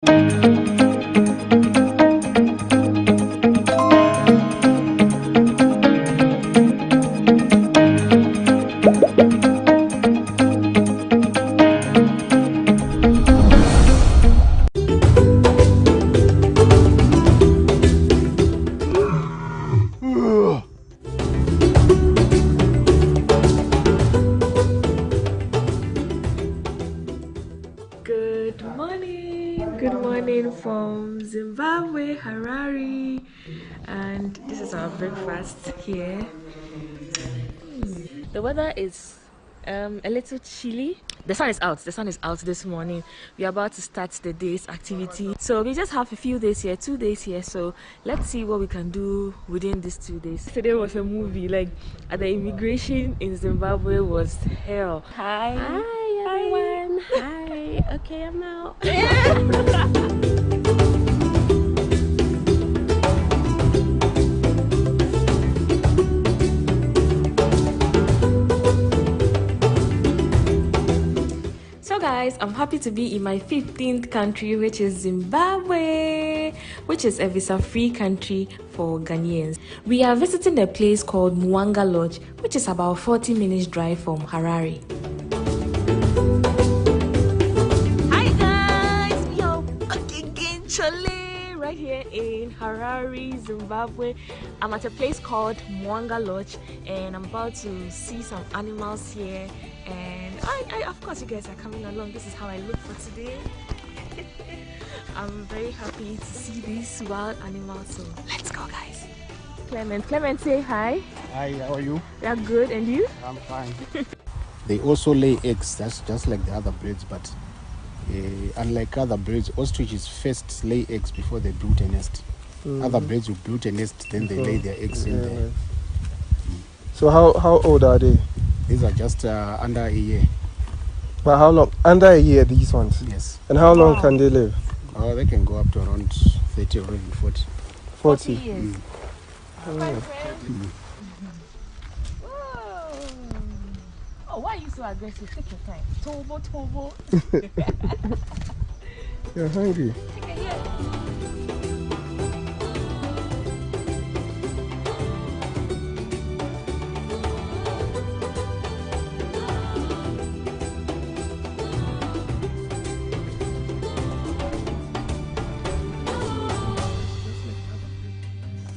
Good morning from Zimbabwe, Harare, and this is our breakfast here. The weather is a little chilly. The sun is out this morning. We are about to start the day's activity, so we just have a few days here, 2 days here, so let's see what we can do within these 2 days. Today was a movie, like at the immigration in Zimbabwe was hell. Hi everyone. Hi. Okay, I'm out. So guys, I'm happy to be in my 15th country, which is Zimbabwe, which is a visa-free country for Ghanaians. We are visiting a place called Mwanga Lodge, which is about 40 minutes drive from Harare. Hi guys, we are back again, Chole, right here in Harare, Zimbabwe. I'm at a place called Mwanga Lodge, and I'm about to see some animals here. And I of course you guys are coming along. This is how I look for today. I'm very happy to see these wild animals, so let's go guys. Clement, say hi. Hi, how are you? You're good, and you? I'm fine. They also lay eggs, that's just like the other birds, but unlike other birds, ostriches first lay eggs before they build a nest. Other birds will build a nest, then they lay their eggs in there. So how old are they? These are just under a year. But how long? Under a year, these ones? Yes. And how long can they live? Oh, they can go up to around 30 or even 40. 40 years. Oh. Oh, why are you so aggressive? Take your time. Tobo. You're hungry.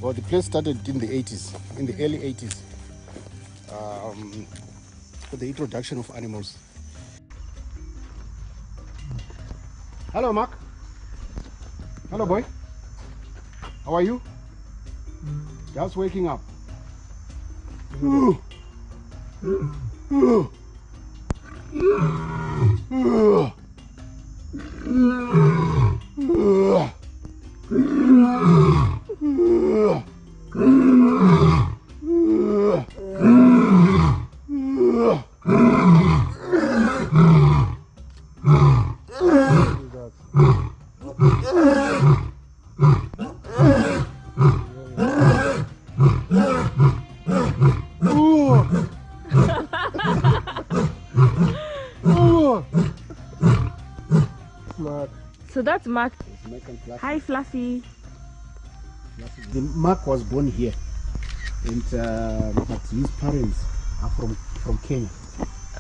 Well, the place started in the 80s, in the early 80s, for the introduction of animals. Hello, Mark. Hello, boy. How are you? Just waking up. So that's Mark. Hi, Fluffy. The Mark was born here, and but his parents are from Kenya.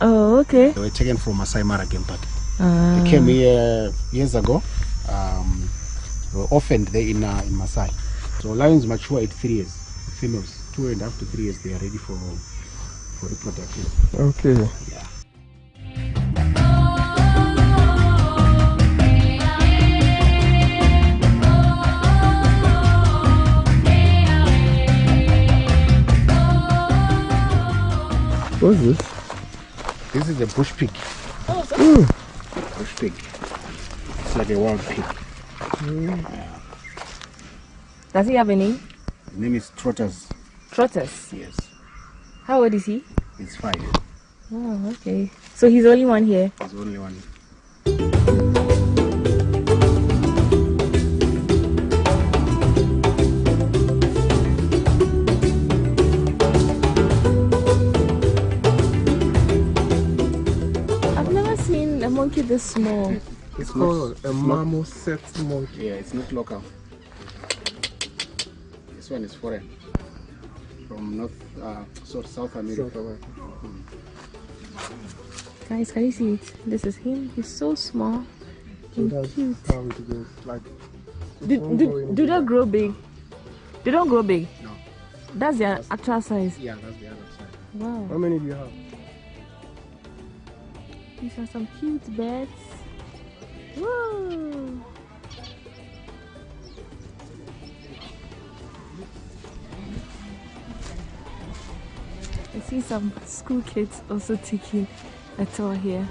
Oh, okay. They were taken from Masai Mara Game Park. They came here years ago. They were orphaned there in Masai. So lions mature at 3 years. Females, 2.5 to 3 years, they are ready for reproduction. Okay. Yeah. What's this? This is a bush pig. Oh, so Bush pig. It's like a wild pig. does he have a name? His name is Trotters. Trotters. Yes. How old is he? It's 5. Oh, okay. So he's the only one here. He's the only one. I've never seen a monkey this small. It's called a marmoset monkey. Yeah, it's not local. This one is foreign. From South America. Guys, can you see it? This is him. He's so small So and that's cute. how it goes. Like, Do they grow big? They don't grow big. No. That's their actual size. Yeah, that's the other side. Wow. how many do you have? These are some cute birds. Whoa. I see some school kids also taking a tour here.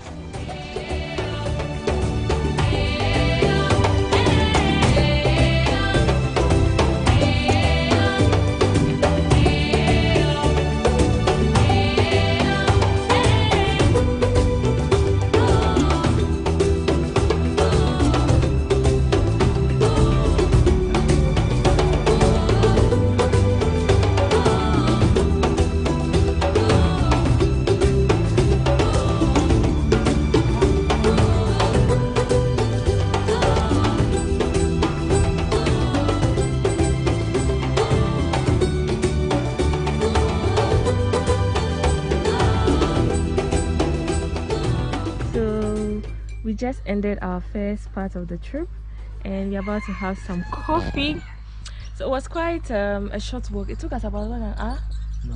We just ended our first part of the trip and we're about to have some coffee. So it was quite a short walk. It took us about 1 hour. No.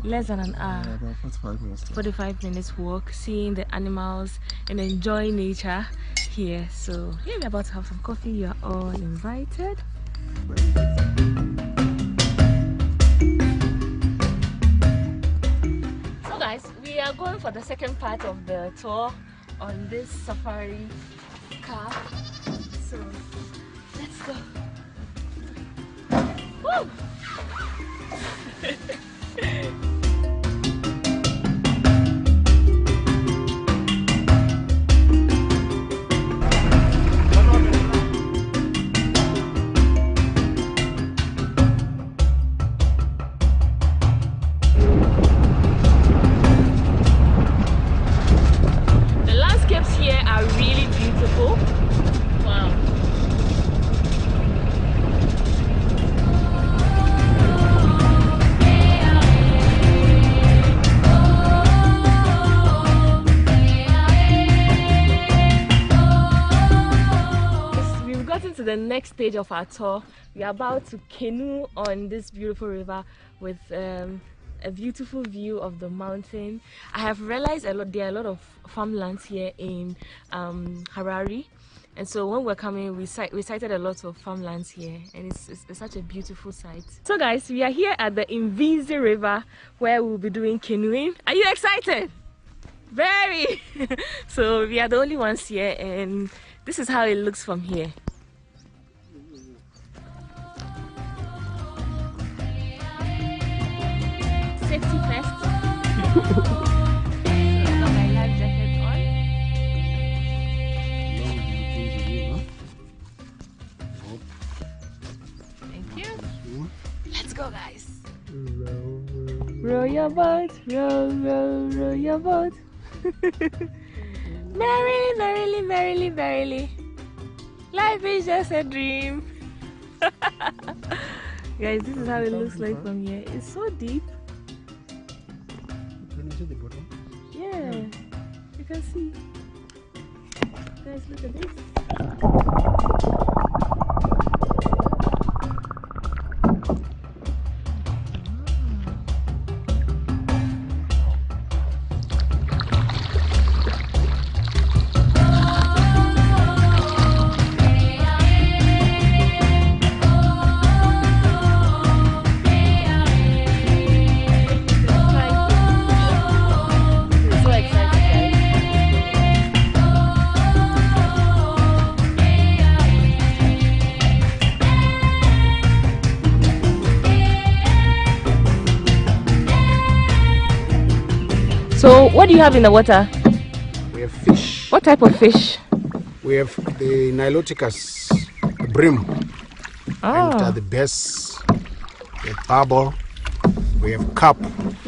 Less than an hour. About 45 minutes. 45 minutes walk, seeing the animals and enjoying nature here. So yeah, we're about to have some coffee. You are all invited. So guys, we are going for the second part of the tour on this safari car. So let's go. Woo! The next stage of our tour, we are about to canoe on this beautiful river with a beautiful view of the mountain. I have realized there are a lot of farmlands here in Harare, and so when we're coming we sighted a lot of farmlands here, and it's such a beautiful sight. So guys, we are here at the Mvizi River where we'll be doing canoeing. Are you excited? Very! So we are the only ones here, and this is how it looks from here. Safety first. Got my life jacket on. Thank you. Let's go, guys. Row your boat, row, row, row your boat. Merrily, merrily, merrily, merrily. Life is just a dream. Guys, this is how it looks like from here. It's so deep. The bottom. Yeah, you can see. Guys, look at this. So, what do you have in the water? We have fish. What type of fish? We have the Niloticus, the brim, and the bass, the barbel. We have carp.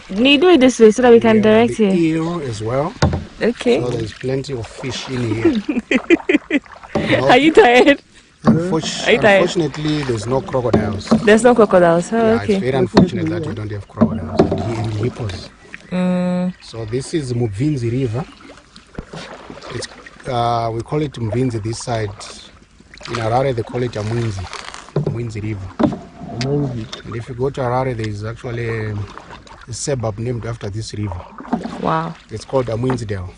You do it this way so that we can direct the here. eel as well. Okay. So there's plenty of fish in here. Are you tired? Unfortunately, there's no crocodiles. There's no crocodiles. Oh, Yeah, okay. it's very unfortunate that we don't have crocodiles and hippos. So this is Mubvinzi River. It's we call it Mubvinzi this side. In Harare they call it Mubvinzi River. And if you go to Harare, there is actually a suburb named after this river. Wow. It's called Amwinzidale,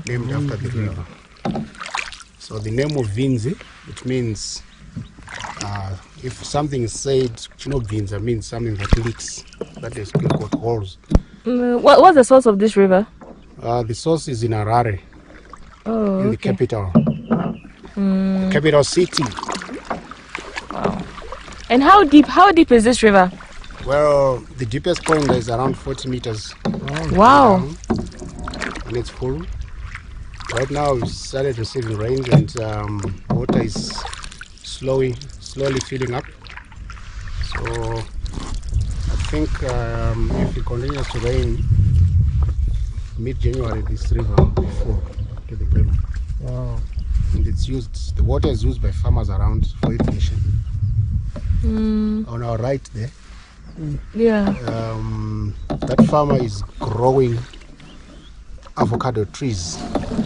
named after the river. So the name of Vinzi, it means if something is said, Vinza means something that leaks, that is got holes. What's the source of this river? The source is in Harare, in the capital, capital city. Wow. And how deep is this river? Well, the deepest point is around 40 meters. Wow. And it's full. Right now we started receiving rain and water is slowly filling up. So I think if it continues to rain, mid-January this river will be full to the brim. Wow. And the water is used by farmers around for irrigation. On our right there, yeah, that farmer is growing avocado trees.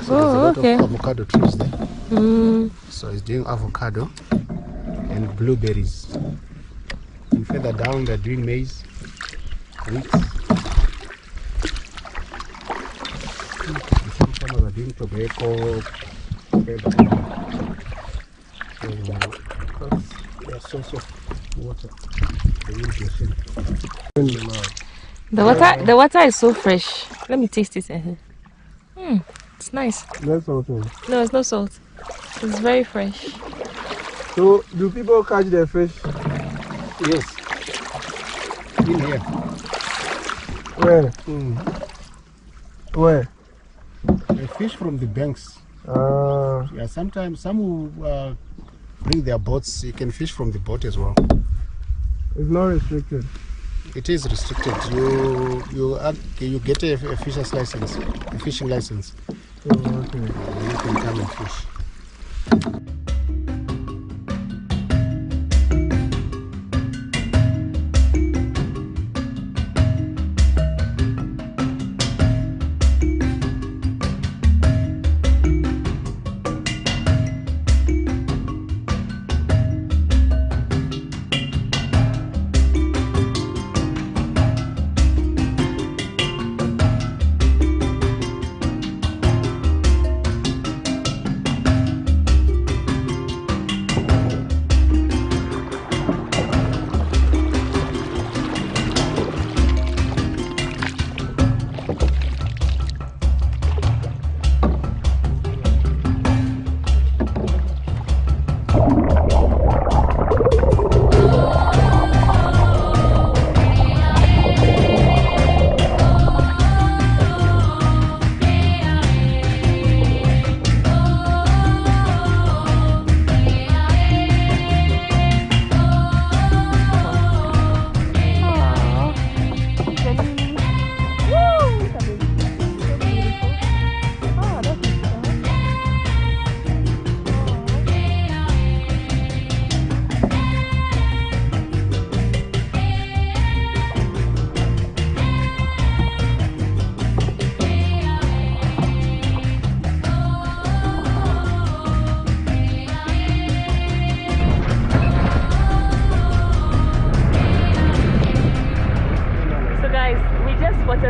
So there's a lot of avocado trees there. So he's doing avocado and blueberries. And further down they're doing maize, wheat. Some farmers are doing tobacco. That's their source of water. The water is so fresh. Let me taste it. It's nice. That's something. No, it's no salt. It's very fresh. So, do people catch their fish? Yes. In here. Where? Where? They fish from the banks. Yeah, sometimes some will bring their boats. You can fish from the boat as well. It's not restricted. It is restricted. You get a fisher's license, a fishing license. Oh, okay. You can come and fish.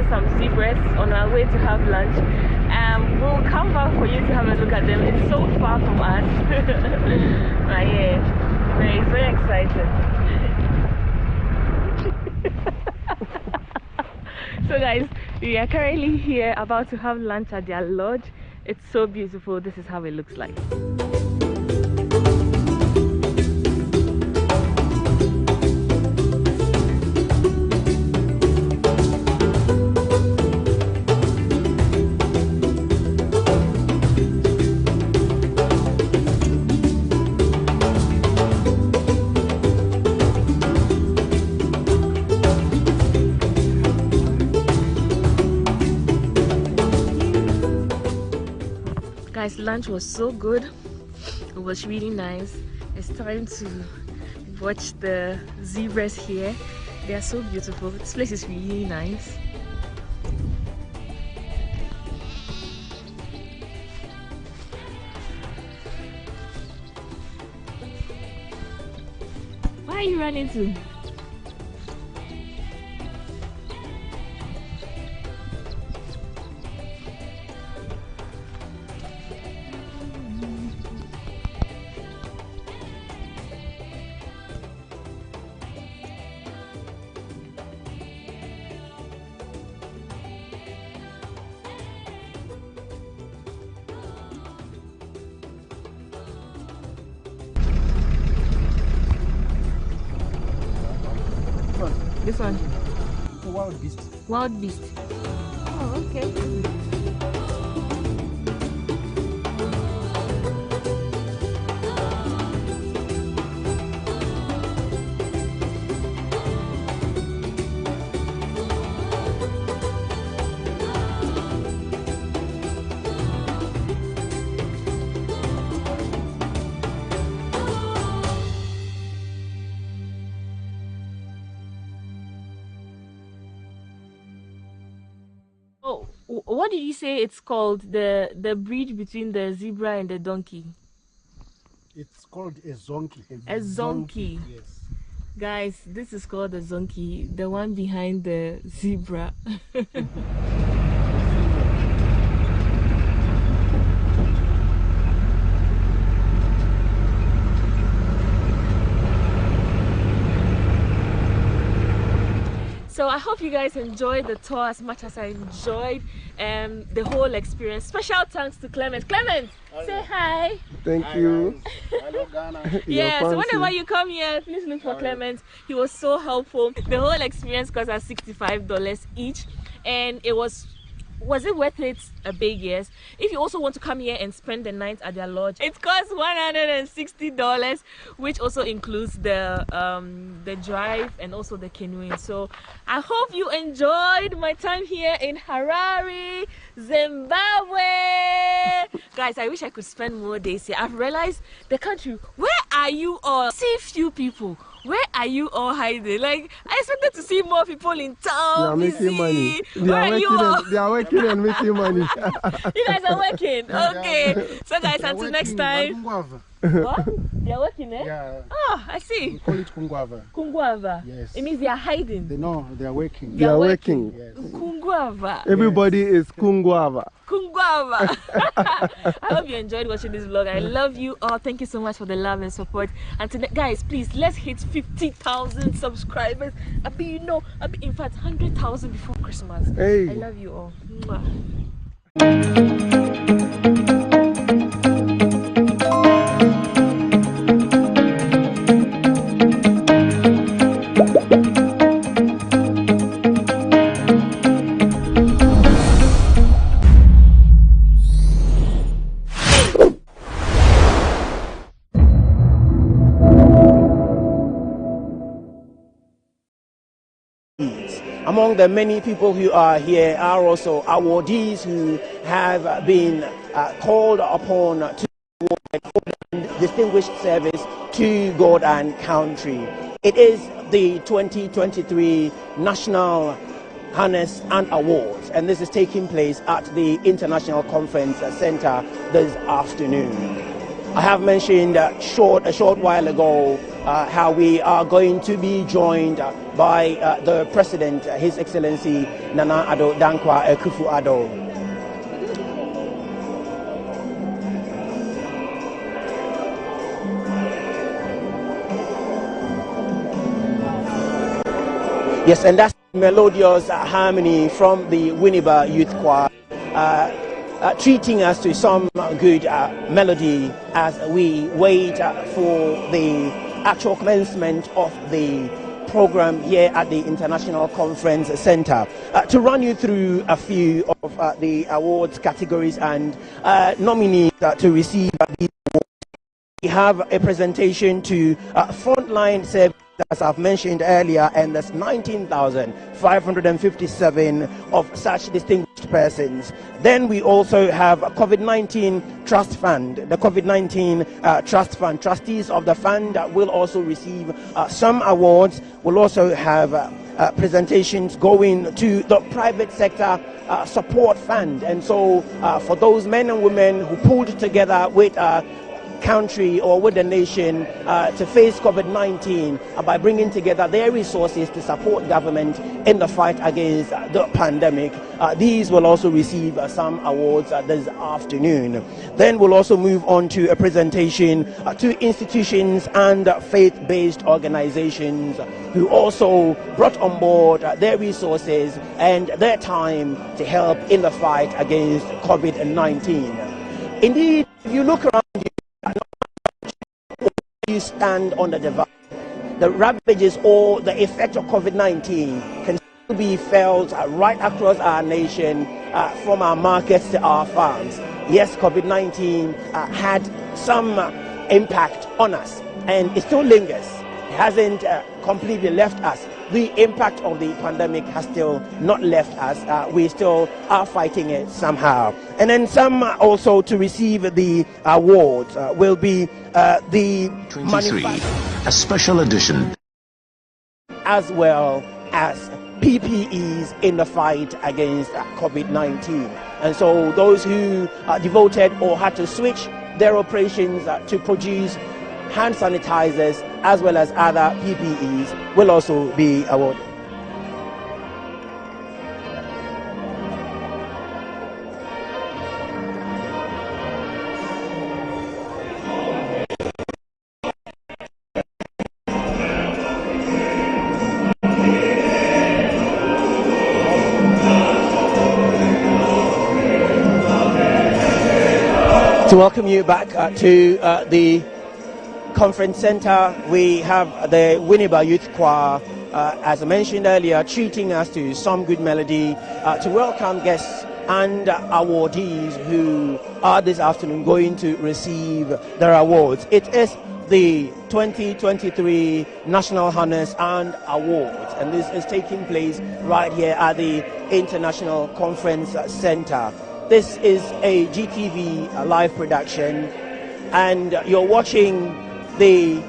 Some seabreads on our way to have lunch. We'll come back for you to have a look at them. It's so far from us. But yeah, it's very exciting. So guys, we are currently here about to have lunch at their lodge. It's so beautiful. This is how it looks like. Guys, lunch was so good. was really nice. It's time to watch the zebras here. They are so beautiful. This place is really nice. Where are you running to? This one? The wild beast. Wild beast. Oh, okay. Oh, what did you say it's called? The breed between the zebra and the donkey? It's called a zonki. A zonki. Yes. Guys, this is called a zonki, the one behind the zebra. So I hope you guys enjoyed the tour as much as I enjoyed the whole experience. Special thanks to Clement. Clement, say hi. Thank you. Hello, Ghana. Yeah, so whenever you come here, please look for Clement. He was so helpful. The whole experience cost us $65 each, and it was it worth it? A big yes. If you also want to come here and spend the night at their lodge, it costs $160, which also includes the drive and also the canoeing. So I hope you enjoyed my time here in Harare, Zimbabwe. Guys, I wish I could spend more days here. I've realized the country. Where are you all? I see few people. Where are you all hiding? Like, I expected to see more people in town. They are making money. They are working and making money. You guys are working. Okay. So guys, until next time. What? They are working, eh? Yeah. Oh, I see. We call it kungwava. Kungwava. Yes. It means they are hiding. They are working. They are working. Yes. Kungwava. Everybody is kungwava. Kungwava. I hope you enjoyed watching this vlog. I love you all. Thank you so much for the love and support. And guys, please, let's hit 50,000 subscribers. In fact, 100,000 before Christmas. Hey. I love you all. Mwah. Among the many people who are here are also awardees who have been called upon to award for distinguished service to God and country. It is the 2023 National Harness and Awards, and this is taking place at the International Conference Center this afternoon. I have mentioned a short while ago how we are going to be joined by the President, His Excellency Nana Addo Dankwa Akufo-Addo. Yes, and that's melodious harmony from the Winneba Youth Choir, treating us to some good melody as we wait for the actual commencement of the program here at the International Conference Center. To run you through a few of the awards categories and nominees to receive these awards, we have a presentation to Frontline Service as I've mentioned earlier, and there's 19,557 of such distinguished persons. Then we also have COVID-19 Trust Fund. The COVID-19 Trust Fund, trustees of the fund will also receive some awards. We'll also have presentations going to the private sector support fund. And so for those men and women who pulled together with country or with the nation to face COVID-19 by bringing together their resources to support government in the fight against the pandemic. These will also receive some awards this afternoon. Then we'll also move on to a presentation to institutions and faith-based organizations who also brought on board their resources and their time to help in the fight against COVID-19. Indeed, if you look around you stand on the divide, the ravages or the effect of COVID-19 can still be felt right across our nation, from our markets to our farms. Yes, COVID-19 had some impact on us, and it still lingers. It hasn't completely left us. The impact of the pandemic has still not left us. We still are fighting it somehow. And then some also to receive the awards will be the 23, a special edition, as well as PPEs in the fight against COVID-19. And so those who devoted or had to switch their operations to produce hand sanitizers as well as other PPEs will also be awarded. To welcome you back to the conference center, we have the Winneba Youth Choir, as I mentioned earlier, treating us to some good melody to welcome guests and awardees who are this afternoon going to receive their awards. It is the 2023 National Honors and Awards, and this is taking place right here at the International Conference Center. This is a GTV live production, and you're watching the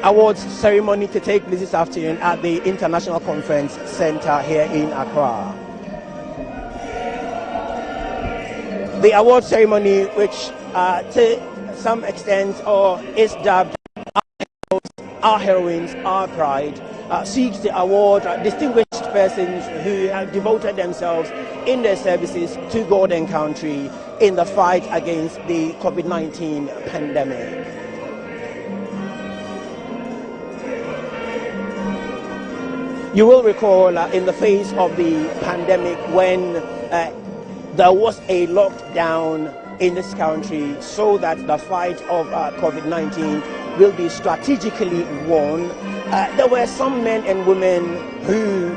awards ceremony to take place this afternoon at the International Conference Center here in Accra. The award ceremony, which to some extent is dubbed Our Heroines, Our Pride, seeks to award distinguished persons who have devoted themselves in their services to God and country in the fight against the COVID-19 pandemic. You will recall in the face of the pandemic when there was a lockdown in this country so that the fight of COVID-19 will be strategically won. There were some men and women who,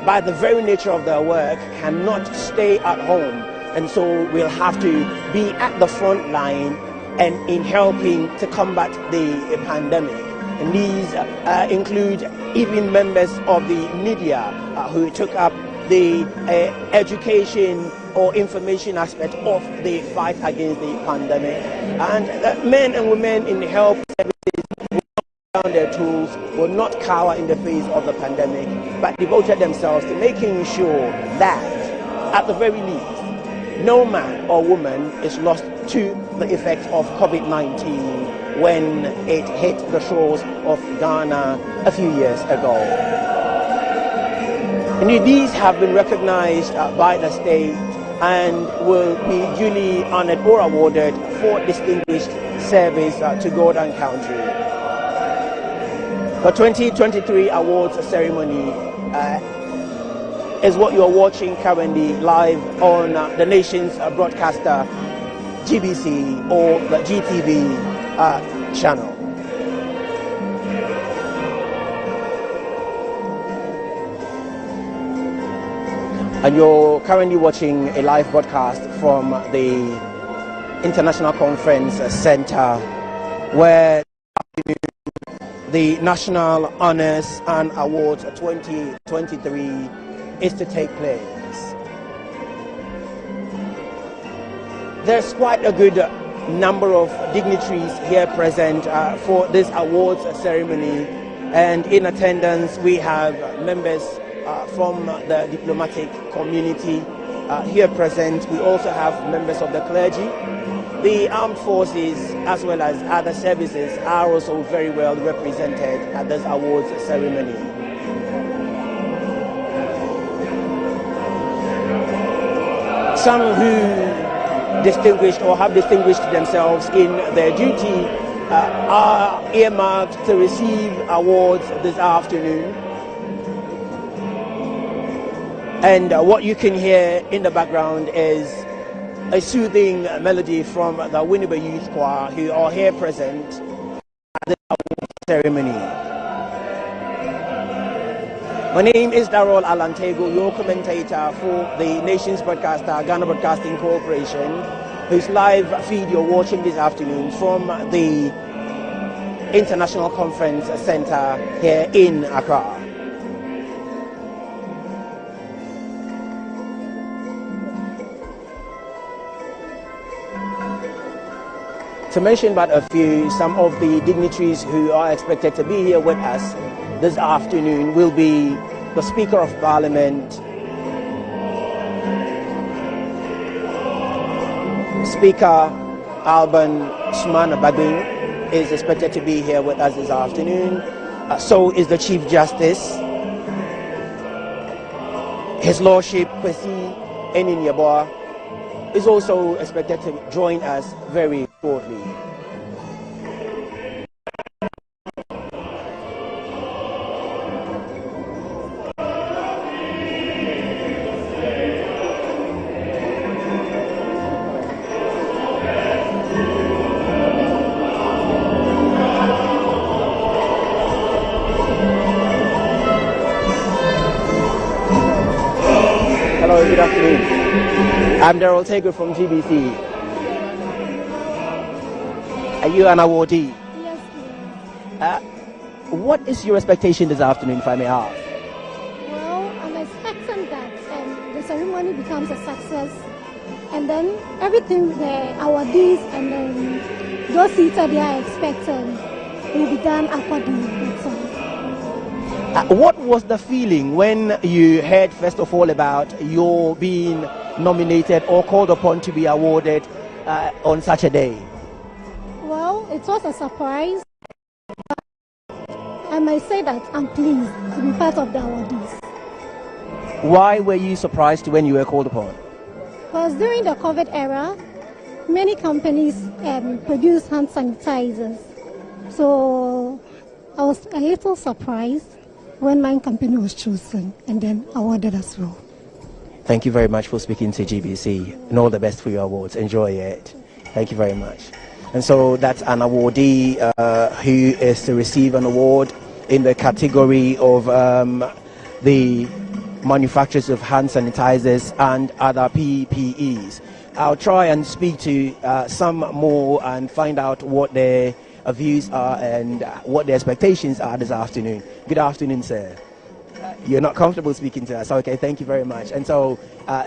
by the very nature of their work, cannot stay at home, and so will have to be at the front line and in helping to combat the pandemic. And these include even members of the media who took up the education or information aspect of the fight against the pandemic. And men and women in the health services who down their tools, will not cower in the face of the pandemic, but devoted themselves to making sure that, at the very least, no man or woman is lost to the effects of COVID-19 when it hit the shores of Ghana a few years ago. Indeed, these have been recognized by the state and will be duly honored or awarded for distinguished service to God and country. The 2023 awards ceremony is what you are watching currently live on the nation's broadcaster, GBC, or the GTV channel. And you're currently watching a live broadcast from the International Conference Center, where the National Honors and Awards 2023 is to take place. There's quite a good number of dignitaries here present for this awards ceremony, and in attendance we have members from the diplomatic community here present. We also have members of the clergy. The armed forces as well as other services are also very well represented at this awards ceremony. Some who distinguished or have distinguished themselves in their duty are earmarked to receive awards this afternoon. And what you can hear in the background is a soothing melody from the Winneba Youth Choir, who are here present at the award ceremony. My name is Darrell Alantego, your commentator for the nation's broadcaster, Ghana Broadcasting Corporation, whose live feed you're watching this afternoon from the International Conference Center here in Accra. To mention but a few, some of the dignitaries who are expected to be here with us this afternoon will be the Speaker of Parliament, Speaker Alban Sumana Bagbin is expected to be here with us this afternoon. So is the Chief Justice, His Lordship Kwesi Enin-Yeboah is also expected to join us very shortly. Hello, good afternoon. I'm Darrell Tager from GBC. Are you an awardee? Yes, please. What is your expectation this afternoon, if I may ask? Well, I'm expecting that the ceremony becomes a success, and then everything the awardees and then those seated they are expecting will be done accordingly. That's all. What was the feeling when you heard, first of all, about your being nominated or called upon to be awarded on such a day? Well, it was a surprise. I might say that I'm pleased to be part of the awardees. Why were you surprised when you were called upon? Because during the COVID era, many companies produce hand sanitizers. So I was a little surprised when my company was chosen and then awarded as well. Thank you very much for speaking to GBC, and all the best for your awards. Enjoy it. Thank you very much. And so that's an awardee who is to receive an award in the category of the manufacturers of hand sanitizers and other PPEs. I'll try and speak to some more and find out what their views are and what their expectations are this afternoon. Good afternoon, sir. You're not comfortable speaking to us. Okay, thank you very much. And so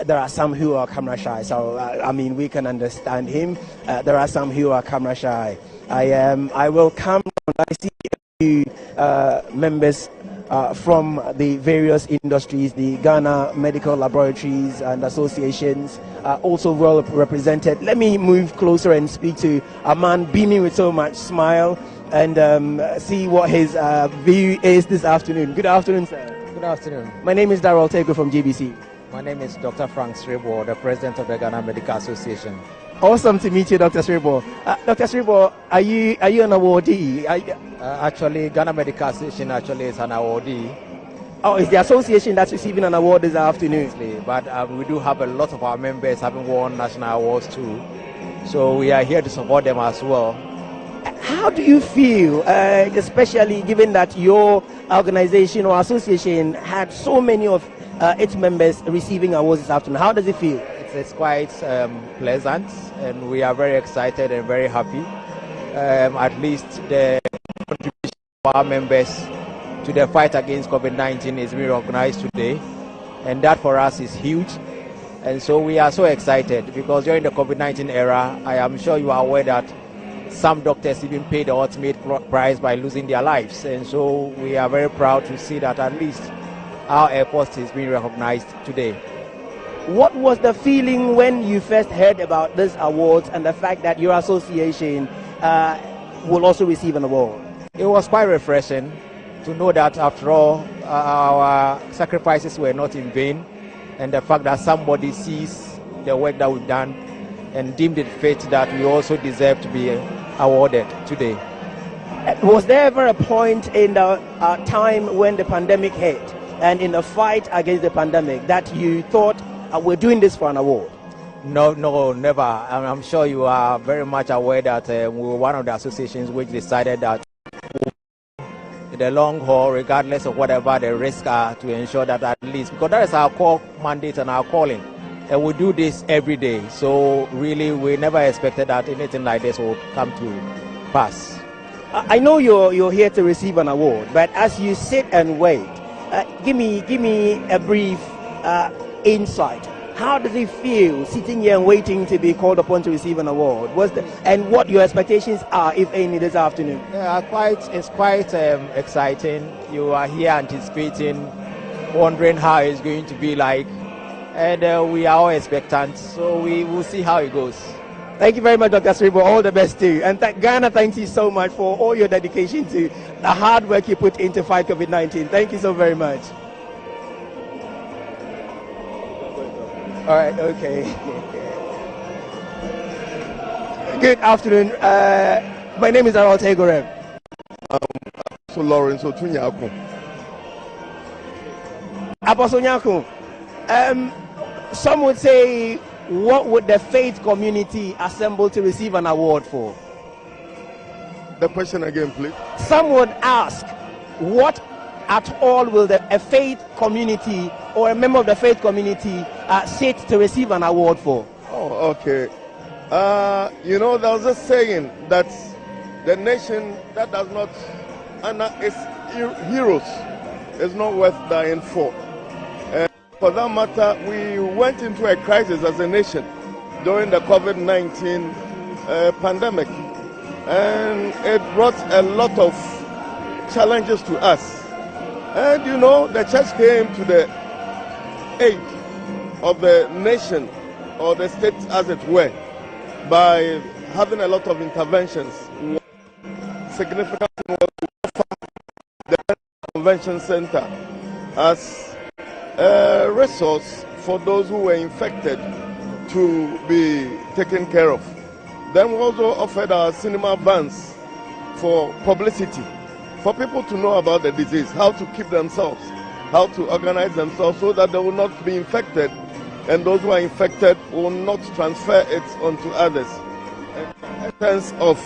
there are some who are camera shy. So I mean, we can understand him. There are some who are camera shy. I will come. I see a few members from the various industries, the Ghana Medical Laboratories and Associations, also well represented. Let me move closer and speak to a man beaming with so much smile and see what his view is this afternoon. Good afternoon, sir. Good afternoon. My name is Darrell Tago from GBC. My name is Dr. Frank Srebo, the president of the Ghana Medical Association. Awesome to meet you, Dr. Srebo. Dr. Srebo, are you an awardee? Actually, Ghana Medical Association actually is an awardee. Oh, it's the association that's receiving an award this afternoon. But we do have a lot of our members having won national awards too. So we are here to support them as well. How do you feel, especially given that your organization or association had so many of its members receiving awards this afternoon? How does it feel? It's quite pleasant, and we are very excited and very happy. At least the contribution of our members to the fight against COVID-19 is being recognized today, and that for us is huge. And so we are so excited because during the COVID-19 era, I am sure you are aware that some doctors even paid the ultimate price by losing their lives. And so we are very proud to see that at least our effort is being recognized today. What was the feeling when you first heard about this award and the fact that your association will also receive an award? It was quite refreshing to know that after all, our sacrifices were not in vain, and the fact that somebody sees the work that we've done and deemed it fit that we also deserve to be awarded today. Was there ever a point in the time when the pandemic hit and in the fight against the pandemic that you thought we're doing this for an award? No, never. I'm sure you are very much aware that we were one of the associations which decided that in the long haul, regardless of whatever the risks are, to ensure that at least, because that is our core mandate and our calling, and we do this every day. So really, we never expected that anything like this would come to pass. I know you're here to receive an award, but as you sit and wait, give me a brief insight. How does it feel sitting here and waiting to be called upon to receive an award? And what your expectations are, if any, this afternoon? Yeah, it's quite exciting. You are here anticipating, wondering how it's going to be like, and we are all expectant. So we will see how it goes. Thank you very much, Dr. Sribo. All the best to you. And Ghana, thank you so much for all your dedication to the hard work you put into fight COVID-19. Thank you so very much. All right, okay. Good afternoon. My name is Harold Tegorem. So Lawrence Otunyako. Apostle Nyako, some would say, what would the faith community assemble to receive an award for? The question again, please. Some would ask, what at all will a faith community or a member of the faith community sit to receive an award for? Oh, okay. You know, there was a saying that the nation that does not honor its heroes is not worth dying for. For that matter, we went into a crisis as a nation during the COVID-19 pandemic, and it brought a lot of challenges to us. And you know, the church came to the aid of the nation, or the state as it were, by having a lot of interventions. Significant was to offer the convention center as a resource for those who were infected to be taken care of. Then we also offered our cinema vans for publicity, for people to know about the disease, how to keep themselves, how to organize themselves so that they will not be infected, and those who are infected will not transfer it onto others. In terms of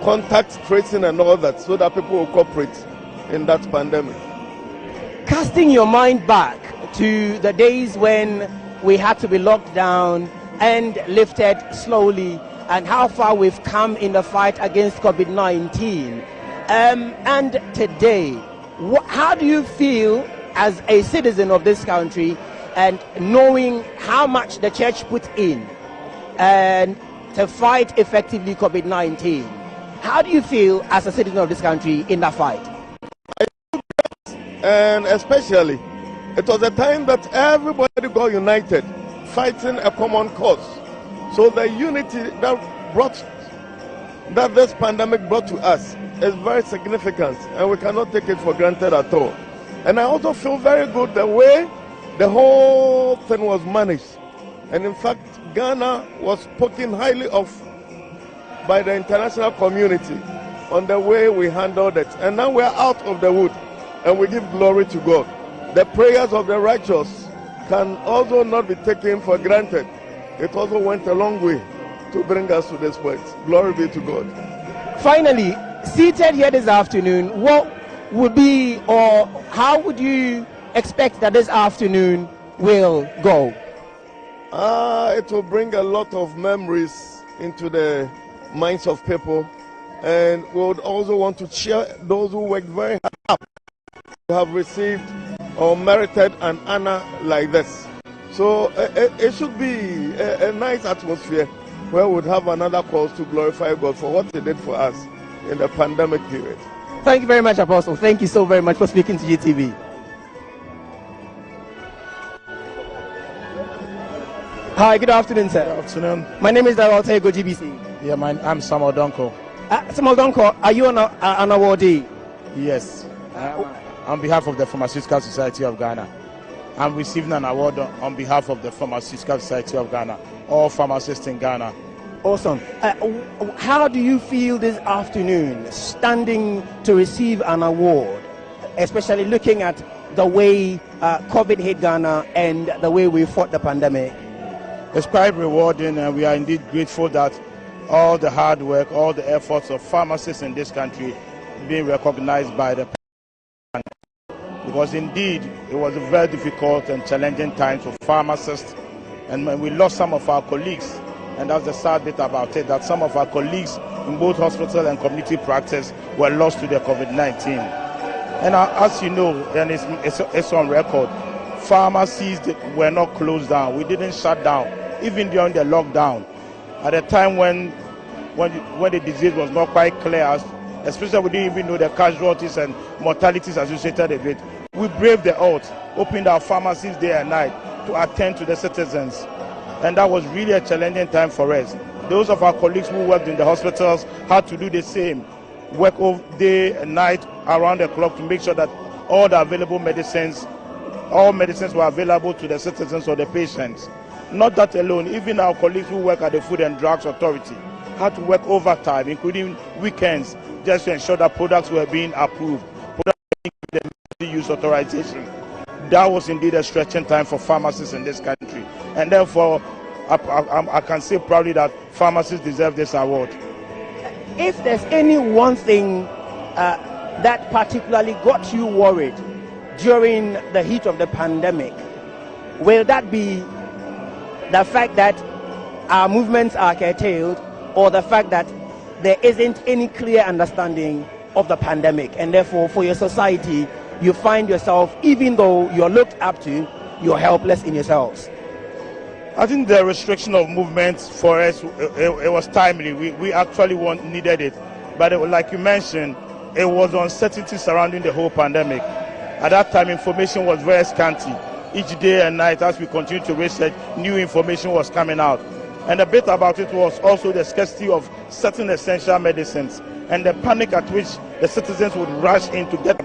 contact tracing and all that, so that people will cooperate in that pandemic. Casting your mind back to the days when we had to be locked down and lifted slowly, and how far we've come in the fight against COVID-19. And today, how do you feel as a citizen of this country, and knowing how much the church put in and to fight effectively COVID-19? How do you feel as a citizen of this country in that fight? And especially, it was a time that everybody got united, fighting a common cause. So the unity that this pandemic brought to us is very significant, and we cannot take it for granted at all. And I also feel very good the way the whole thing was managed. And in fact, Ghana was spoken highly of by the international community on the way we handled it. And now we're out of the wood, and we give glory to God. The prayers of the righteous can also not be taken for granted. It also went a long way to bring us to this point. Glory be to God. Finally, seated here this afternoon, what would be, or how would you expect that this afternoon will go? It will bring a lot of memories into the minds of people, And we would also want to cheer those who worked very hard up to have received or merited an honor like this. So it should be a nice atmosphere where we would have another cause to glorify God for what He did for us in the pandemic period. Thank you very much, Apostle. Thank you so very much for speaking to GTV. Hi, good afternoon, sir. Good afternoon. My name is Darrell Tego, GBC. Yeah, I'm Samuel Donko. Samuel Donko, are you an awardee? Yes. On behalf of the Pharmaceutical Society of Ghana. I'm receiving an award on behalf of the Pharmaceutical Society of Ghana, all pharmacists in Ghana. Awesome. How do you feel this afternoon, standing to receive an award, especially looking at the way COVID hit Ghana and the way we fought the pandemic? It's quite rewarding, and we are indeed grateful that all the hard work, all the efforts of pharmacists in this country being recognized by the pandemic. Because indeed, it was a very difficult and challenging time for pharmacists, and we lost some of our colleagues. And that's the sad bit about it, that some of our colleagues in both hospital and community practice were lost to the COVID-19. And as you know, and it's on record, pharmacies were not closed down. We didn't shut down, even during the lockdown. At a time when the disease was not quite clear, especially we didn't even know the casualties and mortalities associated with it. We braved the odds, opened our pharmacies day and night to attend to the citizens. And that was really a challenging time for us. Those of our colleagues who worked in the hospitals had to do the same, work day and night around the clock to make sure that all the available medicines, all medicines were available to the citizens or the patients. Not that alone, even our colleagues who work at the Food and Drugs Authority had to work overtime, including weekends, just to ensure that products were being approved, products were being given use authorization. That was indeed a stretching time for pharmacists in this country. And therefore, I can say proudly that pharmacists deserve this award. If there's any one thing that particularly got you worried during the heat of the pandemic, will that be the fact that our movements are curtailed, or the fact that there isn't any clear understanding of the pandemic, and therefore for your society you find yourself, even though you're looked up to, you're helpless in yourselves? I think the restriction of movements for us, it was timely. We actually needed it. But like you mentioned, it was uncertainty surrounding the whole pandemic. At that time, information was very scanty. Each day and night, as we continued to research, new information was coming out. And a bit about it was also the scarcity of certain essential medicines and the panic at which the citizens would rush in to get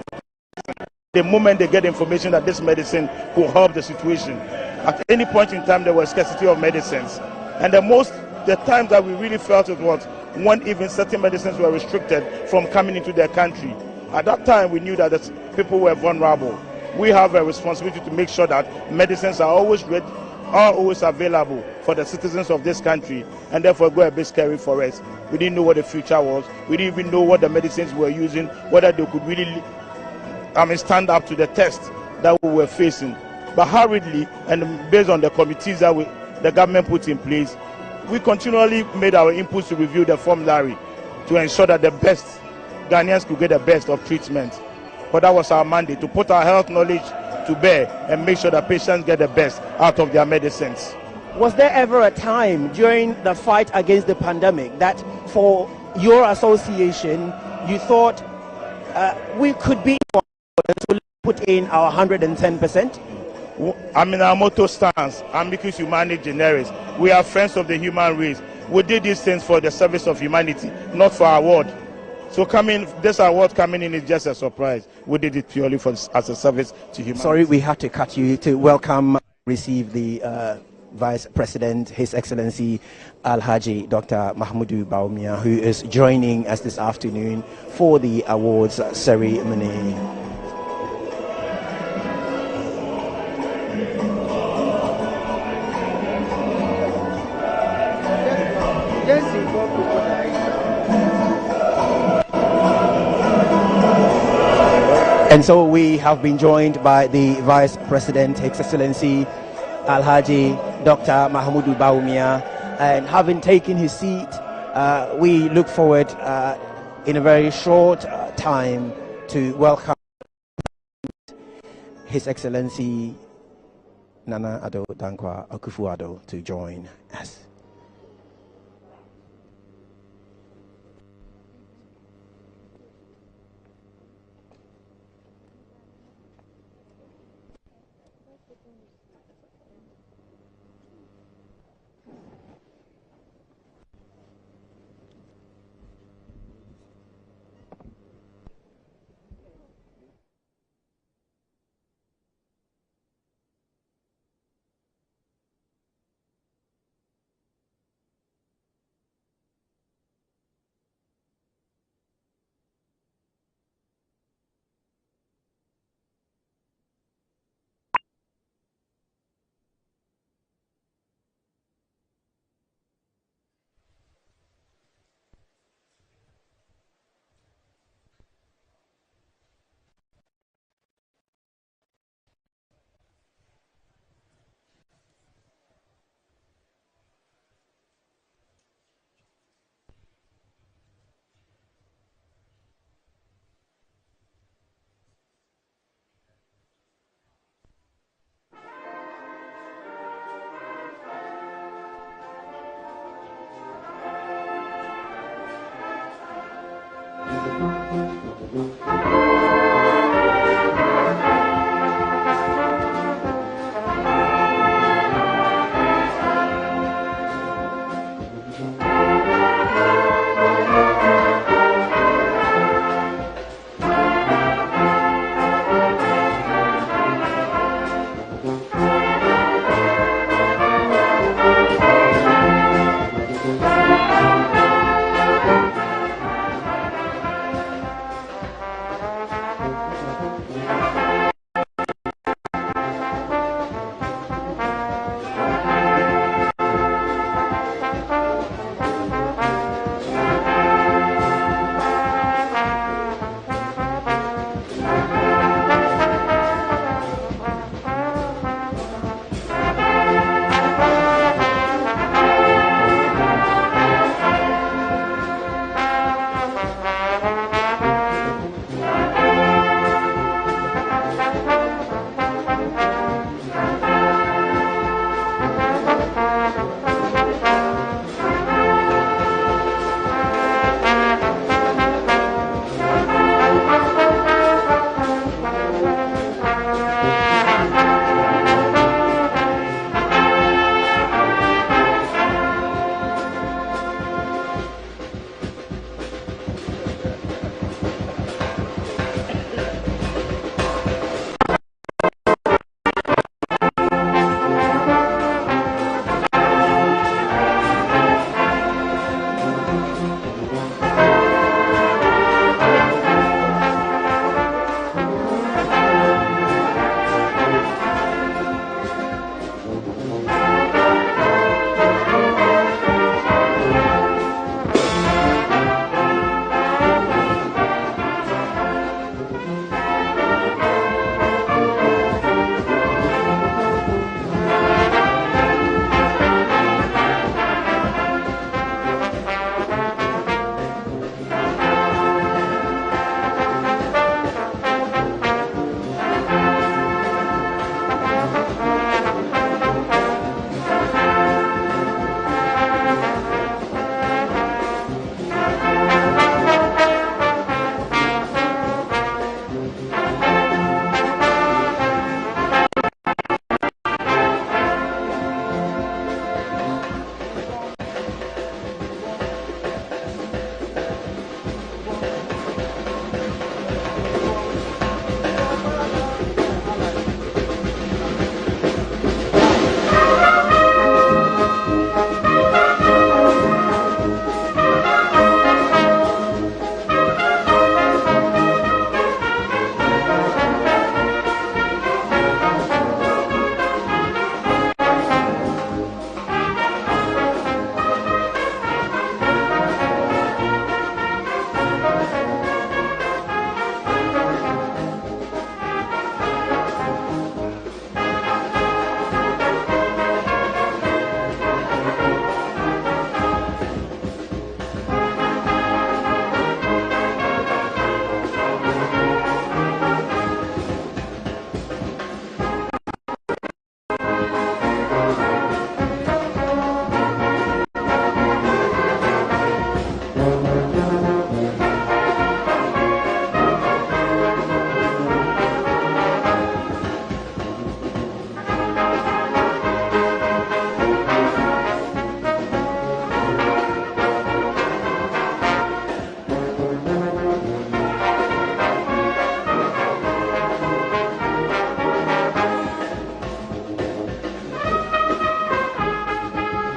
the moment they get information that this medicine could help the situation. At any point in time, there was scarcity of medicines. And the times that we really felt it was when even certain medicines were restricted from coming into their country. At that time, we knew that the people were vulnerable. We have a responsibility to make sure that medicines are always ready, are always available for the citizens of this country, and therefore go a bit scary for us. We didn't know what the future was. We didn't even know what the medicines we were using, whether they could really stand up to the test that we were facing. But hurriedly, and based on the committees that the government put in place, we continually made our inputs to review the formulary to ensure that the best Ghanaians could get the best of treatment. But that was our mandate, to put our health knowledge to bear and make sure that patients get the best out of their medicines. Was there ever a time during the fight against the pandemic that for your association you thought we could be to put in our 110%? I mean, our motto stands, amicus humani generis. We are friends of the human race. We did these things for the service of humanity, not for our award. So this award coming in is just a surprise. We did it purely as a service to humanity. Sorry, we had to cut you to receive the Vice President, His Excellency Alhaji Dr. Mahmudu Bawumia, who is joining us this afternoon for the awards ceremony. And so we have been joined by the Vice President, His Excellency Alhaji Dr. Mahmudu Bawumia, and having taken his seat, we look forward in a very short time to welcome His Excellency Nana Addo Dankwa Akufo-Addo to join us.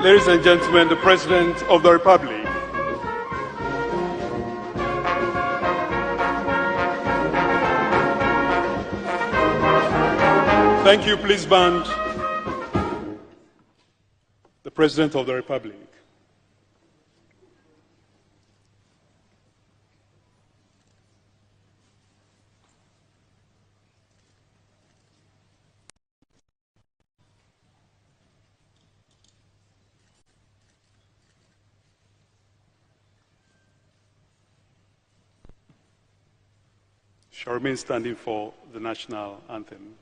Ladies and gentlemen, the President of the Republic. Thank you, please band. The President of the Republic. Shall remain standing for the national anthem.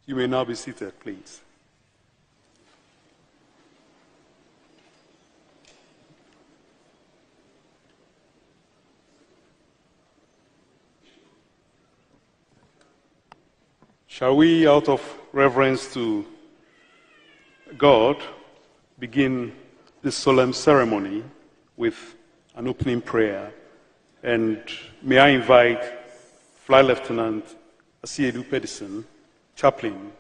You may now be seated, please. Shall we, out of reverence to God, begin this solemn ceremony with an opening prayer? And may I invite Flight Lieutenant Akufo-Addo Pedersen, Chaplain,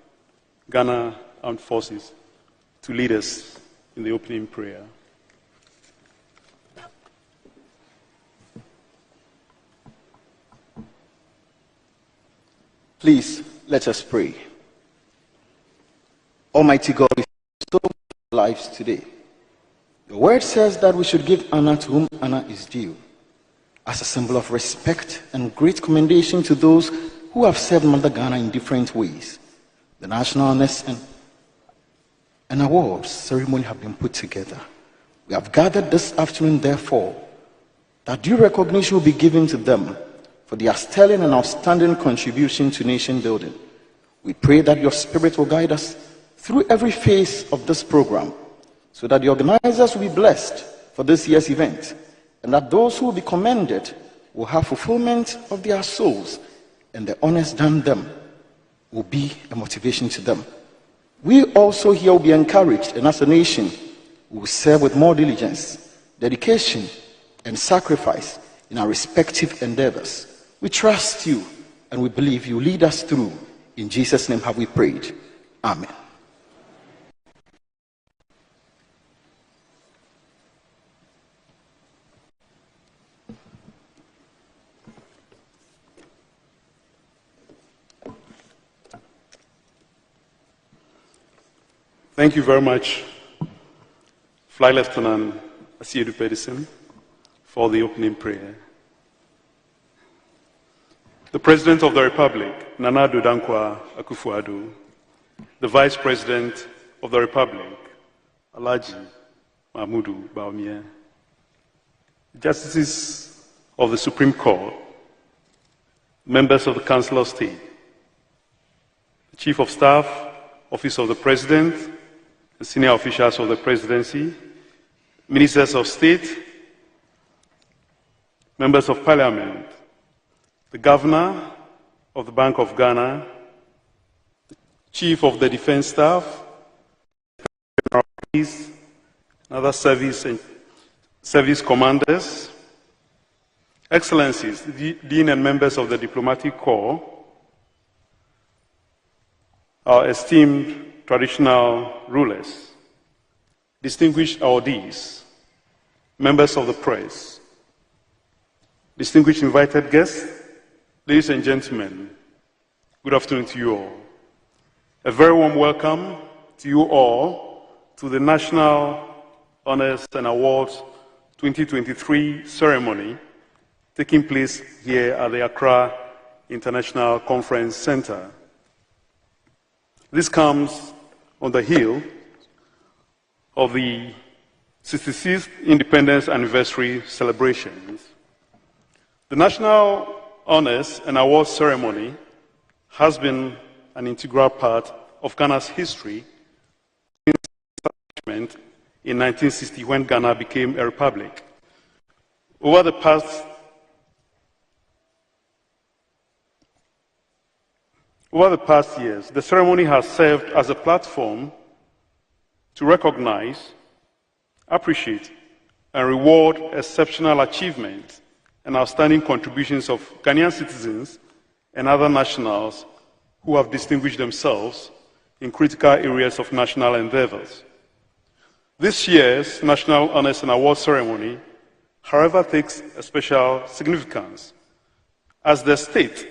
Ghana Armed Forces, to lead us in the opening prayer. Please, let us pray. Almighty God, we so much lives today. The word says that we should give honor to whom honor is due, as a symbol of respect and great commendation to those who have served Mother Ghana in different ways. The national honors and awards ceremony have been put together. We have gathered this afternoon, therefore, that due recognition will be given to them for their sterling and outstanding contribution to nation building. We pray that your Spirit will guide us through every phase of this program, so that the organizers will be blessed for this year's event, and that those who will be commended will have fulfillment of their souls, and the honors done them will be a motivation to them. We also here will be encouraged, and as a nation, we will serve with more diligence, dedication, and sacrifice in our respective endeavors. We trust you, and we believe you lead us through. In Jesus' name have we prayed. Amen. Thank you very much, Flight Lieutenant Akufo-Addo Pedersen, for the opening prayer. The President of the Republic, Nana Addo Dankwa Akufo-Addo, the Vice President of the Republic, Alhaji Mahmudu Bawumia, Justices of the Supreme Court, members of the Council of State, the Chief of Staff, Office of the President, the senior officials of the Presidency, Ministers of State, members of Parliament, the Governor of the Bank of Ghana, the Chief of the Defense Staff, and other service commanders, Excellencies, the Dean and members of the Diplomatic Corps, our esteemed traditional rulers, distinguished awardees, members of the press, distinguished invited guests, ladies and gentlemen, good afternoon to you all. A very warm welcome to you all to the National Honors and Awards 2023 ceremony taking place here at the Accra International Conference Center. This comes on the heel of the 66th Independence Anniversary celebrations. The National Honors and Awards ceremony has been an integral part of Ghana's history since establishment in 1960 when Ghana became a republic. Over the past years, the ceremony has served as a platform to recognize, appreciate, and reward exceptional achievements and outstanding contributions of Ghanaian citizens and other nationals who have distinguished themselves in critical areas of national endeavors. This year's National Honors and Awards ceremony, however, takes a special significance as the state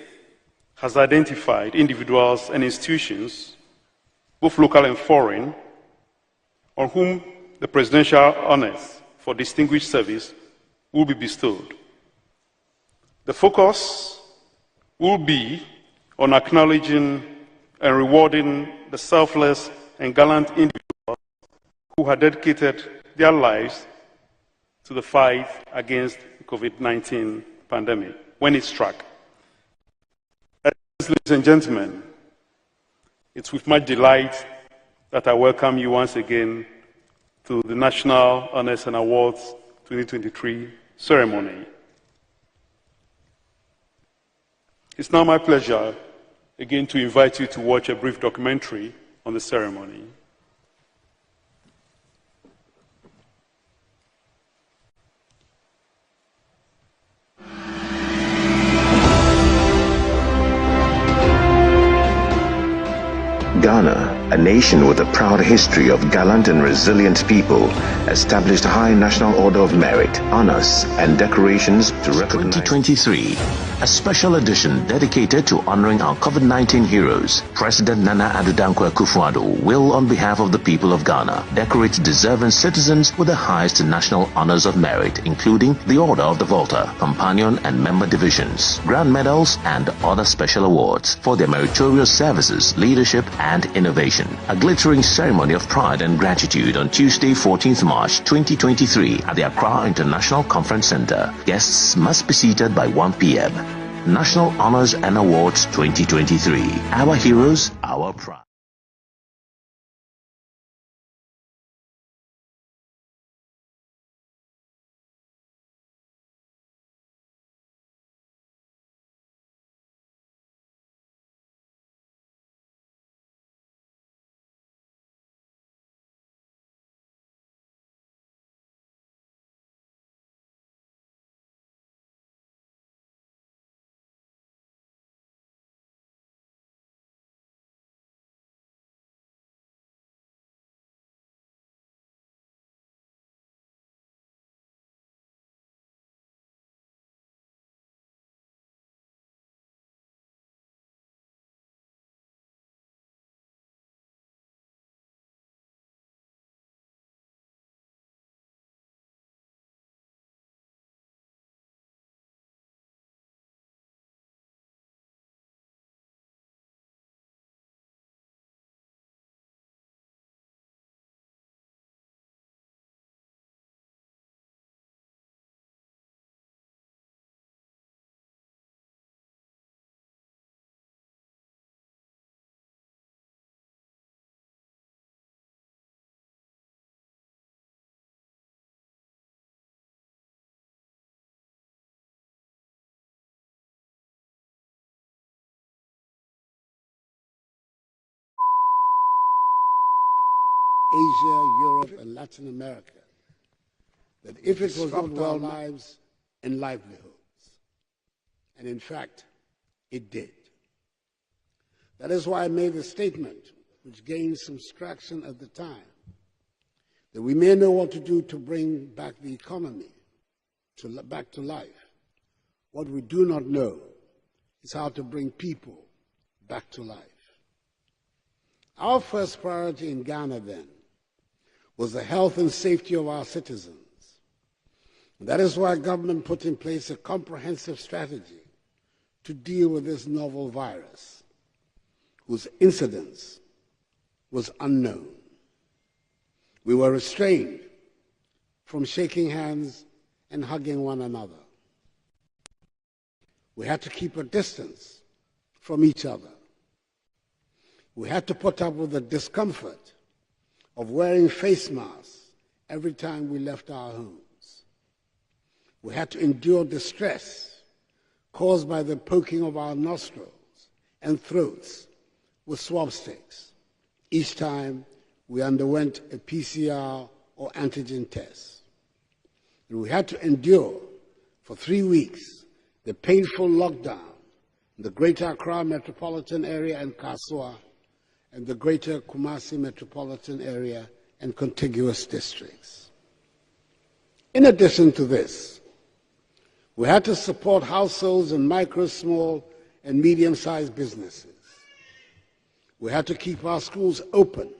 has identified individuals and institutions, both local and foreign, on whom the presidential honors for distinguished service will be bestowed. The focus will be on acknowledging and rewarding the selfless and gallant individuals who had dedicated their lives to the fight against the COVID-19 pandemic when it struck. Ladies and gentlemen, it's with much delight that I welcome you once again to the National Honors and Awards 2023 ceremony. It's now my pleasure again to invite you to watch a brief documentary on the ceremony. Ghana, a nation with a proud history of gallant and resilient people, established a high national order of merit, honors, and decorations to recognize 2023, a special edition dedicated to honoring our COVID-19 heroes. President Nana Addo Akufo-Addo will, on behalf of the people of Ghana, decorate deserving citizens with the highest national honors of merit, including the Order of the Volta, Companion and Member Divisions, Grand Medals, and other special awards for their meritorious services, leadership, and innovation. A glittering ceremony of pride and gratitude on Tuesday, 14th March 2023 at the Accra International Conference Center. Guests must be seated by 1 p.m. National Honors and Awards 2023. Our heroes, our pride. Asia, Europe, and Latin America, that if it was not well, lives and livelihoods. And in fact, it did. That is why I made a statement which gained some traction at the time, that we may know what to do to bring back the economy back to life. What we do not know is how to bring people back to life. Our first priority in Ghana then was the health and safety of our citizens. That is why government put in place a comprehensive strategy to deal with this novel virus, whose incidence was unknown. We were restrained from shaking hands and hugging one another. We had to keep a distance from each other. We had to put up with the discomfort of wearing face masks every time we left our homes. We had to endure distress caused by the poking of our nostrils and throats with swab sticks each time we underwent a PCR or antigen test. And we had to endure for 3 weeks the painful lockdown in the Greater Accra metropolitan area and Kasua, and the Greater Kumasi metropolitan area and contiguous districts. In addition to this, we had to support households and micro, small, and medium-sized businesses. We had to keep our schools open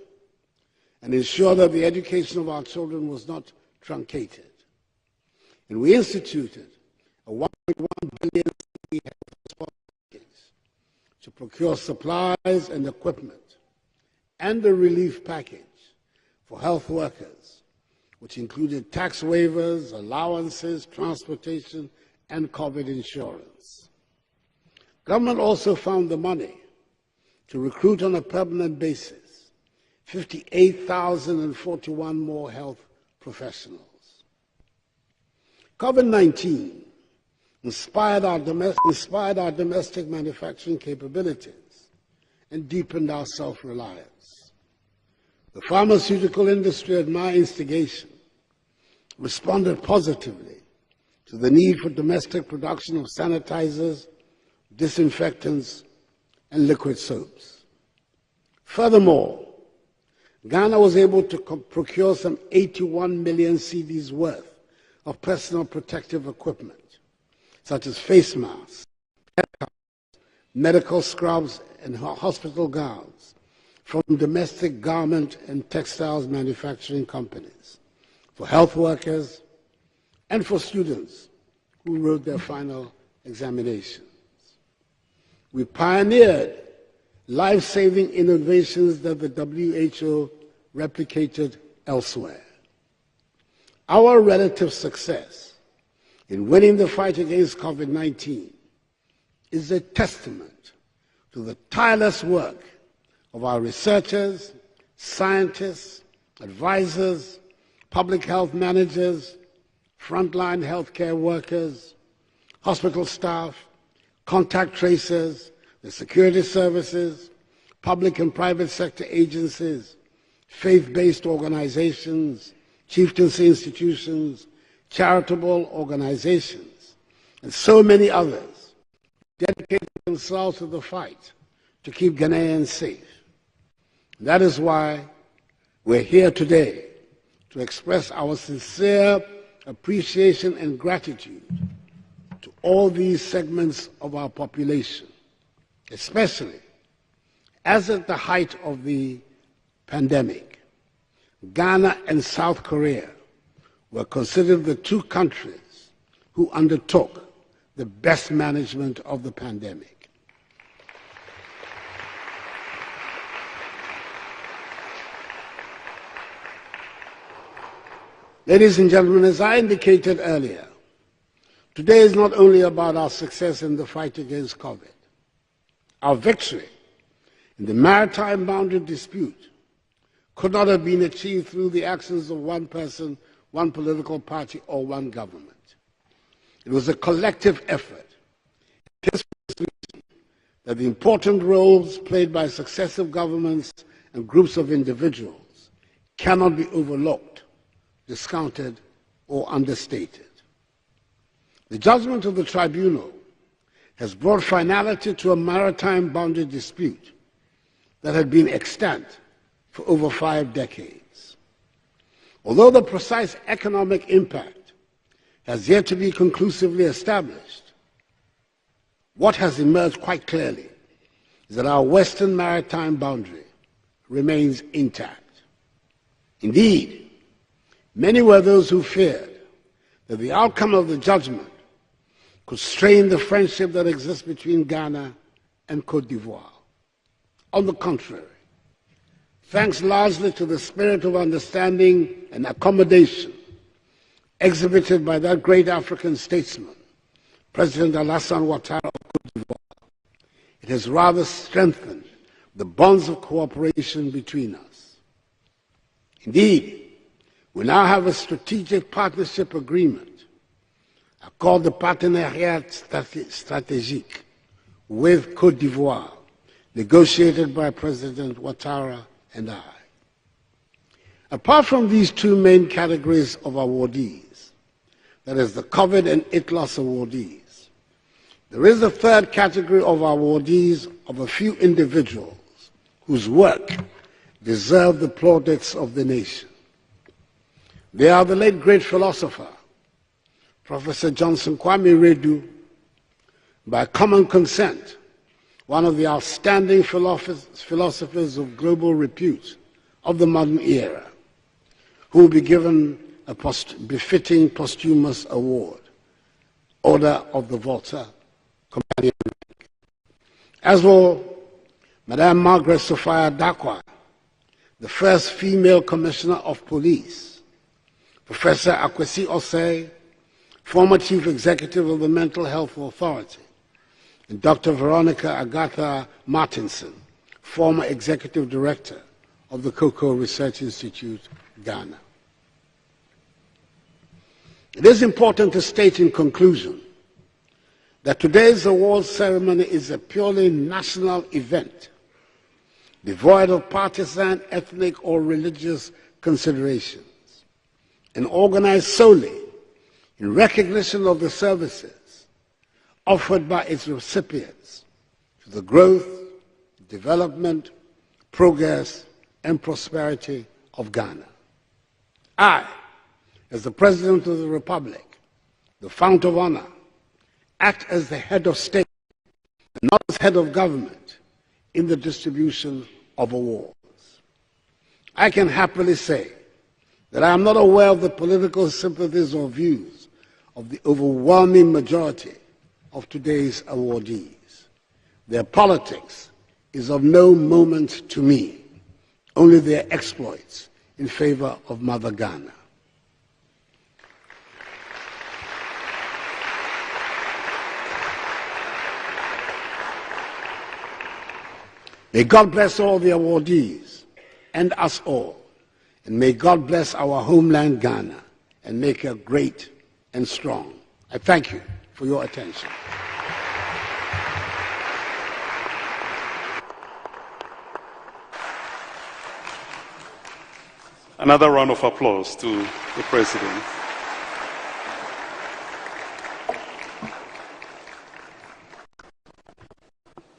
and ensure that the education of our children was not truncated. And we instituted a 1.1 billion health support package to procure supplies and equipment, and a relief package for health workers, which included tax waivers, allowances, transportation, and COVID insurance. Government also found the money to recruit on a permanent basis 58,041 more health professionals. COVID-19 inspired our domestic manufacturing capabilities and deepened our self-reliance. The pharmaceutical industry, at my instigation, responded positively to the need for domestic production of sanitizers, disinfectants, and liquid soaps. Furthermore, Ghana was able to procure some 81 million cedis worth of personal protective equipment, such as face masks, medical scrubs, and hospital gowns from domestic garment and textiles manufacturing companies, for health workers, and for students who wrote their final examinations. We pioneered life-saving innovations that the WHO replicated elsewhere. Our relative success in winning the fight against COVID-19 is a testament to the tireless work of our researchers, scientists, advisors, public health managers, frontline healthcare workers, hospital staff, contact tracers, the security services, public and private sector agencies, faith-based organizations, chieftaincy institutions, charitable organizations, and so many others dedicated themselves to the fight to keep Ghanaians safe. That is why we're here today, to express our sincere appreciation and gratitude to all these segments of our population, especially as at the height of the pandemic, Ghana and South Korea were considered the two countries who undertook the best management of the pandemic. Ladies and gentlemen, as I indicated earlier, today is not only about our success in the fight against COVID. Our victory in the maritime boundary dispute could not have been achieved through the actions of one person, one political party, or one government. It was a collective effort. This was the reason that the important roles played by successive governments and groups of individuals cannot be overlooked, discounted, or understated. The judgment of the tribunal has brought finality to a maritime boundary dispute that had been extant for over 5 decades. Although the precise economic impact has yet to be conclusively established, what has emerged quite clearly is that our western maritime boundary remains intact. Indeed, Many were those who feared that the outcome of the judgment could strain the friendship that exists between Ghana and Côte d'Ivoire. On the contrary, thanks largely to the spirit of understanding and accommodation exhibited by that great African statesman, President Alassane Ouattara of Côte d'Ivoire, it has rather strengthened the bonds of cooperation between us. Indeed, we now have a strategic partnership agreement, called the Partenariat Stratégique, with Côte d'Ivoire, negotiated by President Ouattara and I. Apart from these two main categories of awardees, that is the COVID and ITLOS awardees, there is a third category of awardees of a few individuals whose work deserve the plaudits of the nation. They are the late great philosopher, Professor Johnson Kwame Redu, by common consent, one of the outstanding philosophers of global repute of the modern era, who will be given a befitting posthumous award, Order of the Volta Companion rank. As will Madame Margaret Sophia Dakwa, the first female commissioner of police, Professor Akwesi Osei, former chief executive of the Mental Health Authority, and Dr. Veronica Agatha Martinson, former executive director of the Cocoa Research Institute, Ghana. It is important to state in conclusion that today's awards ceremony is a purely national event, devoid of partisan, ethnic, or religious considerations, and organized solely in recognition of the services offered by its recipients to the growth, development, progress, and prosperity of Ghana. I, as the President of the Republic, the fount of honor, act as the head of state, and not as head of government, in the distribution of awards. I can happily say that I am not aware of the political sympathies or views of the overwhelming majority of today's awardees. Their politics is of no moment to me, only their exploits in favor of Mother Ghana. May God bless all the awardees and us all, and may God bless our homeland Ghana and make her great and strong. I thank you for your attention. Another round of applause to the President.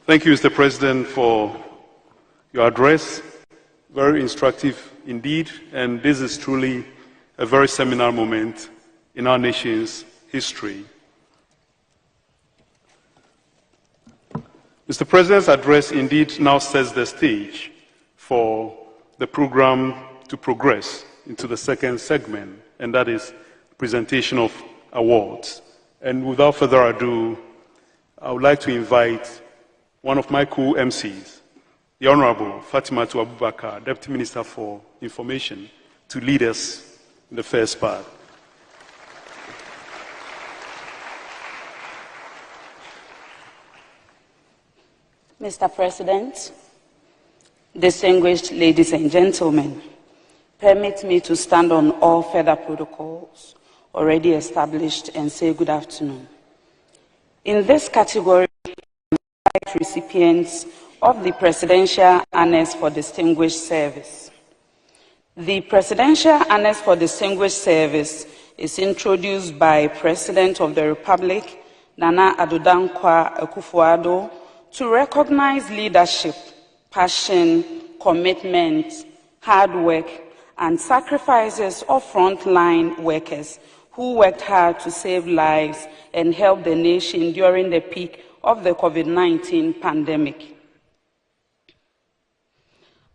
Thank you, Mr. President, for your address. Very instructive indeed, and this is truly a very seminal moment in our nation's history. Mr. President's address indeed now sets the stage for the program to progress into the second segment, and that is presentation of awards. And without further ado, I would like to invite one of my co-MCs, the Honorable Fatimatu Abubakar, Deputy Minister for Information, to lead us in the first part. Mr. President, distinguished ladies and gentlemen, permit me to stand on all further protocols already established and say good afternoon. In this category, recipients of the Presidential Honors for Distinguished Service. The Presidential Honors for Distinguished Service is introduced by President of the Republic, Nana Addo Dankwa Akufo-Addo, to recognize leadership, passion, commitment, hard work, and sacrifices of frontline workers who worked hard to save lives and help the nation during the peak of the COVID-19 pandemic.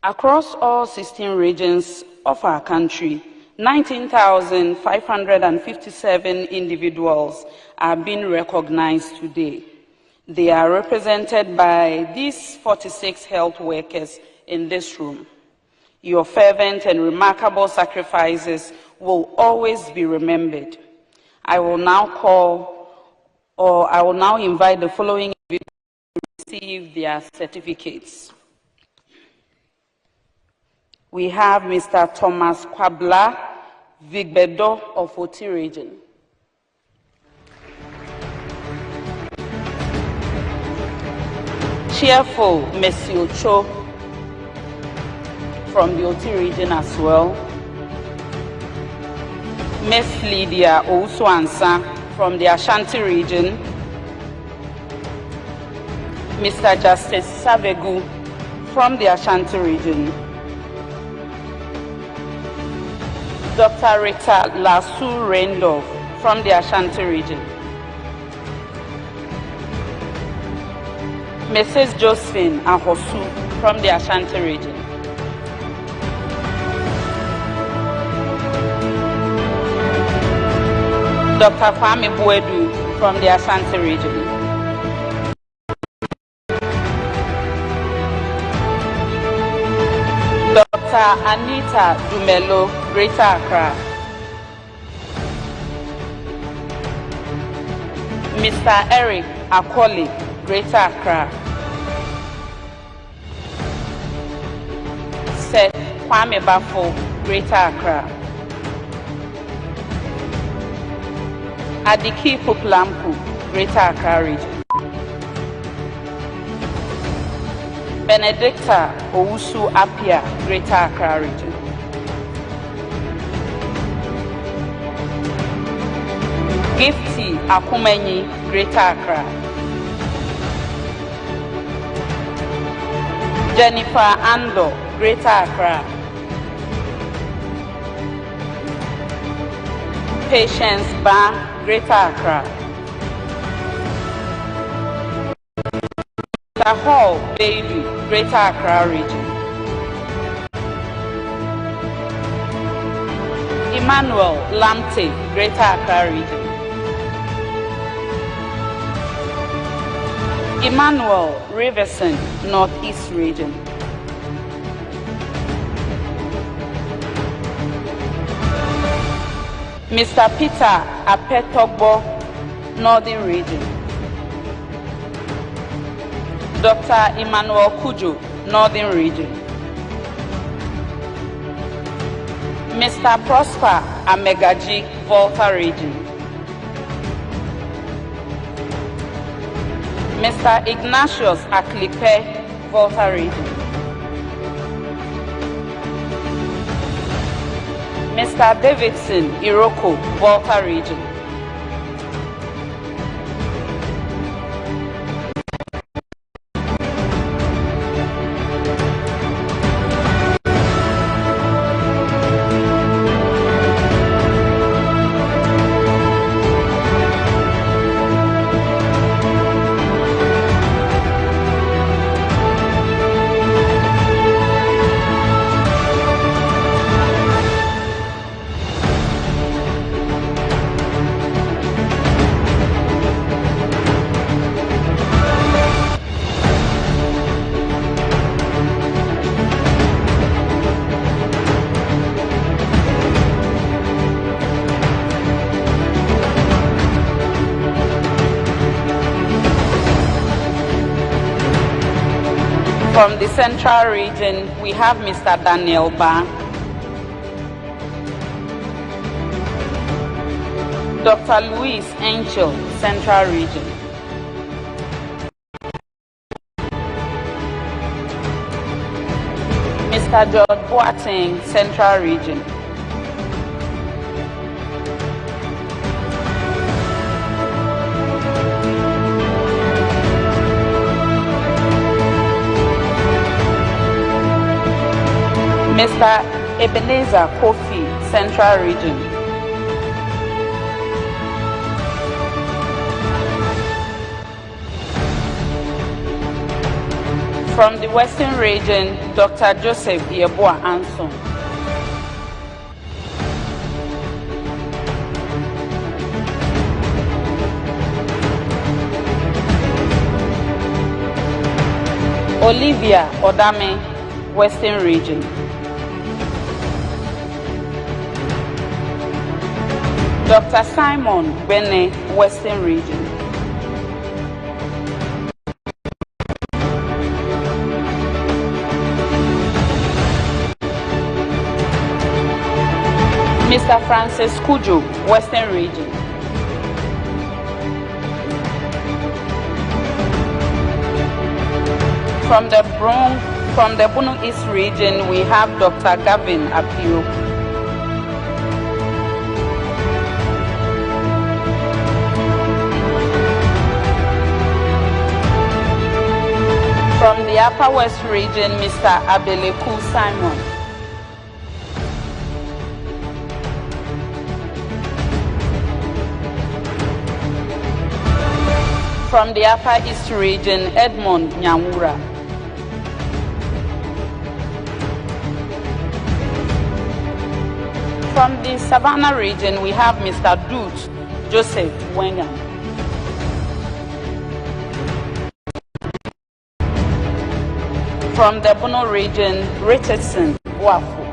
Across all 16 regions of our country, 19,557 individuals are being recognized today. They are represented by these 46 health workers in this room. Your fervent and remarkable sacrifices will always be remembered. I will now invite the following individuals to receive their certificates. We have Mr. Thomas Kwabla Vigbedo of Oti Region. Cheerful Messi Ocho from the Oti Region as well. Miss Lydia Owusu-Ansah from the Ashanti Region. Mr. Justice Savegu from the Ashanti Region. Dr. Rita Lasu Rendorf from the Ashanti Region. Mrs. Josephine Ahosu from the Ashanti Region. Dr. Kwame Buedu from the Ashanti Region. Dr. Anita Dumelo, Greater Accra. Mr. Eric Akoli, Greater Accra. Seth Kwame Bafo, Greater Accra. Adiki Puplampu, Greater Accra Region. Benedicta Owusu Apia, Greater Accra Region. Gifty Akumenyi, Greater Accra. Jennifer Ando, Greater Accra. Patience Ba, Greater Accra. Hall Baby, Greater Accra Region. Emmanuel Lamte, Greater Accra Region. Emmanuel Riverson, Northeast Region. Mr. Peter Apetogbo, Northern Region. Dr. Emmanuel Kujo, Northern Region. Mr. Prosper Amegaji, Volta Region. Mr. Ignatius Aklipe, Volta Region. Mr. Davidson Iroko, Volta Region. From the Central Region, we have Mr. Daniel Ba, Dr. Louis Angel, Central Region. Mr. George Boateng, Central Region. Mr. Ebenezer Kofi, Central Region. From the Western Region, Dr. Joseph Yeboah Anson. Olivia Odame, Western Region. Dr. Simon Bene, Western Region. Mr. Francis Kujo, Western Region. From the Bunu East Region, we have Dr. Gavin Apio. From the Upper West Region, Mr. Abeleku Simon. From the Upper East Region, Edmond Nyamura. From the Savannah region, we have Mr. Dutch Joseph Wengan. From the Bono region, Richardson Wafu.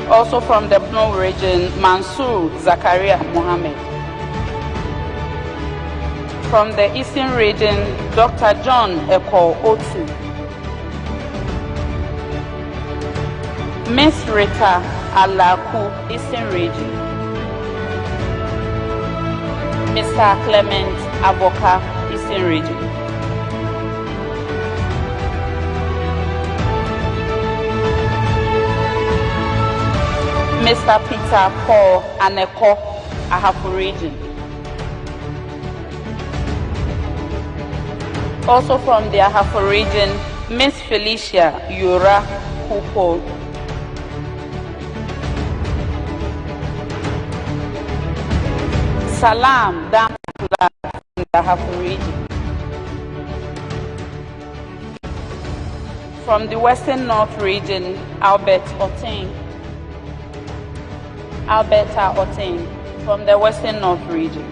Also from the Bono region, Mansour Zakaria Mohammed. From the Eastern region, Dr. John Eko Otu. Miss Rita Alaku, Eastern region. Mr. Clement Aboka, Eastern region. Mr. Peter Paul Aneko, Ahafu region. Also from the Ahafu region, Miss Felicia Yura Kupo. Salam Damla from the Ahafu region. From the Western North region, Alberta Otain from the Western North region.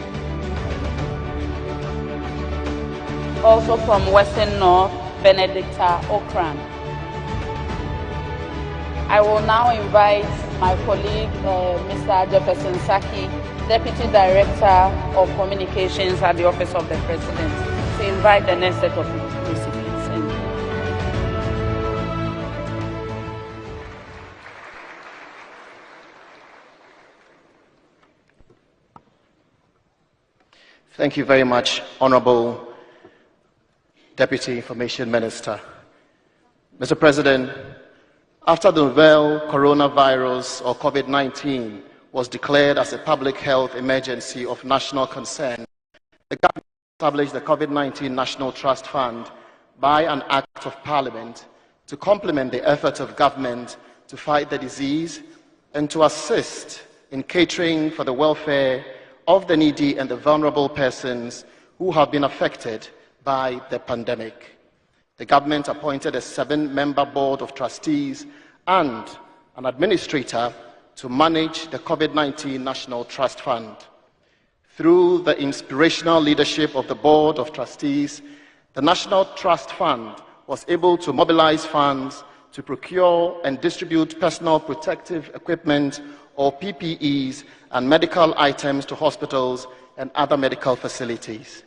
Also from Western North, Benedicta Okran. I will now invite my colleague, Mr. Jefferson Saki, Deputy Director of Communications at the Office of the President, to invite the next set of recipients. Thank you very much, Honorable Deputy Information Minister. Mr. President, after the novel coronavirus or COVID-19 was declared as a public health emergency of national concern, the government established the COVID-19 National Trust Fund by an act of parliament to complement the efforts of government to fight the disease and to assist in catering for the welfare of the needy and the vulnerable persons who have been affected by the pandemic. The government appointed a 7-member board of trustees and an administrator to manage the COVID-19 National Trust Fund. Through the inspirational leadership of the board of trustees, the National Trust Fund was able to mobilize funds to procure and distribute personal protective equipment or PPEs and medical items to hospitals and other medical facilities.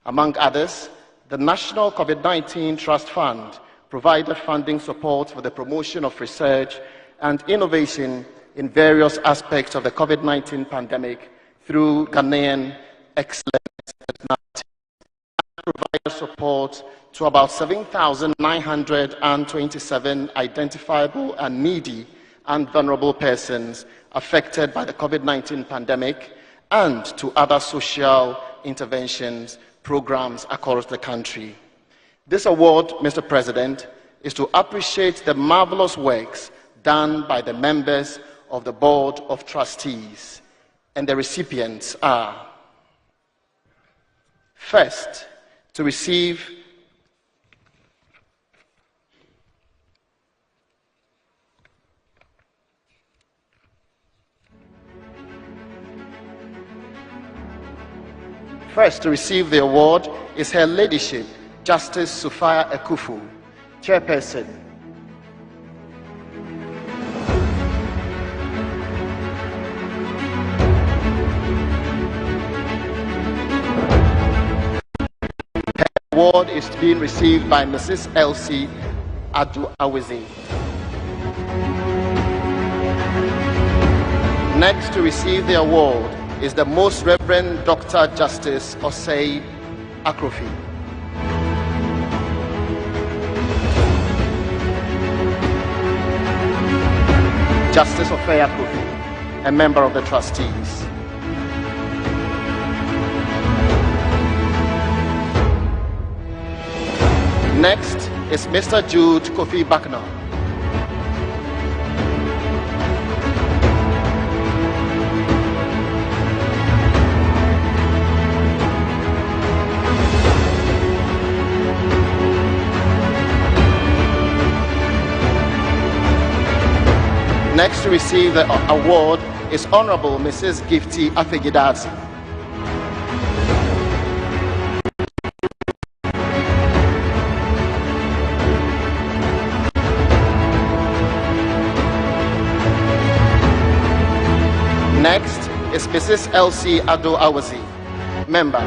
Among others, the National COVID-19 Trust Fund provided funding support for the promotion of research and innovation in various aspects of the COVID-19 pandemic through Ghanaian Excellence and provided support to about 7,927 identifiable and needy and vulnerable persons affected by the COVID-19 pandemic and to other social interventions programs across the country. This award, Mr. President, is to appreciate the marvelous works done by the members of the Board of Trustees, and the recipients are: first, to receive First to receive the award is Her Ladyship, Justice Sophia Akufo, Chairperson. Her award is being received by Mrs. Akufo-Addo Awezi. Next to receive the award is the Most Reverend Dr. Justice Osei Akrofi. Justice Osei Akrofi, a member of the trustees. Next is Mr. Jude Kofi Buckner. Next to receive the award is Honorable Mrs. Gifty Afegidazi. Next is Mrs. Akufo-Addo Awezi, member.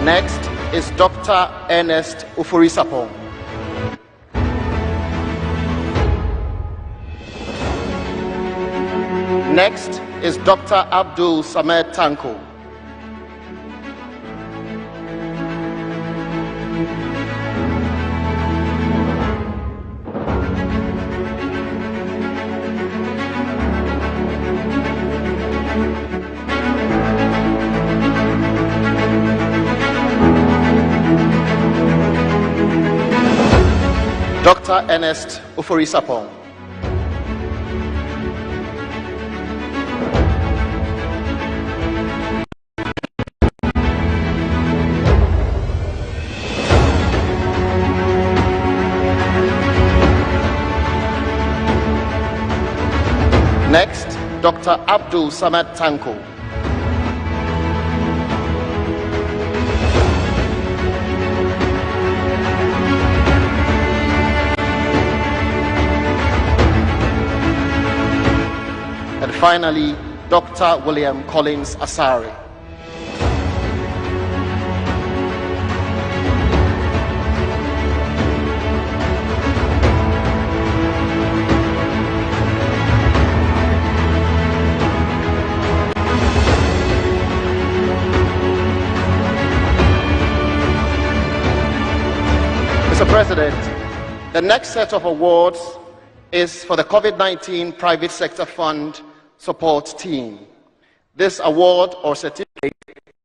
Next is Dr. Ernest Ufurisapong. Next is Dr. Abdul Samed Tanko. Dr. Ernest Ufurisapong. Next, Dr. Abdul Samad Tanko. And finally, Dr. William Collins Asari. Mr. President, the next set of awards is for the COVID-19 Private Sector Fund Support Team. This award or certificate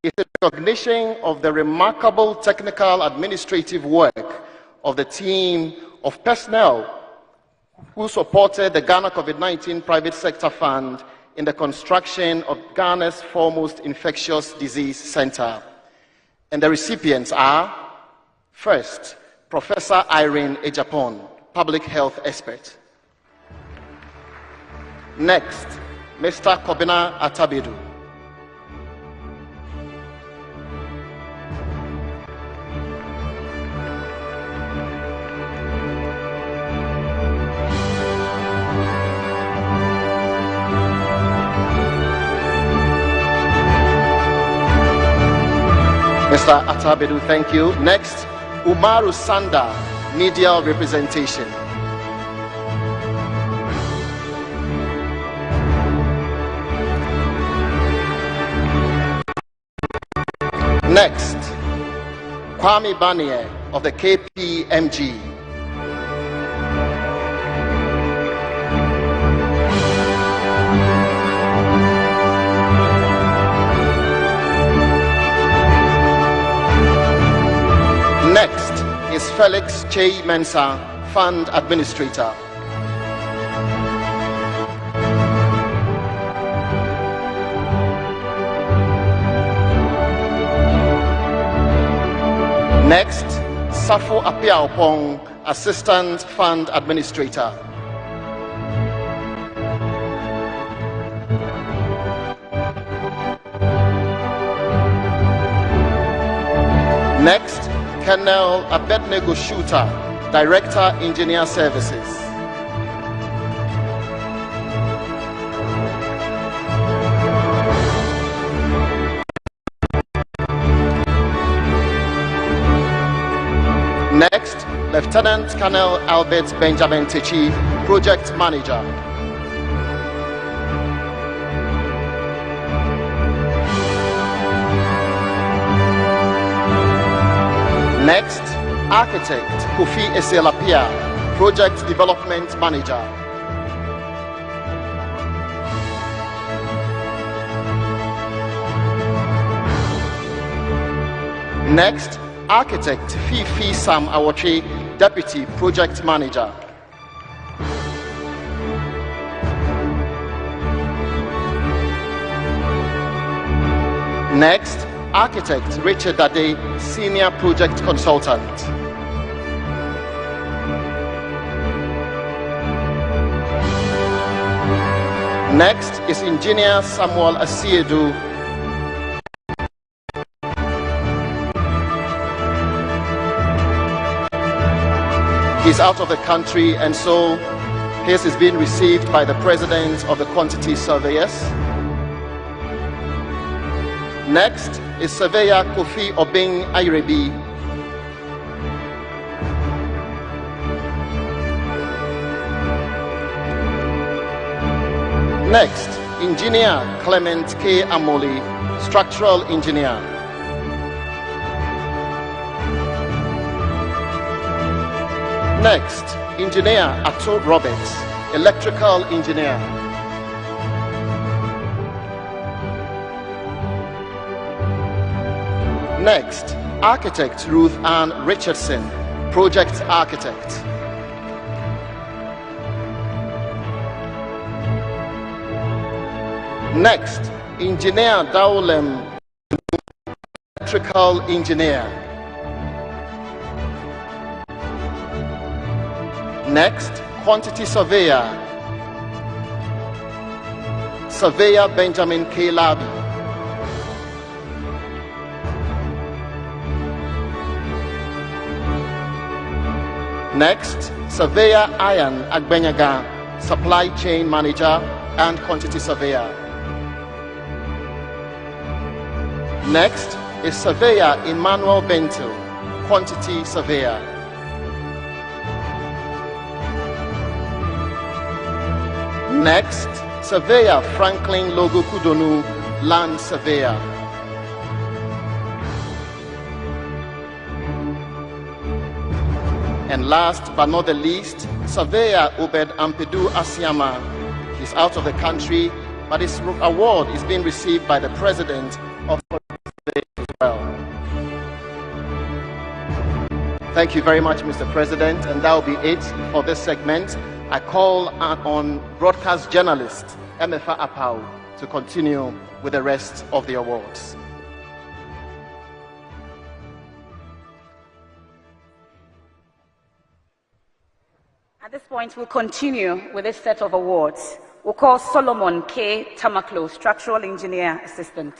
is a recognition of the remarkable technical administrative work of the team of personnel who supported the Ghana COVID-19 Private Sector Fund in the construction of Ghana's foremost infectious disease center. And the recipients are, first, Professor Irene Ejapon, public health expert. Next, Mr. Kobina Atabedu. Mr. Atabedu, thank you. Next, Umaru Sanda, media representation. Next, Kwame Banier of the KPMG. Next is Felix Che Mensa, Fund Administrator. Next, Safo Apiaopong, Assistant Fund Administrator. Next, Colonel Abednego Shooter, Director, Engineer Services. Next, Lieutenant Colonel Albert Benjamin Techi, Project Manager. Next, Architect Kofi Eselapia, Project Development Manager. Next, Architect Fifi Sam Awoche, Deputy Project Manager. Next, Architect Richard Dade, Senior Project Consultant. Next is Engineer Samuel Asiedu. He's out of the country, and so his is being received by the President of the Quantity Surveyors. Next is Surveyor Kofi Obeng Ayrebi. Next, Engineer Clement K. Amoli, Structural Engineer. Next, Engineer Ato Roberts, Electrical Engineer. Next, Architect Ruth Ann Richardson, Project Architect. Next, Engineer Daulem, Electrical Engineer. Next, Quantity Surveyor, Surveyor Benjamin K. Labi. Next, Surveyor Ian Agbenyaga, Supply Chain Manager and Quantity Surveyor. Next is Surveyor Emmanuel Bento, Quantity Surveyor. Next, Surveyor Franklin Logo Kudonu, Land Surveyor. And last but not the least, Surveyor Obed Ampedu Asiama. He's out of the country, but his award is being received by the President of the as well. Thank you very much, Mr. President, and that will be it for this segment. I call on broadcast journalist Emefa Apau to continue with the rest of the awards. At this point, we'll continue with this set of awards. We'll call Solomon K. Tamaklo, Structural Engineer Assistant.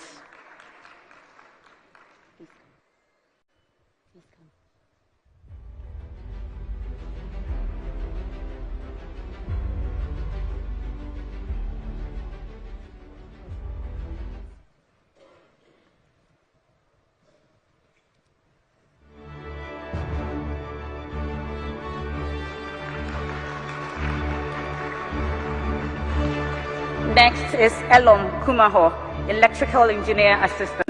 Next is Elom Kumaho, Electrical Engineer Assistant.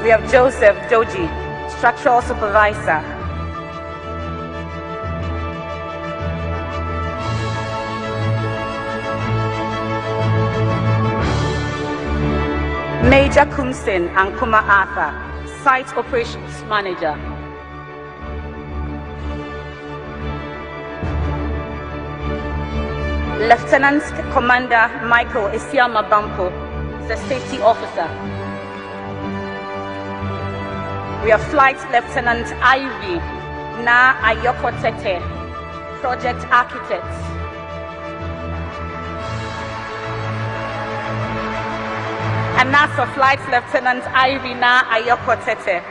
We have Joseph Joji, Structural Supervisor. Major Kumsin and Kuma Arthur, Site Operations Manager. Lieutenant Commander Michael Isiama Bampo, the Safety Officer. We have Flight Lieutenant Ivy Na Ayoko Tete, Project Architect. and that's for Flight Lieutenant Irina Ayoko-Tete.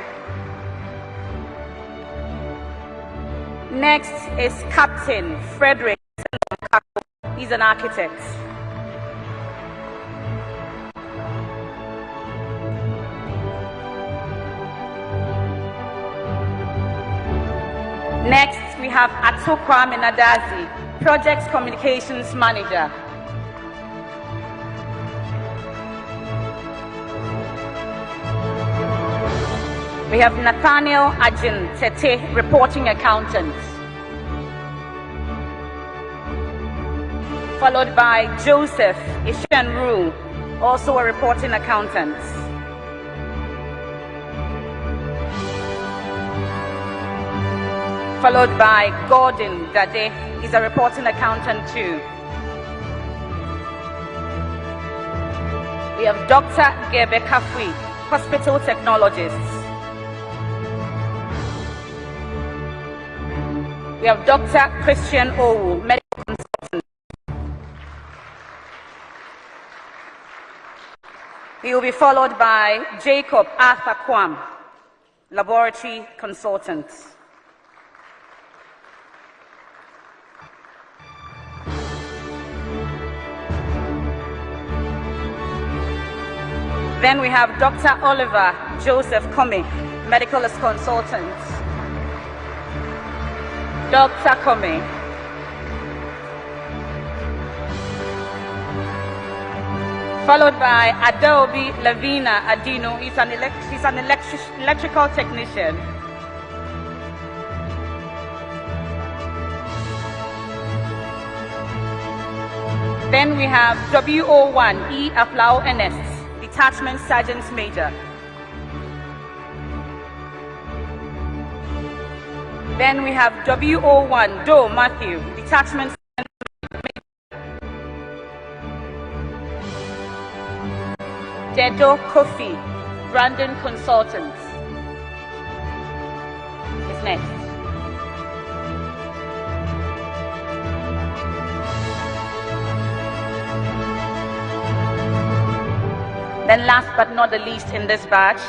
Next is Captain Frederick. He's an architect. Next, we have Atokwa Menadazi, Project Communications Manager. We have Nathaniel Ajin Tete, Reporting Accountant. Followed by Joseph Ishenru, also a Reporting Accountant. Followed by Gordon Dade, he's a Reporting Accountant too. We have Dr. Gebe Kafui, Hospital Technologist. We have Dr. Christian Owu, Medical Consultant. He will be followed by Jacob Arthur Kwam, Laboratory Consultant. Then we have Dr. Oliver Joseph Comey, Medical Consultant. Dr. Comey. Followed by Adobe Lavina Adino, he's an electrical technician. Then we have WO1 E. Aflao Ernest, Detachment Sergeant Major. Then we have WO1 Doe Matthew, Detachment Sergeant Major. Dedo Kofi, Brandon Consultant, is next. Then last but not the least in this batch,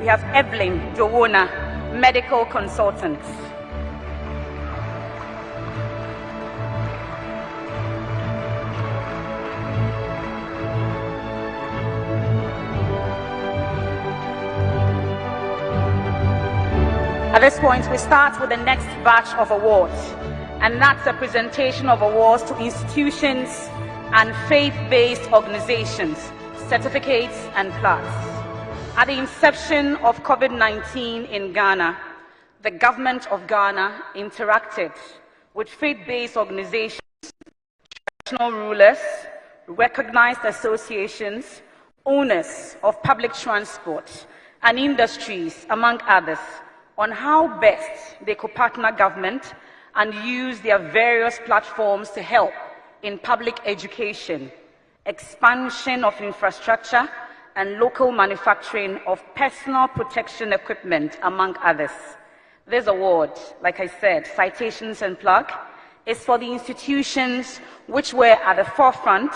we have Evelyn Jowona, Medical Consultant. At this point, we start with the next batch of awards, and that's a presentation of awards to institutions and faith-based organizations, certificates and plaques. At the inception of COVID-19 in Ghana, the government of Ghana interacted with faith-based organizations, traditional rulers, recognized associations, owners of public transport, and industries, among others, on how best they could partner government and use their various platforms to help in public education, expansion of infrastructure, and local manufacturing of personal protection equipment, among others. This award, like I said, citations and plug, is for the institutions which were at the forefront,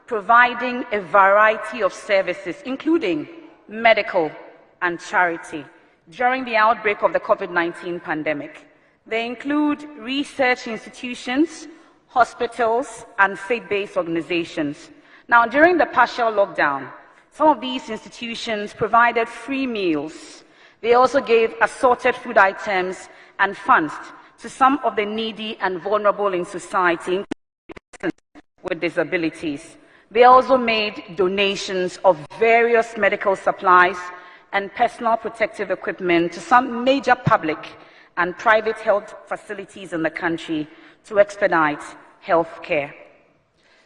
providing a variety of services, including medical and charity, during the outbreak of the COVID-19 pandemic. They include research institutions, hospitals, and faith-based organizations. Now, during the partial lockdown, some of these institutions provided free meals. They also gave assorted food items and funds to some of the needy and vulnerable in society, including persons with disabilities. They also made donations of various medical supplies and personal protective equipment to some major public and private health facilities in the country to expedite health care.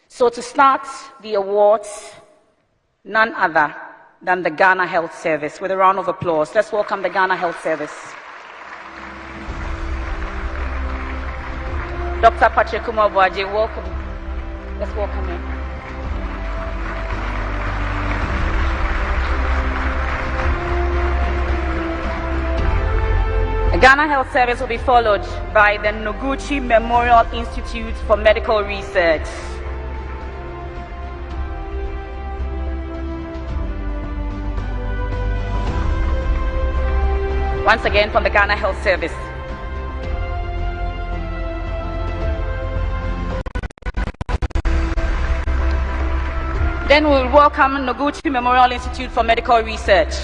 So to start the awards, none other than the Ghana Health Service. With a round of applause, let's welcome the Ghana Health Service. Dr. Patrick Kumabwaje, welcome. Let's welcome him. The Ghana Health Service will be followed by the Noguchi Memorial Institute for Medical Research. once again from the Ghana Health Service. Then we'll welcome Noguchi Memorial Institute for Medical Research.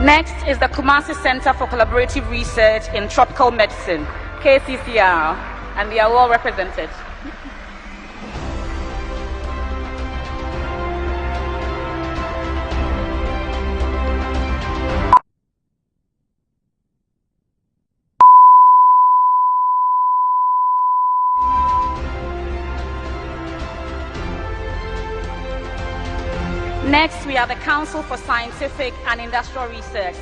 Next is the Kumasi Center for Collaborative Research in Tropical Medicine, KCCR, and they are well represented. Next, we have the Council for Scientific and Industrial Research.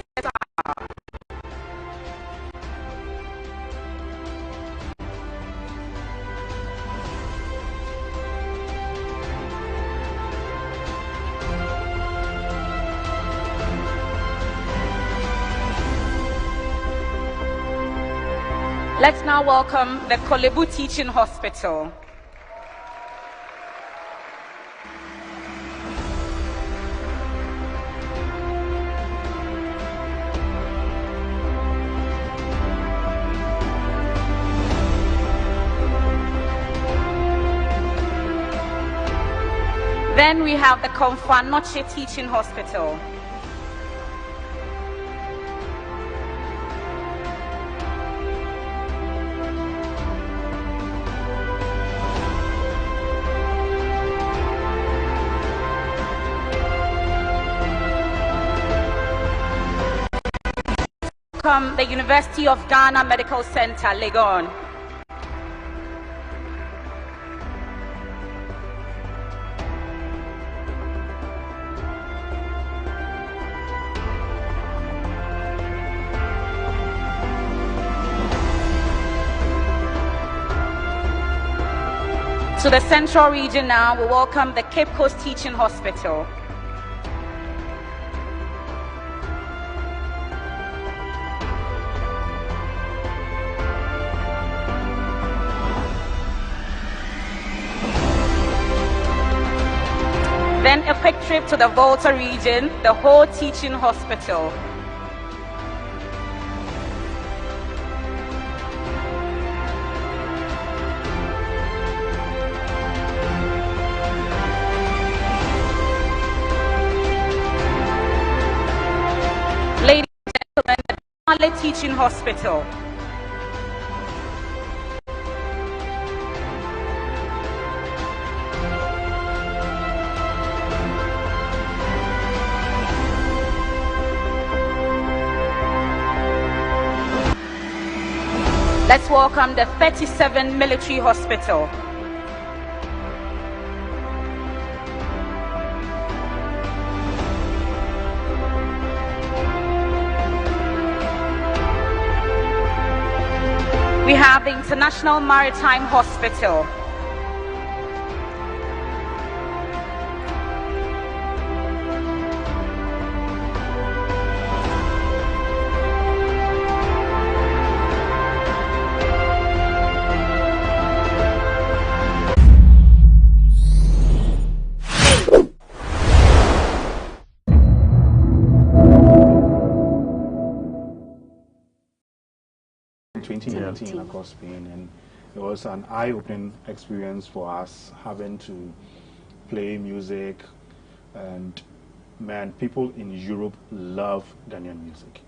Let's now welcome the Kolebu Teaching Hospital. Then we have the Komfanoche Teaching Hospital. The University of Ghana Medical Center, Legon. To the Central Region now, we welcome the Cape Coast Teaching Hospital. Then a quick trip to the Volta region, the Whole Teaching Hospital. Ladies and gentlemen, the Tamale Teaching Hospital. Let's welcome the 37 Military Hospital. We have the International Maritime Hospital. In 2019 across Spain, and it was an eye-opening experience for us having to play music, and man, people in Europe love Ghanaian music.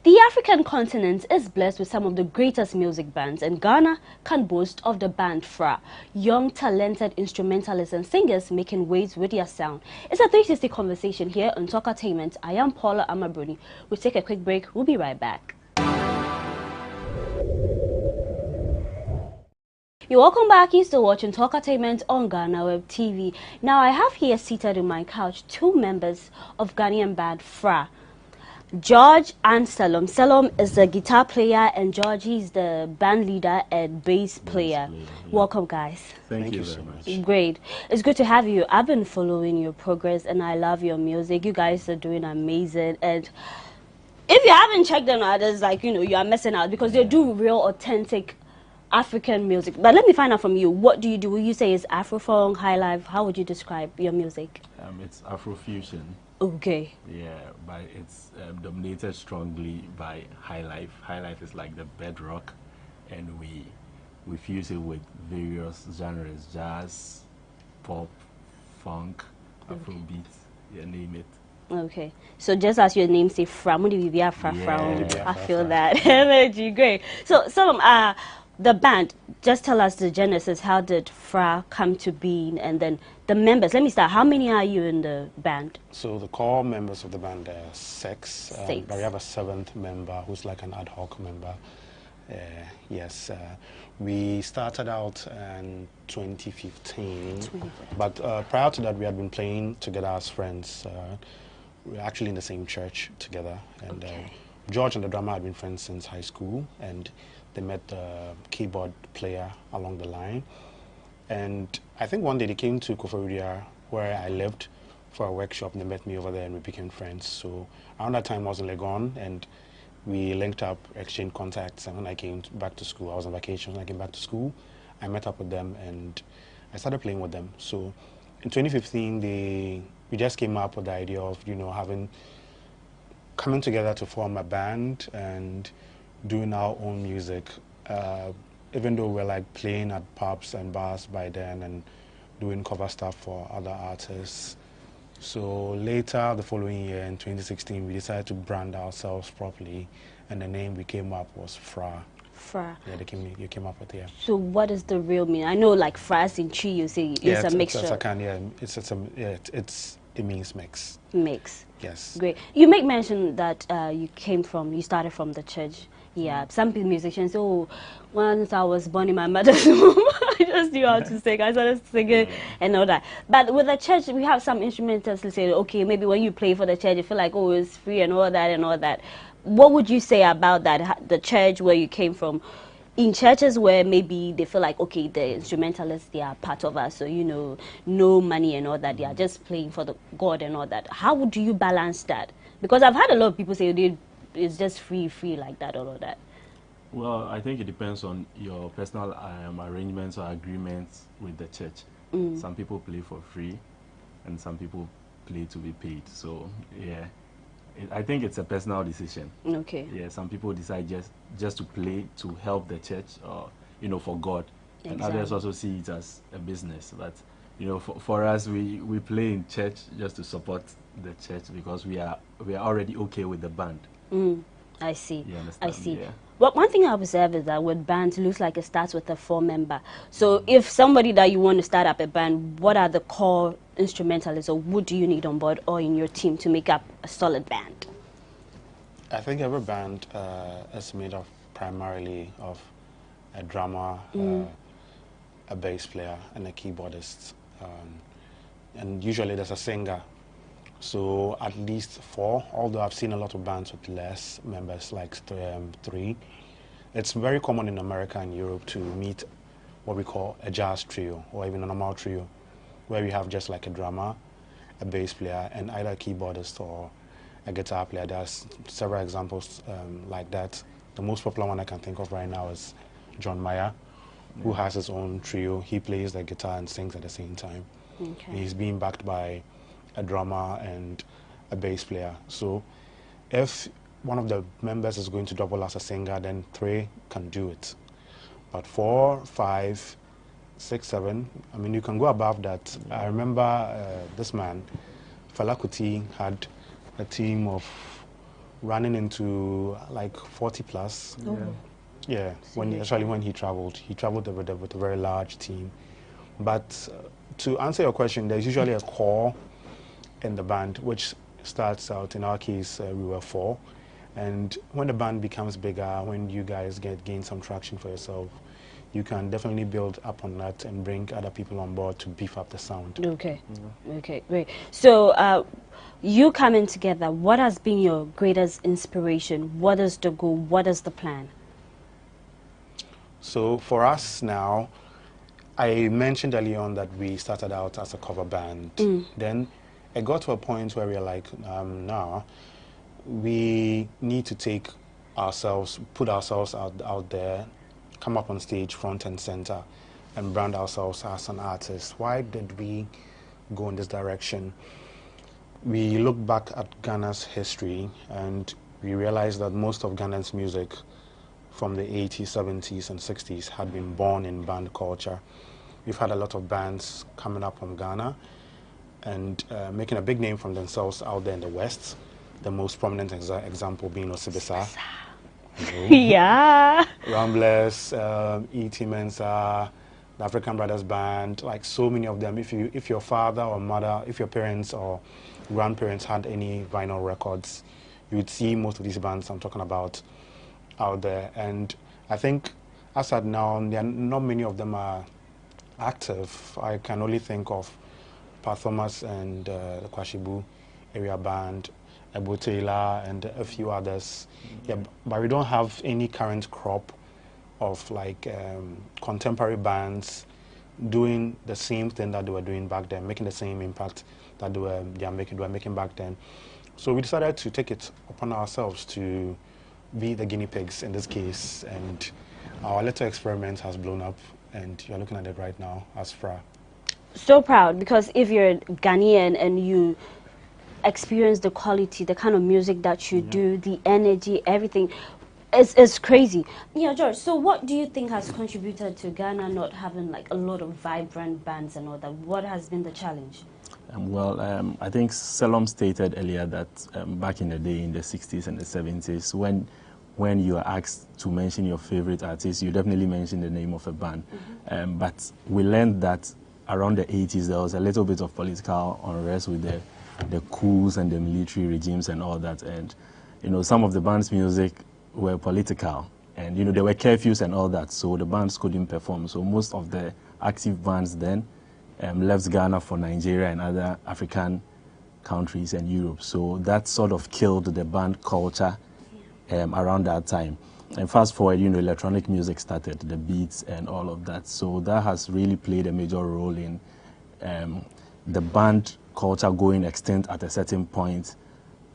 The African continent is blessed with some of the greatest music bands, and Ghana can boast of the band Fra. Young, talented instrumentalists and singers making waves with their sound. It's a 360 conversation here on Talkatainment. I am Paula Amabruni. We'll take a quick break. We'll be right back. You're welcome back. You're still watching Talkatainment on GhanaWeb TV. Now, I have here seated in my couch 2 members of Ghanaian band Fra. George and Salom. Salom is the guitar player and George is the band leader and bass player. Yeah. Welcome, guys. Thank you very much. Great. It's good to have you. I've been following your progress and I love your music. You guys are doing amazing. And if you haven't checked them out, it's like, you know, you are missing out because they do real authentic African music. But let me find out from you. What do you do? Will you say it's Afrophone, high life? How would you describe your music? It's Afrofusion. Okay. Yeah, but it's dominated strongly by high life. High life is like the bedrock, and we fuse it with various genres: jazz, pop, funk, Afrobeat, yeah, name it. Okay, so just as your name say, Fra, I feel that energy. Great. So the band, just tell us the genesis. How did Fra come to be, and then the members? Let me start. How many are you in the band? So the core members of the band are 6. But we have a 7th member who's like an ad hoc member. Yes, we started out in 2015. But prior to that, we had been playing together as friends. We were actually in the same church together, and George and the drummer had been friends since high school, and they met the keyboard player along the line. And I think one day they came to Akufo-Addo where I lived for a workshop, and they met me over there and we became friends. So around that time I was in Legon, and we linked up, exchanged contacts, and when I came back to school, I was on vacation, when I came back to school, I met up with them and I started playing with them. So in 2015, we just came up with the idea of, you know, coming together to form a band and doing our own music, even though we're like playing at pubs and bars by then and doing cover stuff for other artists. So later, the following year in 2016, we decided to brand ourselves properly, and the name we came up was Fra. Fra. Yeah, you came up with, yeah. So what is the real meaning? I know like Fra in Chi, you say it's a mixture. It means mix. Mix. Yes. Great. You make mention that you started from the church. Yeah, some musicians say, oh, once I was born in my mother's womb, I just knew how to sing. I started singing and all that. But with the church, we have some instrumentalists who say, okay, maybe when you play for the church, you feel like, oh, it's free and all that and all that. What would you say about that, the church where you came from? In churches where maybe they feel like, okay, the instrumentalists, they are part of us, so, you know, no money and all that, they are just playing for the God and all that. How do you balance that? Because I've had a lot of people say it's just free like that, all of that. Well, I think it depends on your personal arrangements or agreements with the church. Some people play for free, and some people play to be paid. So, yeah. I think it's a personal decision. Okay. Yeah, some people decide just to play to help the church or, you know, for God. Exactly. And others also see it as a business. But, you know, for us, we play in church just to support the church because we are already okay with the band. I see. You understand? I see. Yeah. Well, one thing I observe is that with bands, it looks like it starts with a 4-member. So if somebody that you want to start up a band, what are the core instrumentalists or what do you need on board or in your team to make up a solid band? I think every band is made up primarily of a drummer, a bass player, and a keyboardist. And usually there's a singer. So at least 4, although I've seen a lot of bands with less members, like 3. It's very common in America and Europe to meet what we call a jazz trio or even a normal trio, where we have just like a drummer, a bass player, and either a keyboardist or a guitar player. There's several examples like that. The most popular one I can think of right now is John Mayer, who has his own trio. He plays the guitar and sings at the same time. Okay. He's being backed by a drummer and a bass player. So if one of the members is going to double as a singer, then 3 can do it. But 4, 5, 6, 7, I mean, you can go above that. I remember this man, Fela Kuti, had a team of running into like 40 plus. Oh. Yeah, when he traveled with a very large team. But to answer your question, there's usually a core in the band, which starts out, in our case, we were 4. And when the band becomes bigger, when you guys gain some traction for yourself, you can definitely build up on that and bring other people on board to beef up the sound. Okay. Okay, great. So you coming together, what has been your greatest inspiration? What is the goal? What is the plan? So for us now, I mentioned earlier on that we started out as a cover band. Then it got to a point where we were like, now we need to take ourselves, put ourselves out there, come up on stage front and center and brand ourselves as an artist. Why did we go in this direction? We look back at Ghana's history and we realized that most of Ghana's music from the 80s, 70s and 60s had been born in band culture. We've had a lot of bands coming up from Ghana and making a big name for themselves out there in the West. The most prominent example being Osibisa. Yeah. Ramblers, E.T. Mensah, the African Brothers Band, like so many of them. If your father or mother, if your parents or grandparents had any vinyl records, you would see most of these bands I'm talking about out there. And I think as at now, not many of them are active. I can only think of Pa Thomas and the Kwashibu area band, Ebo Taylor and a few others. Yeah, but we don't have any current crop of like contemporary bands doing the same thing that they were doing back then, making the same impact that they were making back then. So we decided to take it upon ourselves to be the guinea pigs in this case, and our little experiment has blown up, and you're looking at it right now as FRA. So proud, because if you're Ghanaian and you experience the quality, the kind of music that you do, the energy, everything, it's crazy. Yeah, George, so what do you think has contributed to Ghana not having like a lot of vibrant bands and all that? What has been the challenge? I think Selom stated earlier that back in the day, in the 60s and the 70s, when you are asked to mention your favorite artist, you definitely mention the name of a band. But we learned that around the 80s, there was a little bit of political unrest with the coups and the military regimes and all that. And, some of the band's music were political. And, there were curfews and all that, so the bands couldn't perform. So most of the active bands then left Ghana for Nigeria and other African countries and Europe. So that sort of killed the band culture around that time. And fast forward, electronic music started, the beats and all of that. So that has really played a major role in the band culture going extinct at a certain point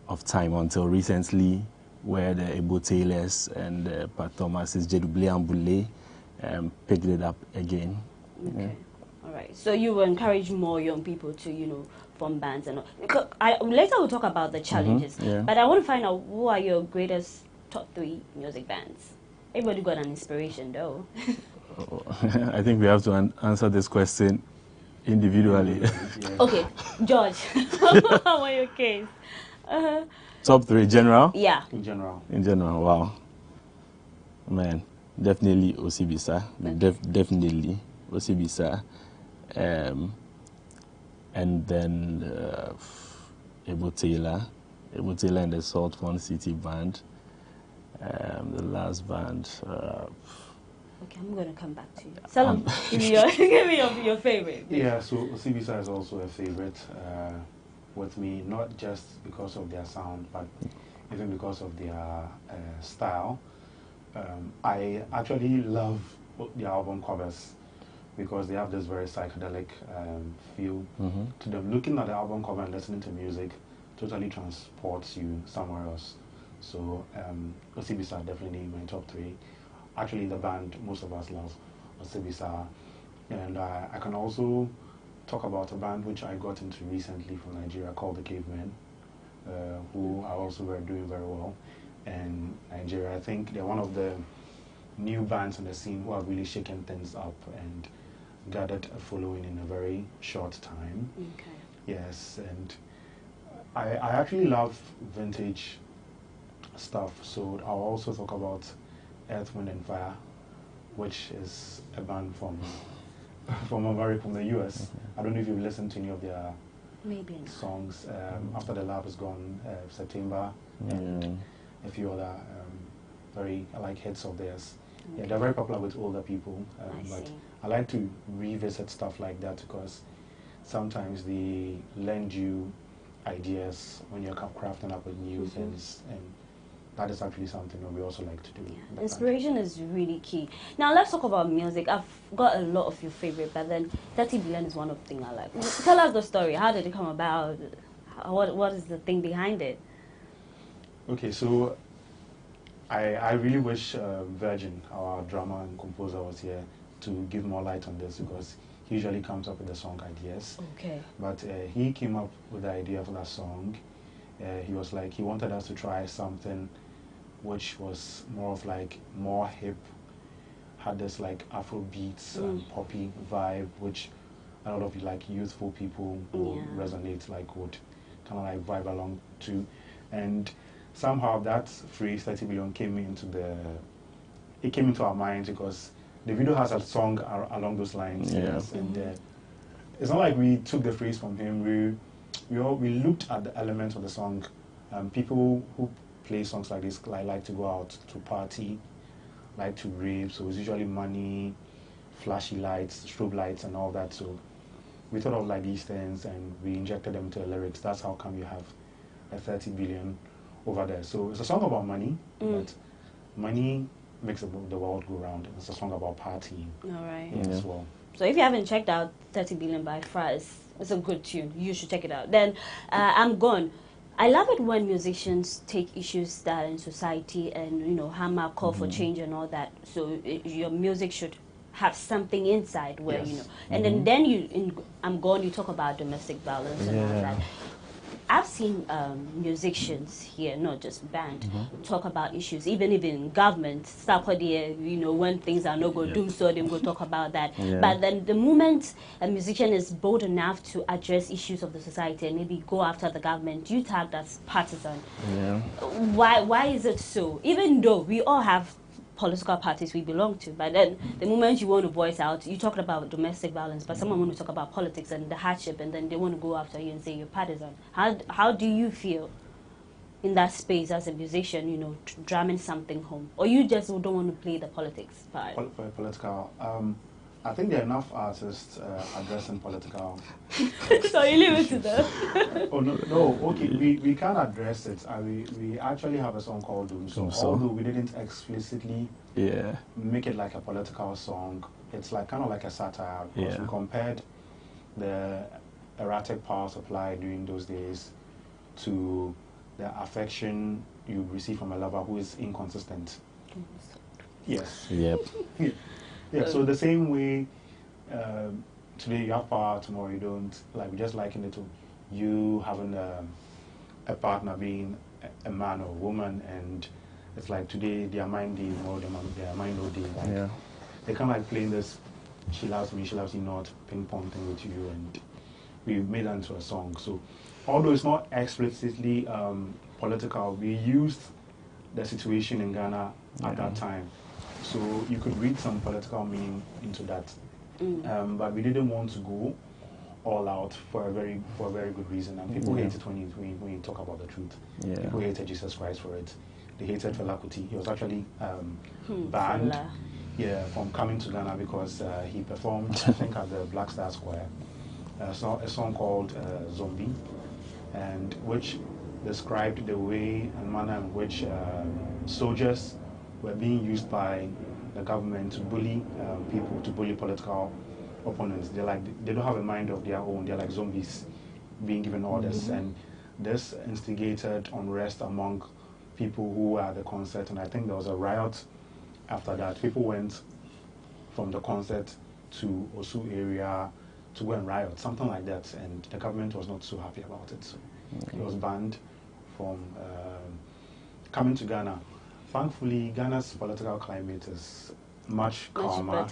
of time until recently, where the Ebo Taylors and the Pa Thomases, Jedoublé and Boulé picked it up again. Okay. Yeah. All right. So you will encourage more young people to, form bands and all. Later we'll talk about the challenges. But I want to find out, who are your greatest top 3 music bands? Everybody got an inspiration, though. I think we have to answer this question individually. Okay, George, how are your case? Top 3 general? Yeah. In general. In general, wow. Man, definitely Osibisa. Definitely Osibisa. And then Ebo Taylor and the Salt Fund City Band. The last band. Okay, I'm going to come back to you. Salam, give me your favorite. Yeah, so Osibisa is also a favorite with me, not just because of their sound, but even because of their style. I actually love the album covers because they have this very psychedelic feel to them. Looking at the album cover and listening to music totally transports you somewhere else. So Osibisa definitely my top 3. Actually, in the band, most of us love Osibisa. And I can also talk about a band which I got into recently from Nigeria called the Cavemen, who are also doing very well in Nigeria. I think they're one of the new bands in the scene who have really shaken things up and gathered a following in a very short time. Okay. Yes, and I actually love vintage stuff, so I'll also talk about Earth, Wind and Fire, which is a band from the US. I don't know if you've listened to any of their songs. After the Love Is Gone, September, and a few other very hits of theirs. Yeah, they're very popular with older people. But I like to revisit stuff like that because sometimes they lend you ideas when you're crafting up with new things, and that is actually something that we also like to do. Yeah. Inspiration is really key. Now let's talk about music. I've got a lot of your favorite, but then 30 billion is one of the things I like. Tell us the story. How did it come about? What is the thing behind it? Okay, so I really wish Virgin, our drummer and composer, was here to give more light on this because he usually comes up with the song ideas. Okay. But he came up with the idea for that song. He was like, he wanted us to try something which was more of like more hip, had this like Afro beats and poppy vibe, which a lot of like youthful people will resonate, like would kind of like vibe along to. And somehow that phrase 30 billion came into our minds because the video has a song along those lines. Yes. And it's not like we took the phrase from him. We looked at the elements of the song. People who play songs like this like to go out to party, like to rave. So it's usually money, flashy lights, strobe lights, and all that. So we thought of like these things and we injected them into the lyrics. That's how come you have a 30 billion over there. So it's a song about money, but money makes the world go round. It's a song about partying. All right. As well. So if you haven't checked out 30 billion by Fra, it's a good tune. You should check it out. Then I'm Gone. I love it when musicians take issues that are in society and, you know, hammer, call for change and all that. So your music should have something inside where, you know. And then you, in I'm Gone, you talk about domestic violence and all that. I've seen musicians here, not just band, talk about issues, even in government, you know, when things are not going to do so, they will talk about that. But then the moment a musician is bold enough to address issues of the society and maybe go after the government, you tag as partisan. Why is it so? Even though we all have political parties we belong to, but then the moment you want to voice out, you talk about domestic violence, but someone want to talk about politics and the hardship, and then they want to go after you and say you're partisan. How do you feel in that space as a musician, you know, drumming something home, or you just don't want to play the politics part? Political. I think there are enough artists addressing political. So you leave it to them. Oh no, okay, we can address it. We actually have a song called Doom. So although we didn't explicitly make it like a political song, it's like kind of like a satire because we compared the erratic power supply during those days to the affection you receive from a lover who is inconsistent. Yes. Yep. Yeah, so the same way today you have power, tomorrow you don't. Like we just liken it to you having a partner being a man or a woman, and it's like today they are mind day, tomorrow they are mind no day. Like, they kind of like playing this she loves me not ping pong thing with you, and we made that into a song. So although it's not explicitly political, we used the situation in Ghana at that time. So you could read some political meaning into that, but we didn't want to go all out for a very good reason. And people hate it when you talk about the truth. People hated Jesus Christ for it. They hated Fela Kuti. He was actually banned from coming to Ghana because he performed, I think, at the Black Star Square, a song called Zombie, and which described the way and manner in which soldiers were being used by the government to bully people, to bully political opponents. They don't have a mind of their own. They're like zombies being given orders, and this instigated unrest among people who were at the concert. And I think there was a riot after that. People went from the concert to Osu area to go and riot, something like that. And the government was not so happy about it. So it was banned from coming to Ghana. Thankfully, Ghana's political climate is much calmer.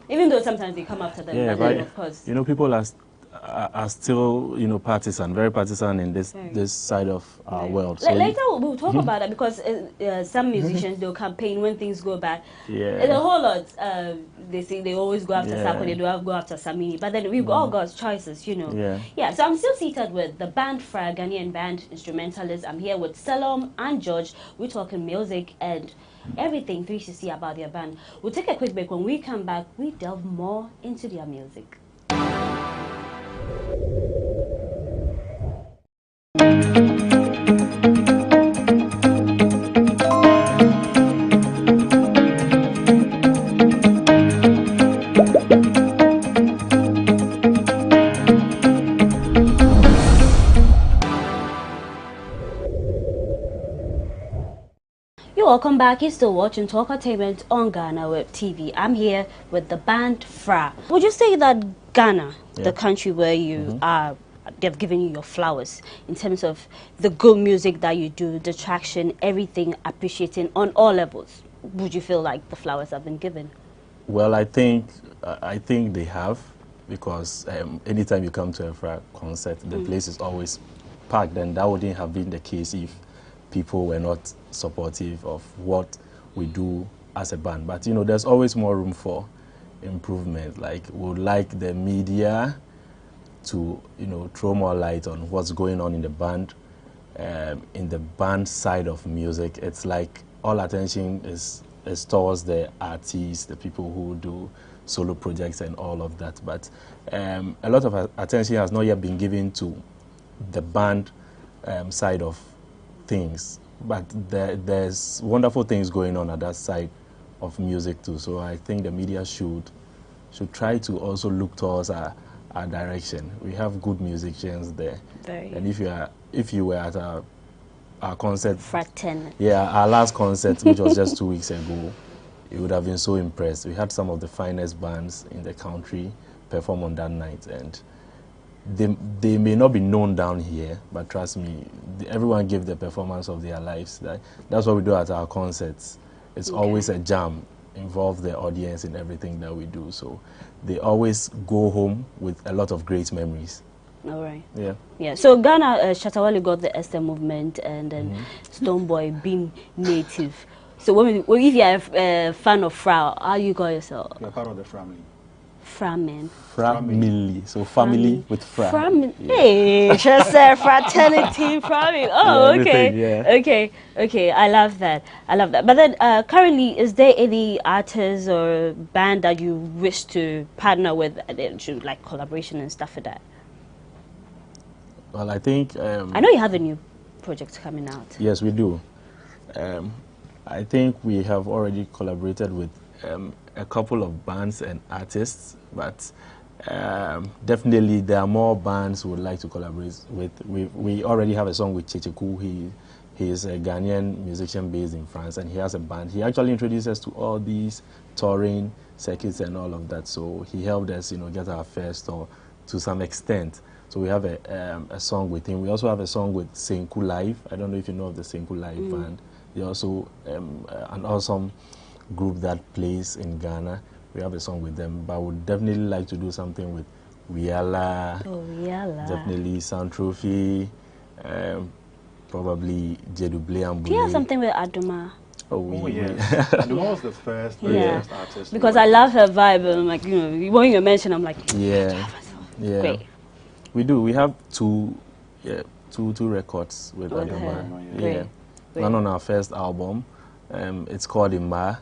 Even though sometimes they come after them, but of course. You know, people are are still, you know, partisan, very partisan in this side of our world. So later we'll talk about that, because some musicians, they'll campaign when things go bad. Yeah. And a whole lot, they say they always go after Sako, they don't go after Samini. But then we've all got choices, you know. Yeah, so I'm still seated with the band Fra, Ghanaian band instrumentalists. I'm here with Salom and George. We're talking music and everything 360 about their band. We'll take a quick break. When we come back, we delve more into their music. Welcome back. You're still watching Talkatainment on GhanaWeb TV. I'm here with the band Fra. Would you say that Ghana, the country where you are, they've given you your flowers in terms of the good music that you do, the traction, everything, appreciating on all levels? Would you feel like the flowers have been given? Well, I think they have, because anytime you come to a Fra concert, the place is always packed, and that wouldn't have been the case if people were not supportive of what we do as a band. But you know, there's always more room for improvement. Like, we would like the media to, you know, throw more light on what's going on in the band. In the band side of music, it's like all attention is towards the artists, the people who do solo projects and all of that. But a lot of attention has not yet been given to the band side of things, but there's wonderful things going on at that side of music too. So I think the media should try to also look towards our direction. We have good musicians there, and if you were at our concert, our last concert, which was just 2 weeks ago, you would have been so impressed. We had some of the finest bands in the country perform on that night, and they may not be known down here, but trust me, everyone gave the performance of their lives. That's what we do at our concerts. It's always a jam, involve the audience in everything that we do. So they always go home with a lot of great memories. All right. Yeah. So Ghana, Shatawale got the Esther movement, and then Stonebwoy being native. So if you're a fan of Fra, how you call yourself? You're part of the family. Family. So family with Fra. Hey, just fraternity, family. Oh, okay. Okay. I love that. But then, currently, is there any artist or band that you wish to partner with, like collaboration and stuff like that? Well, I think I know you have a new project coming out. Yes, we do. I think we have already collaborated with a couple of bands and artists, but definitely there are more bands we would like to collaborate with. We already have a song with Checheku. He is a Ghanaian musician based in France, and he has a band. He actually introduced us to all these touring circuits and all of that, so he helped us, you know, get our first tour to some extent. So we have a song with him. We also have a song with Senku Live. I don't know if you know of the Senku Live band. They're also an awesome group that plays in Ghana. We have a song with them, but I would definitely like to do something with Wiala. Definitely Sound Trophy, probably Jeduble and Do you have something with Adoma? Adoma was the first artist. Because I love her vibe, and I'm like, you know, when you mention, I'm like, great. We do. We have two records with Adoma. Great. One on our first album. It's called Imba.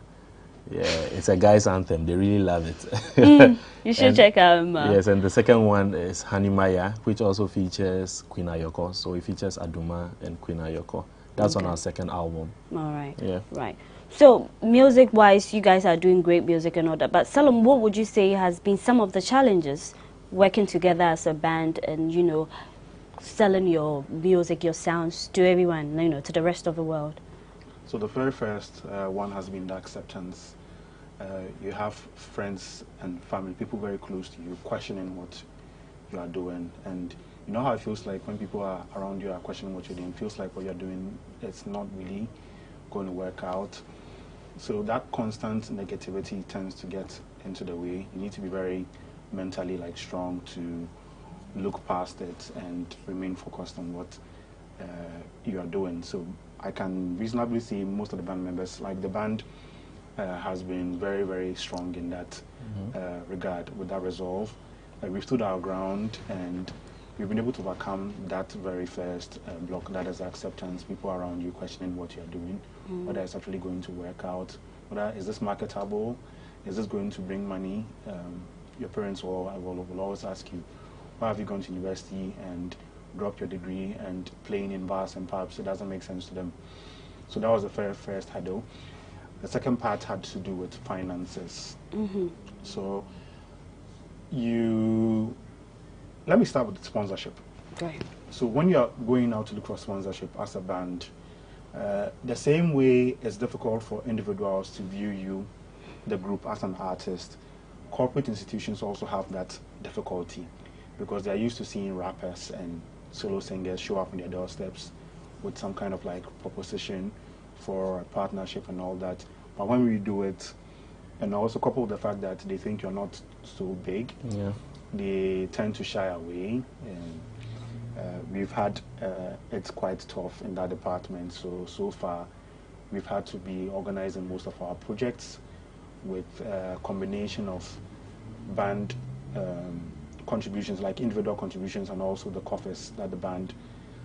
Yeah, it's a guy's anthem. They really love it. You should check out Imba. Yes, and the second one is Hanimaya, which also features Queen Ayoko. So it features Adoma and Queen Ayoko. That's on our second album. All right. Yeah. Right. So music-wise, you guys are doing great music and all that. But Salom, what would you say has been some of the challenges working together as a band and, you know, selling your music, your sounds to everyone, you know, to the rest of the world? So the very first one has been the acceptance. You have friends and family, people very close to you, questioning what you are doing. And you know how it feels like when people are around you are questioning what you're doing. It feels like what you're doing, it's not really going to work out. So that constant negativity tends to get into the way. You need to be very mentally strong to look past it and remain focused on what you are doing. So I can reasonably say most of the band members, like the band has been very, very strong in that regard, with that resolve. We've stood our ground and we've been able to overcome that very first block, that is acceptance, people around you questioning what you're doing, whether it's actually going to work out, whether is this marketable, is this going to bring money. Your parents will always ask you, why have you gone to university and dropped your degree and playing in bars and pubs? It doesn't make sense to them. So that was the first hurdle. The second part had to do with finances. So let me start with sponsorship. Right. So when you're going out to look for sponsorship as a band, the same way it's difficult for individuals to view you, the group, as an artist, corporate institutions also have that difficulty because they're used to seeing rappers and solo singers show up on their doorsteps with some kind of like proposition for a partnership and all that. But when we do it, and also coupled with the fact that they think you're not so big, they tend to shy away. And we've had it's quite tough in that department. So far, we've had to be organizing most of our projects with a combination of band contributions, like individual contributions, and also the coffers that the band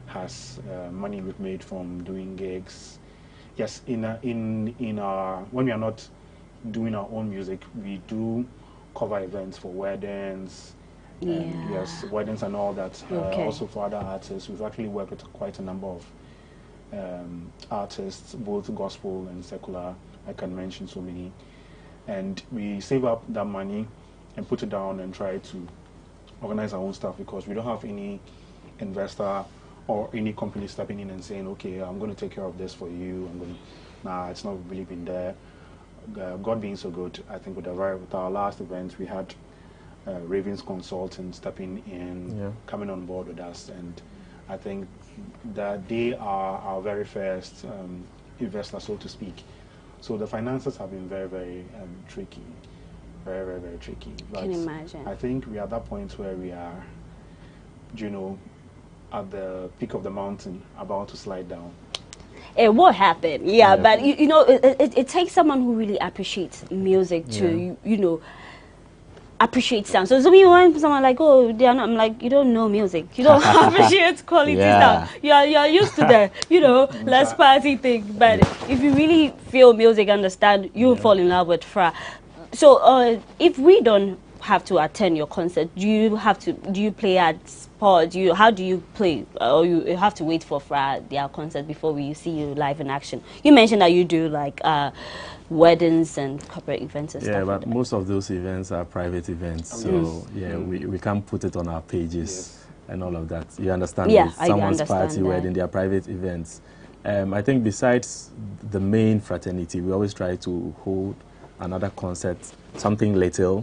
has, money we've made from doing gigs. Yes, in our when we are not doing our own music, we do cover events for weddings, and yes, weddings and all that. Also for other artists, we've actually worked with quite a number of artists, both gospel and secular. I can mention so many, and we save up that money and put it down and try to organize our own stuff because we don't have any investor or any company stepping in and saying, okay, I'm going to take care of this for you. Nah, it's not really been there. God being so good, I think with our last event, we had Ravens Consultants stepping in, coming on board with us, and I think that they are our very first investor, so to speak. So the finances have been very, very tricky. Very, very, very tricky. But can imagine. I think we are at that point where we are, at the peak of the mountain, about to slide down. It will happen, but it takes someone who really appreciates music to, appreciate sound. So when someone like, oh, they are not, I'm like, you don't know music. You don't appreciate quality sound. You're used to the, less party thing. But if you really feel music, understand, you'll fall in love with Fra. So if we don't have to attend your concert, do you play at sport? How do you play? Or you have to wait for their concert before we see you live in action? You mentioned that you do like weddings and corporate events and stuff. Yeah, but most of those events are private events, so we can't put it on our pages and all of that. You understand? Yeah, someone's I understand party, wedding, they are private events. I think besides the main fraternity, we always try to hold another concert, something little,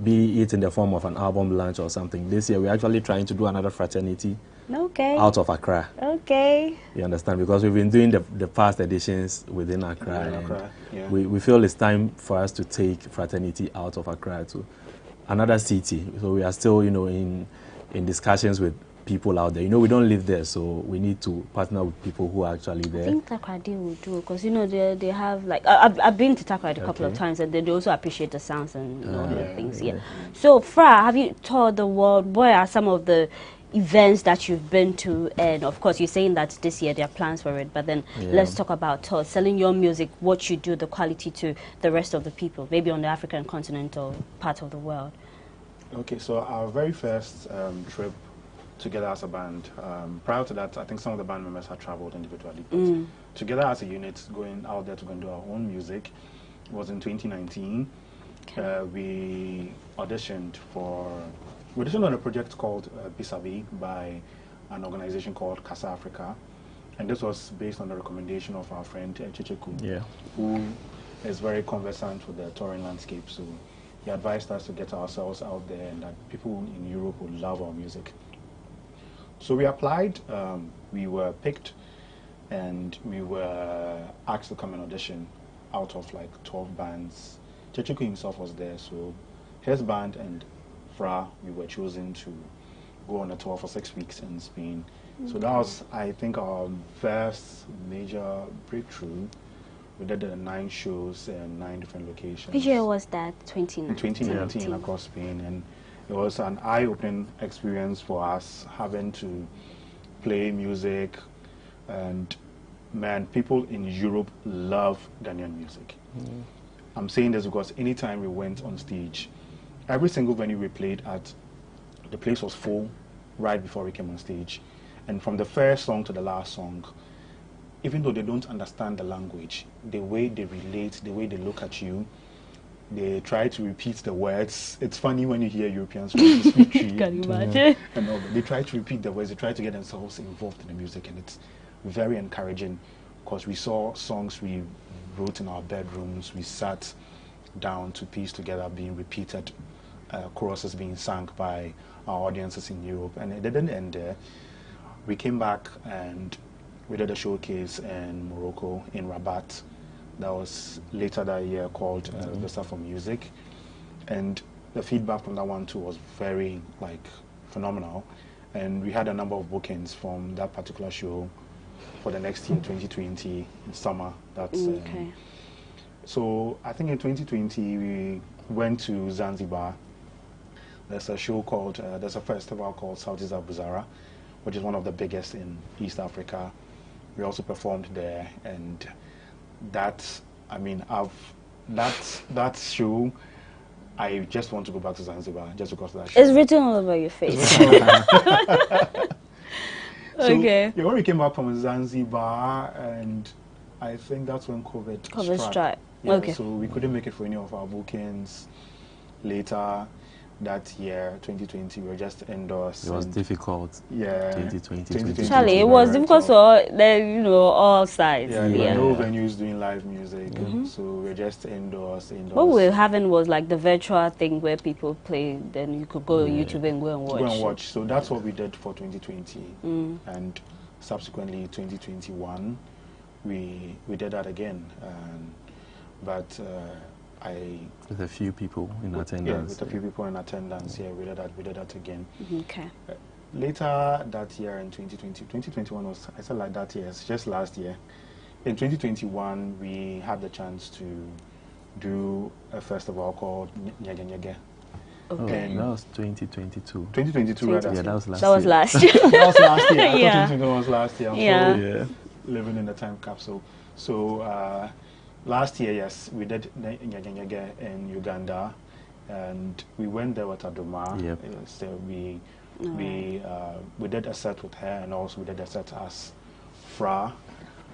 be it in the form of an album launch or something. This year we're actually trying to do another fraternity out of Accra. You understand? Because we've been doing the past editions within Accra, and we feel it's time for us to take fraternity out of Accra to another city. So we are still, in discussions with people out there. We don't live there, so we need to partner with people who are actually there. I think Takoradi will do, because they have like I've been to Takoradi a couple of times, and they also appreciate the sounds and all the things. So Fra, have you toured the world? What are some of the events that you've been to? And of course, you're saying that this year there are plans for it, but then let's talk about selling your music, what you do, the quality to the rest of the people, maybe on the African continent or part of the world. Okay, so our very first trip together as a band. Prior to that, I think some of the band members had traveled individually, but together as a unit, going out there to go and do our own music was in 2019. We auditioned on a project called Bisabi by an organization called Casa Africa, and this was based on the recommendation of our friend Checheku, who is very conversant with the touring landscape. So he advised us to get ourselves out there and that people in Europe would love our music. So we applied, we were picked, and we were asked to come and audition out of like 12 bands. Checheku himself was there, so his band and Fra, we were chosen to go on a tour for 6 weeks in Spain. So that was, I think, our first major breakthrough. We did 9 shows in 9 different locations. Which year was that? 2019? In 2019 across Spain, and it was an eye-opening experience for us, having to play music, and man, people in Europe love Ghanaian music. I'm saying this because anytime we went on stage, every single venue we played at, the place was full right before we came on stage. And from the first song to the last song, even though they don't understand the language, the way they relate, the way they look at you, they try to repeat the words. It's funny when you hear Europeans trying to speak to you. Can you imagine? And all, they try to repeat the words, they try to get themselves involved in the music, and it's very encouraging because we saw songs we wrote in our bedrooms, we sat down to piece together being repeated, choruses being sung by our audiences in Europe, and it didn't end there. We came back and we did a showcase in Morocco, in Rabat. That was later that year called Vista for Music. And the feedback from that one too was very phenomenal. And we had a number of bookings from that particular show for the next year, 2020, in summer. That's okay. So I think in 2020 we went to Zanzibar. There's a show called, there's a festival called Southeast Abuzara, which is one of the biggest in East Africa. We also performed there, and that, I mean, that show, I just want to go back to Zanzibar just because of that show. It's written all over your face. Okay. Yeah, when we came back from Zanzibar, and I think that's when COVID struck. Yeah, okay. So we couldn't make it for any of our bookings. Later that year, 2020, we were just indoors. It was difficult. Yeah. 2020. Charlie, it was difficult for all sides. Yeah, there were no venues doing live music, so we were just indoors. What we were having was like the virtual thing where people play, then you could go on YouTube and go and watch. Go and watch. So that's what we did for 2020, and subsequently 2021, we did that again, but. With a few people in attendance. Yeah, with a few people in attendance. Yeah, we did that again. Okay. Later that year in 2021 was, I said like that year, it's just last year. In 2021, we had the chance to do a festival called Nyege Nyege. Okay. That was 2022. 2022, rather. Yeah, that was last year. That was last year. That was last year. I Yeah. thought 2021 was last year. Yeah. Living in the time capsule. So, last year, yes, we did Nyege Nyege in Uganda, and we went there with Adoma. Yep. So we did a set with her, and also we did a set as Fra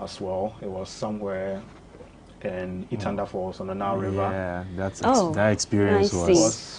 as well. It was somewhere in Itanda Falls on the Nile River. Yeah, that experience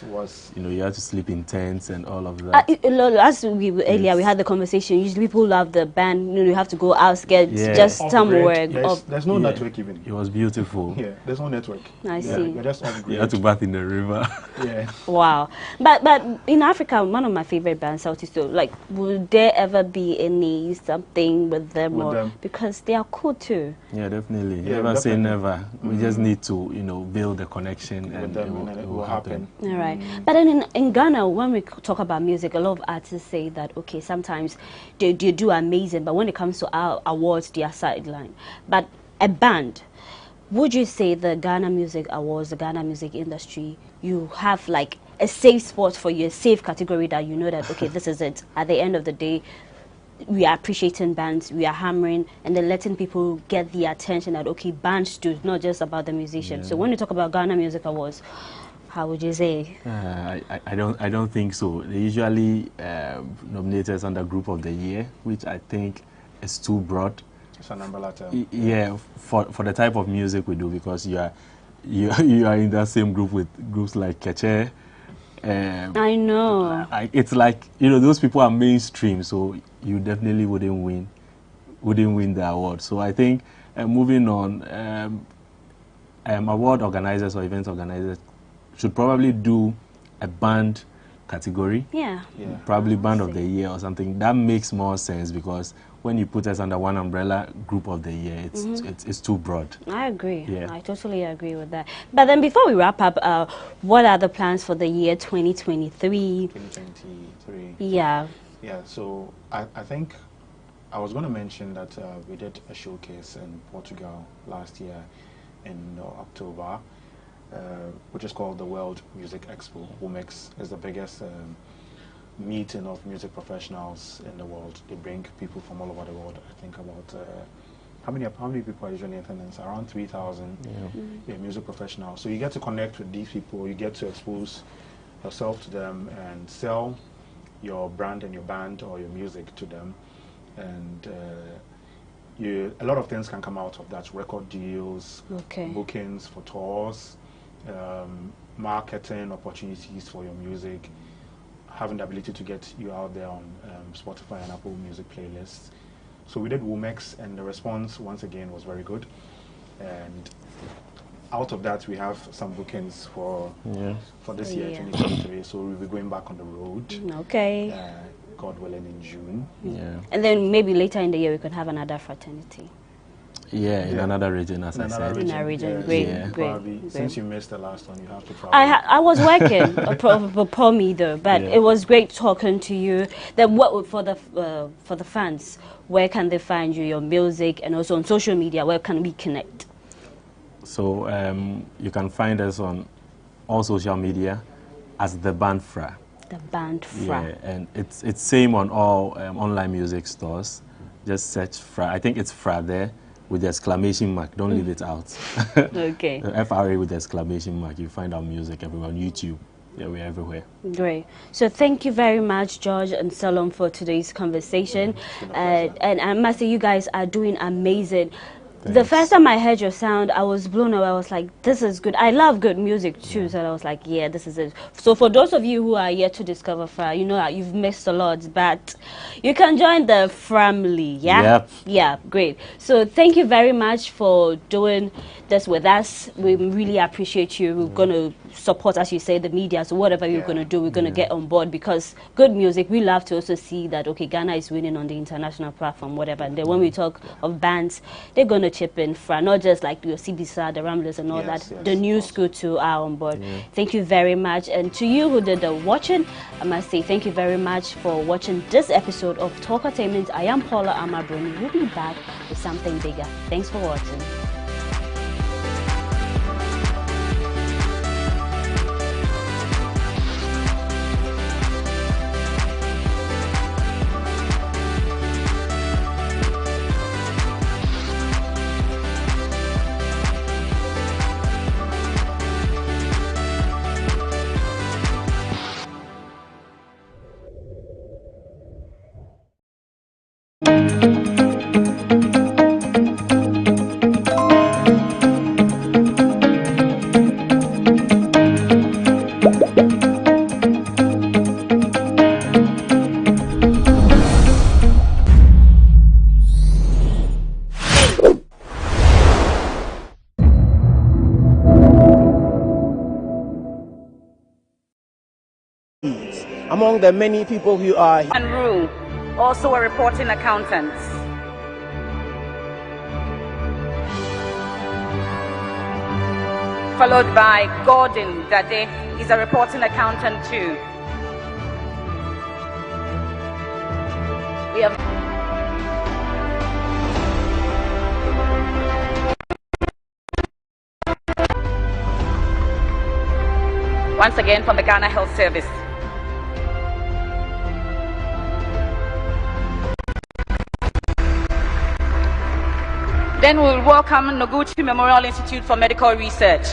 was you had to sleep in tents and all of that. As earlier we had the conversation, usually people love the band, you have to go outskirts, just somewhere. There's no network even. It was beautiful. Yeah, there's no network. I see. We're just off-grid. You had to bath in the river. Yeah. Wow. But in Africa, one of my favorite bands, Southeast, so would there ever be something with them? Because they are cool too. Yeah, definitely. Never say never. We just need to, build a connection, and it will happen. All right. But then in Ghana, when we talk about music, a lot of artists say that, okay, sometimes they do amazing, but when it comes to our awards, they are sidelined. But a band, would you say the Ghana Music Awards, the Ghana music industry, you have like a safe spot for you, a safe category that you know that, okay, this is it. At the end of the day, we are appreciating bands, we are hammering, and then letting people get the attention that, okay, bands do, not just about the musician. So when you talk about Ghana Music Awards, how would you say? I don't think so. They usually nominate us under Group of the Year, which I think is too broad. It's an umbrella term. Yeah, for the type of music we do, because you are in that same group with groups like Keche. I know. It's like, those people are mainstream, so you definitely wouldn't win the award. So I think moving on, award organizers or event organizers should probably do a band category. Yeah. Probably Band of the Year or something. That makes more sense, because when you put us under one umbrella, Group of the Year, it's too broad. I agree. Yeah. I totally agree with that. But then before we wrap up, what are the plans for the year 2023? 2023. Yeah. Yeah, so I think I was going to mention that we did a showcase in Portugal last year in October, which is called the World Music Expo. WMEX is the biggest meeting of music professionals in the world. They bring people from all over the world. I think about how many people are usually in attendance? Around 3,000 music professionals. So you get to connect with these people. You get to expose yourself to them and sell your brand and your band or your music to them. And a lot of things can come out of that: record deals, bookings for tours, marketing opportunities for your music, having the ability to get you out there on Spotify and Apple Music playlists. So we did WMEX, and the response once again was very good. And out of that, we have some bookings for this year, 2023. So we'll be going back on the road. Okay. God willing, in June. Yeah. And then maybe later in the year we could have another fraternity. Yeah, in another region, as I said. In our region, great. Since you missed the last one, you have to travel. I was working for me though, but it was great talking to you. Then what for the fans? Where can they find you, your music, and also on social media? Where can we connect? So you can find us on all social media as the Band Fra. The Band Fra. Yeah, and it's same on all online music stores. Just search Fra. I think it's Fra there with the exclamation mark. Don't leave it out. Okay. FRA with the exclamation mark. You find our music everywhere on YouTube. Yeah, we're everywhere. Great. So thank you very much, George and Salom, for today's conversation. And I must say, you guys are doing amazing. The first time I heard your sound, I was blown away. I was like, this is good. I love good music too, so I was like, yeah, this is it. So for those of you who are yet to discover Fra, you know you've missed a lot, but you can join the family, yeah? Yep. Yeah, great. So thank you very much for doing this with us. We really appreciate you. We're going to support, as you say, the media. So whatever you're going to do, we're going to get on board, because good music, we love to also see that, okay, Ghana is winning on the international platform, whatever. And then when we talk of bands, they're going to chip in, not just like your CBSA, the Ramblers and all that. The new school too are on board. Thank you very much. And to you who did the watching, I must say thank you very much for watching this episode of Talkatainment. I am Paula Amabroni. We'll be back with something bigger. Thanks for watching. Among the many people who are here. And Rue, also a reporting accountant. Followed by Gordon Dade, he's a reporting accountant too. We have once again from the Ghana Health Service. Then we'll welcome Noguchi Memorial Institute for Medical Research.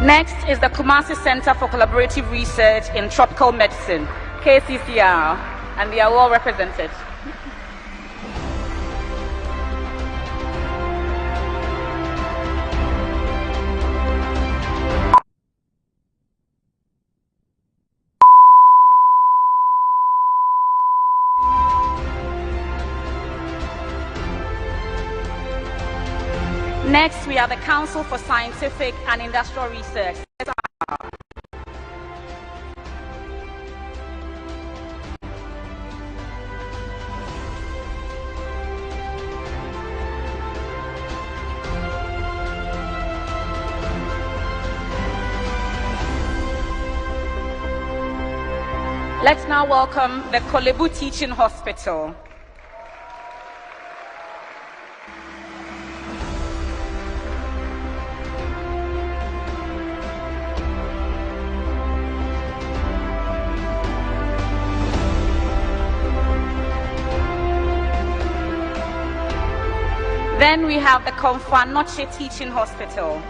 Next is the Kumasi Center for Collaborative Research in Tropical Medicine, KCCR, and they are well represented. Next, we have the Council for Scientific and Industrial Research. Let's now welcome the Kolebu Teaching Hospital. Then we have the Komfo-Anokye Teaching Hospital.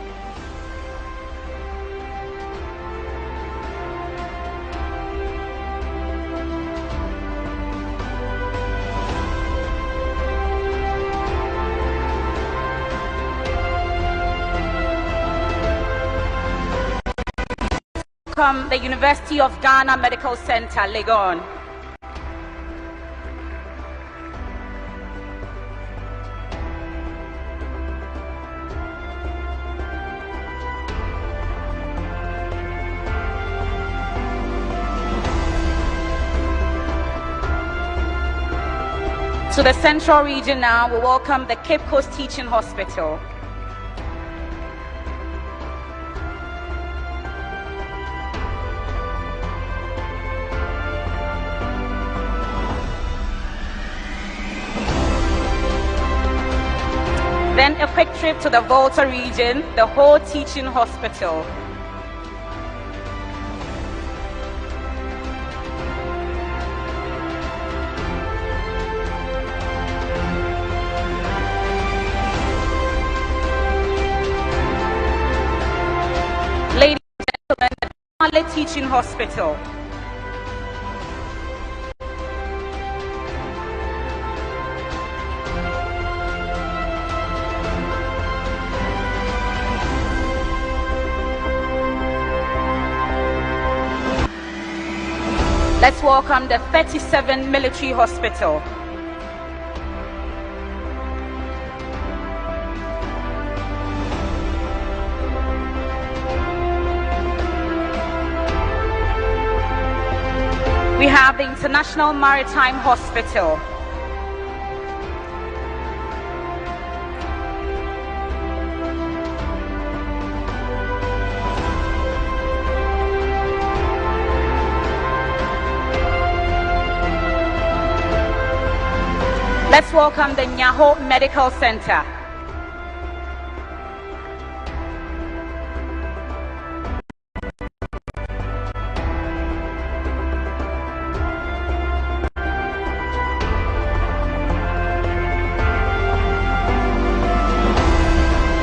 The University of Ghana Medical Center, Legon. To the Central Region now, we welcome the Cape Coast Teaching Hospital. Then a quick trip to the Volta region, the Whole Teaching Hospital. Ladies and gentlemen, the Tamale Teaching Hospital. Let's welcome the 37 Military Hospital. We have the International Maritime Hospital. Let's welcome the Nyaho Medical Center.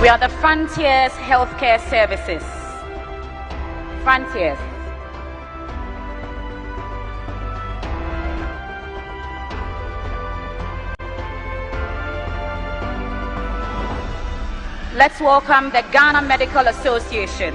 We are the Frontiers Healthcare Services. Frontiers. Let's welcome the Ghana Medical Association.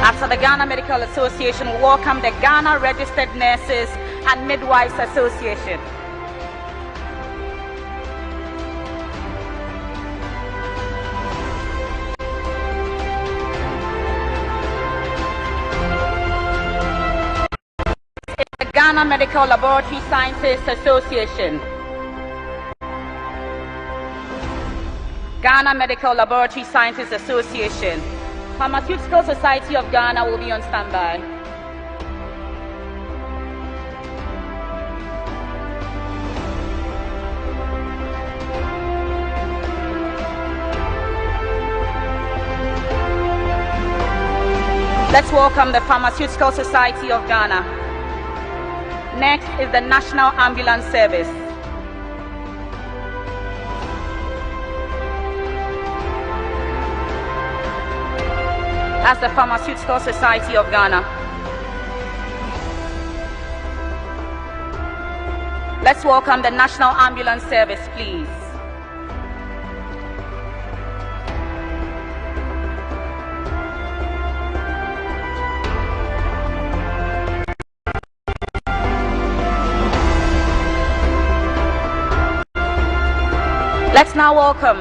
After the Ghana Medical Association, we welcome the Ghana Registered Nurses and Midwives Association. Ghana Medical Laboratory Scientists Association. Ghana Medical Laboratory Scientists Association. Pharmaceutical Society of Ghana will be on standby. Let's welcome the Pharmaceutical Society of Ghana. Next is the National Ambulance Service. That's the Pharmaceutical Society of Ghana. Let's welcome the National Ambulance Service, please. Let's now welcome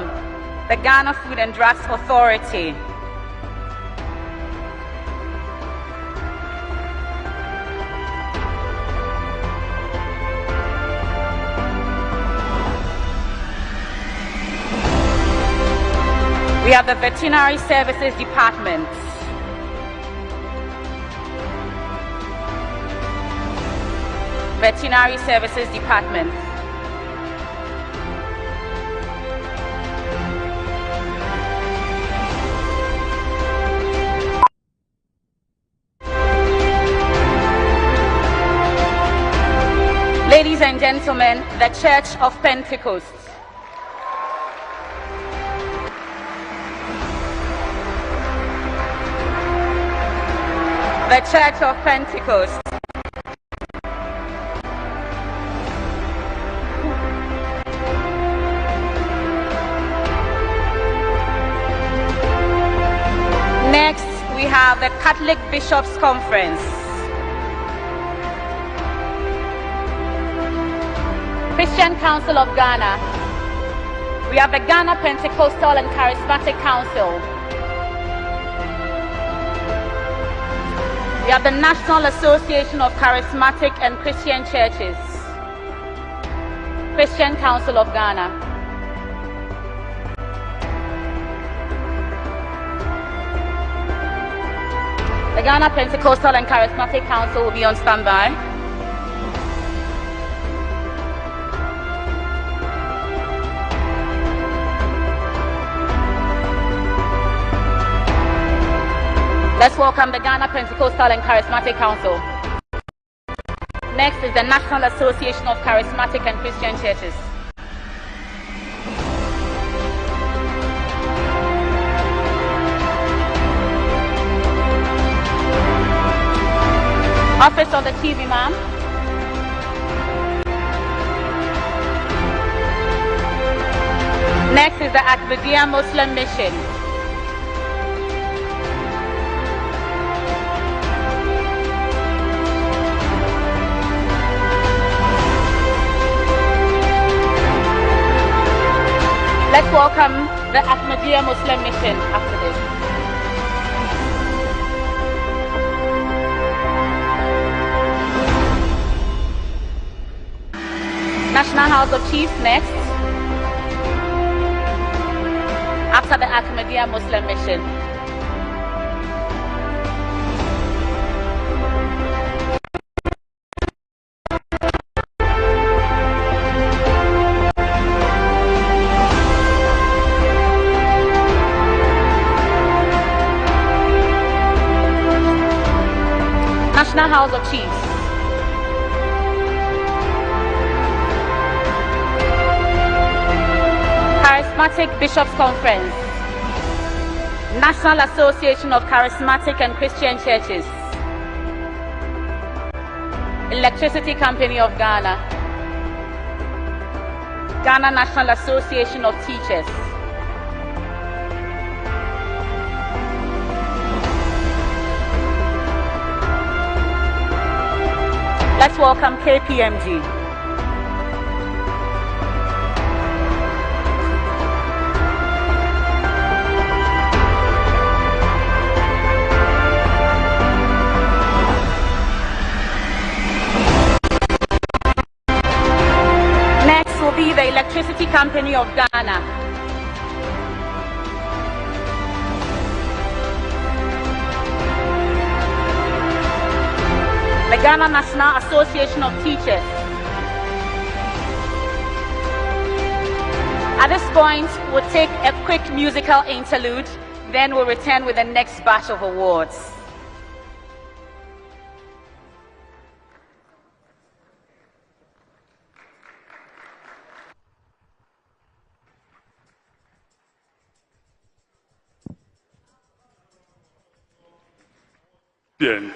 the Ghana Food and Drugs Authority. We have the Veterinary Services Department. Veterinary Services Department. Ladies and gentlemen, the Church of Pentecost. The Church of Pentecost. Next, we have the Catholic Bishops' Conference. Christian Council of Ghana. We have the Ghana Pentecostal and Charismatic Council. We have the National Association of Charismatic and Christian Churches. Christian Council of Ghana. The Ghana Pentecostal and Charismatic Council will be on standby. Let's welcome the Ghana Pentecostal and Charismatic Council. Next is the National Association of Charismatic and Christian Churches. Office of the Chief Imam. Next is the Ahmadiyya Muslim Mission. Let's welcome the Ahmadiyya Muslim Mission after this. National House of Chiefs next, after the Ahmadiyya Muslim Mission. National House of Chiefs. Charismatic Bishops' Conference. National Association of Charismatic and Christian Churches. Electricity Company of Ghana. Ghana National Association of Teachers. Let's welcome KPMG. Next will be the Electricity Company of Ghana. The Ghana National Association of Teachers. At this point, we'll take a quick musical interlude, then we'll return with the next batch of awards. Bien.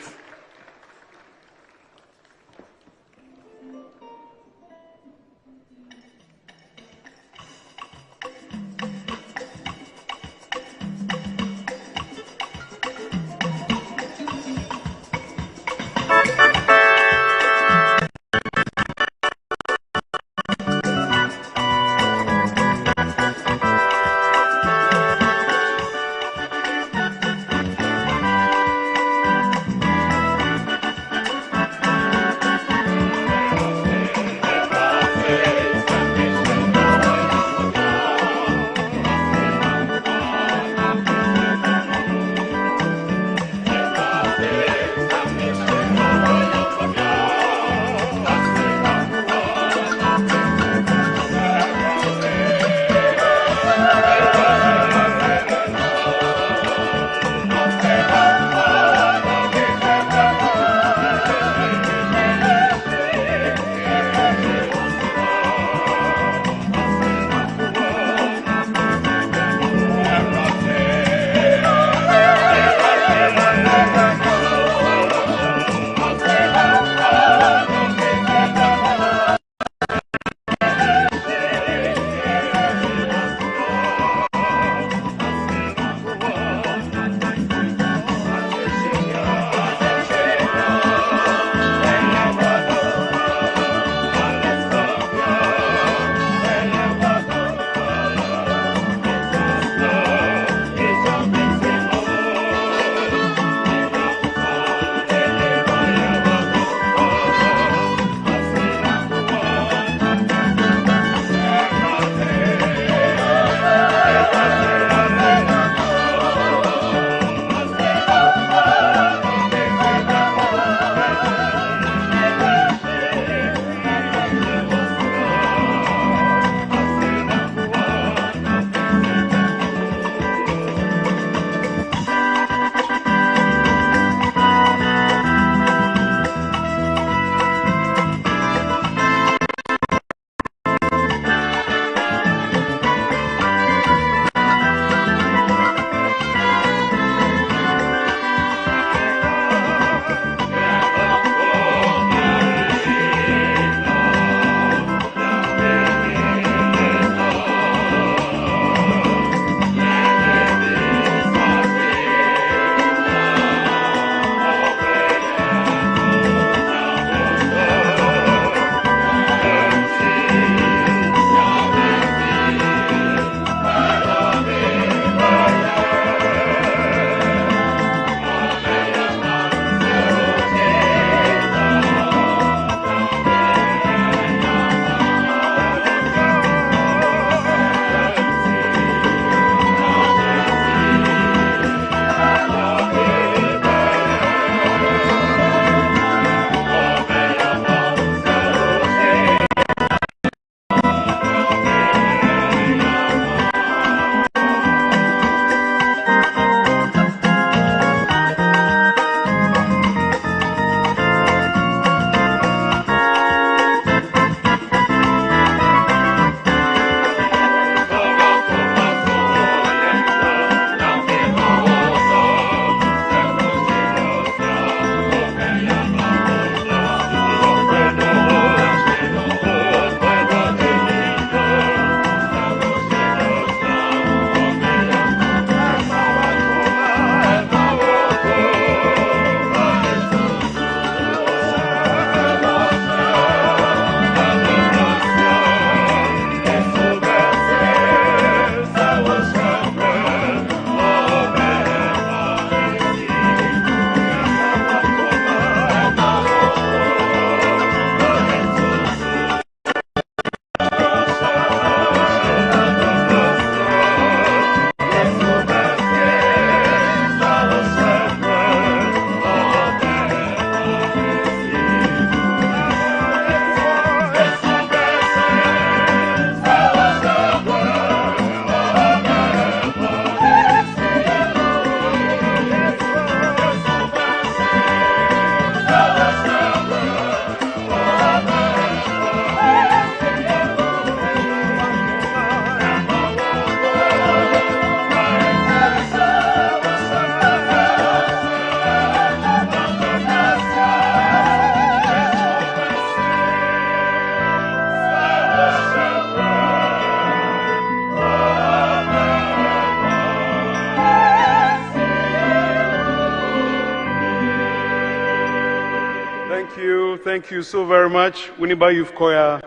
Thank you so very much. Winneba Youth Choir.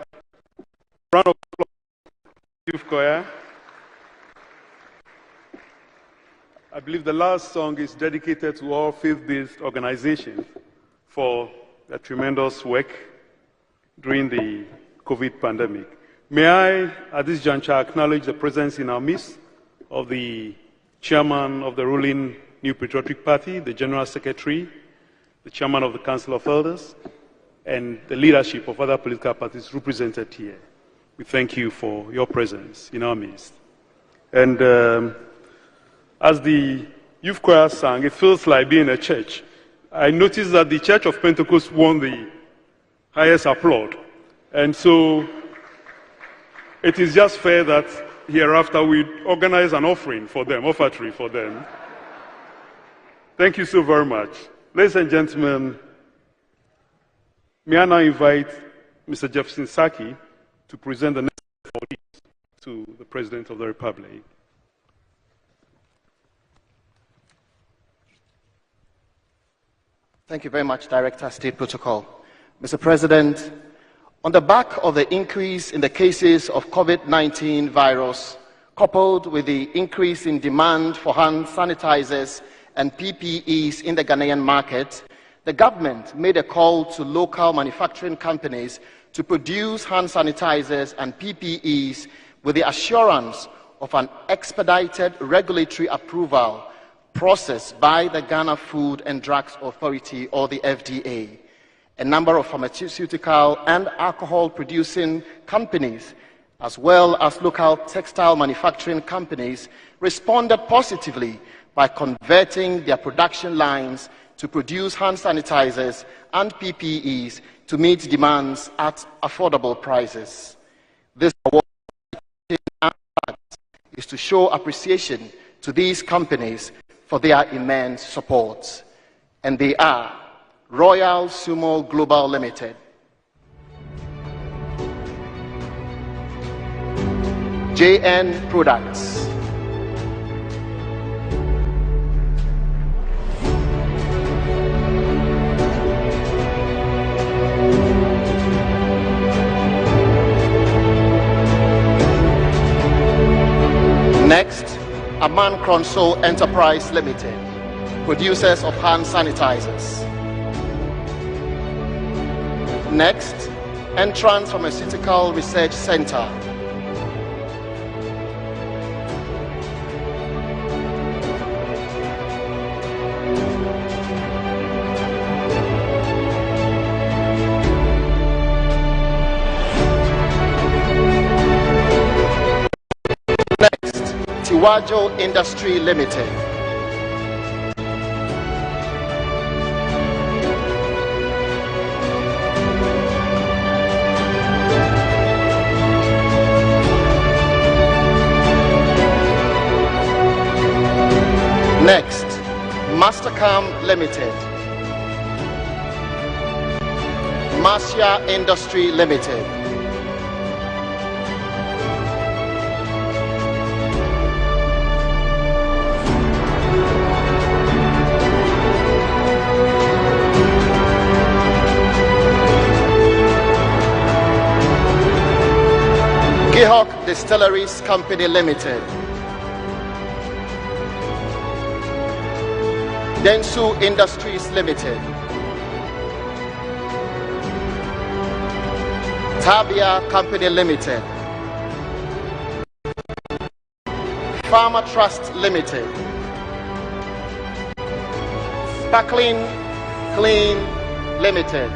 Round of applause, Youth Choir. I believe the last song is dedicated to all faith-based organizations for their tremendous work during the COVID pandemic. May I, at this juncture, acknowledge the presence in our midst of the chairman of the ruling New Patriotic Party, the General Secretary, the chairman of the Council of Elders, and the leadership of other political parties represented here. We thank you for your presence in our midst. And as the youth choir sang, it feels like being a church. I noticed that the Church of Pentecost won the highest applaud. And so it is just fair that hereafter we organize an offering for them, offertory for them. Thank you so very much. Ladies and gentlemen, may I now invite Mr. Jefferson Saki to present the next awardees to the President of the Republic. Thank you very much, Director, State Protocol. Mr. President, on the back of the increase in the cases of COVID-19 virus, coupled with the increase in demand for hand sanitizers and PPEs in the Ghanaian market, the government made a call to local manufacturing companies to produce hand sanitizers and PPEs with the assurance of an expedited regulatory approval process by the Ghana Food and Drugs Authority, or the FDA. A number of pharmaceutical and alcohol-producing companies, as well as local textile manufacturing companies, responded positively by converting their production lines to produce hand sanitizers and PPEs to meet demands at affordable prices. This award is to show appreciation to these companies for their immense support. And they are Royal Sumo Global Limited, JN Products, next, Aman Cronso Enterprise Limited, producers of hand sanitizers. Next, Entrance Pharmaceutical Research Center. Next, Tiwajo Industry Limited. Next, Mastercam Limited, Marcia Industry Limited, Gihok Distilleries Company Limited, Densu Industries Limited, Tabia Company Limited, Pharma Trust Limited, Sparkling Clean Limited,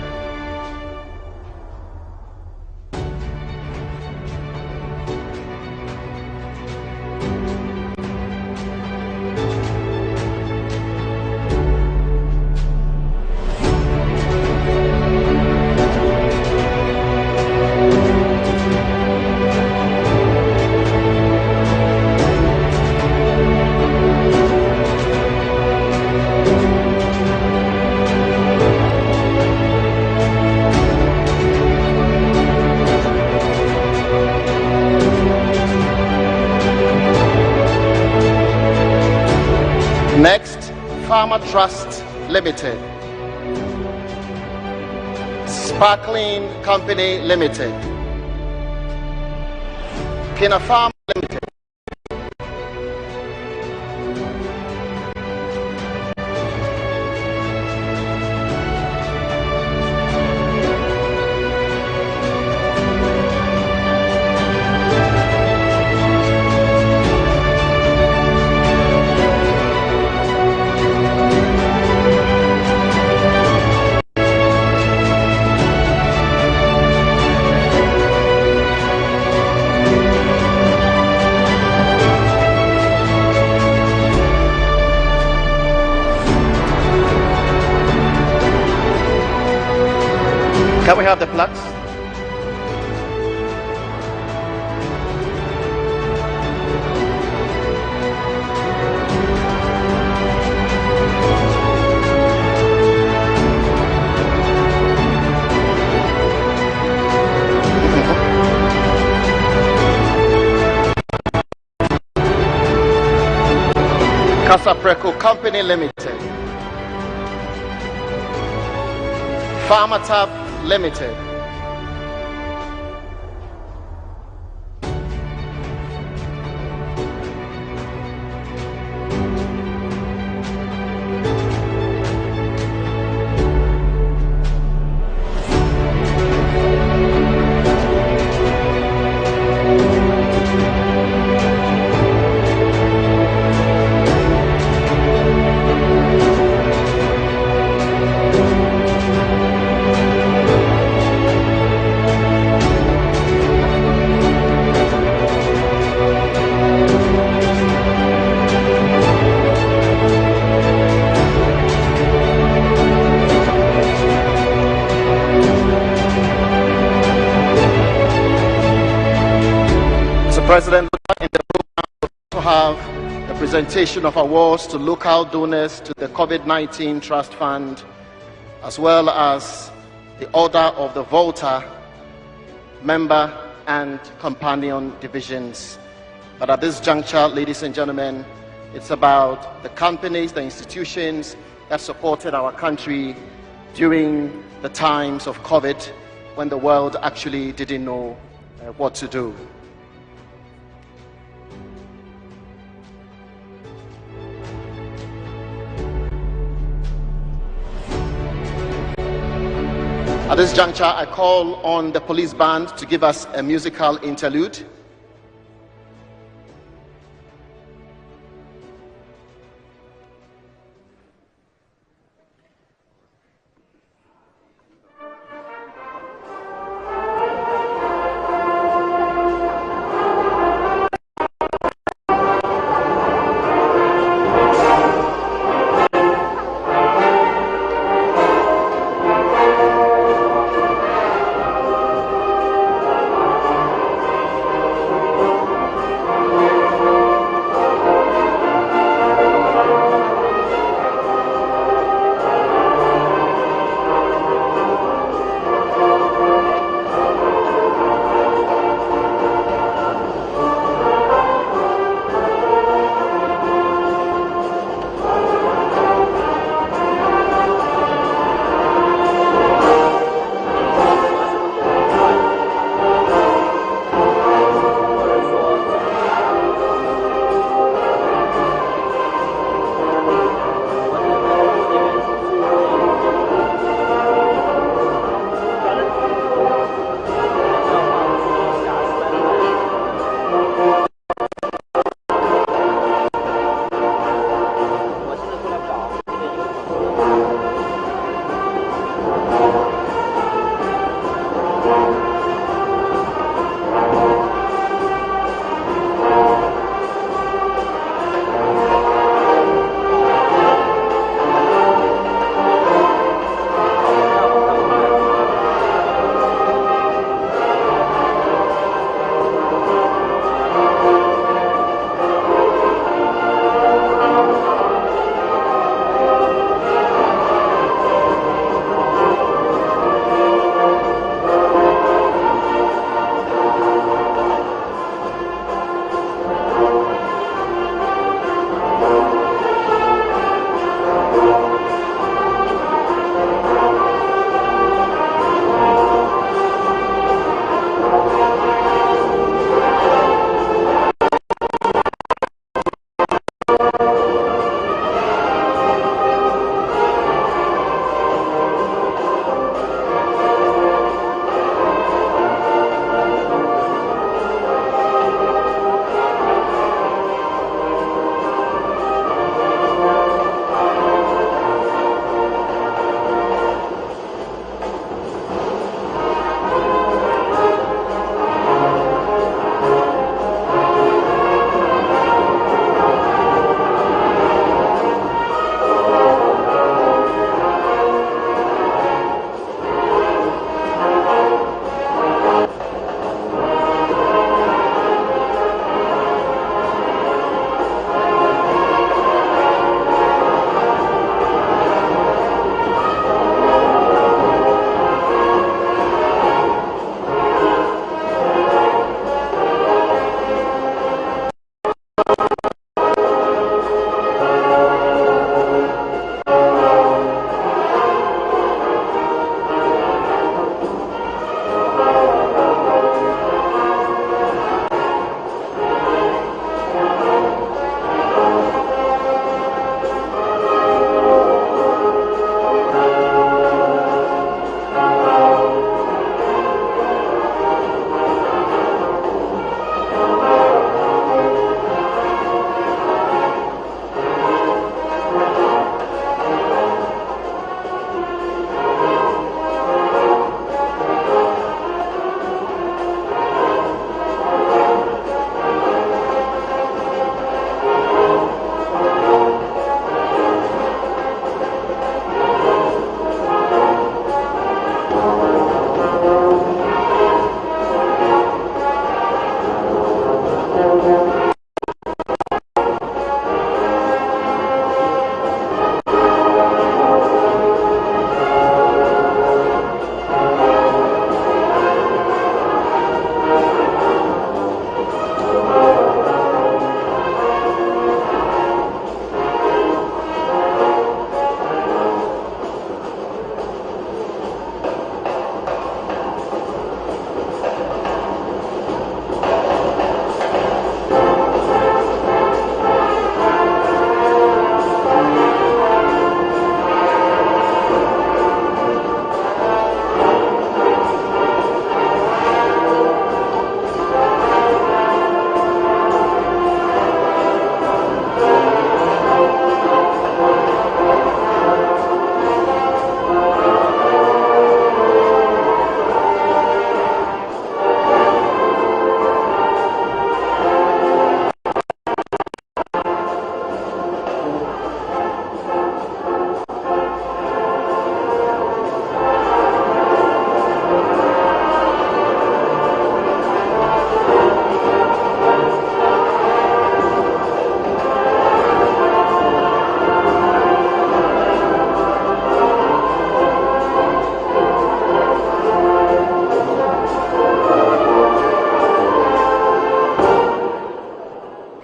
Farmer Trust Limited, Sparkling Company Limited, Kina Farm Limited, Can we have the plaques? Casapreco Company Limited, Pharmatab Limited, President, in the program, we also have the presentation of awards to local donors to the COVID-19 Trust Fund, as well as the Order of the Volta member and companion divisions. But at this juncture, ladies and gentlemen, it's about the companies, the institutions that supported our country during the times of COVID, when the world actually didn't know what to do. At this juncture, I call on the police band to give us a musical interlude.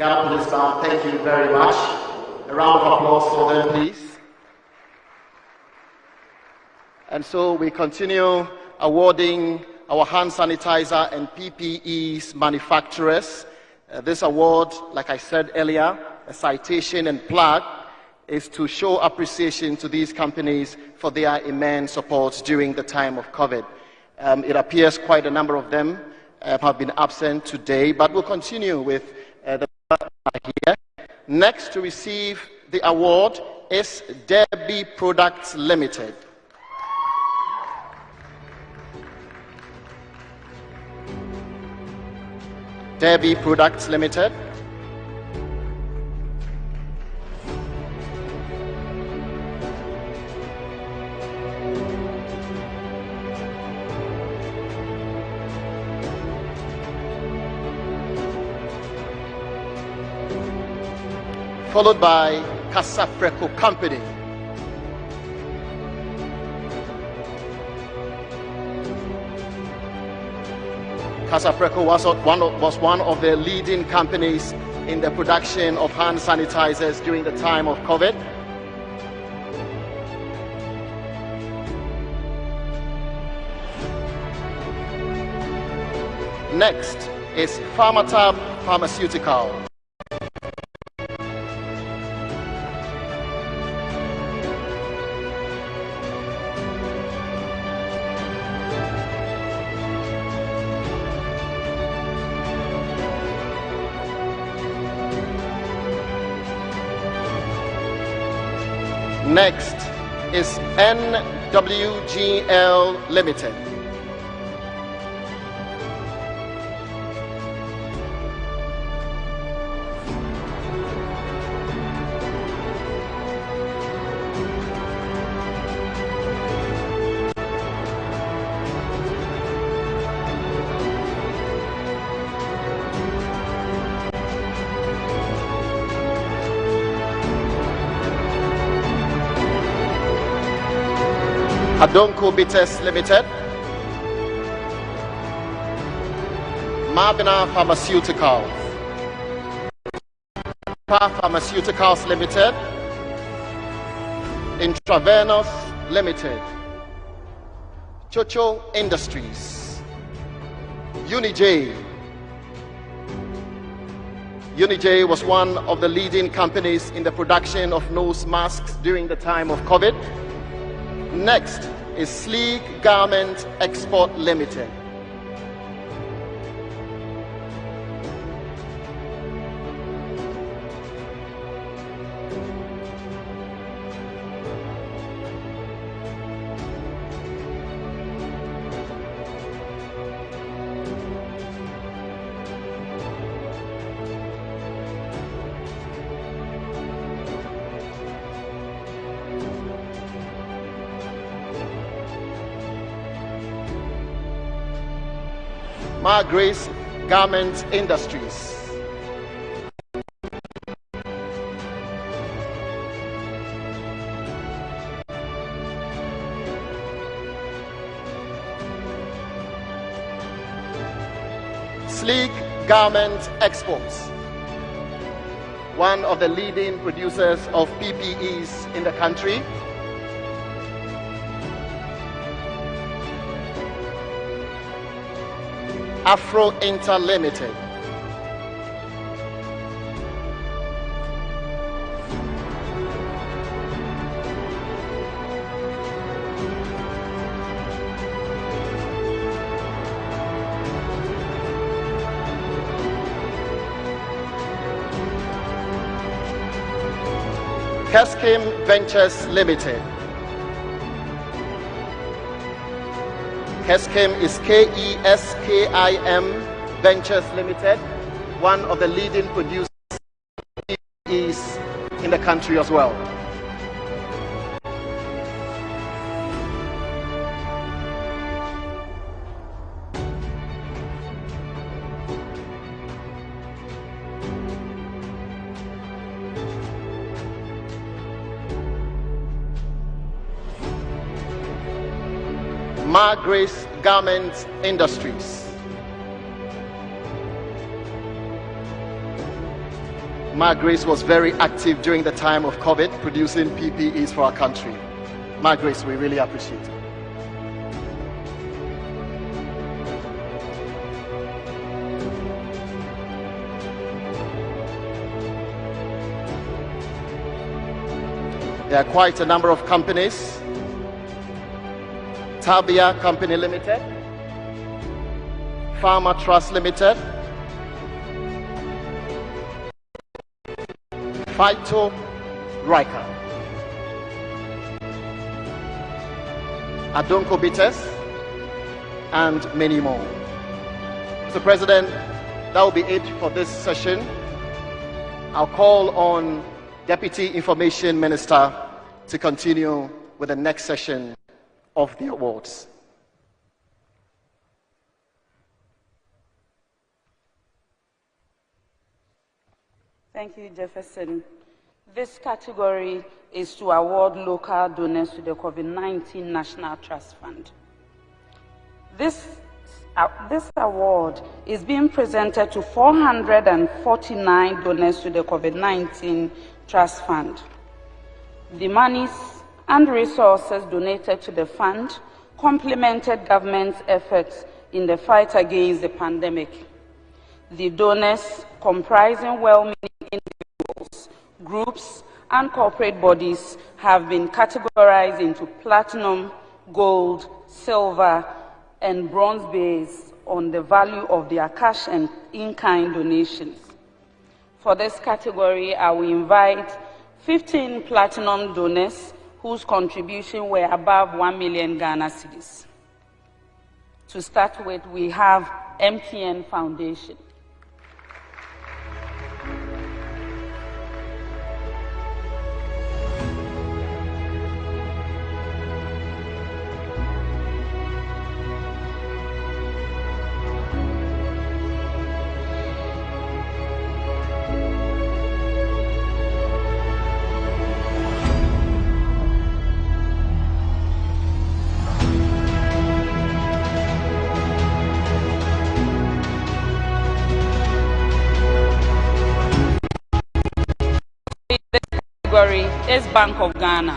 Ghana Police Band, thank you very much. A round of applause for them, please. And so we continue awarding our hand sanitizer and PPEs manufacturers. This award, like I said earlier, a citation and plaque, is to show appreciation to these companies for their immense support during the time of COVID. It appears quite a number of them have been absent today, but we'll continue with the here. Next to receive the award is Derby Products Limited. Derby Products Limited. Followed by Casapreco Company. Casapreco was one of the leading companies in the production of hand sanitizers during the time of COVID. Next is Pharmatab Pharmaceutical. Next is NWGL Limited. Adonko Bitters Limited, Mabina Pharmaceuticals, Pharmaceuticals Limited, Intravenous Limited, Chocho Industries, Unij. Unij was one of the leading companies in the production of nose masks during the time of COVID. Next is Sleek Garment Export Limited. Grace Garment Industries. Sleek Garment Exports, one of the leading producers of PPEs in the country. Afro Inter Limited. Keskim Ventures Limited. Keskim is Keskim Ventures Limited, one of the leading producers in the country as well. Grace Garment Industries. Ma Grace was very active during the time of COVID, producing PPEs for our country. Ma Grace, we really appreciate it. There are quite a number of companies. Tabia Company Limited, Pharma Trust Limited, Phyto Riker, Adonko Bitters, and many more. Mr. President, that will be it for this session. I'll call on Deputy Information Minister to continue with the next session of the awards. Thank you, Jefferson. This category is to award local donors to the COVID-19 National Trust Fund. This award is being presented to 449 donors to the COVID-19 Trust Fund. The monies and resources donated to the fund complemented government's efforts in the fight against the pandemic. The donors, comprising well-meaning individuals, groups, and corporate bodies, have been categorized into platinum, gold, silver, and bronze based on the value of their cash and in-kind donations. For this category, I will invite 15 platinum donors whose contribution were above 1 million Ghana cedis. To start with, we have MTN Foundation. Is Bank of Ghana.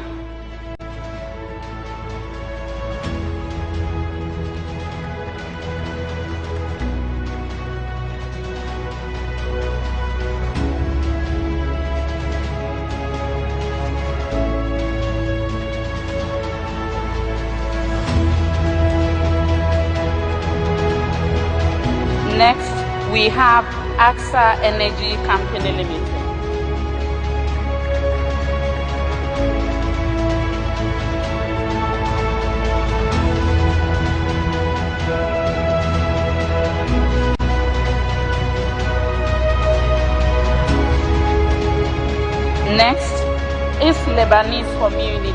Next, we have AXA Energy Company Limited. Next is Lebanese Community.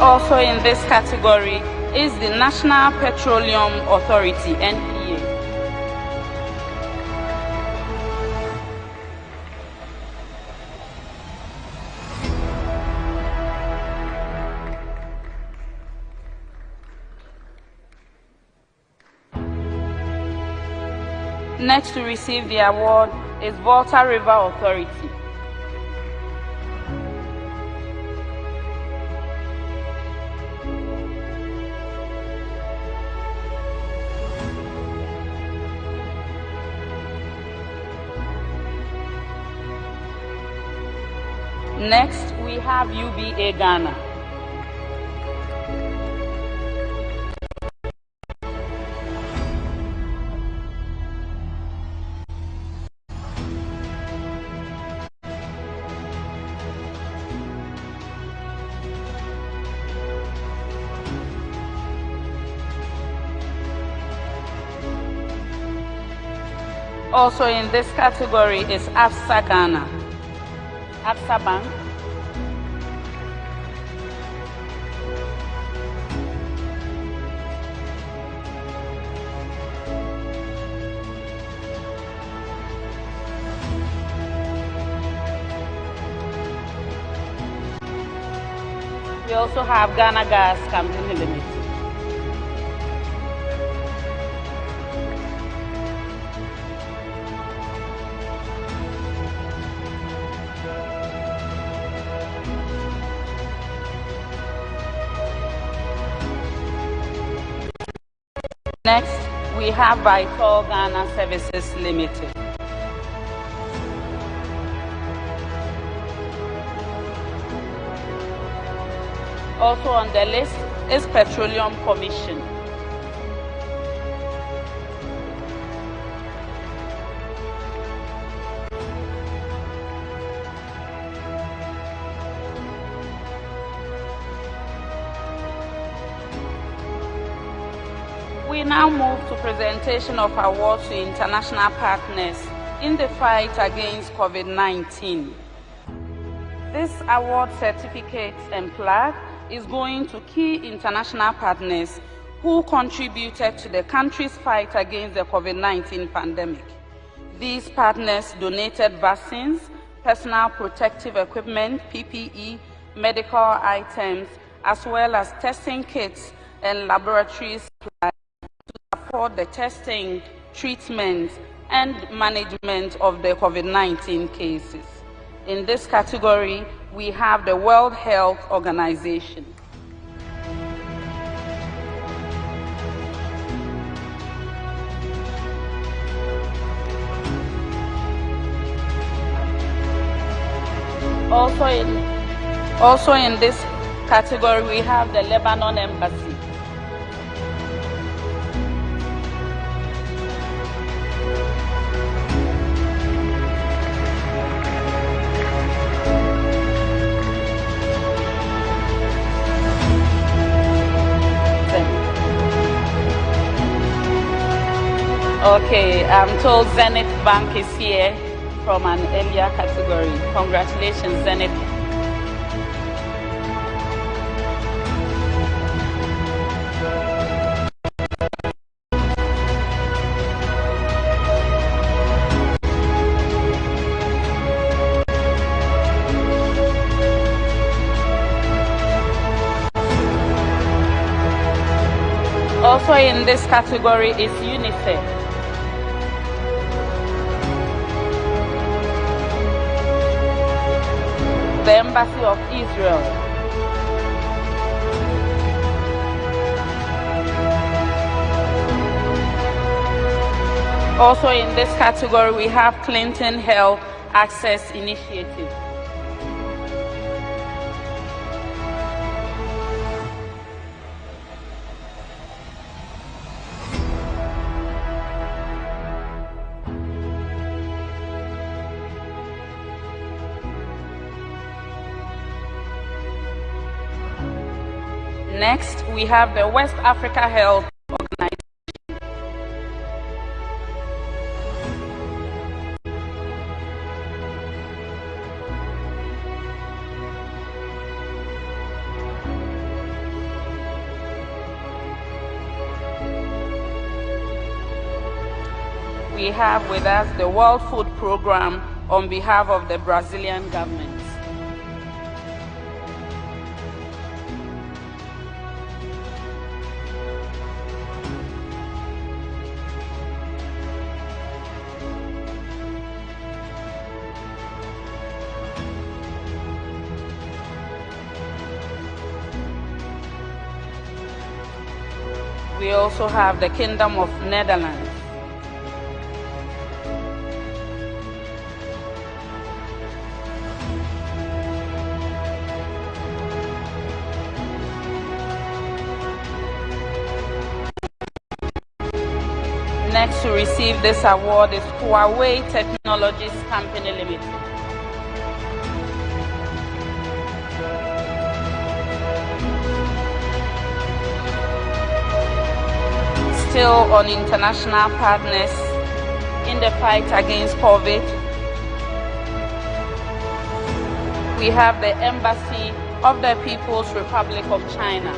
Also in this category is the National Petroleum Authority, NPA. Next to receive the award is Volta River Authority. Next, we have UBA Ghana. Also in this category is AFSA Ghana. AFSA Bank. We also have Ghana Gas Company Limited. Next, we have Vital Ghana Services Limited. Also on the list is Petroleum Commission. We now move to presentation of awards to international partners in the fight against COVID-19. This award certificate and plaque is going to key international partners who contributed to the country's fight against the COVID-19 pandemic. These partners donated vaccines, personal protective equipment, PPE, medical items, as well as testing kits and laboratory supplies to support the testing, treatment, and management of the COVID-19 cases. In this category, we have the World Health Organization. Also in this category, we have the Lebanon Embassy. Okay, I'm told Zenith Bank is here from an earlier category. Congratulations, Zenith. Also in this category is UNICEF. The Embassy of Israel. Also in this category, we have Clinton Health Access Initiative. Next, we have the West Africa Health Organization. We have with us the World Food Programme on behalf of the Brazilian government. We also have the Kingdom of Netherlands. Next to receive this award is Huawei Technologies Company Limited. Still on international partners in the fight against COVID, we have the Embassy of the People's Republic of China.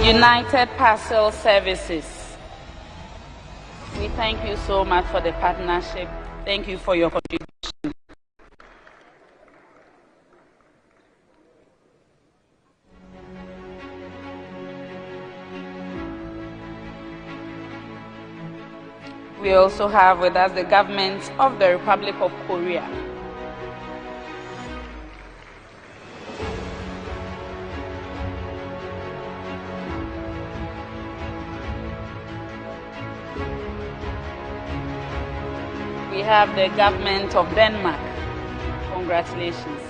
United Parcel Services. We thank you so much for the partnership. Thank you for your contribution. We also have with us the government of the Republic of Korea. We have the government of Denmark. Congratulations.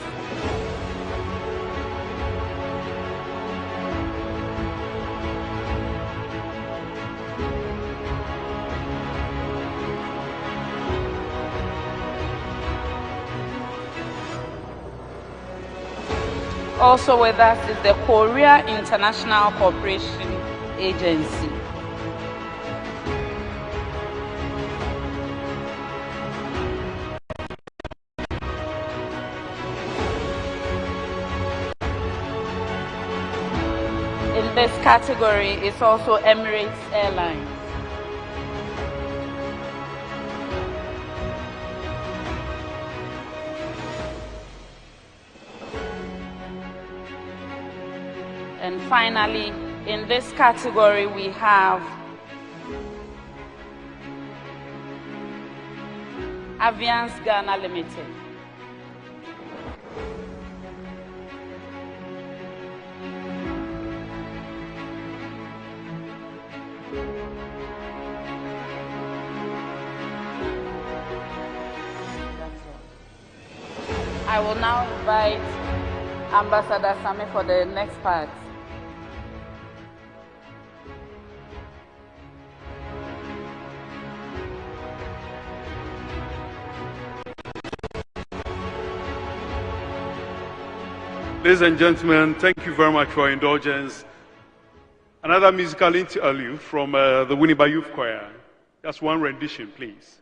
Also with us is the Korea International Cooperation Agency. In this category is also Emirates Airlines. And finally, in this category, we have Aviance Ghana Limited. I will now invite Ambassador Sami for the next part. Ladies and gentlemen, thank you very much for your indulgence. Another musical interlude from the Winneba Youth Choir. Just one rendition, please.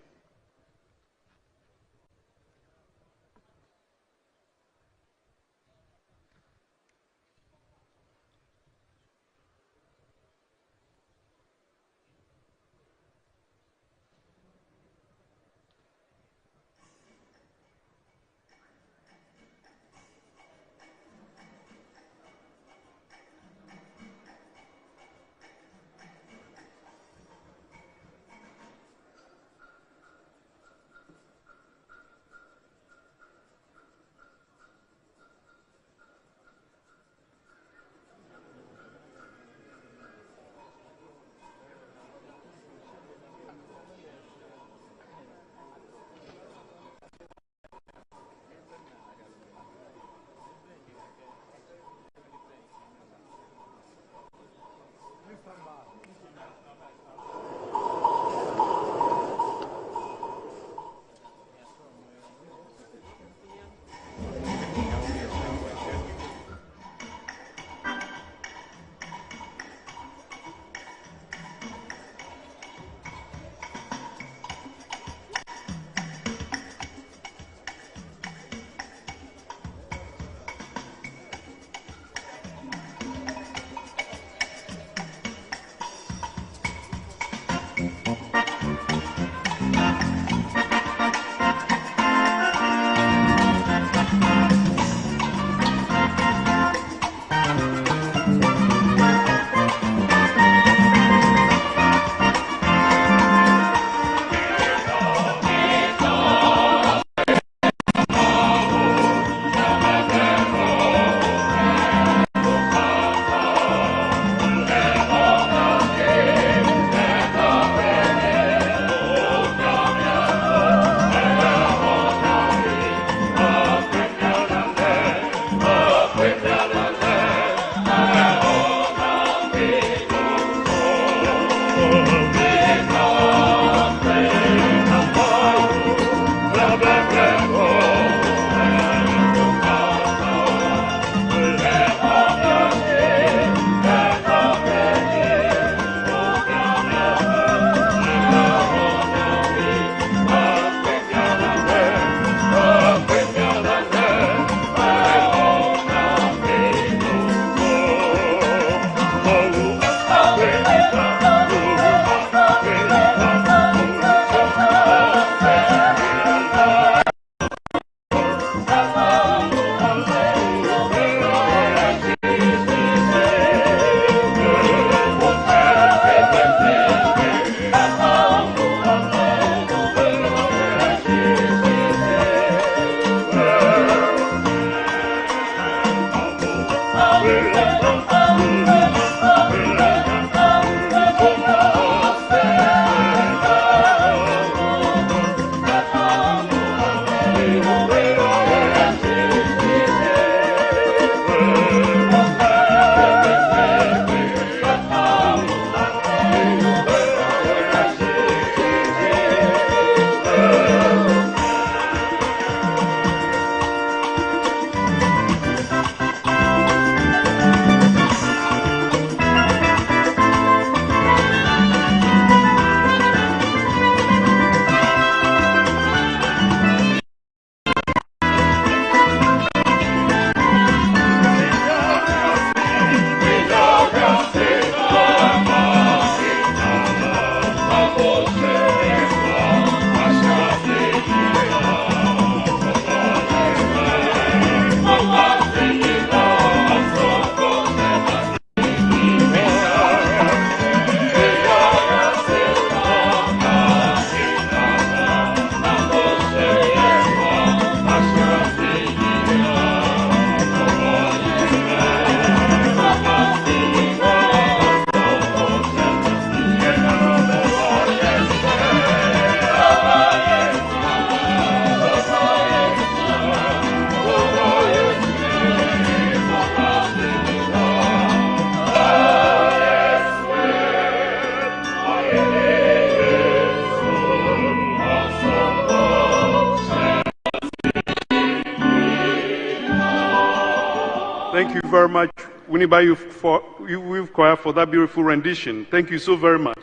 you very much, Winneba Youth Choir, for that beautiful rendition. Thank you so very much.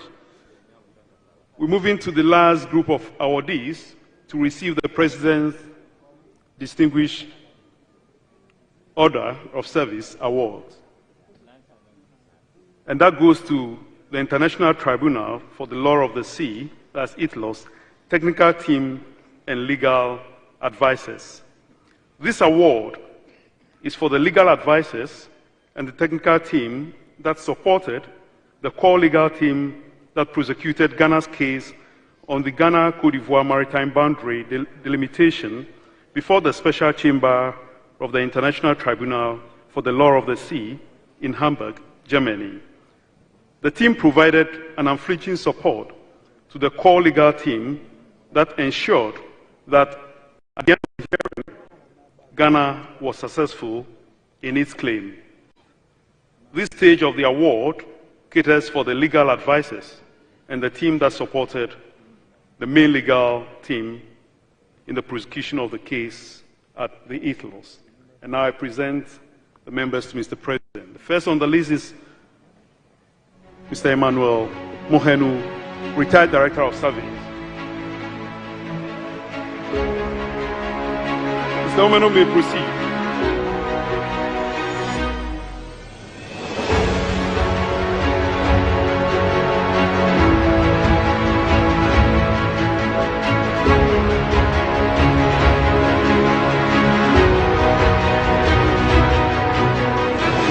We're moving to the last group of awardees to receive the President's Distinguished Order of Service Award. And that goes to the International Tribunal for the Law of the Sea, that's ITLOS, technical team and legal advisors. This award is for the legal advisors and the technical team that supported the core legal team that prosecuted Ghana's case on the Ghana-Côte d'Ivoire maritime boundary delimitation before the Special Chamber of the International Tribunal for the Law of the Sea in Hamburg, Germany. The team provided an unflinching support to the core legal team that ensured that at the end of the hearing, Ghana was successful in its claim. This stage of the award caters for the legal advisors and the team that supported the main legal team in the prosecution of the case at the ITLOS. And now I present the members to Mr. President. The first on the list is Mr. Emmanuel Mohenu, retired Director of Surveys. Mr. Mohenu may proceed.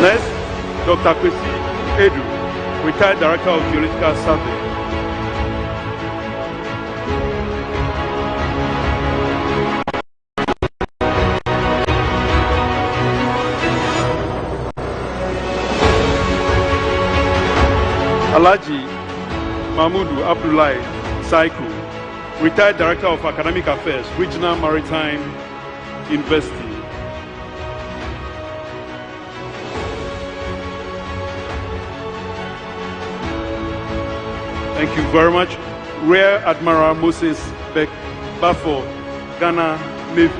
Next, Dr. Akufo-Addo, retired Director of Geological Survey. Alhaji Mahmudu Abdullahi Saiku, retired Director of Academic Affairs, Regional Maritime University. Thank you very much. Rear Admiral Moses Beck Bafo, Ghana Navy.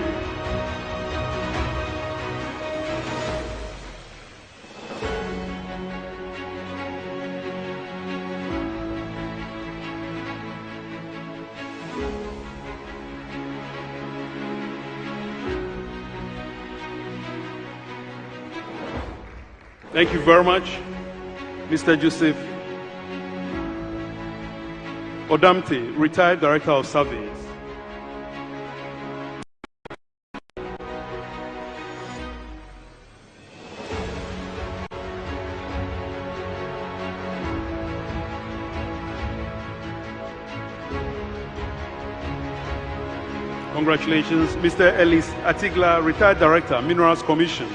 Thank you very much, Mr. Joseph Odamte, retired Director of Surveys. Congratulations, Mr. Ellis Atigla, retired Director, Minerals Commission.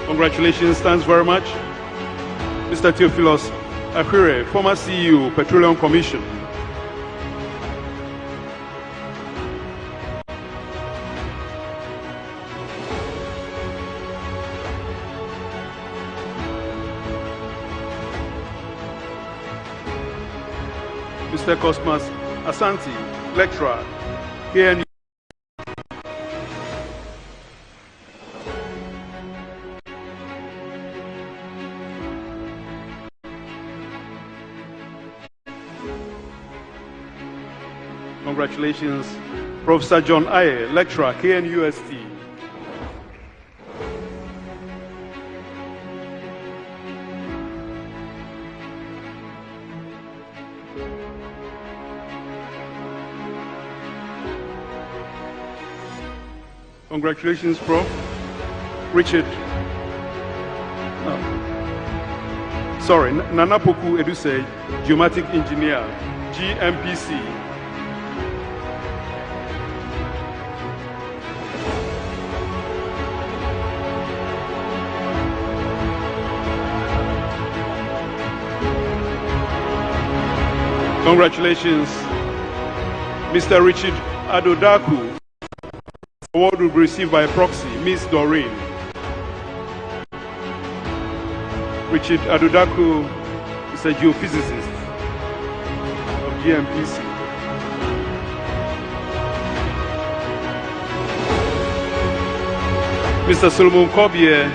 Congratulations, thanks very much. Mr. Theophilus Akwire, former CEO, Petroleum Commission. Mr. Cosmas Asante, lecturer, KNU. Congratulations, Professor John Aye, lecturer, KNUST. Congratulations, Prof. Richard. Nana Poku Eduse, geomatic engineer, GMPC. Congratulations, Mr. Richard Adodaku. Award will be received by proxy, Ms. Doreen. Richard Adudaku is a geophysicist of GMPC. Mr. Solomon Kobie,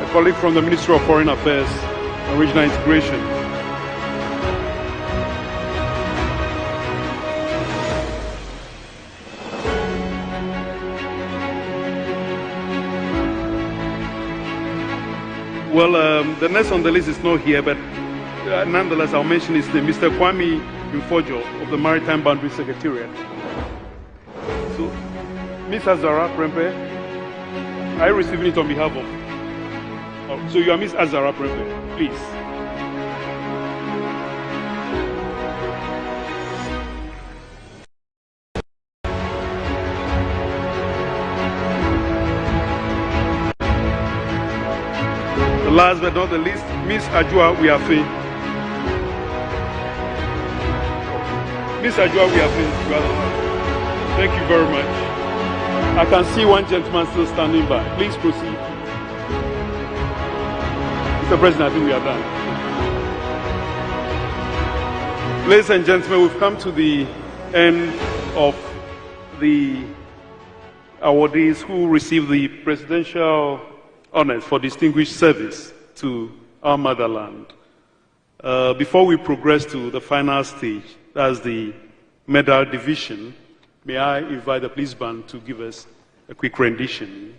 a colleague from the Ministry of Foreign Affairs and Regional Integration. Well, the next on the list is not here, but nonetheless, I'll mention his name, Mr. Kwame Mfojo of the Maritime Boundary Secretariat. So, Ms. Azara Prempe, are you receiving it on behalf of? Oh, so you are Ms. Azara Prempe, please. Last but not the least, Ms. Ajua Wiafe. Ms. Ajua Wiafe, thank you very much. I can see one gentleman still standing by. Please proceed. Mr. President, I think we are done. Ladies and gentlemen, we've come to the end of the awardees who received the presidential honors for distinguished service to our motherland. Before we progress to the final stage, that's the medal division, may I invite the police band to give us a quick rendition.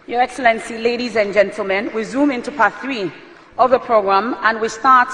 Your Excellency, ladies and gentlemen, we zoom into part 3 of the program and we start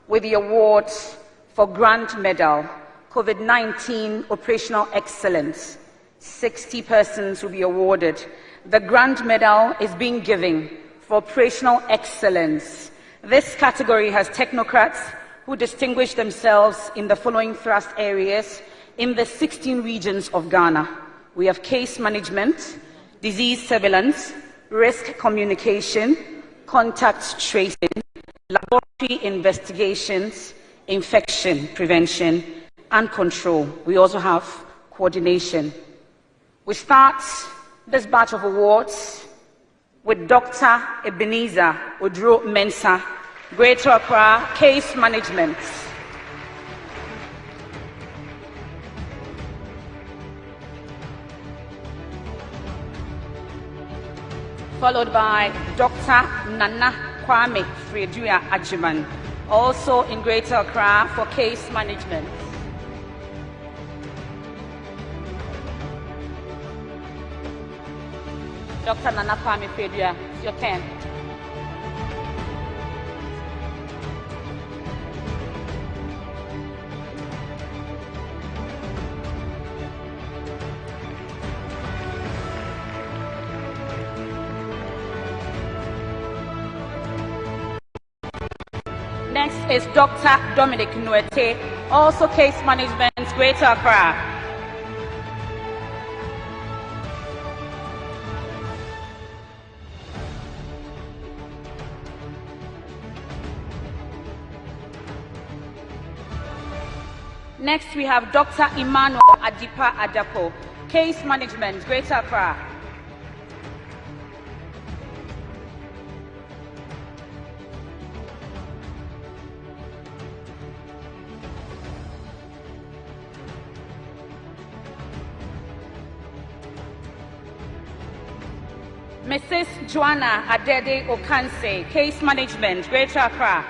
with the awards for Grand Medal, COVID-19 Operational Excellence. 60 persons will be awarded. The Grand Medal is being given for Operational Excellence. This category has technocrats who distinguish themselves in the following thrust areas in the 16 regions of Ghana. We have case management, disease surveillance, risk communication, contact tracing, laboratory investigations, infection prevention and control. We also have coordination. We start this batch of awards with Dr. Ebenezer Odro Mensah, Greater Accra, Case Management. Followed by Dr. Nana Kwame Fredua Ajiman, also in Greater Accra for Case Management. Dr. Nana Kwame Fredua, it's your turn. Next is Dr. Dominic Nuete, also Case Management, Greater Accra. Next, we have Dr. Emmanuel Adipa Adapo, Case Management, Greater Accra. Mrs. Joanna Adede Okanse, Case Management, Greater Accra.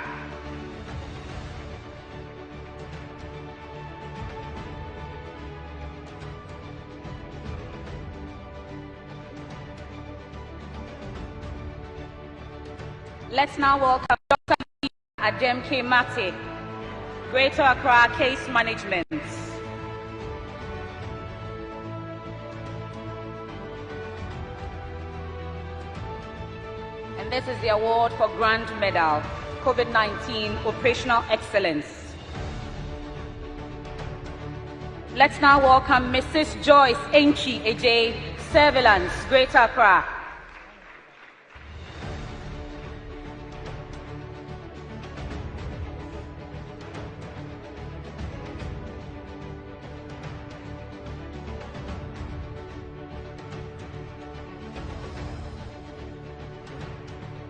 Let's now welcome Dr. Adem K. Mate, Greater Accra, Case Management. And this is the award for Grand Medal, COVID-19 Operational Excellence. Let's now welcome Mrs. Joyce Enchi Ej, Surveillance, Greater Accra.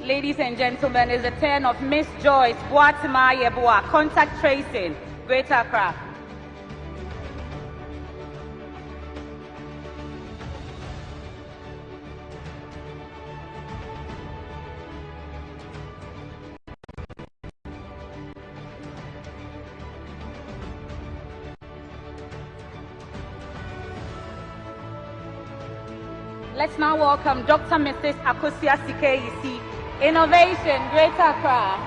Ladies and gentlemen, it's the turn of Miss Joyce Boatima Yeboah, Contact Tracing, Greater Accra. Let's now welcome Dr. Mrs. Akosia Sikeisi, Innovation, Greater Accra.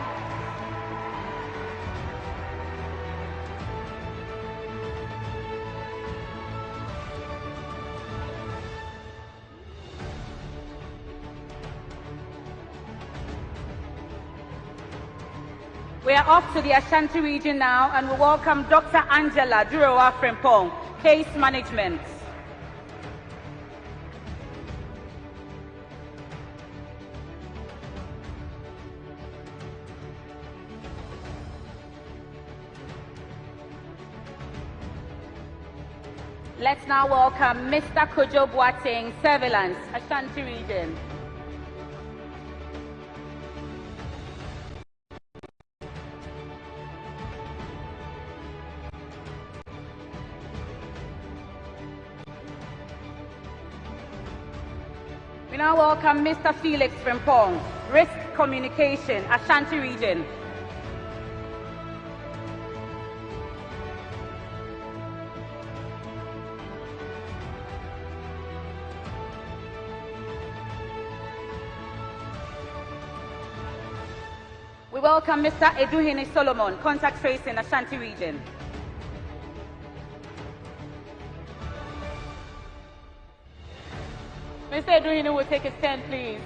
We are off to the Ashanti region now, and we welcome Dr. Angela Durowa Frimpong, Case Management. Let's now welcome Mr. Kojo Boateng, Surveillance, Ashanti region. We now welcome Mr. Felix Frimpong, Risk Communication, Ashanti region. We welcome Mr. Eduhini Solomon, Contact Tracing, Ashanti region. Mr. Eduhini will take his stand, please.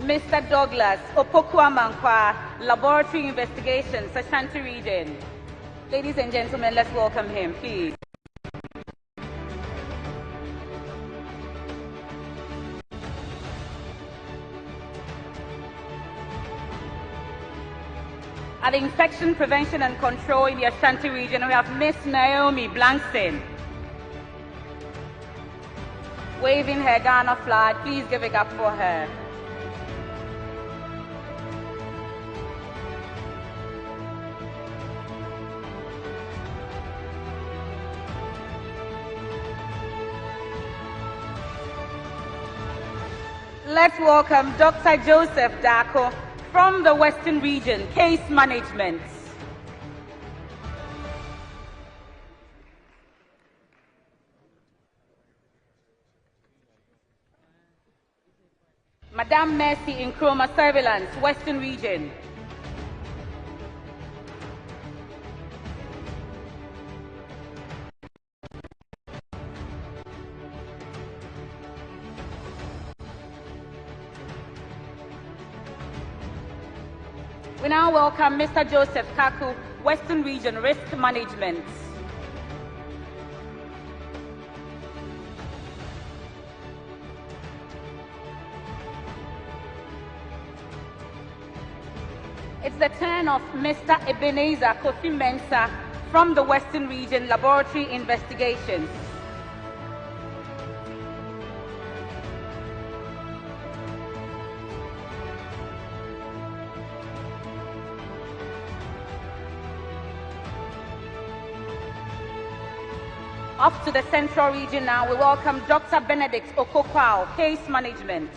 Mr. Douglas Opokuamankwa, Laboratory Investigations, Ashanti region. Ladies and gentlemen, let's welcome him, please. At the Infection Prevention and Control in the Ashanti region, we have Miss Naomi Blankson. Waving her Ghana flag, please give it up for her. Let's welcome Dr. Joseph Dako from the Western Region, Case Management. Madame Mercy Nkrumah, Surveillance, Western Region. We now welcome Mr. Joseph Kaku, Western Region, Risk Management. the turn of Mr. Ebenezer Kofi Mensah from the Western Region Laboratory Investigations. Off to the Central Region now, we welcome Dr. Benedict Okokwao, Case Management.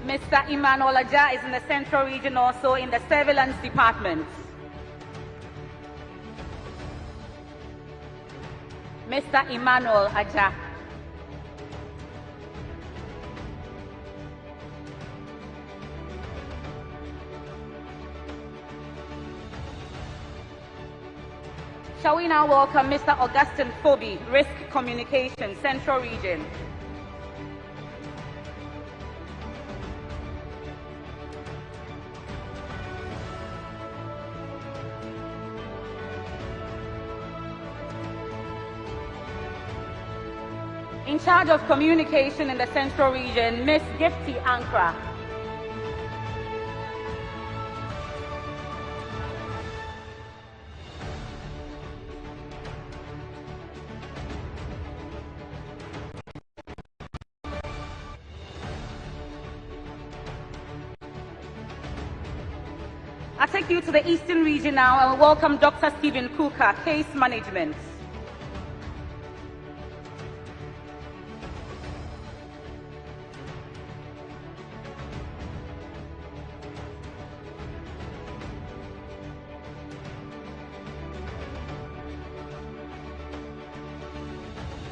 Mr. Emmanuel Aja is in the Central Region, also in the Surveillance Department. Mr. Emmanuel Aja. Shall we now welcome Mr. Augustine Phoebe, Risk Communication, Central Region. In charge of communication in the Central Region, Ms. Gifty Ankra. I take you to the Eastern Region now and we welcome Dr. Stephen Kuka, Case Management.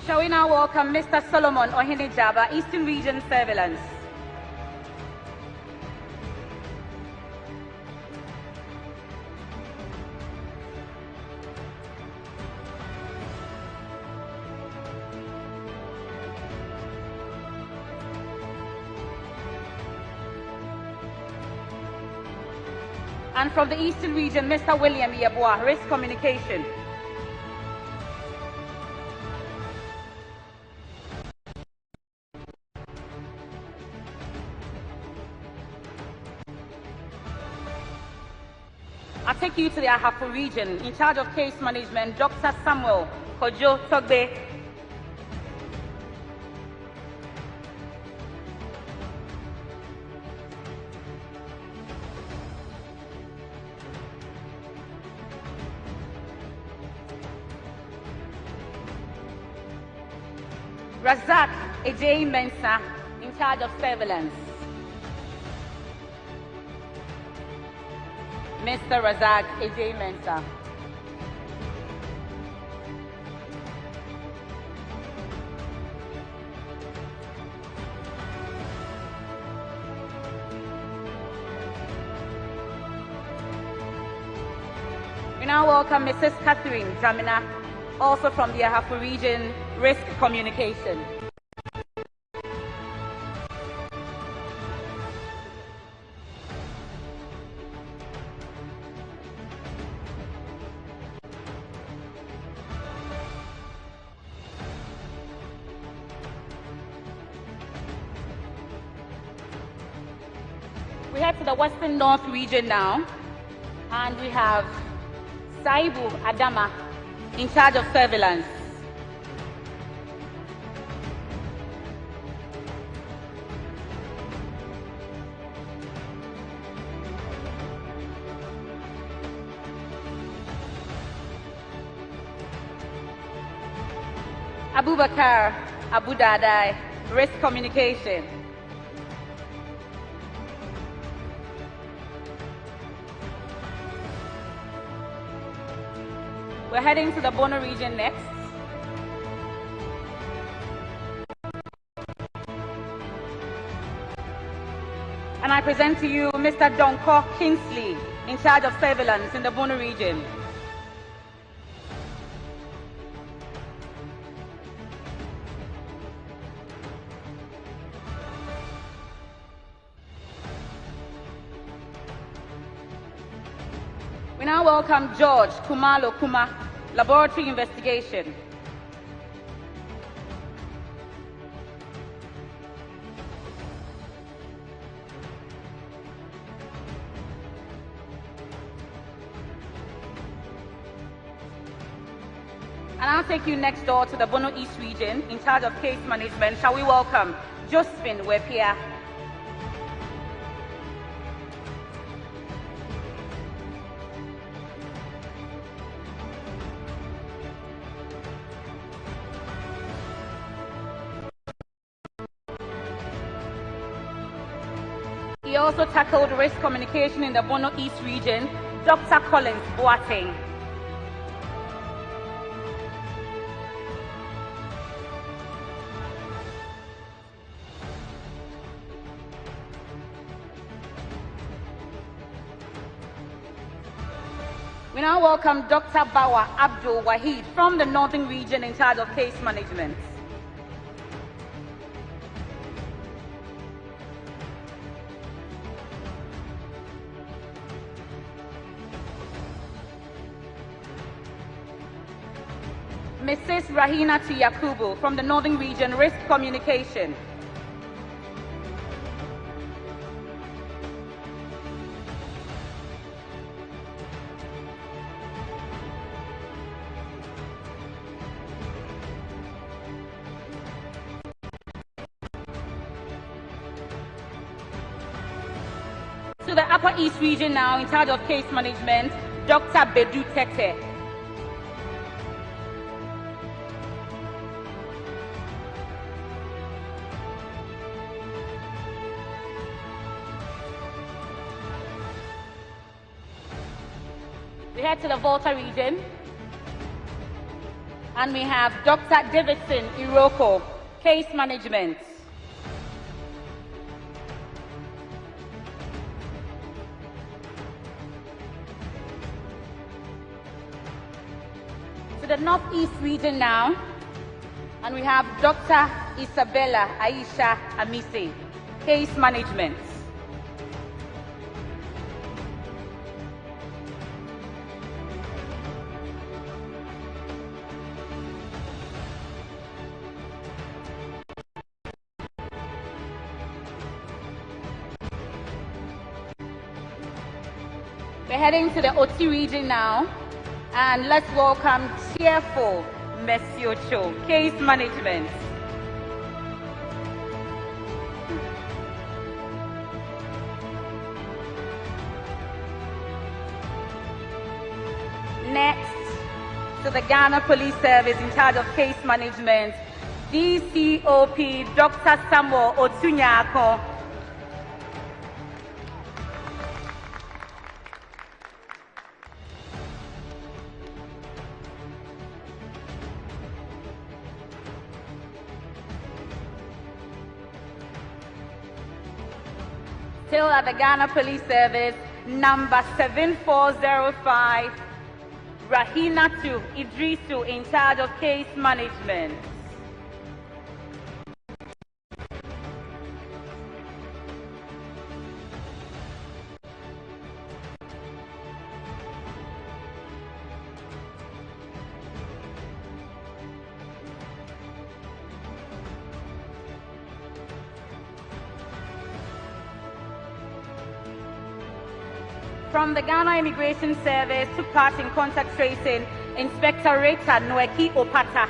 Shall we now welcome Mr. Solomon Ohinejaba, Eastern Region Surveillance. And from the Eastern Region, Mr. William Yeboah, Risk Communication. I take you to the Ahafo Region. In charge of case management, Dr. Samuel Kojo Togbe. Razak Ejei Mensah, in charge of surveillance. Mr. Razak Ejei Mensah. We now welcome Mrs. Catherine Jamina, also from the Ahafo Region, Risk Communication. We head to the Western North Region now, and we have Saibu Adama in charge of surveillance. Abubakar Abu Dadai, Risk Communication. We're heading to the Bono region next. And I present to you Mr. Donko Kingsley, in charge of surveillance in the Bono region. We We now welcome George Kumalo Kuma, Laboratory Investigation. And I'll take you next door to the Bono East region in charge of case management. Shall we welcome Josephine Wepia. He also tackled risk communication in the Bono East region, Dr. Collins Boateng. We now welcome Dr. Bawa Abdul Wahid from the Northern Region in charge of case management. Mrs. Rahina Yakubu from the Northern Region Risk Communication. To the Upper East Region now, in charge of case management, Dr. Bedu Tete. We head to the Volta region, and we have Dr. Davidson Iroko, case management. To the Northeast region now, and we have Dr. Isabella Aisha Amise, case management. We're heading to the Oti region now, and let's welcome Cheerful Mesiocho, case management. Next, to the Ghana Police Service in charge of case management, DCOP Dr. Samuel Otunyako. Still at the Ghana Police Service, number 7405, Rahinatu Idrisu in charge of case management. From the Ghana Immigration Service, took part in contact tracing Inspector Rita Nweki Opata.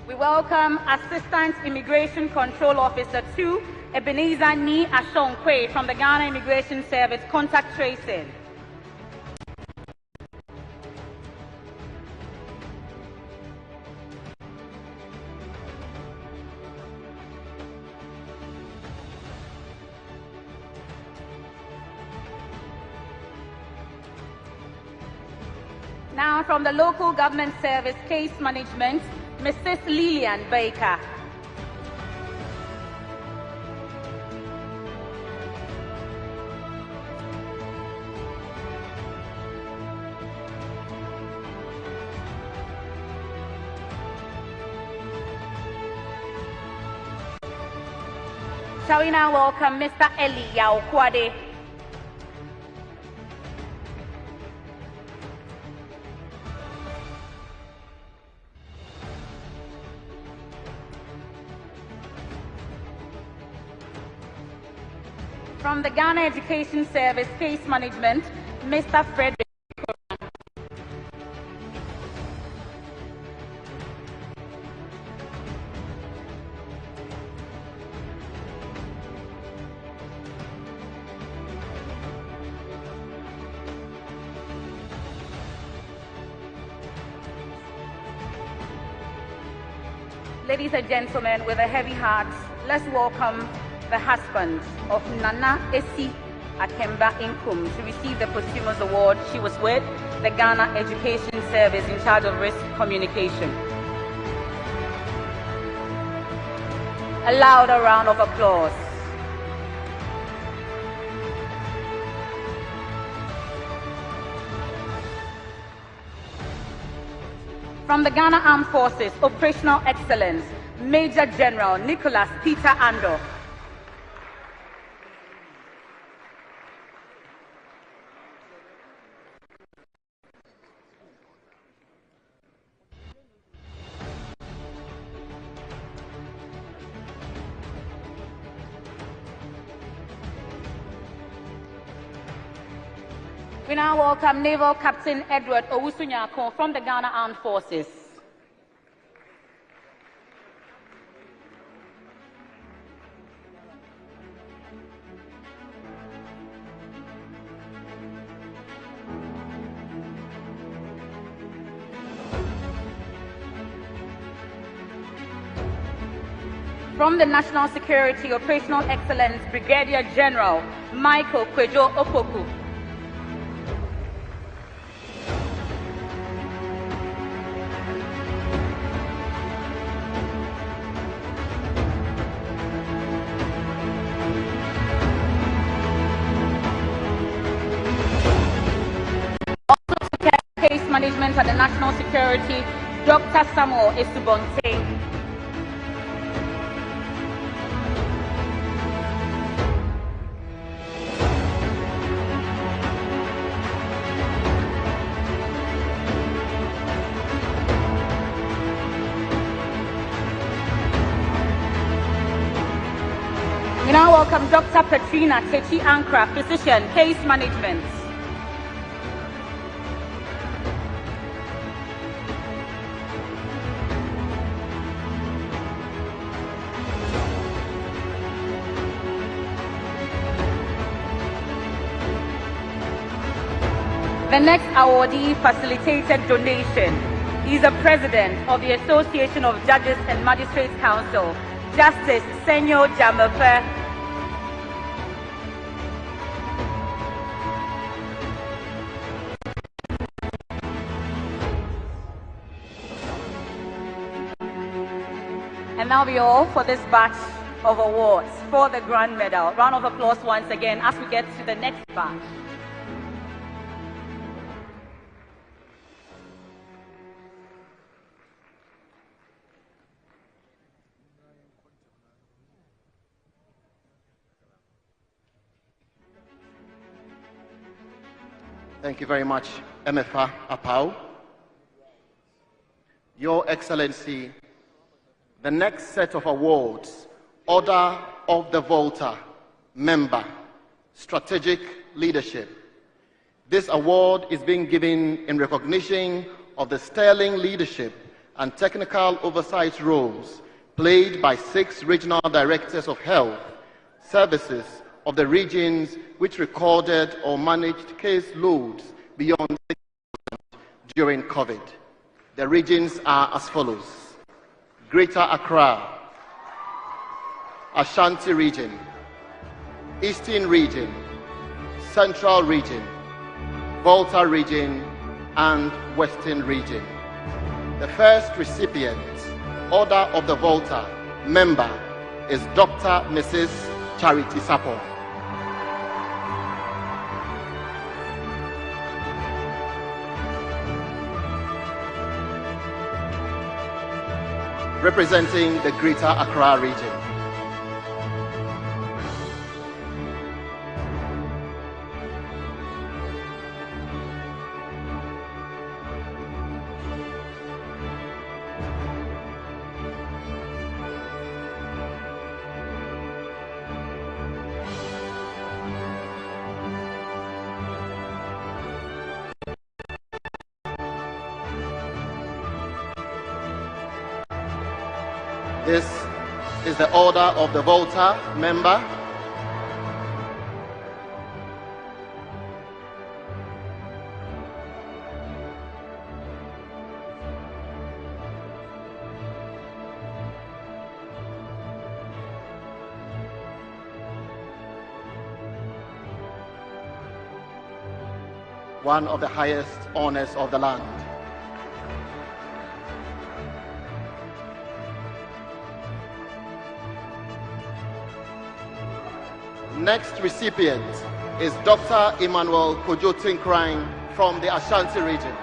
We welcome Assistant Immigration Control Officer 2, Ebenezer Ni Ashonkwe from the Ghana Immigration Service, contact tracing. Now from the Local Government Service Case Management, Mrs. Lillian Baker. Shall we now welcome Mr. Eli Yao-Kwade? From the Ghana Education Service Case Management, Mr. Frederick. Ladies and gentlemen, with a heavy heart, let's welcome the husband of Nana Esi Akemba Inkum to receive the posthumous award. She was with the Ghana Education Service in charge of risk communication. A louder round of applause. From the Ghana Armed Forces, Operational Excellence, Major General Nicholas Peter Ando. We now welcome Naval Captain Edward Owusu-Nyako from the Ghana Armed Forces. From the National Security Operational Excellence, Brigadier General Michael Kwejo Opoku. Case Management at the National Security, Dr. Samuel Esubonte. We now welcome Dr. Petrina Techi Ankra, Physician, Case Management. The next awardee facilitated donation is the President of the Association of Judges and Magistrates Council, Justice Senyo Jamefe. And now we all for this batch of awards for the Grand Medal. Round of applause once again as we get to the next batch. Thank you very much, MFA Apau. Your Excellency, the next set of awards, Order of the Volta, Member, Strategic Leadership. This award is being given in recognition of the sterling leadership and technical oversight roles played by 6 regional directors of health services of the regions which recorded or managed case loads beyond 6,000 during COVID. The regions are as follows: Greater Accra, Ashanti Region, Eastern Region, Central Region, Volta Region, and Western Region. The first recipient, Order of the Volta, Member, is Dr. Mrs. Charity Sapon. Representing the Greater Accra region. This is the Order of the Volta member. One of the highest honors of the land. Next recipient is Dr. Emmanuel Kojo-Tinkrine from the Ashanti region.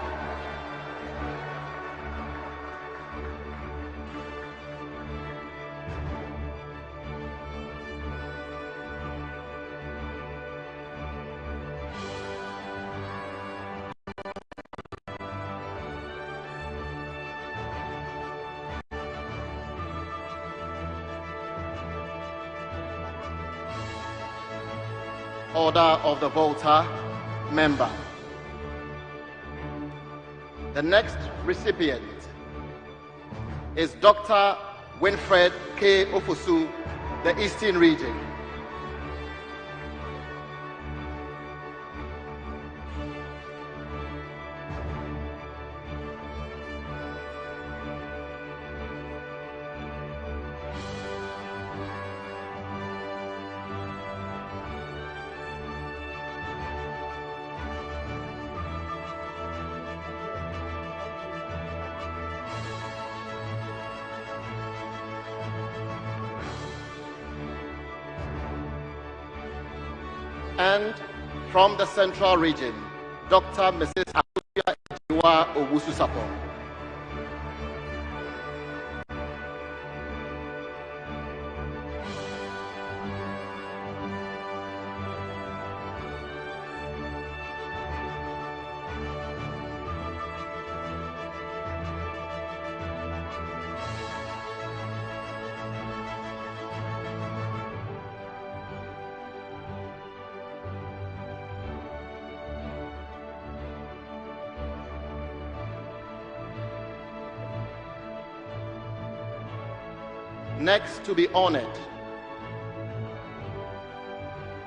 Order of the Volta member. The next recipient is Dr. Winfred K. Ofosu, the Eastern region. And from the Central region, Dr. Mrs. Akufo-Addo Owusu-Sapor. Next to be honored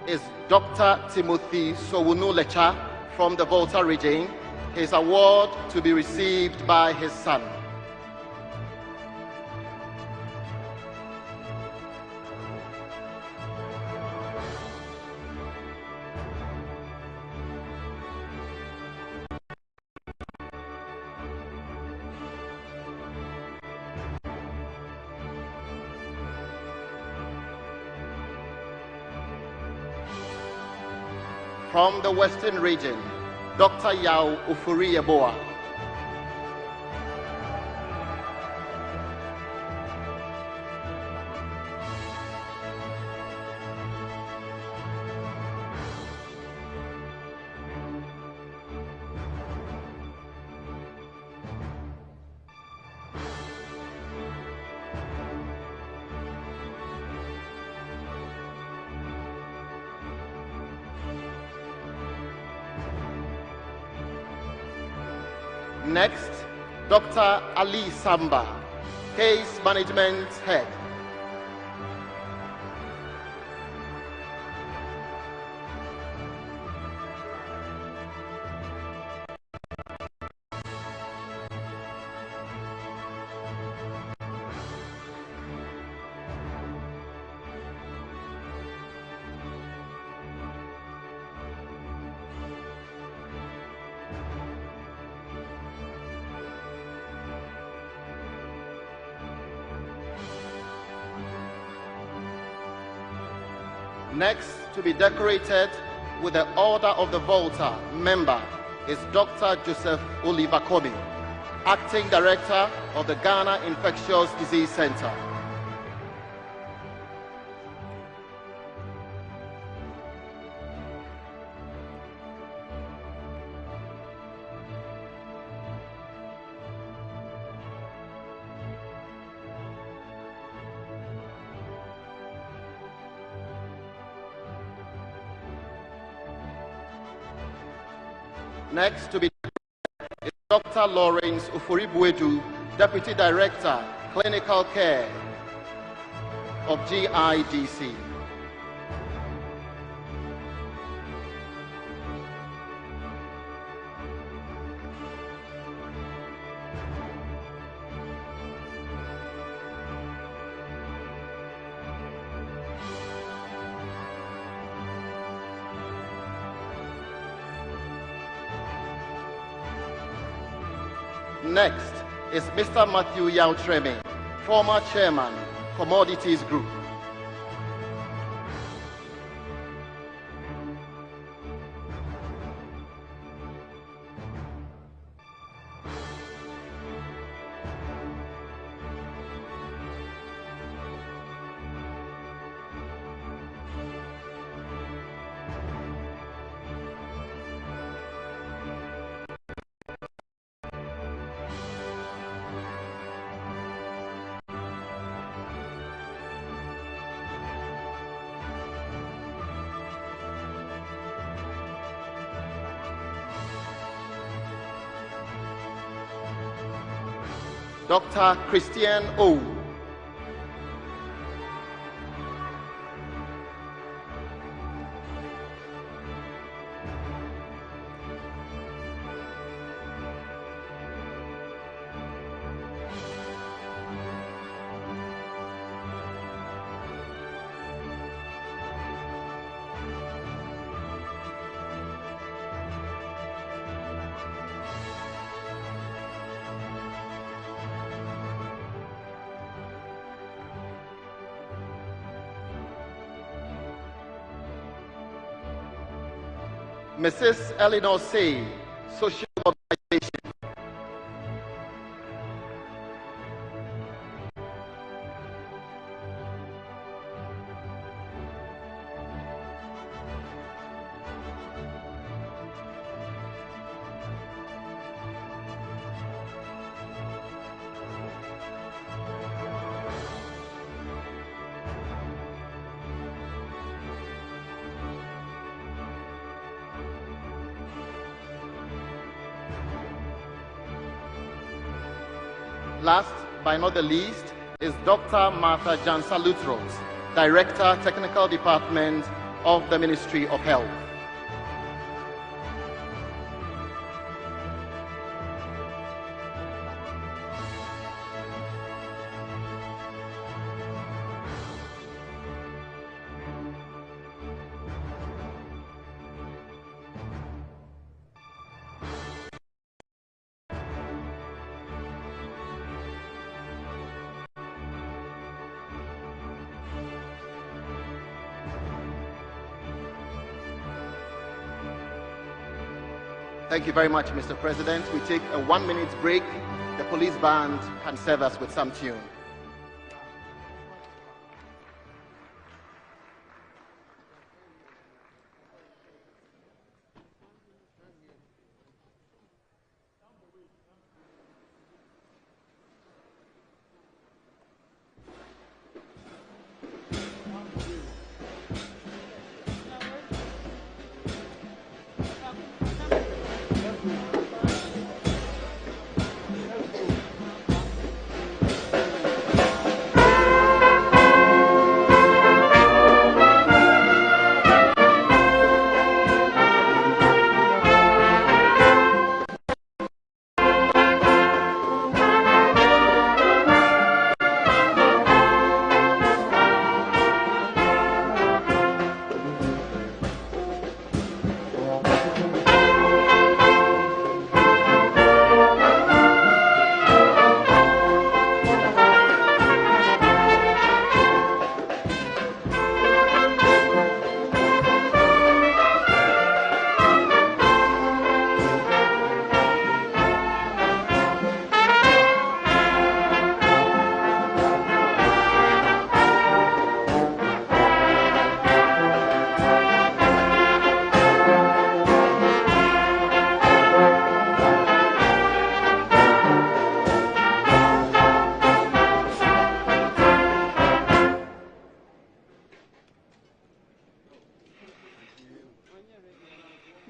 is Dr. Timothy Sowunu Lecha from the Volta region. His award to be received by his son. From the Western region, Dr. Yao Ufuri-Yeboah. Next, Dr. Ali Samba, Case Management Head. Next to be decorated with the Order of the Volta member is Dr. Joseph Oliver Komi, Acting Director of the Ghana Infectious Disease Center. Next to be is Dr. Lawrence Ufuribuedu, Deputy Director, Clinical Care, of GIDC. Next is Mr. Matthew Yautreme, former chairman, Commodities Group. Dr. Christian O. Mrs. Eleanor Say, Social Organization. Last but not the least is Dr. Martha Jansalutros, Director, Technical Department of the Ministry of Health. Thank you very much, Mr. President. We take a 1-minute break. The police band can serve us with some tune.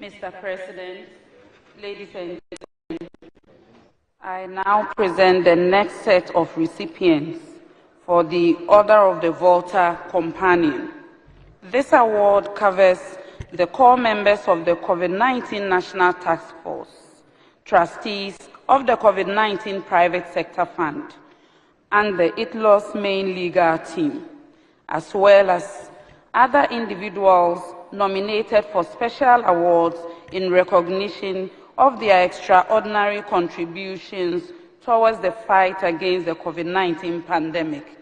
Mr. President, ladies and gentlemen, I now present the next set of recipients for the Order of the Volta Companion. This award covers the core members of the COVID-19 National Task Force, trustees of the COVID-19 Private Sector Fund, and the ITLOS main legal team, as well as other individuals nominated for special awards in recognition of their extraordinary contributions towards the fight against the COVID-19 pandemic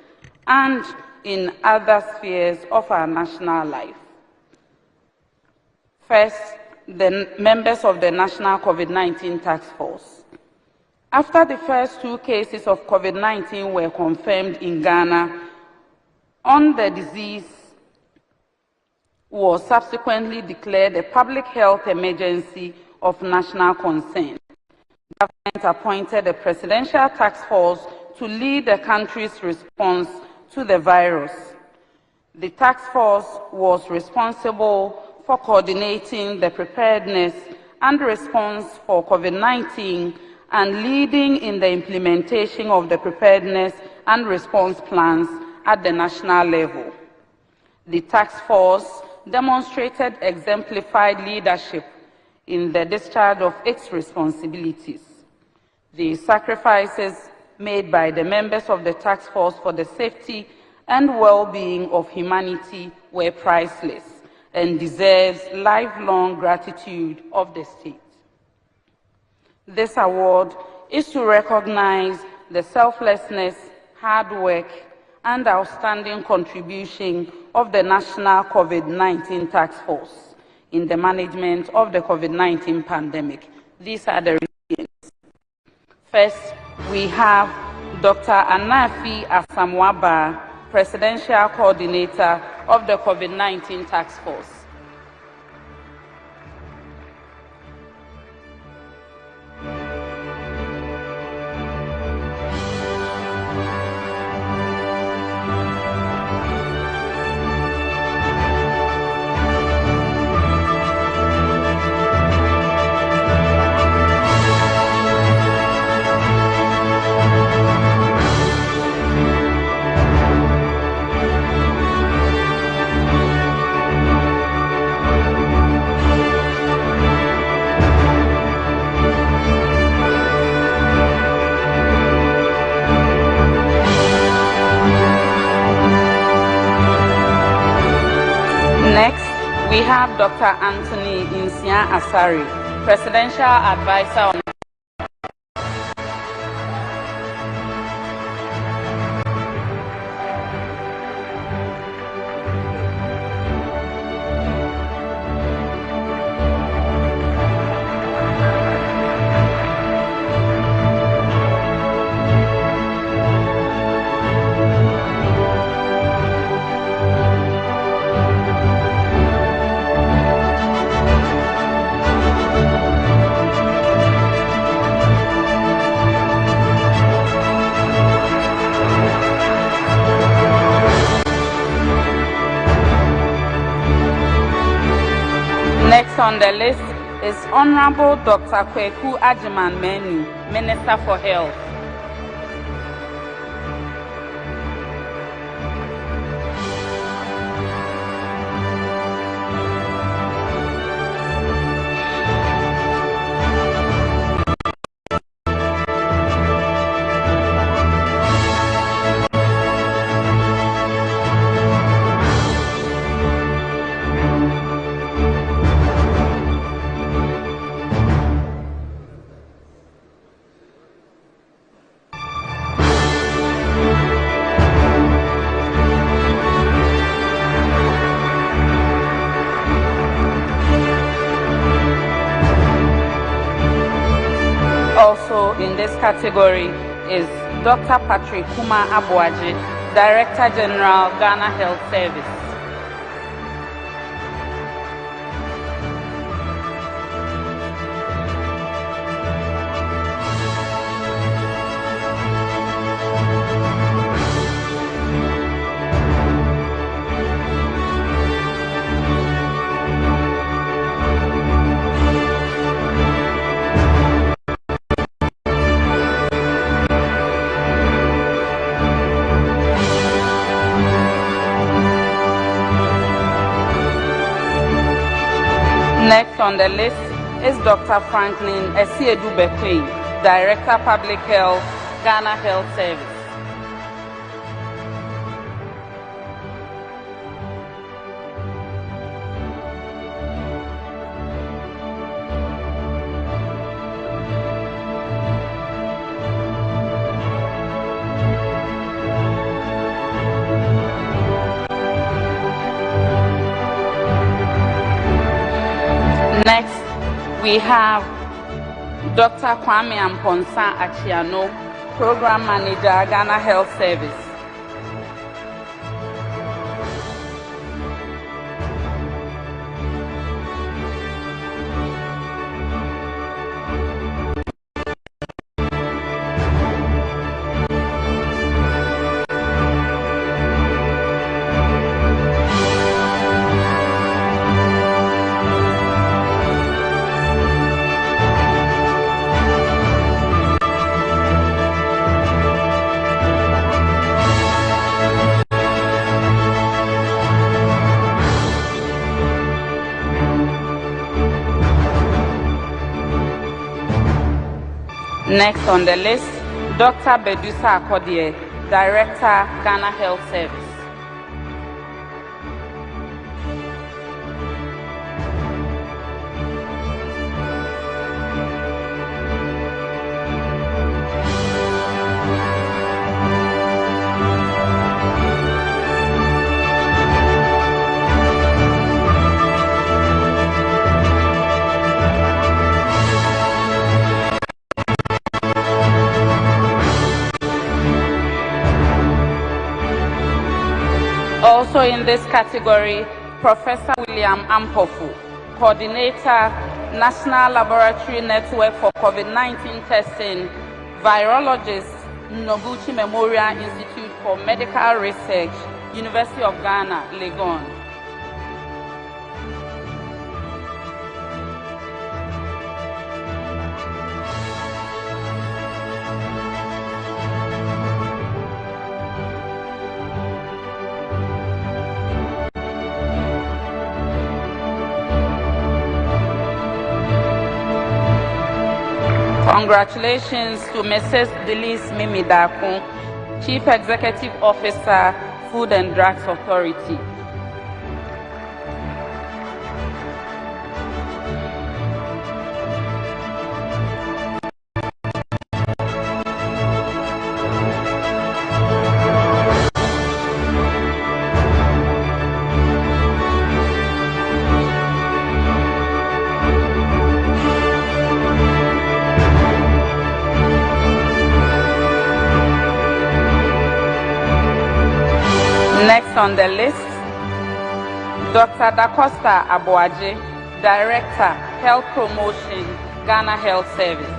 and in other spheres of our national life. First, the members of the National COVID-19 Task Force. After the first 2 cases of COVID-19 were confirmed in Ghana, the disease was subsequently declared a public health emergency of national concern. The government appointed a presidential task force to lead the country's response to the virus. The task force was responsible for coordinating the preparedness and response for COVID-19 and leading in the implementation of the preparedness and response plans at the national level. The task force demonstrated exemplified leadership in the discharge of its responsibilities. The sacrifices made by the members of the task force for the safety and well-being of humanity were priceless and deserves lifelong gratitude of the state. This award is to recognize the selflessness, hard work, and outstanding contribution of the National COVID-19 Task Force in the management of the COVID-19 pandemic. These are the recipients. First, we have Dr. Anafi Asamoah, Presidential Coordinator of the COVID-19 Task Force. Next, we have Dr. Anthony Insia Asari, Presidential Advisor on Next on the list is Honorable Dr. Kweku Ajiman Menu, Minister for Health. Also in this category is Dr. Patrick Kuma Abuaji, Director General, Ghana Health Service. Next on the list is Dr. Franklin Esiedu-Bekwe, Director Public Health, Ghana Health Service. Next, we have Dr. Kwame Amponsa Achiano, Program Manager, Ghana Health Service. Next on the list, Dr. Bedusa Akodie, Director, Ghana Health Service. Also in this category, Professor William Ampofu, Coordinator, National Laboratory Network for COVID-19 Testing, Virologist, Noguchi Memorial Institute for Medical Research, University of Ghana, Legon. Congratulations to Mrs. Delise Mimidakun, Chief Executive Officer, Food and Drugs Authority. Next on the list, Dr. Dacosta Aboaje, Director, Health Promotion, Ghana Health Service.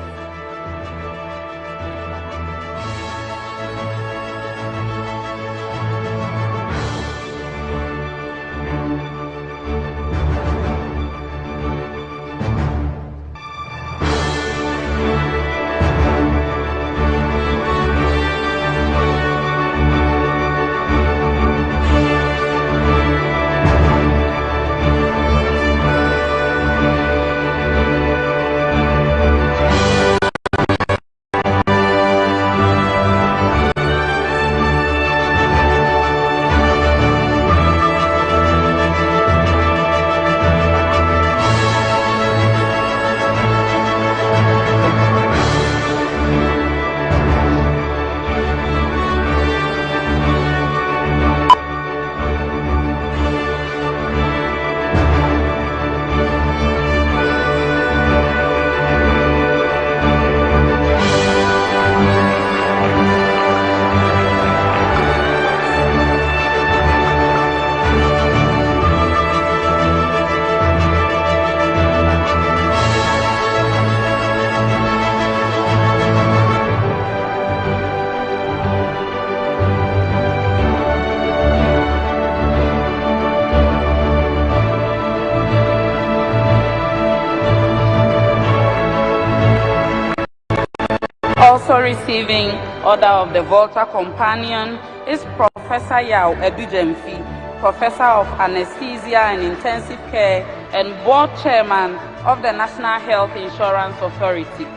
Also receiving Order of the Volta Companion is Professor Yao Edujemfi, Professor of Anesthesia and Intensive Care, and Board Chairman of the National Health Insurance Authority.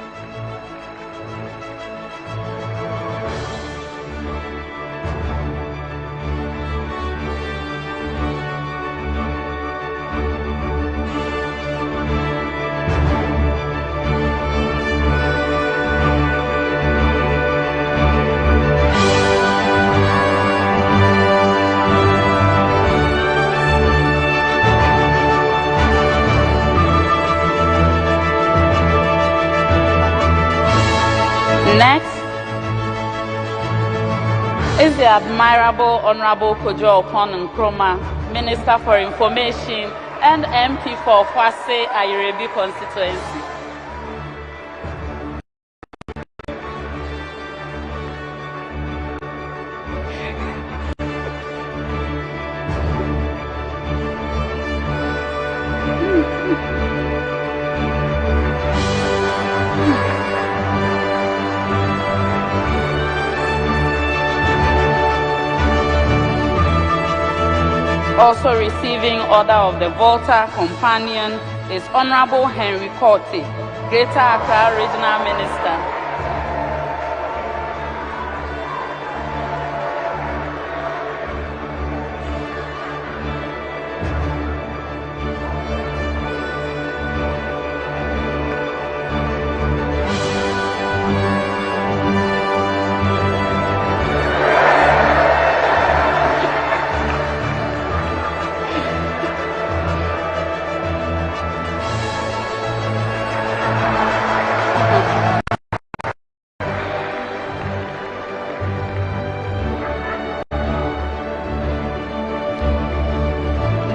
Next is the Admirable Honorable Kojo Okon Nkrumah, Minister for Information and MP for Kwase Ayerebi constituency. Also receiving Order of the Volta Companion is Honorable Henry Korte, Greater Accra Regional Minister.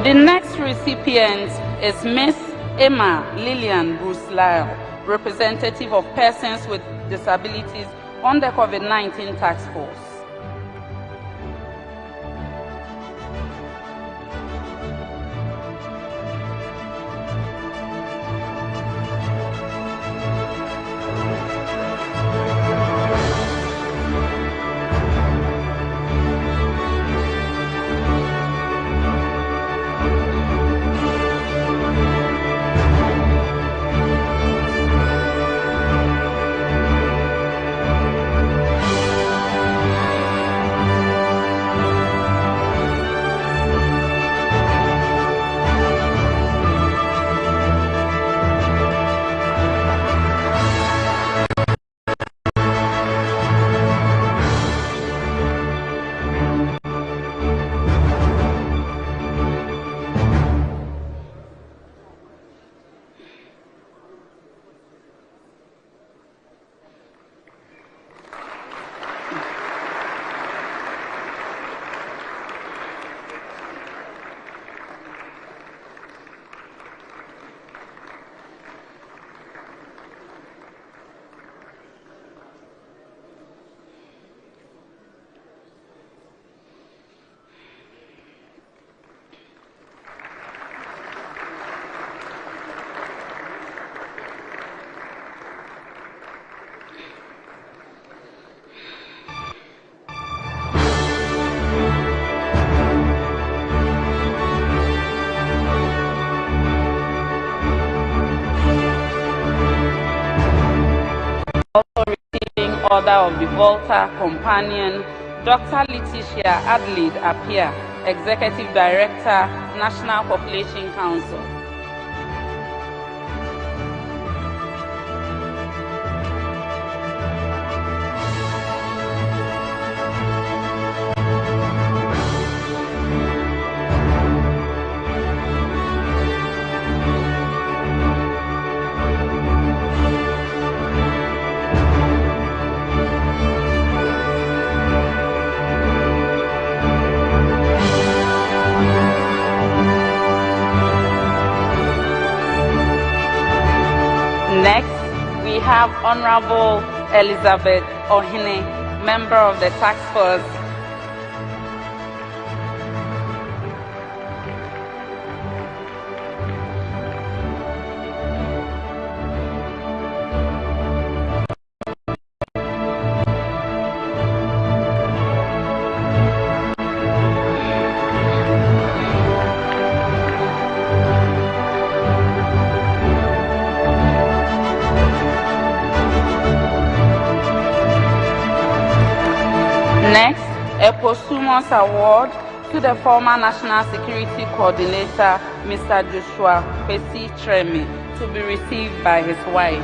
The next recipient is Miss Emma Lillian Bruce Lyle, representative of persons with disabilities on the COVID-19 task force. Also receiving Order of the Volta Companion, Dr. Letitia Adelaide Appiah, Executive Director, National Population Council. Next, we have Honorable Elizabeth Ohine, member of the task force. a posthumous award to the former National Security Coordinator, Mr. Joshua Kwesi Tremi, to be received by his wife.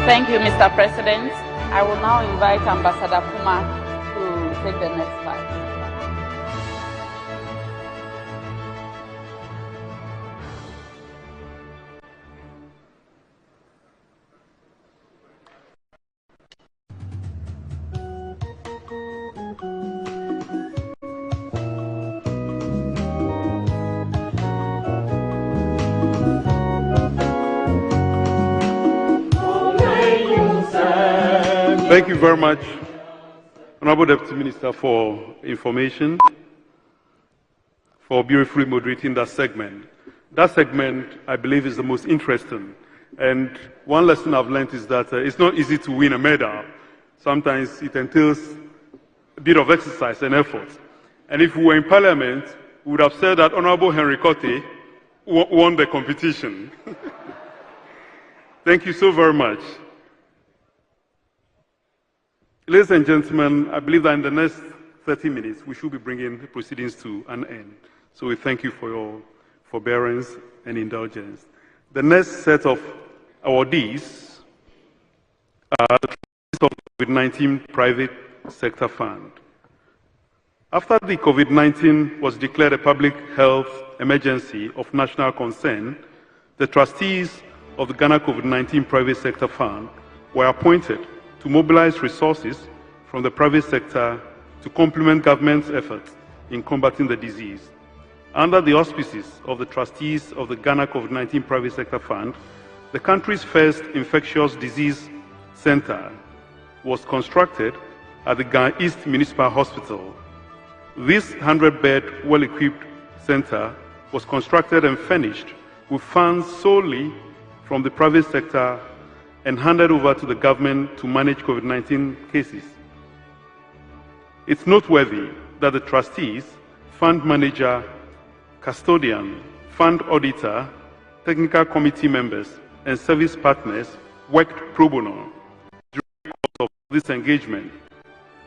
Thank you, Mr. President. I will now invite Ambassador Puma to take the next slide. Thank you very much, Honorable Deputy Minister, for information, for beautifully moderating that segment. That segment, I believe, is the most interesting. And one lesson I've learned is that it's not easy to win a medal. Sometimes it entails a bit of exercise and effort. And if we were in Parliament, we would have said that Honorable Henry Kote won the competition. Thank you so very much. Ladies and gentlemen, I believe that in the next 30 minutes, we should be bringing the proceedings to an end. So we thank you for your forbearance and indulgence. The next set of awardees are the trustees of the COVID-19 Private Sector Fund. After the COVID-19 was declared a public health emergency of national concern, the trustees of the Ghana COVID-19 Private Sector Fund were appointed to mobilize resources from the private sector to complement government's efforts in combating the disease. Under the auspices of the trustees of the Ghana COVID-19 Private Sector Fund, the country's first infectious disease center was constructed at the Ghana East Municipal Hospital. This 100-bed, well-equipped center was constructed and furnished with funds solely from the private sector and handed over to the government to manage COVID-19 cases. It's noteworthy that the trustees, fund manager, custodian, fund auditor, technical committee members, and service partners worked pro bono during the course of this engagement.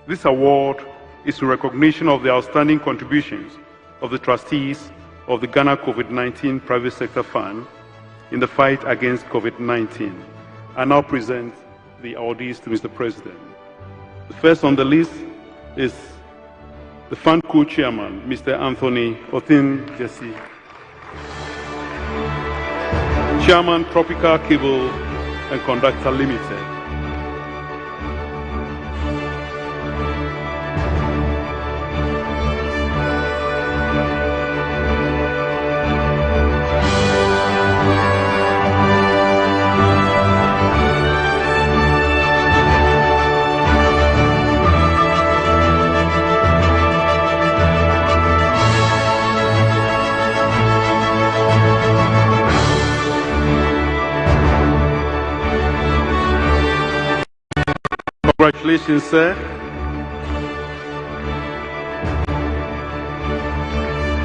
This award is a recognition of the outstanding contributions of the trustees of the Ghana COVID-19 Private Sector Fund in the fight against COVID-19. I now present the awardees to Mr. President. The first on the list is the fund co-chairman, Mr. Anthony Othin Jesse, Chairman, Tropical Cable and Conductor Limited. Congratulations, sir.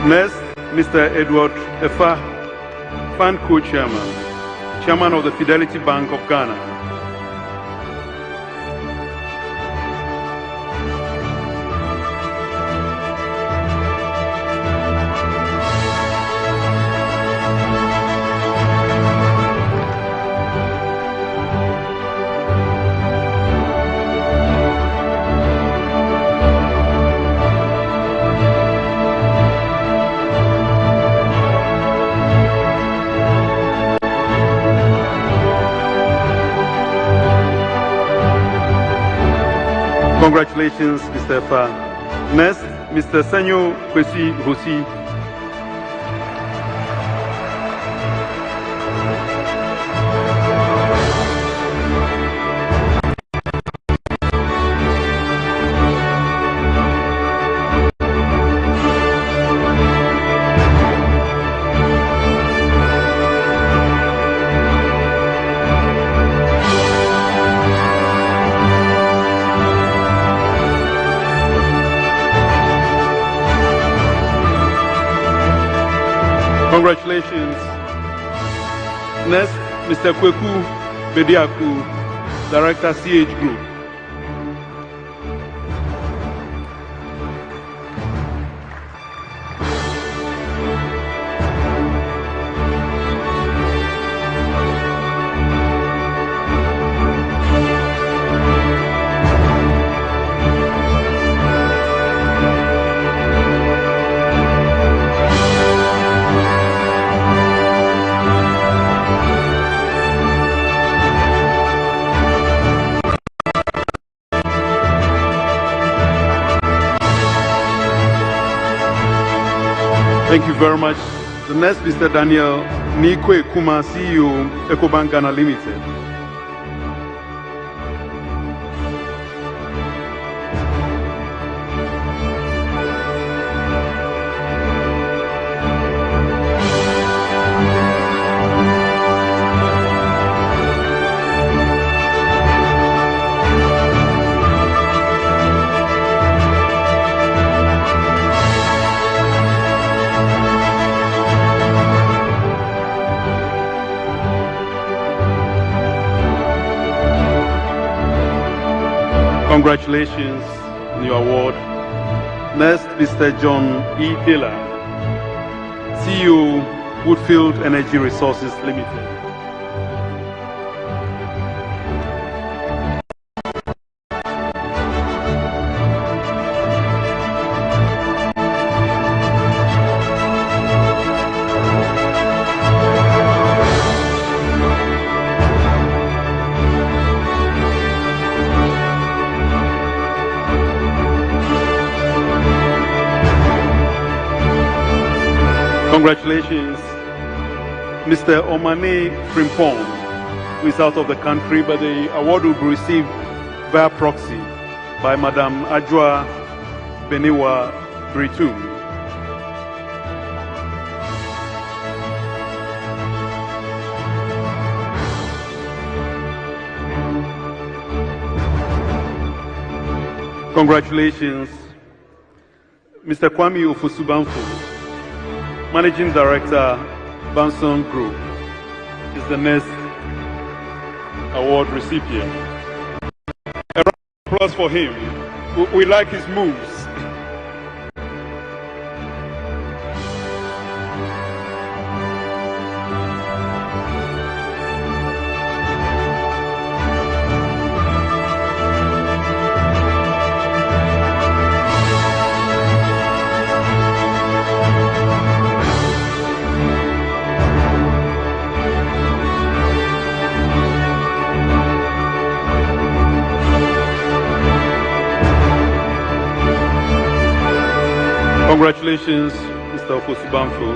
Next, Mr. Edward Efa, Fund Co-Chairman, Chairman of the Fidelity Bank of Ghana. Congratulations, Mr. Fa. Next, Mr. Sanyo Kwesi Hosi. Congratulations. Next, Mr. Kweku Bediaku, Director, CH Group. Thank you very much. The next, Mr. Daniel Nikwe Kuma, CEO, EcoBank Ghana Limited. Congratulations on your award. Next, Mr. John E. Taylor, CEO, Woodfield Energy Resources Limited. Congratulations, Mr. Omane Frimpong, who is out of the country, but the award will be received via proxy by Madam Ajwa Beniwa Britum. Congratulations, Mr. Kwame Ofosubanfo, Managing Director, Banson Group, is the next award recipient. A round of applause for him. We like his moves. Congratulations, Mr. Ofosubanfo.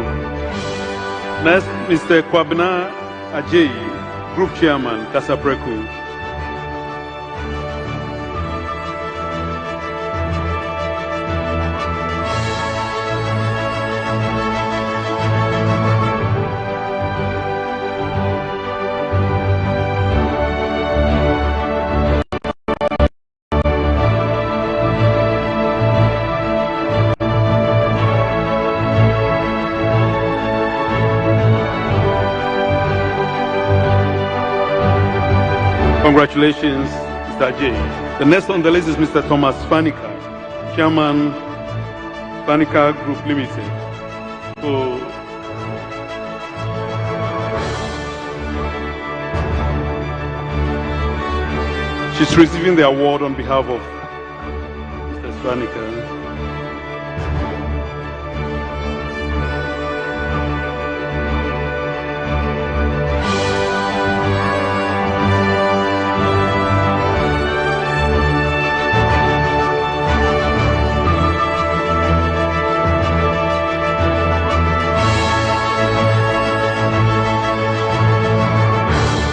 Next, Mr. Kwabena Ajayi, Group Chairman, Kasapreku. Congratulations, Mr. Ajay. The next on the list is Mr. Thomas Fanica, Chairman, Fanica Group Limited. So, she's receiving the award on behalf of Mr. Fanica.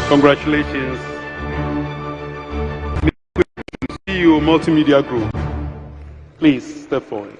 Congratulations, CEO Multimedia Group. Please step forward.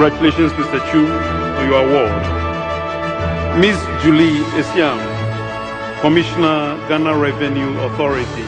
Congratulations, Mr. Chu, on your award. Ms. Julie Esiam, Commissioner, Ghana Revenue Authority.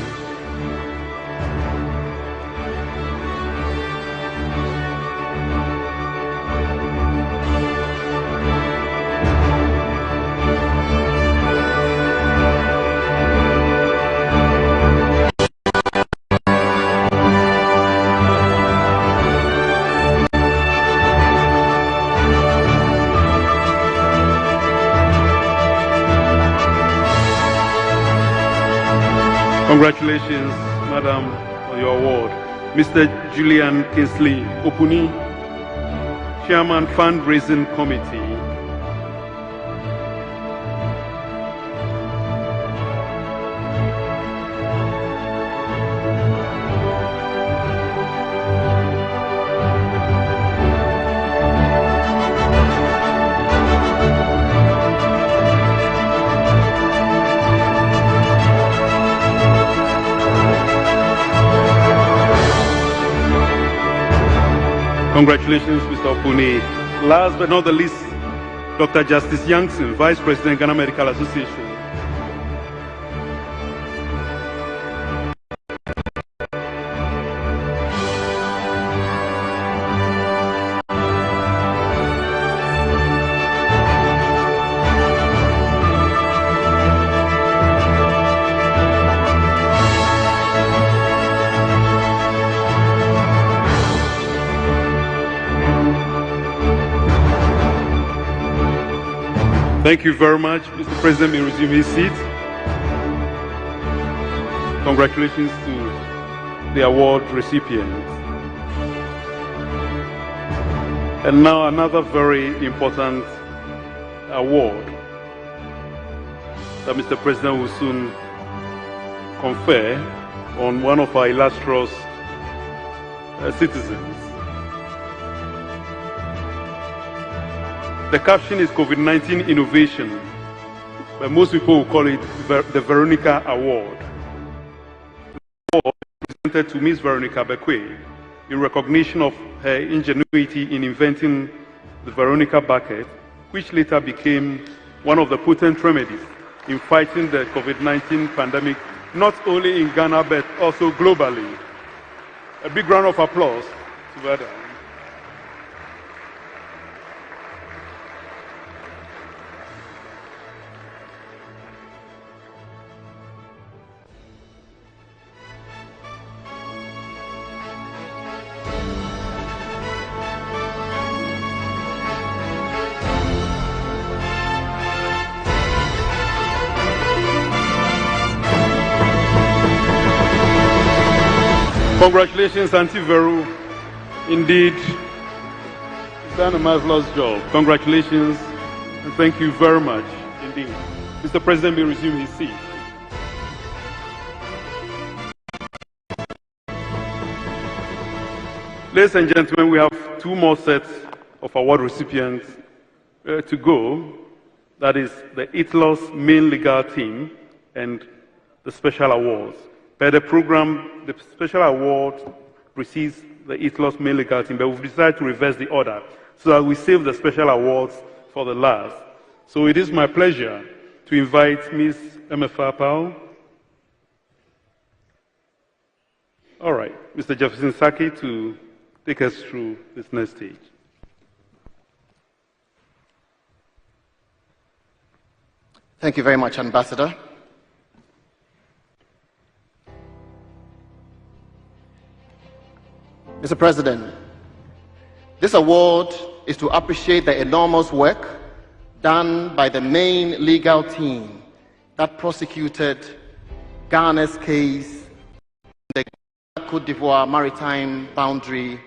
Congratulations, Madam, on your award. Mr. Julian Kingsley Opuni, Chairman, Fundraising Committee. Congratulations, Mr. Opuni. Last but not the least, Dr. Justice Youngson, Vice President, Ghana Medical Association. Thank you very much. Mr. President may resume his seat. Congratulations to the award recipients. And now another very important award that Mr. President will soon confer on one of our illustrious citizens. The caption is COVID-19 Innovation, but most people will call it the Veronica Award. The award is presented to Ms. Veronica Bekwe in recognition of her ingenuity in inventing the Veronica bucket, which later became one of the potent remedies in fighting the COVID-19 pandemic, not only in Ghana but also globally. A big round of applause to Madam. Congratulations, Auntie Veru. Indeed, you've done a marvelous job. Congratulations, and thank you very much indeed. Mr. President may resume his seat. Ladies and gentlemen, we have two more sets of award recipients to go. That is the ITLOS main legal team and the special awards. Per the program, the special award precedes the ITLOS main legal team, but we've decided to reverse the order so that we save the special awards for the last. So it is my pleasure to invite Ms. Emefa Pao. All right, Mr. Jefferson Saki to take us through this next stage. Thank you very much, Ambassador. Mr. President, this award is to appreciate the enormous work done by the main legal team that prosecuted Ghana's case in the Côte d'Ivoire maritime boundary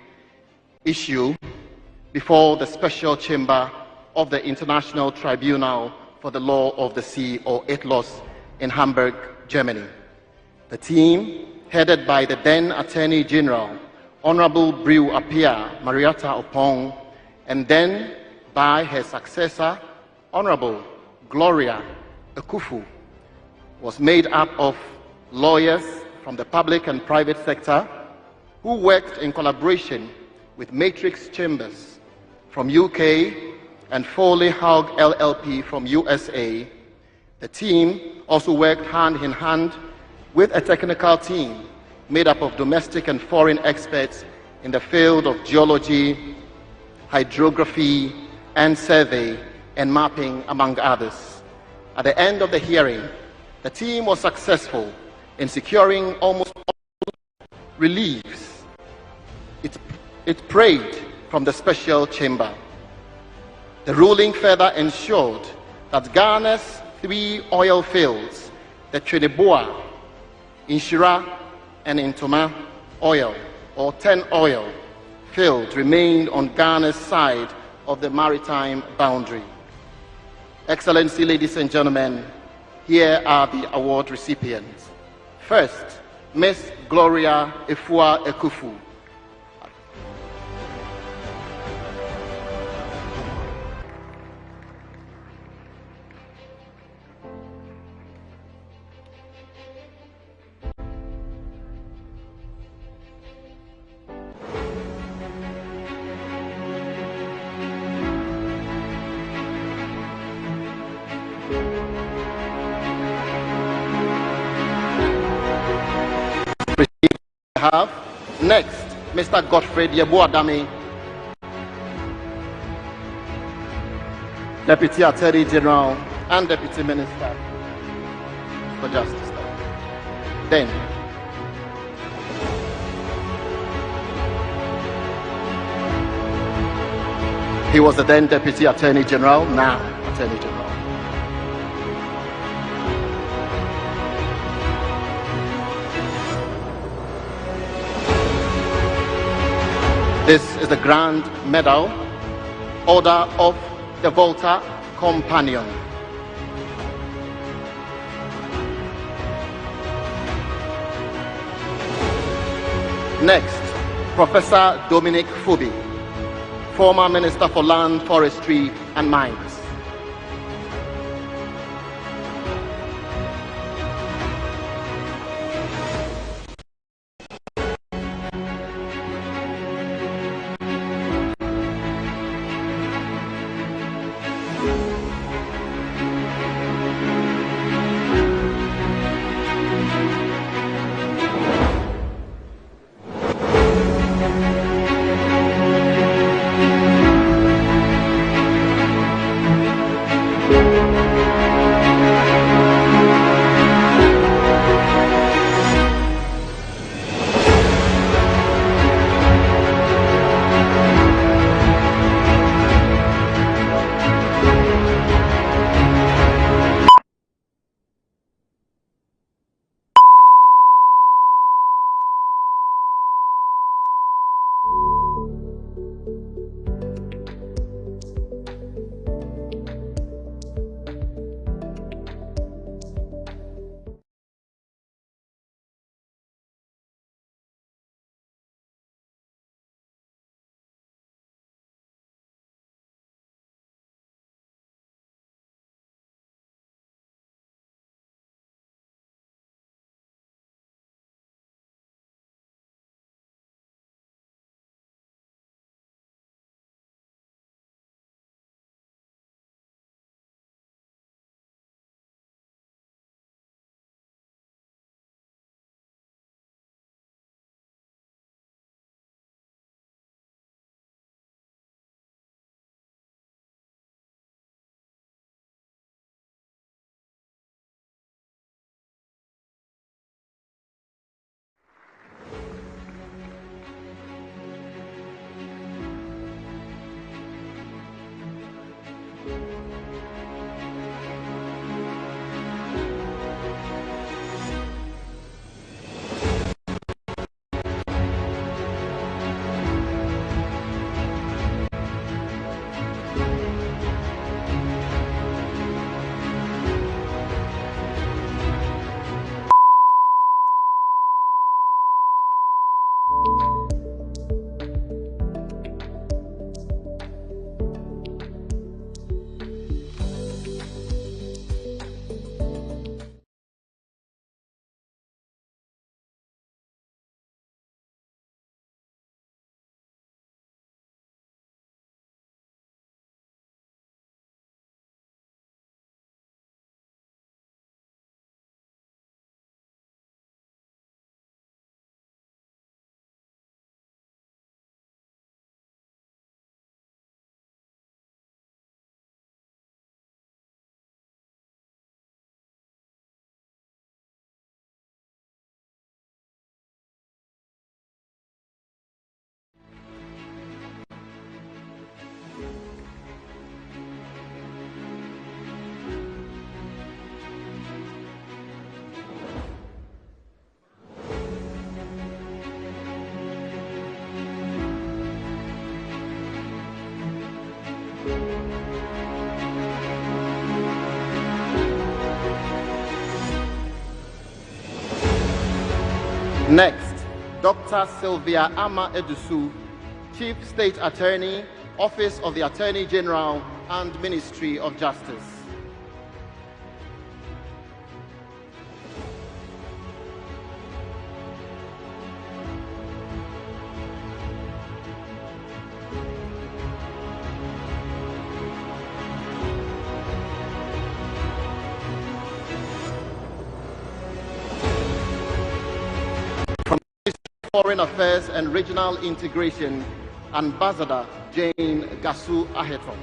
issue before the Special Chamber of the International Tribunal for the Law of the Sea, or ITLOS, in Hamburg, Germany. The team, headed by the then Attorney General, Honorable Brew Apia Marietta Opong, and then by her successor, Honorable Gloria Akufo, was made up of lawyers from the public and private sector who worked in collaboration with matrix chambers from UK and Foley Hug LLP from USA. The team also worked hand in hand with a technical team made up of domestic and foreign experts in the field of geology, hydrography, and survey and mapping, among others. At the end of the hearing, the team was successful in securing almost all reliefs it prayed from the special chamber. The ruling further ensured that Ghana's 3 oil fields, the Trinidad, Inshira, and Intoma oil, or 10 oil fields, remained on Ghana's side of the maritime boundary. Excellency, ladies and gentlemen, here are the award recipients. First, Miss Gloria Efua Ekufu. Next, Mr. Godfrey Yeboadame, Deputy Attorney General and Deputy Minister for Justice. Then, he was the then Deputy Attorney General, now Attorney General. This is the Grand Medal, Order of the Volta Companion. Next, Professor Dominic Fubi, former Minister for Land, Forestry and Mines. Next, Dr. Sylvia Ama Edusu, Chief State Attorney, Office of the Attorney General and Ministry of Justice. Foreign Affairs and Regional Integration, Ambassador Jane Gasu Ahetro.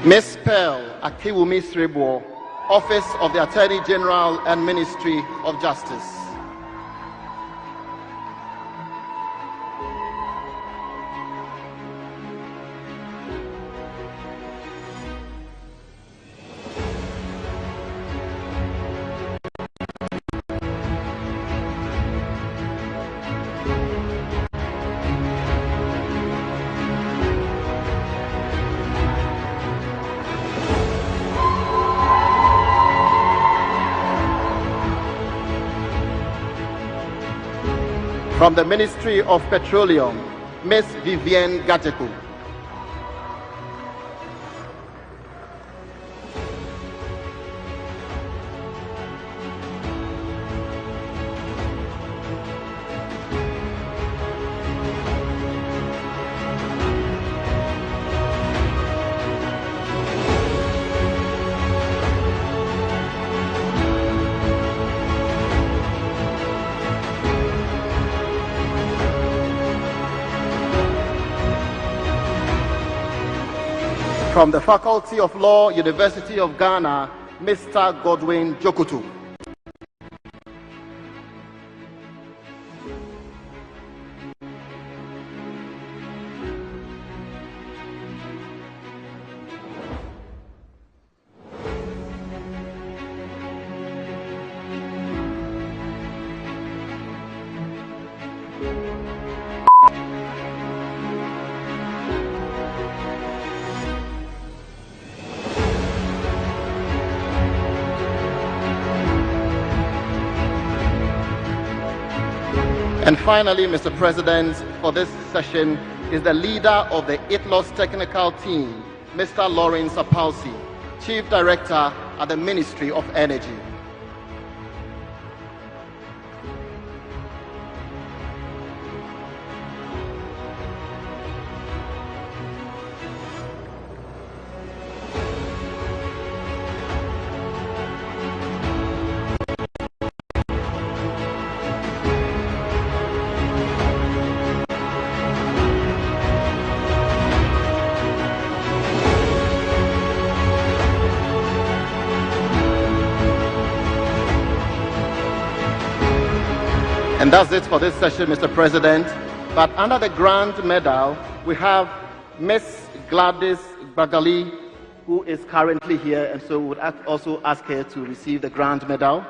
Ms. Pearl Akiwumi Srebo, Office of the Attorney General and Ministry of Justice. From the Ministry of Petroleum, Ms. Vivienne Gateku. From the Faculty of Law, University of Ghana, Mr. Godwin Jokutu. And finally, Mr. President, for this session is the leader of the ITLOS technical team, Mr. Lawrence Apalsi, Chief Director at the Ministry of Energy. And that's it for this session, Mr. President. But under the Grand Medal, we have Ms. Gladys Bagali, who is currently here, and so we would also ask her to receive the Grand Medal.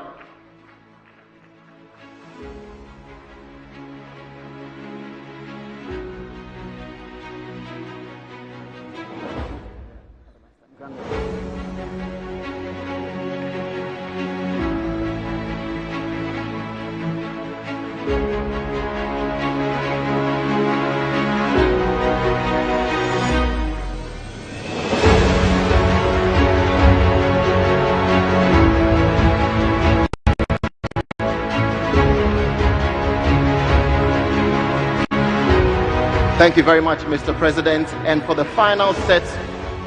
Thank you very much, Mr. President. And for the final set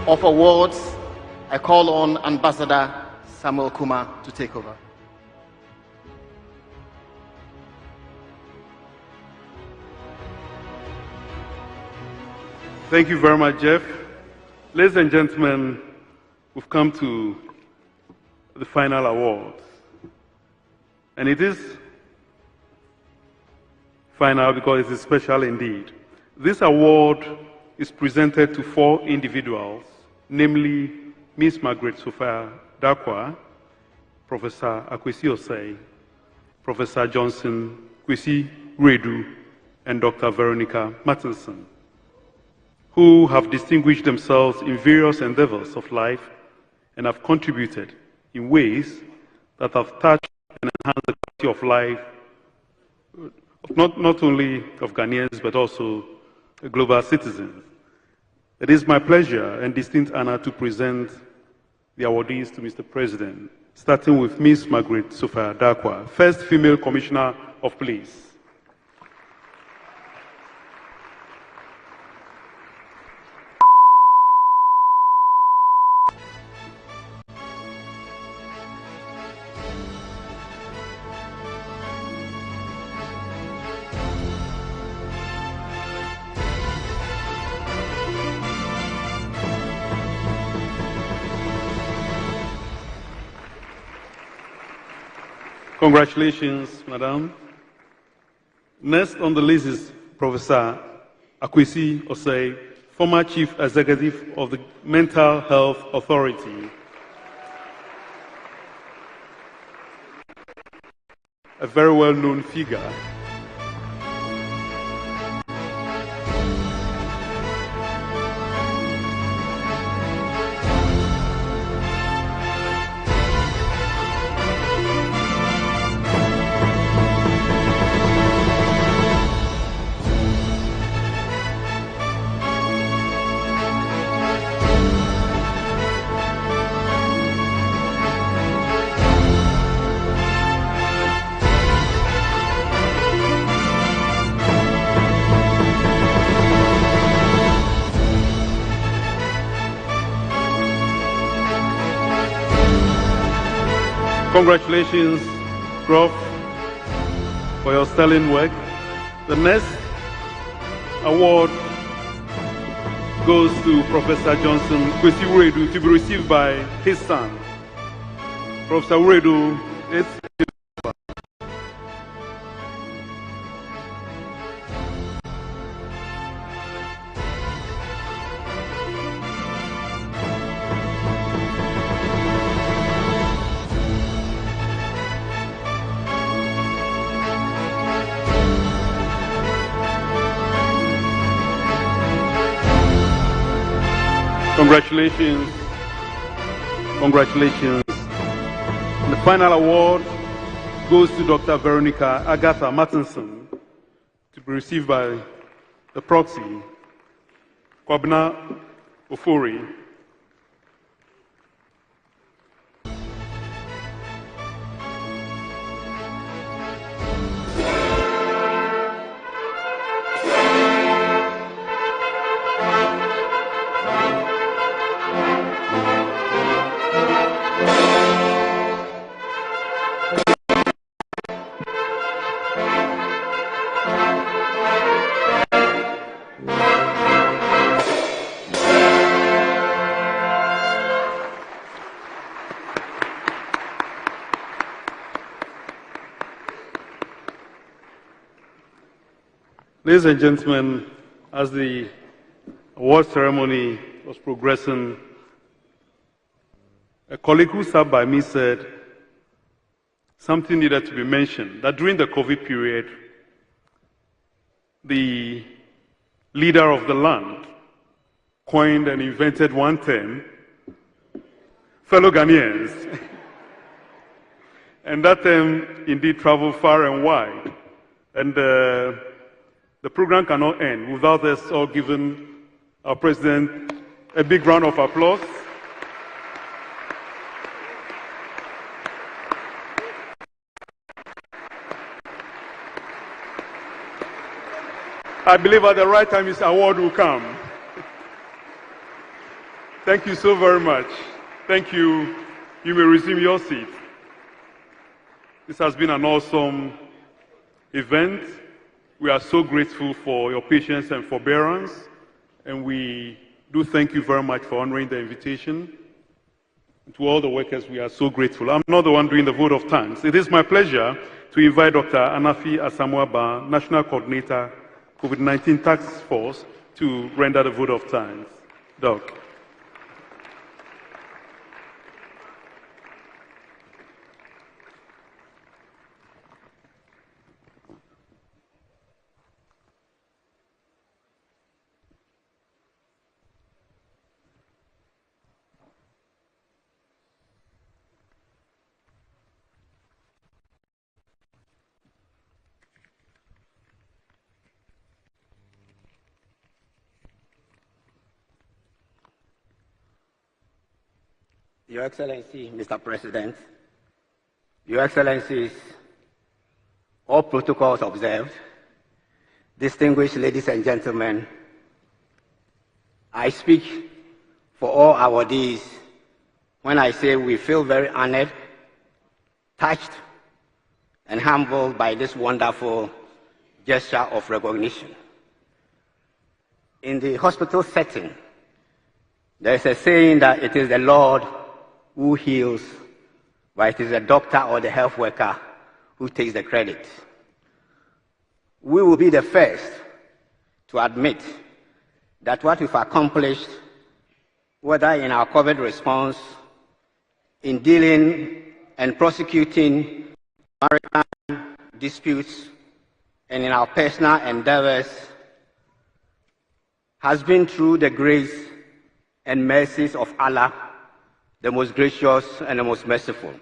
of awards, I call on Ambassador Samuel Kuma to take over. Thank you very much, Jeff. Ladies and gentlemen, we've come to the final awards. And it is final because it is special indeed. This award is presented to 4 individuals, namely Ms. Margaret Sophia Darkwa, Professor Akwesi-Osei, Professor Johnson Kwesi Redu, and Dr. Veronica Martinson, who have distinguished themselves in various endeavors of life and have contributed in ways that have touched and enhanced the quality of life, not only of Ghanaians, but also global citizens. It is my pleasure and distinct honor to present the awardees to Mr. President, starting with Ms. Margaret Sophia Darkwa, first female Commissioner of Police. Congratulations, Madam. Next on the list is Professor Akwesi-Osei, former Chief Executive of the Mental Health Authority. A very well-known figure. Congratulations, Prof, for your sterling work. The next award goes to Professor Johnson Kwesi Redu to be received by his son. Professor Redu is Congratulations. Congratulations. And the final award goes to Dr. Veronica Agatha Martinson to be received by the proxy, Kwabena Ofori. Ladies and gentlemen, as the award ceremony was progressing, a colleague who sat by me said something needed to be mentioned, that during the COVID period, the leader of the land coined and invented one term, fellow Ghanaians. And that term indeed traveled far and wide. And the program cannot end without us all giving our president a big round of applause. I believe at the right time his award will come. Thank you so very much. Thank you. You may resume your seat. This has been an awesome event. We are so grateful for your patience and forbearance, and we do thank you very much for honoring the invitation. To all the workers, we are so grateful. I'm not the one doing the vote of thanks. It is my pleasure to invite Dr. Anafi Asamoah-Ban, National Coordinator, COVID-19 Task Force, to render the vote of thanks. Doc. Your Excellency, Mr. President, Your Excellencies, all protocols observed, distinguished ladies and gentlemen, I speak for all awardees when I say we feel very honored, touched, and humbled by this wonderful gesture of recognition. In the hospital setting, there is a saying that it is the Lord who heals, but it is the doctor or the health worker who takes the credit. We will be the first to admit that what we've accomplished, whether in our COVID response, in dealing and prosecuting maritime disputes, and in our personal endeavors, has been through the grace and mercies of Allah, the most gracious and the most merciful.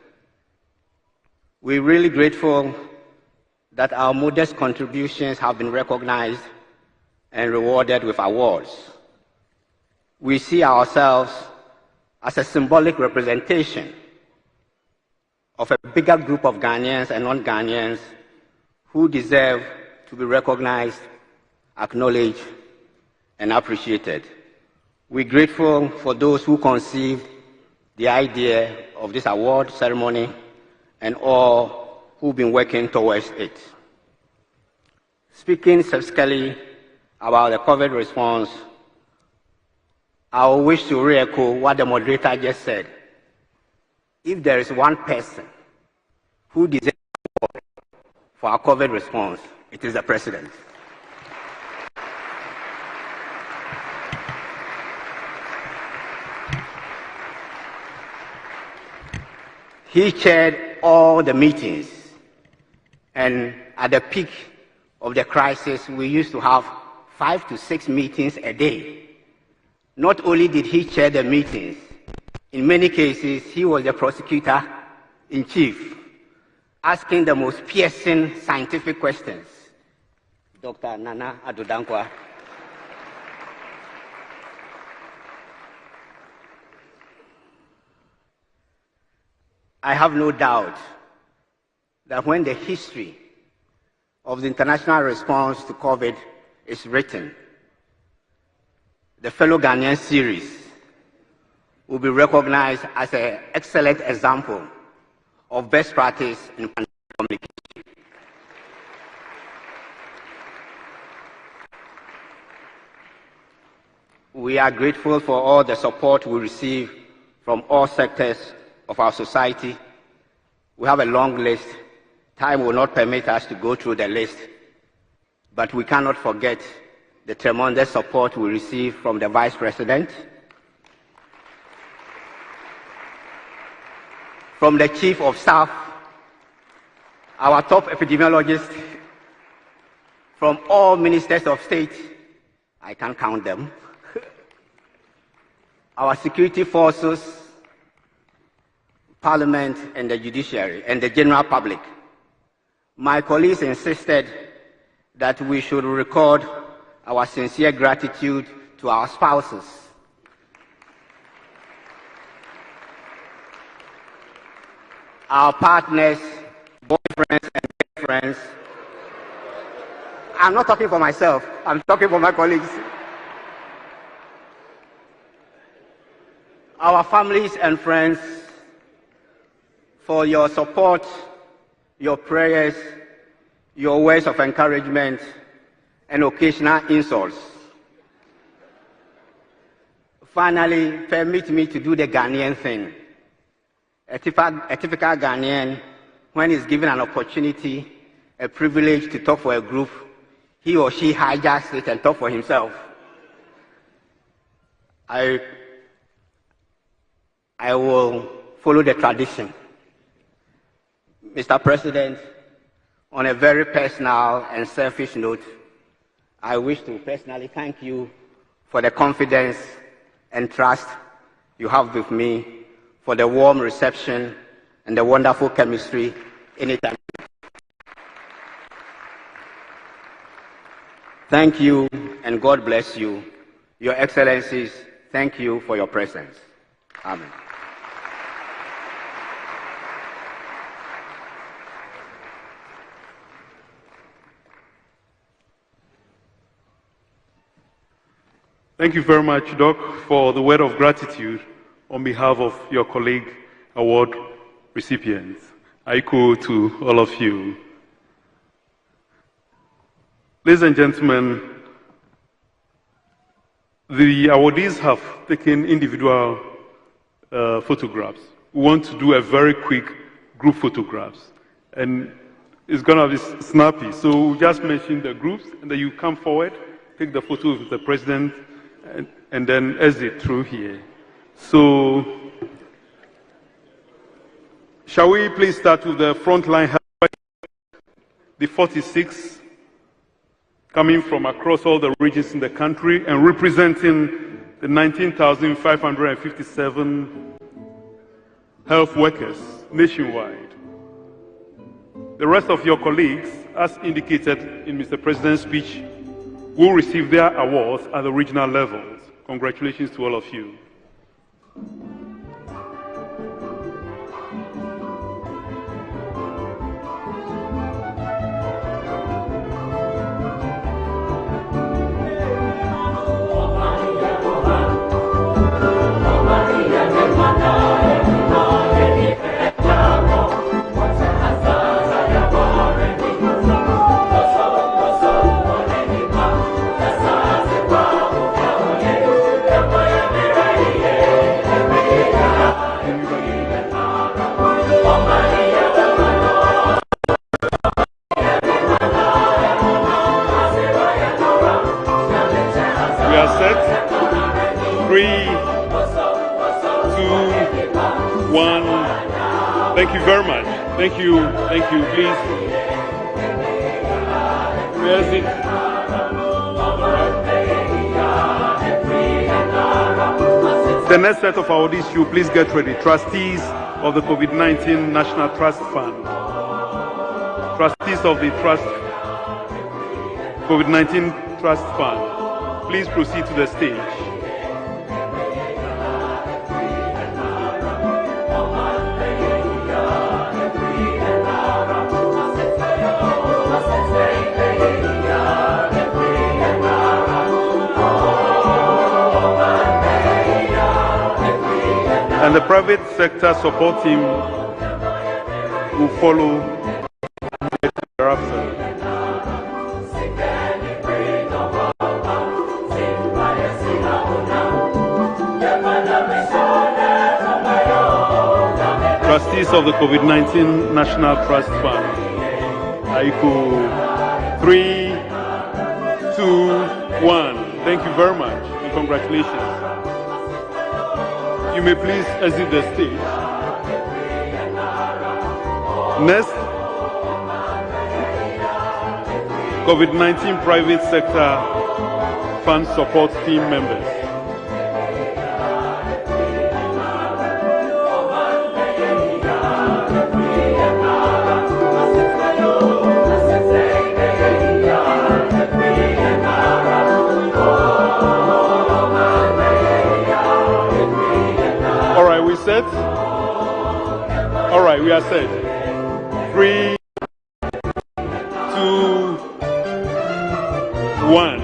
We're really grateful that our modest contributions have been recognized and rewarded with awards. We see ourselves as a symbolic representation of a bigger group of Ghanaians and non-Ghanaians who deserve to be recognized, acknowledged, and appreciated. We're grateful for those who conceived the idea of this award ceremony and all who've been working towards it. Speaking specifically about the COVID response, I wish to re-echo what the moderator just said. If there is one person who deserves an award for our COVID response, it is the President. He chaired all the meetings, and at the peak of the crisis, we used to have 5 to 6 meetings a day. Not only did he chair the meetings, in many cases, he was the prosecutor in chief, asking the most piercing scientific questions. Dr. Nana Addo. I have no doubt that when the history of the international response to COVID is written, the Fellow Ghanaian series will be recognized as an excellent example of best practice in pandemic communication. We are grateful for all the support we receive from all sectors of our society. We have a long list. Time will not permit us to go through the list, but we cannot forget the tremendous support we receive from the Vice President, from the Chief of Staff, our top epidemiologist, from all Ministers of State, I can't count them, our security forces, Parliament and the judiciary and the general public. My colleagues insisted that we should record our sincere gratitude to our spouses, our partners, boyfriends and girlfriends. I'm not talking for myself, I'm talking for my colleagues. Our families and friends, for your support, your prayers, your words of encouragement, and occasional insults. Finally, permit me to do the Ghanaian thing A typical Ghanaian, when he's given an opportunity, a privilege to talk for a group, he or she hijacks it and talk for himself. I will follow the tradition. Mr. President, on a very personal and selfish note, I wish to personally thank you for the confidence and trust you have with me, for the warm reception and the wonderful chemistry anytime. Thank you and God bless you. Your Excellencies, thank you for your presence. Amen. Thank you very much, Doc, for the word of gratitude on behalf of your colleague award recipients. I echo to all of you. Ladies and gentlemen, the awardees have taken individual photographs. We want to do a very quick group photographs, and it's going to be snappy. So we'll just mention the groups, and then you come forward, take the photo with the president, and then exit through here. So, shall we please start with the frontline, the 46, coming from across all the regions in the country and representing the 19,557 health workers nationwide. The rest of your colleagues, as indicated in Mr. President's speech, will receive their awards at the regional levels. Congratulations to all of you. Thank you very much. Thank you. Thank you. Please. Where is it? The next set of awardees, you please get ready. Trustees of the COVID-19 National Trust Fund. Trustees of the COVID-19 Trust Fund. Please proceed to the stage. And the private sector support team will follow thereafter. Trustees of the COVID-19 National Trust Fund. Aiku 3, 2, 1. Thank you very much and congratulations. You may please exit the stage. Next, COVID-19 private sector fund support team members. Set? All right, we are set. 3, 2, 1.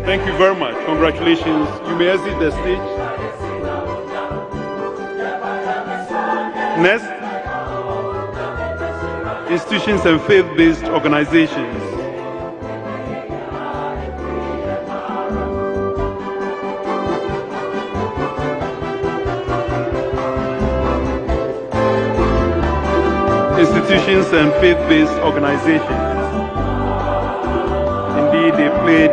Thank you very much. Congratulations. You may exit the stage. Next, institutions and faith-based organizations. institutions and faith-based organizations. Indeed, they played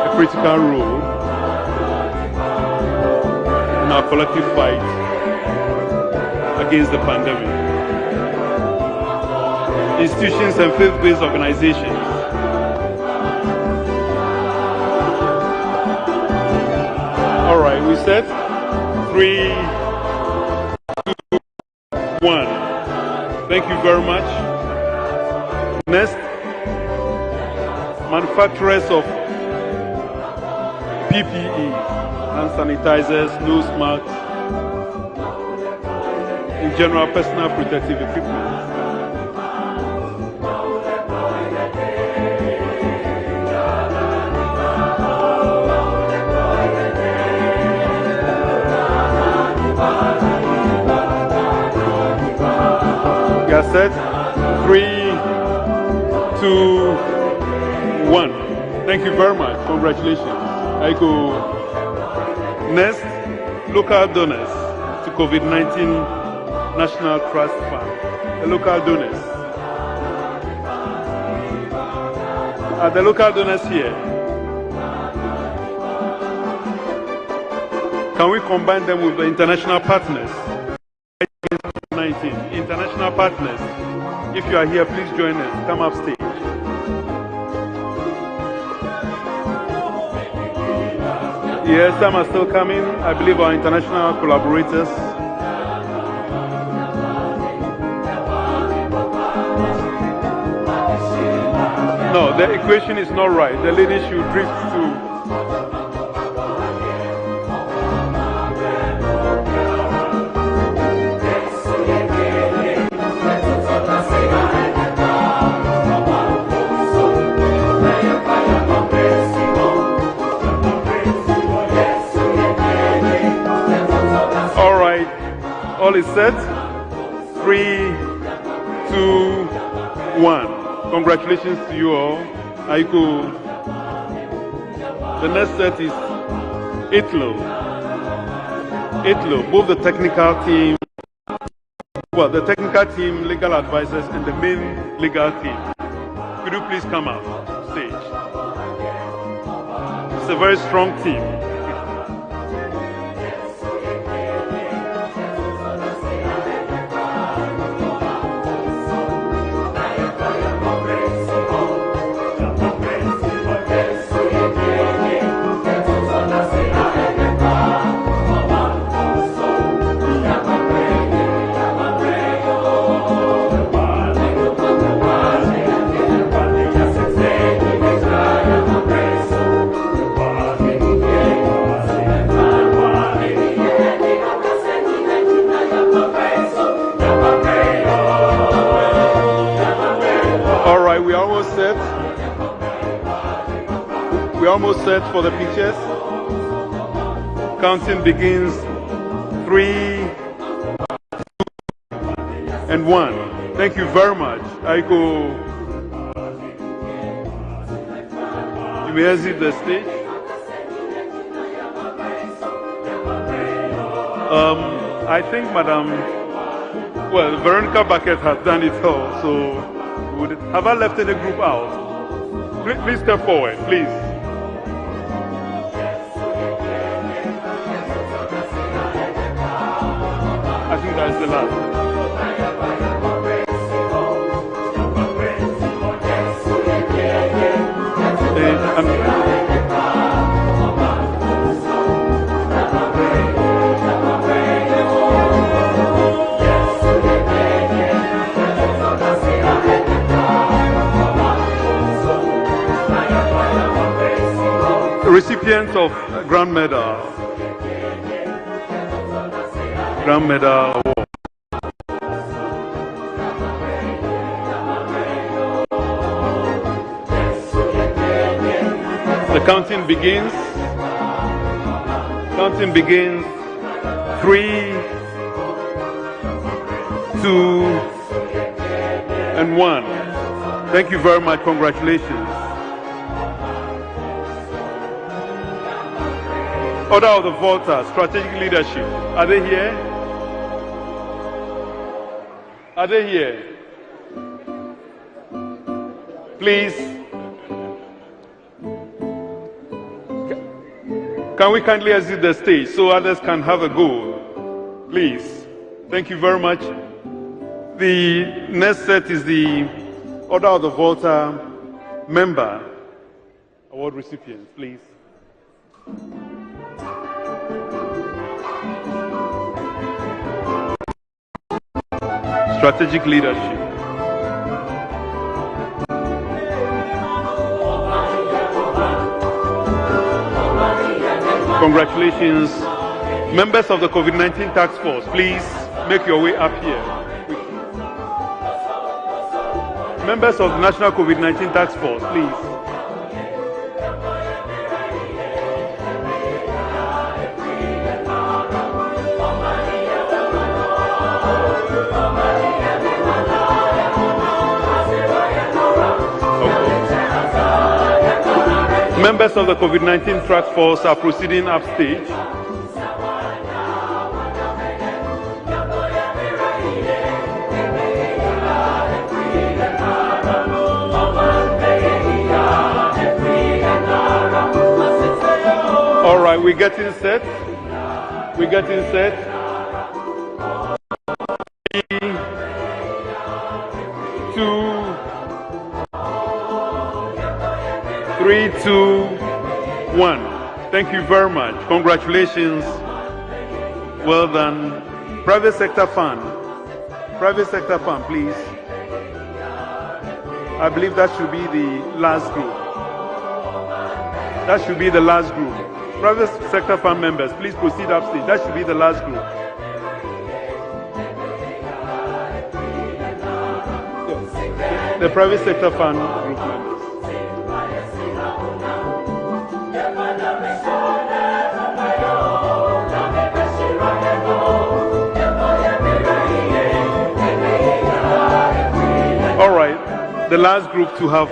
a critical role in our collective fight against the pandemic. Institutions and faith-based organizations. All right, we said 3, 2, 1. Thank you very much. Next, manufacturers of PPE, hand sanitizers, nose masks, in general personal protective equipment. We are set. 3, 2, 1. Thank you very much. Congratulations. I go. Next, local donors to COVID-19 National Trust Fund. The local donors. Are the local donors here? Can we combine them with the international partners? International partners. If you are here, please join us. Come up stage. Yes, some are still coming. I believe our international collaborators. No, the equation is not right. The lady should drift to. All is set. 3, 2, 1. Congratulations to you all. Aiko. The next set is ITLO. ITLO, both the technical team, the technical team, legal advisors, and the main legal team. Could you please come out stage? It's a very strong team. We're almost set for the pictures. Counting begins. 3, 2, and 1. Thank you very much. Aiko, you may exit the stage. I think Madam, Veronica Bucket has done it all. So, have I left any group out? Please step forward, please. I think that's the last. Recipients of Grand Medal Award. The counting begins. 3, 2, and 1. Thank you very much. Congratulations. Order of the Volta, strategic leadership. Are they here? Are they here? Please. Can we kindly exit the stage so others can have a go? Please. Thank you very much. The next set is the Order of the Volta member award recipients, please. Strategic leadership. Congratulations. Members of the COVID-19 task force, please make your way up here. Members of the National COVID-19 task force, please. Members of the COVID-19 task force are proceeding upstage. All right, we're getting set. We're getting set. 3, 2, 1. Thank you very much. Congratulations. Well done. Private sector fund. Private sector fund, please. I believe that should be the last group. That should be the last group. Private sector fund members, please proceed upstage. That should be the last group. The private sector fund group members. All right, the last group to have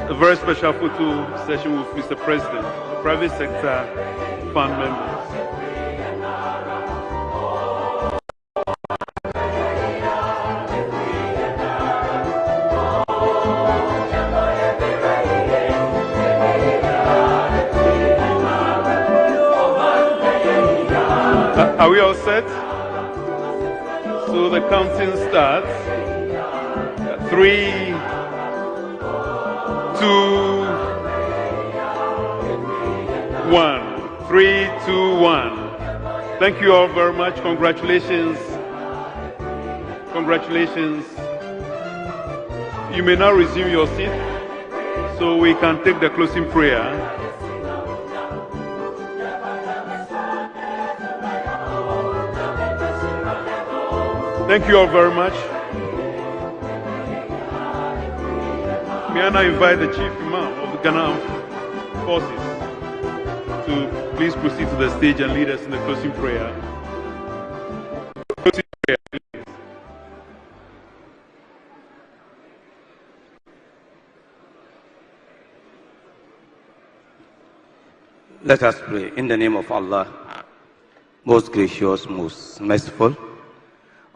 a very special photo session with Mr. President, the private sector fund members. Are we all set? So the counting starts. 3, 2, 1. 3, 2, 1. Thank you all very much. Congratulations. Congratulations. You may now resume your seat so we can take the closing prayer. Thank you all very much. May I now invite the Chief Imam of the Ghana Armed Forces to please proceed to the stage and lead us in the closing prayer. Closing prayer, please. Let us pray in the name of Allah, most gracious, most merciful.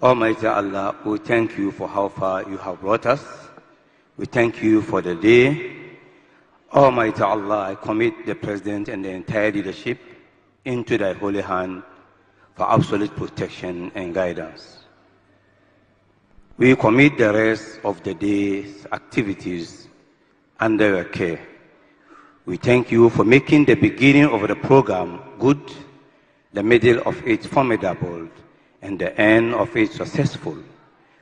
Almighty Allah, we thank you for how far you have brought us. We thank you for the day. Almighty Allah, I commit the President and the entire leadership into thy holy hand for absolute protection and guidance. We commit the rest of the day's activities under your care. We thank you for making the beginning of the program good, the middle of it formidable, and the end of it successful.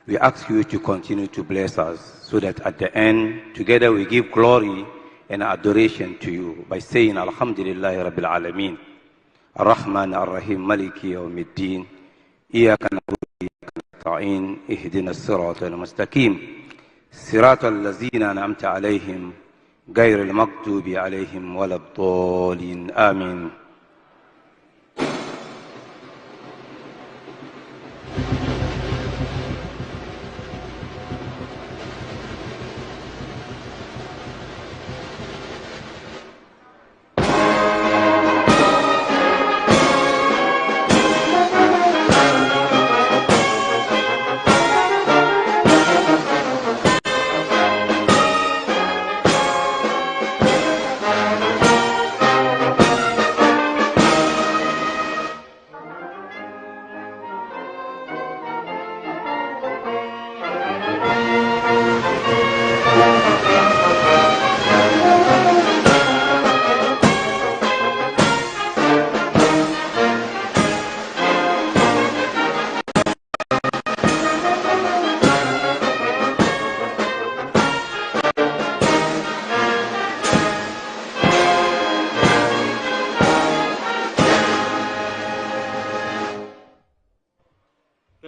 We ask you to continue to bless us so that at the end, together we give glory and adoration to you by saying Alhamdulillahi Rabbil Alameen. Ar-Rahman Ar-Rahim Maliki Yawmiddin. Iyaka na'budu wa iyaka nasta'in. Ihdina as-sirata al-mustaqim. Sirata allazina an'amta alayhim. Ghayr al-maghdubi alayhim walad-dallin. Amin.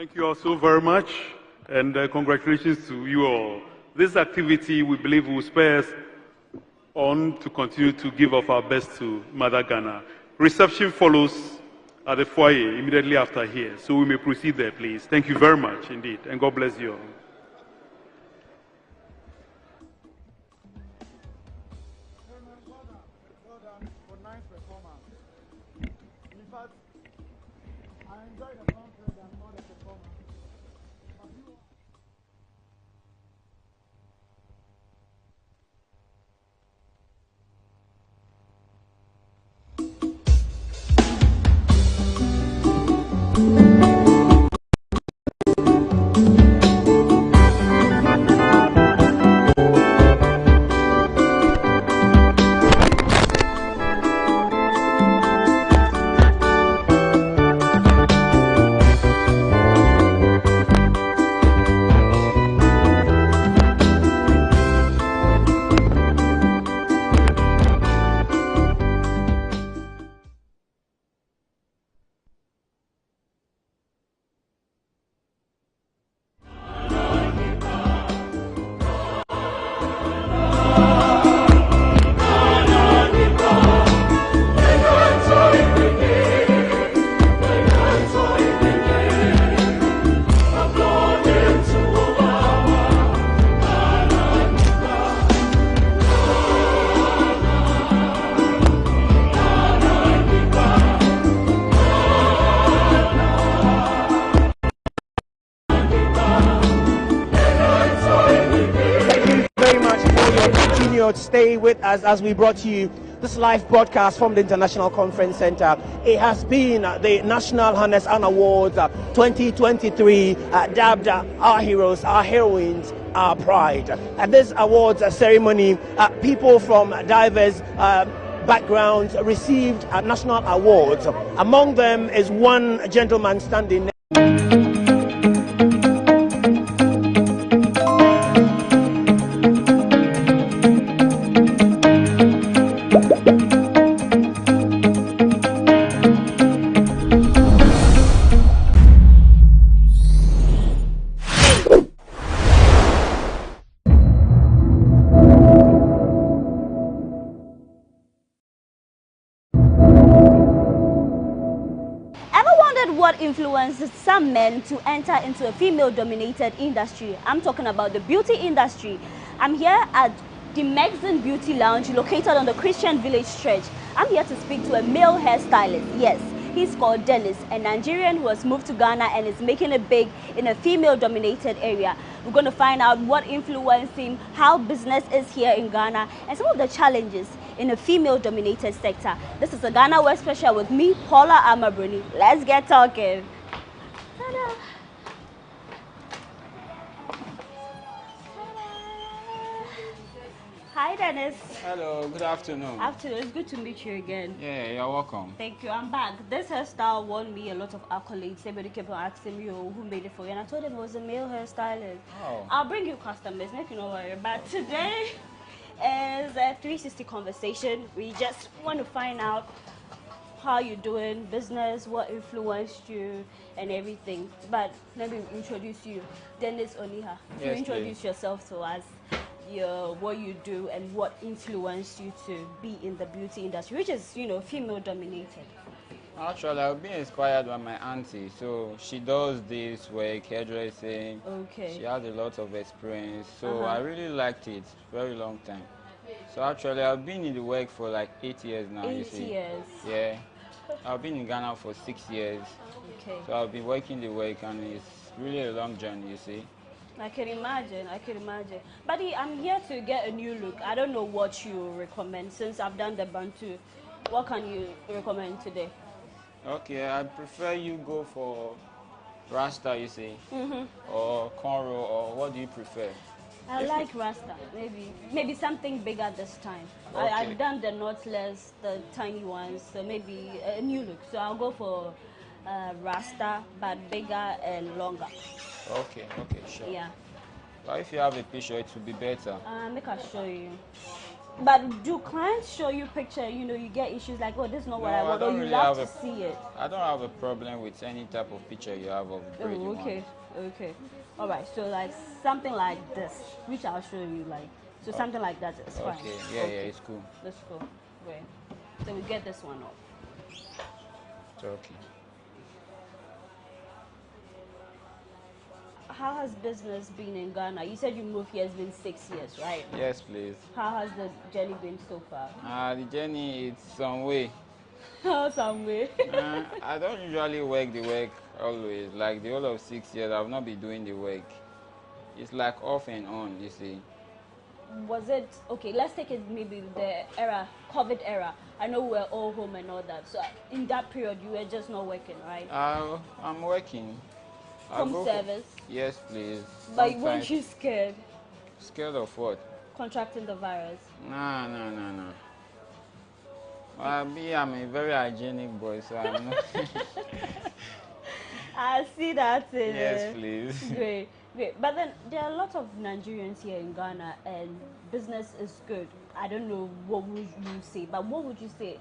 Thank you all so very much, and congratulations to you all. This activity, we believe, will spur us on to continue to give of our best to Mother Ghana. Reception follows at the foyer immediately after here, so we may proceed there, please. Thank you very much indeed, and God bless you all. Stay with us as we brought you this live broadcast from the International Conference Center. It has been the National Harness and Awards 2023, dubbed Our Heroes, Our Heroines, Our Pride. At this awards ceremony, people from diverse backgrounds received national awards. Among them is one gentleman standing next. Influences some men to enter into a female-dominated industry. I'm talking about the beauty industry. I'm here at the Maxon Beauty Lounge located on the Christian Village Stretch. I'm here to speak to a male hairstylist. Yes, he's called Dennis, a Nigerian who has moved to Ghana and is making it big in a female-dominated area. We're going to find out what influenced him, how business is here in Ghana, and some of the challenges in a female-dominated sector. This is a GhanaWeb special with me, Paula Amabruni. Let's get talking. Ta-da. Hi, Dennis. Hello, good afternoon. Afternoon. It's good to meet you again. Yeah, you're welcome. Thank you. I'm back. This hairstyle won me a lot of accolades. Everybody kept on asking me, oh, who made it for you? And I told them it was a male hairstylist. Oh. I'll bring you customers, make you no worry. But today is a 360 conversation. We just want to find out how you're doing, business, what influenced you, and everything. But let me introduce you, Dennis Oniha. Yes, introduce please. yourself to us. What you do and what influenced you to be in the beauty industry, which is, you know, female dominated. Actually, I've been inspired by my auntie. So she does this work, hairdressing. Okay. She has a lot of experience. So I really liked it, very long time. So actually, I've been in the work for like 8 years now. 8 years. Yeah. I've been in Ghana for 6 years. Okay. So I've been working the work, and it's really a long journey, you see. I can imagine, I can imagine. Buddy, I'm here to get a new look. I don't know what you recommend since I've done the Bantu. What can you recommend today? Okay, I prefer you go for Rasta, you see, or cornrow, or what do you prefer? I like Rasta, maybe something bigger this time. Okay. I've done the knotless, the tiny ones, so maybe a new look. So I'll go for Rasta, but bigger and longer. Okay, okay, sure. Yeah. But if you have a picture, it will be better. Make I show you. But do clients show you picture, you know, you get issues like, oh, this is not what I want, or you really love to see it? I don't have a problem with any type of picture you have of bread you okay, want. okay. All right, so like something like this, which I'll show you, like, so something like that is fine. Okay, yeah, it's cool. Let's go. Great. So we get this one off. It's okay. How has business been in Ghana? You said you moved here, it's been 6 years, right? Yes, please. How has the journey been so far? The journey is some way. Some way? I don't usually work the work always. Like the whole of 6 years, I've not been doing the work. It's like off and on, you see. Was it, okay, let's take it maybe the era, COVID era. I know we're all home and all that. So in that period, you were just not working, right? I'm working. Home service? Yes, please. But weren't you scared? Scared of what? Contracting the virus? No. I'm a very hygienic boy, so I'm not. I see that in Yes, please. Great. But then there are a lot of Nigerians here in Ghana, and business is good. I don't know what would you say, but what would you say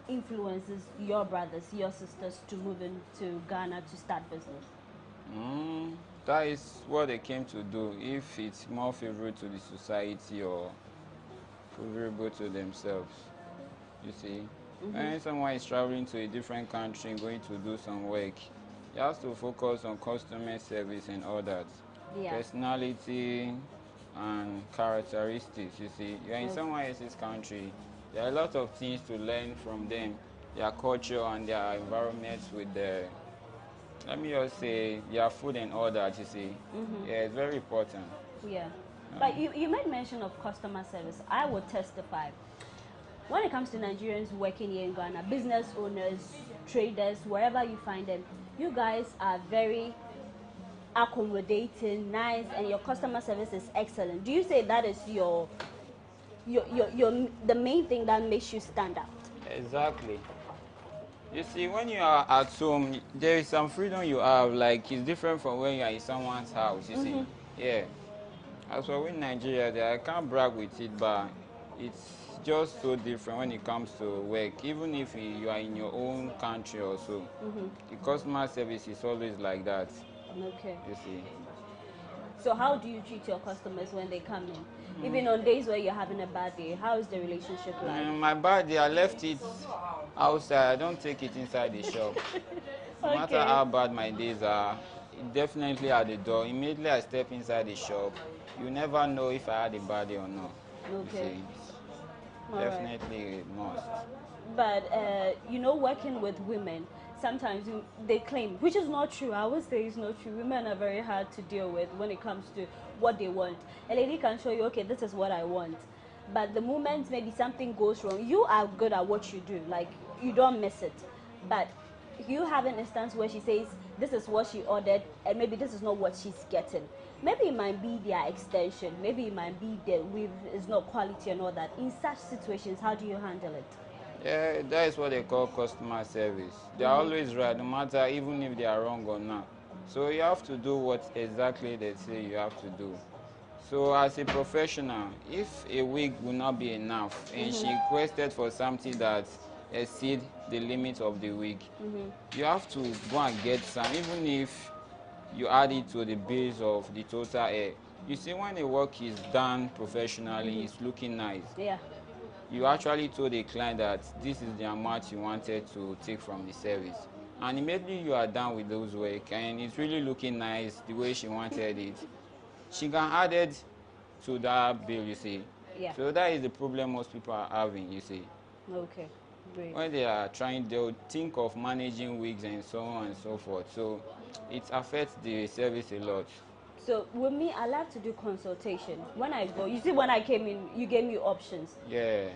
influences your brothers, your sisters to move into Ghana to start business? That is what they came to do. If it's more favorable to the society or favorable to themselves, you see. When someone is traveling to a different country and going to do some work, you have to focus on customer service and all that. Yeah. Personality and characteristics, you see. You're in someone else's country. There are a lot of things to learn from them, their culture and their environment with the, let me just say, their food and all that, you see. Yeah, it's very important. Yeah. But you made mention of customer service. I would testify. When it comes to Nigerians working here in Ghana, business owners, traders, wherever you find them, you guys are very accommodating, nice, and your customer service is excellent. Do you say that is the main thing that makes you stand out? Exactly. You see, when you are at home, there is some freedom you have, like it's different from when you are in someone's house, you see. Yeah. As for in Nigeria, I can't brag with it, but it's just so different when it comes to work. Even if you are in your own country or so, the customer service is always like that. Okay. You see. So how do you treat your customers when they come in? Even on days where you're having a bad day, how is the relationship like? My bad day, I left it outside. I don't take it inside the shop. No matter how bad my days are, definitely at the door. Immediately I step inside the shop, you never know if I had a bad day or not. Okay. Definitely a must. But you know, working with women, sometimes they claim, which is not true. I would say it's not true. Women are very hard to deal with when it comes to what they want. A lady can show you, okay, this is what I want. But the moment maybe something goes wrong, you are good at what you do. Like, you don't miss it. But you have an instance where she says, this is what she ordered, and maybe this is not what she's getting. Maybe it might be their extension. Maybe it might be the weave is not quality and all that. In such situations, how do you handle it? Yeah, that is what they call customer service. They are always right, no matter even if they are wrong or not. So you have to do what exactly they say you have to do. So as a professional, if a week will not be enough and she requested for something that exceeds the limit of the week, you have to go and get some, even if you add it to the base of the total air. You see, when the work is done professionally, it's looking nice. Yeah. You actually told the client that this is the amount you wanted to take from the service. And immediately you are done with those work and it's really looking nice the way she wanted it. She can add it to that bill, you see. Yeah. So that is the problem most people are having, you see. Okay, great. When they are trying, they'll think of managing weeks and so on and so forth. So it affects the service a lot. So with me, I like to do consultation. When I go, you see, when I came in, you gave me options. Yeah.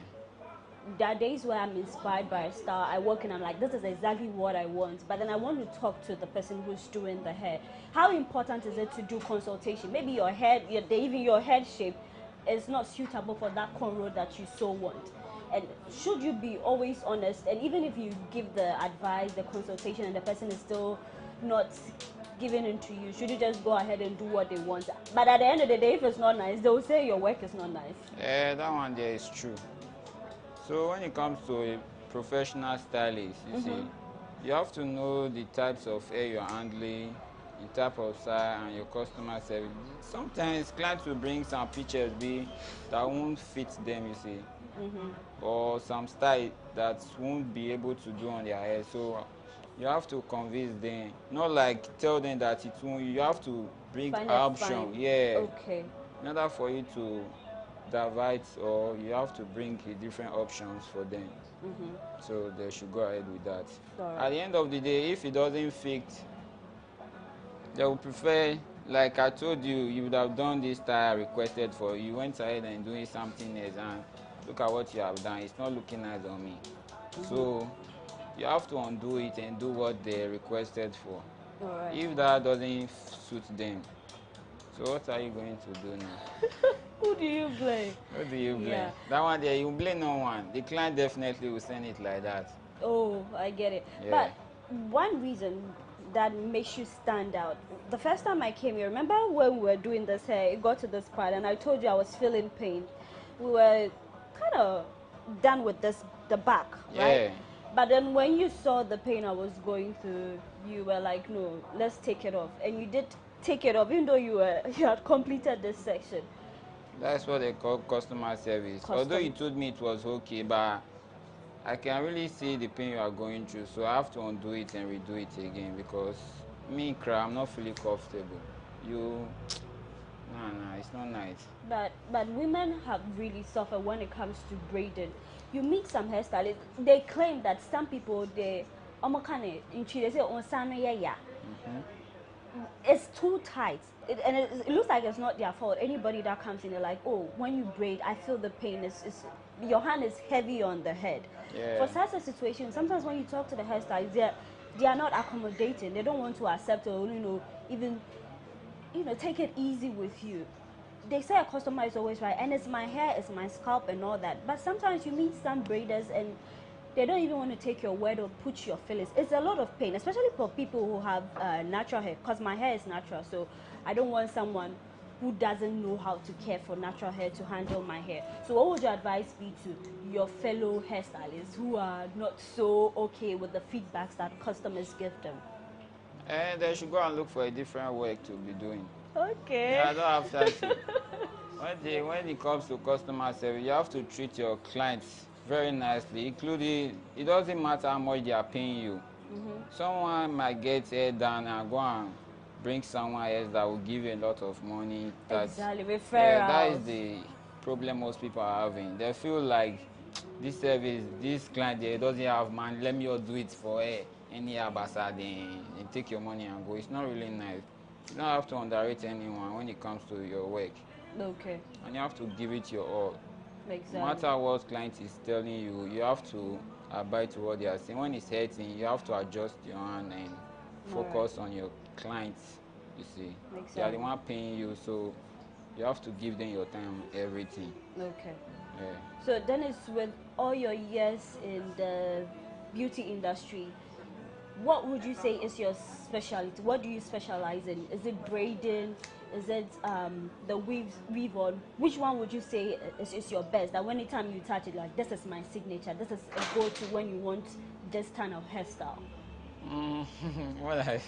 There are days where I'm inspired by a star. I work and I'm like, this is exactly what I want. But then I want to talk to the person who's doing the hair. How important is it to do consultation? Maybe your head, even your head shape is not suitable for that cornrow that you so want. And should you be always honest? And even if you give the advice, the consultation, and the person is still not given into you, should you just go ahead and do what they want? But at the end of the day, if it's not nice, they will say your work is not nice. That one there is true. So when it comes to a professional stylist, you see, you have to know the types of hair you're handling, the type of style, and your customer service. Sometimes clients will bring some pictures that won't fit them, you see, or some style that won't be able to do on their hair. So you have to convince them, not like tell them that it won't. You have to bring option, Okay. in order for you to divide, or you have to bring different options for them. So they should go ahead with that. At the end of the day, if it doesn't fit, they will prefer, like I told you, you would have done this style requested for you. You went ahead and doing something else, and look at what you have done. It's not looking nice on me. So you have to undo it and do what they requested for. If that doesn't suit them, so what are you going to do now? Who do you blame? Who do you blame? Yeah. That one there, you blame no one. The client definitely will send it like that. Oh, I get it. Yeah. But one reason that makes you stand out, the first time I came here, remember when we were doing this hair, it got to this part and I told you I was feeling pain. We were kind of done with the back, right? But then when you saw the pain I was going through, you were like, no, let's take it off. And you did take it off, even though you had completed this section. That's what they call customer service. Although you told me it was okay, but I can really see the pain you are going through, so I have to undo it and redo it again, because me, I'm not feeling comfortable. It's not nice. But women have really suffered when it comes to braiding. You meet some hairstylists, they claim that some people, they say, it's too tight. It looks like it's not their fault. Anybody that comes in, they're like, oh, when you braid, I feel the pain. Your hand is heavy on the head. For such a situation, sometimes when you talk to the hairstylists, they are not accommodating. They don't want to accept or even take it easy with you. They say a customer is always right, and it's my hair, it's my scalp and all that. But sometimes you meet some braiders and they don't even want to take your word or put your feelings. It's a lot of pain, especially for people who have natural hair, because my hair is natural, so I don't want someone who doesn't know how to care for natural hair to handle my hair. So what would your advice be to your fellow hairstylists who are not so okay with the feedbacks that customers give them? And they should go and look for a different work to be doing. Okay. Yeah, I don't have time to. When it comes to customer service, you have to treat your clients very nicely, including, it doesn't matter how much they are paying you. Someone might get hair done and go and bring someone else that will give you a lot of money. Exactly, referrals. Yeah, that is the problem most people are having. They feel like this service, this client, they doesn't have money, let me do it for her. Any abasa, then take your money and go. It's not really nice. You don't have to underrate anyone when it comes to your work. Okay. And you have to give it your all. Exactly. No matter what client is telling you, you have to abide to what they are saying. When it's hurting, you have to adjust your hand and focus on your clients, you see. Exactly. They are the one paying you, so you have to give them your time, everything. Okay. Yeah. So Dennis, with all your years in the beauty industry, what would you say is your specialty? What do you specialize in? Is it braiding? Is it the weave on? Which one would you say is your best? That when anytime you touch it, like, this is my signature. This is a go-to when you want this kind of hairstyle. The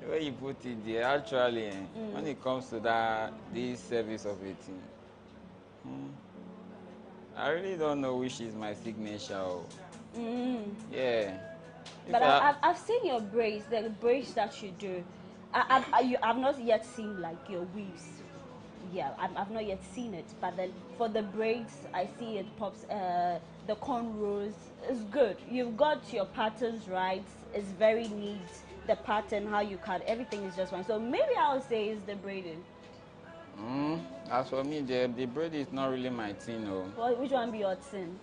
way you put it there, actually, when it comes to this service of it, I really don't know which is my signature. Yeah. But I've seen your braids, the braids that you do. I've not yet seen like your weaves. Yeah, I've not yet seen it. But then for the braids, I see it pops. The cornrows is good. You've got your patterns right. It's very neat. The pattern, how you cut, everything is just fine. So maybe I'll say it's the braiding. As for me, the braid is not really my thing. Well, which one be your thing?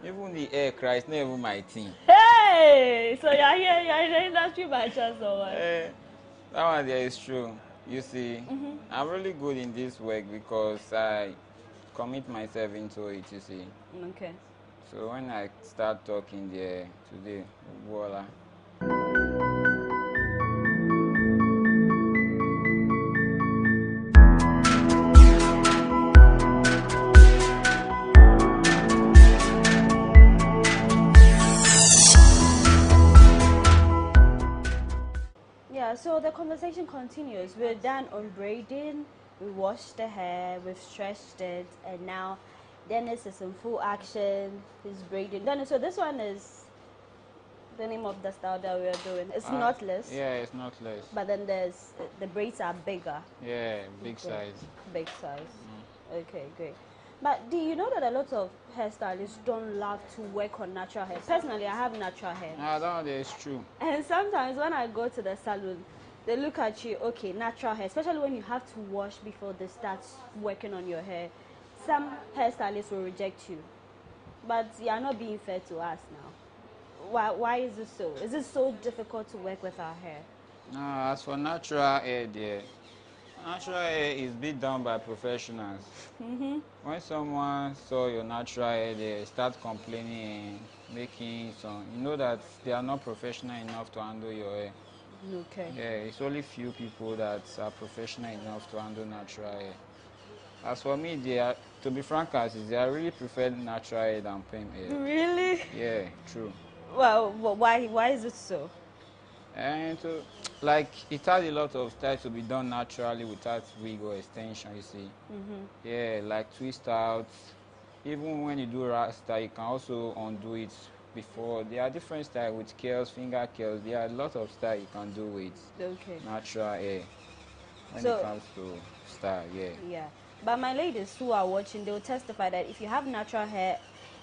Even the hair cry, it's not even my thing. Hey! So you're here, you're in the industry by chance or what? That one there is true. You see, I'm really good in this work because I commit myself into it, you see. Okay. So when I start talking there today, voila. So the conversation continues. We're done on braiding, we washed the hair, we've stretched it, and now Dennis is in full action. He's braiding. Dennis, so this one is the name of the style that we are doing. It's knotless. Yeah, it's knotless. But then there's the braids are bigger. Yeah, big size. Big size. Okay, great. But do you know that a lot of hairstylists don't love to work on natural hair? Personally, I have natural hair. I don't know, it's true. And sometimes when I go to the salon, they look at you, okay, natural hair, especially when you have to wash before they start working on your hair. Some hairstylists will reject you. But you are not being fair to us now. Why is it so? Is it so difficult to work with our hair? No, as for natural hair, natural hair is being done by professionals. When someone saw your natural hair, they start complaining, making some. You know that they are not professional enough to handle your hair. Okay. Yeah, it's only few people that are professional enough to handle natural hair. As for me, to be frank, I really prefer natural hair than perm hair. Really? Yeah, true. Well, why is it so? And like it has a lot of style to be done naturally without wig or extension, you see. Yeah, like twist out. Even when you do rasta, you can also undo it before. There are different styles with curls, finger curls. There are a lot of style you can do with natural hair when it comes to style. Yeah. But my ladies who are watching, they will testify that if you have natural hair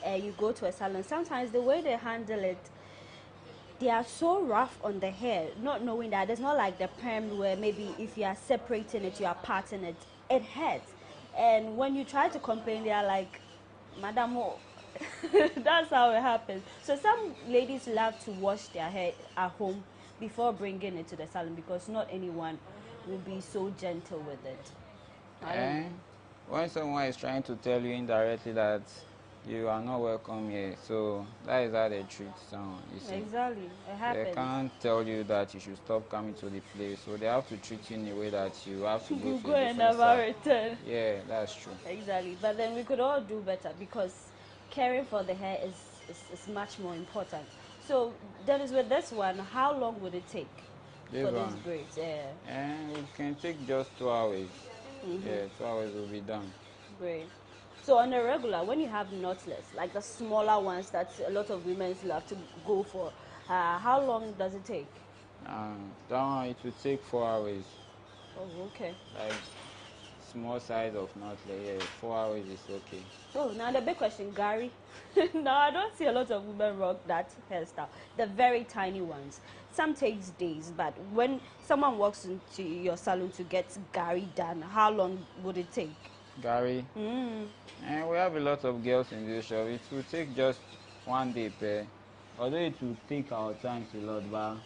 and you go to a salon, sometimes the way they handle it, they are so rough on the hair, not knowing that it's not like the perm where maybe if you are separating it, you are parting it, it hurts. And when you try to complain, they are like, Madam, that's how it happens. So some ladies love to wash their hair at home before bringing it to the salon because not anyone will be so gentle with it. And when someone is trying to tell you indirectly that you are not welcome here, so that is how they treat someone, you see. Exactly, it happens. They can't tell you that you should stop coming to the place, so they have to treat you in a way that you have to go to a and different never side. return. Yeah, that's true. Exactly, but then we could all do better because caring for the hair is much more important. So, Dennis, with this one, how long would it take for these braids? And it can take just 2 hours. Yeah, 2 hours will be done. Great. So on a regular, when you have knotless, like the smaller ones that a lot of women love to go for, how long does it take? That one, it will take 4 hours. Oh, okay. Like small size of knotless, yeah, 4 hours is okay. Oh, now the big question, Gary. No, I don't see a lot of women rock that hairstyle. The very tiny ones. Some takes days, but when someone walks into your salon to get Gary done, how long would it take? Gary? And we have a lot of girls in this shop. It will take just 1 day per. Although it will take our time a lot, but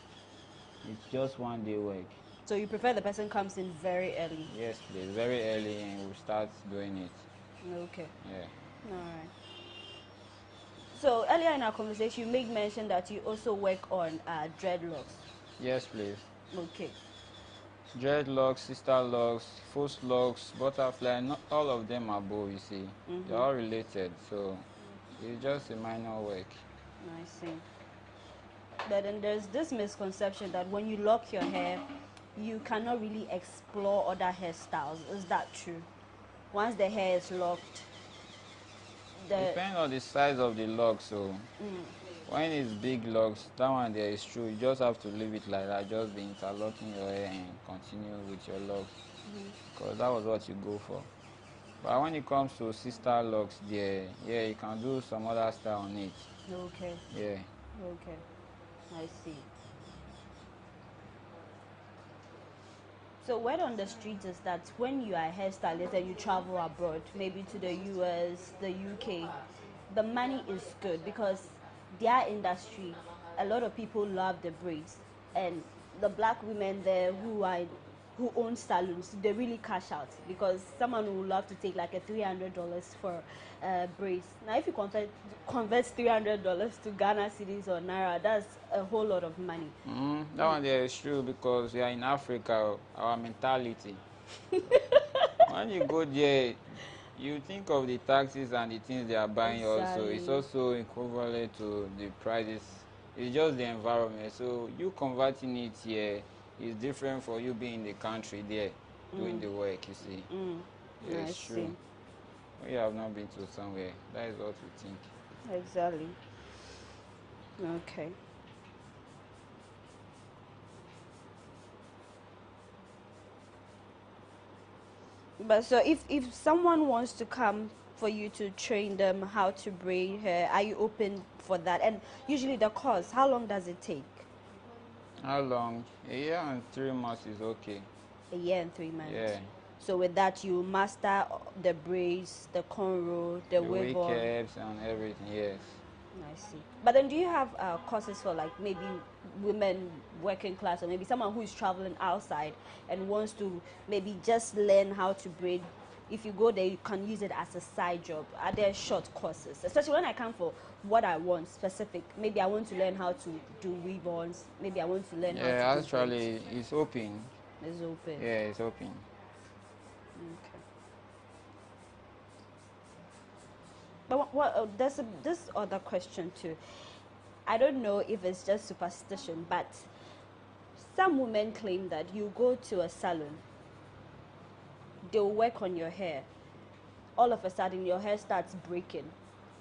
it's just 1 day work. So you prefer the person comes in very early? Yes, please. Very early and we'll start doing it. Okay. Yeah. All right. So earlier in our conversation, you made mention that you also work on dreadlocks. Yes, please. Okay. Dreadlocks, sister locks, false locks, butterfly, not all of them are both, you see. They're all related, so it's just a minor work. I see. But then there's this misconception that when you lock your hair, you cannot really explore other hairstyles. Is that true? Once the hair is locked, depends on the size of the lock, so when it's big locks, that one there is true. You just have to leave it like that, just be interlocking your hair and continue with your locks, because that was what you go for. But when it comes to sister locks, yeah, you can do some other style on it. Okay. Yeah. Okay. I see. So word on the street is that when you are a hairstylist and you travel abroad, maybe to the US, the UK, the money is good because their industry, a lot of people love the braids. And the black women there who own salons, they really cash out because someone would love to take like a $300 for braids. Now if you convert $300 to Ghana cedis or Naira, that's a whole lot of money. That one there is true because we are in Africa, our mentality. When you go there, you think of the taxes and the things they are buying also. It's also equivalent to the prices. It's just the environment. So you converting it here, it's different for you being in the country there doing the work, you see. Yeah, it's true. We have not been to somewhere. That is what we think. Exactly. Okay. But so if someone wants to come for you to train them how to braid hair, are you open for that? And usually the course, how long does it take? How long? A year and 3 months is okay. A year and 3 months. Yeah. So with that, you master the braids, the cornrow, the wig weave-on. caps and everything. Yes. I see. But then do you have courses for like maybe women working class, or maybe someone who is traveling outside and wants to maybe just learn how to braid? If you go there, you can use it as a side job. Are there short courses? Especially when I come for what I want specific. Maybe I want to learn how to do weave-ons. Maybe I want to learn how to do actually, it's open. It's open. Yeah, it's open. Okay. But there's this other question too. I don't know if it's just superstition, but some women claim that you go to a salon, they'll work on your hair. All of a sudden, your hair starts breaking.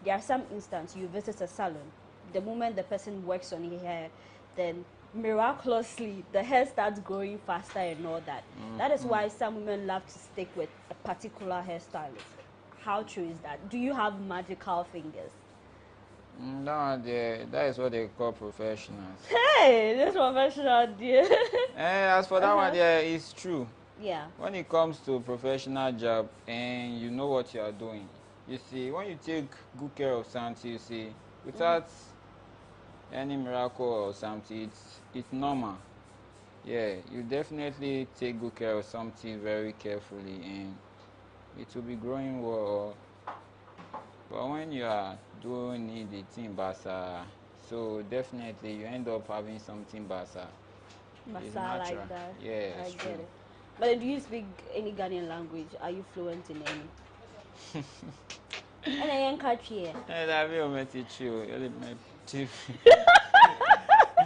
There are some instances you visit a salon, the moment the person works on your hair, then miraculously the hair starts growing faster and all that. That is why some women love to stick with a particular hairstylist. How true is that? Do you have magical fingers? No, that is what they call professionals. Hey, this professional, dear. As for that one, yeah, it's true. Yeah. When it comes to professional job and you know what you are doing, you see, when you take good care of something, you see, without any miracle or something, it's normal. Yeah, you definitely take good care of something very carefully and it will be growing well. But when you are doing it, the thing basa, so definitely you end up having something basa. It's Basa natural. like that. Yeah, I it's get true. it. But do you speak any Ghanaian language? Are you fluent in any? And I am catchy. I will met it you.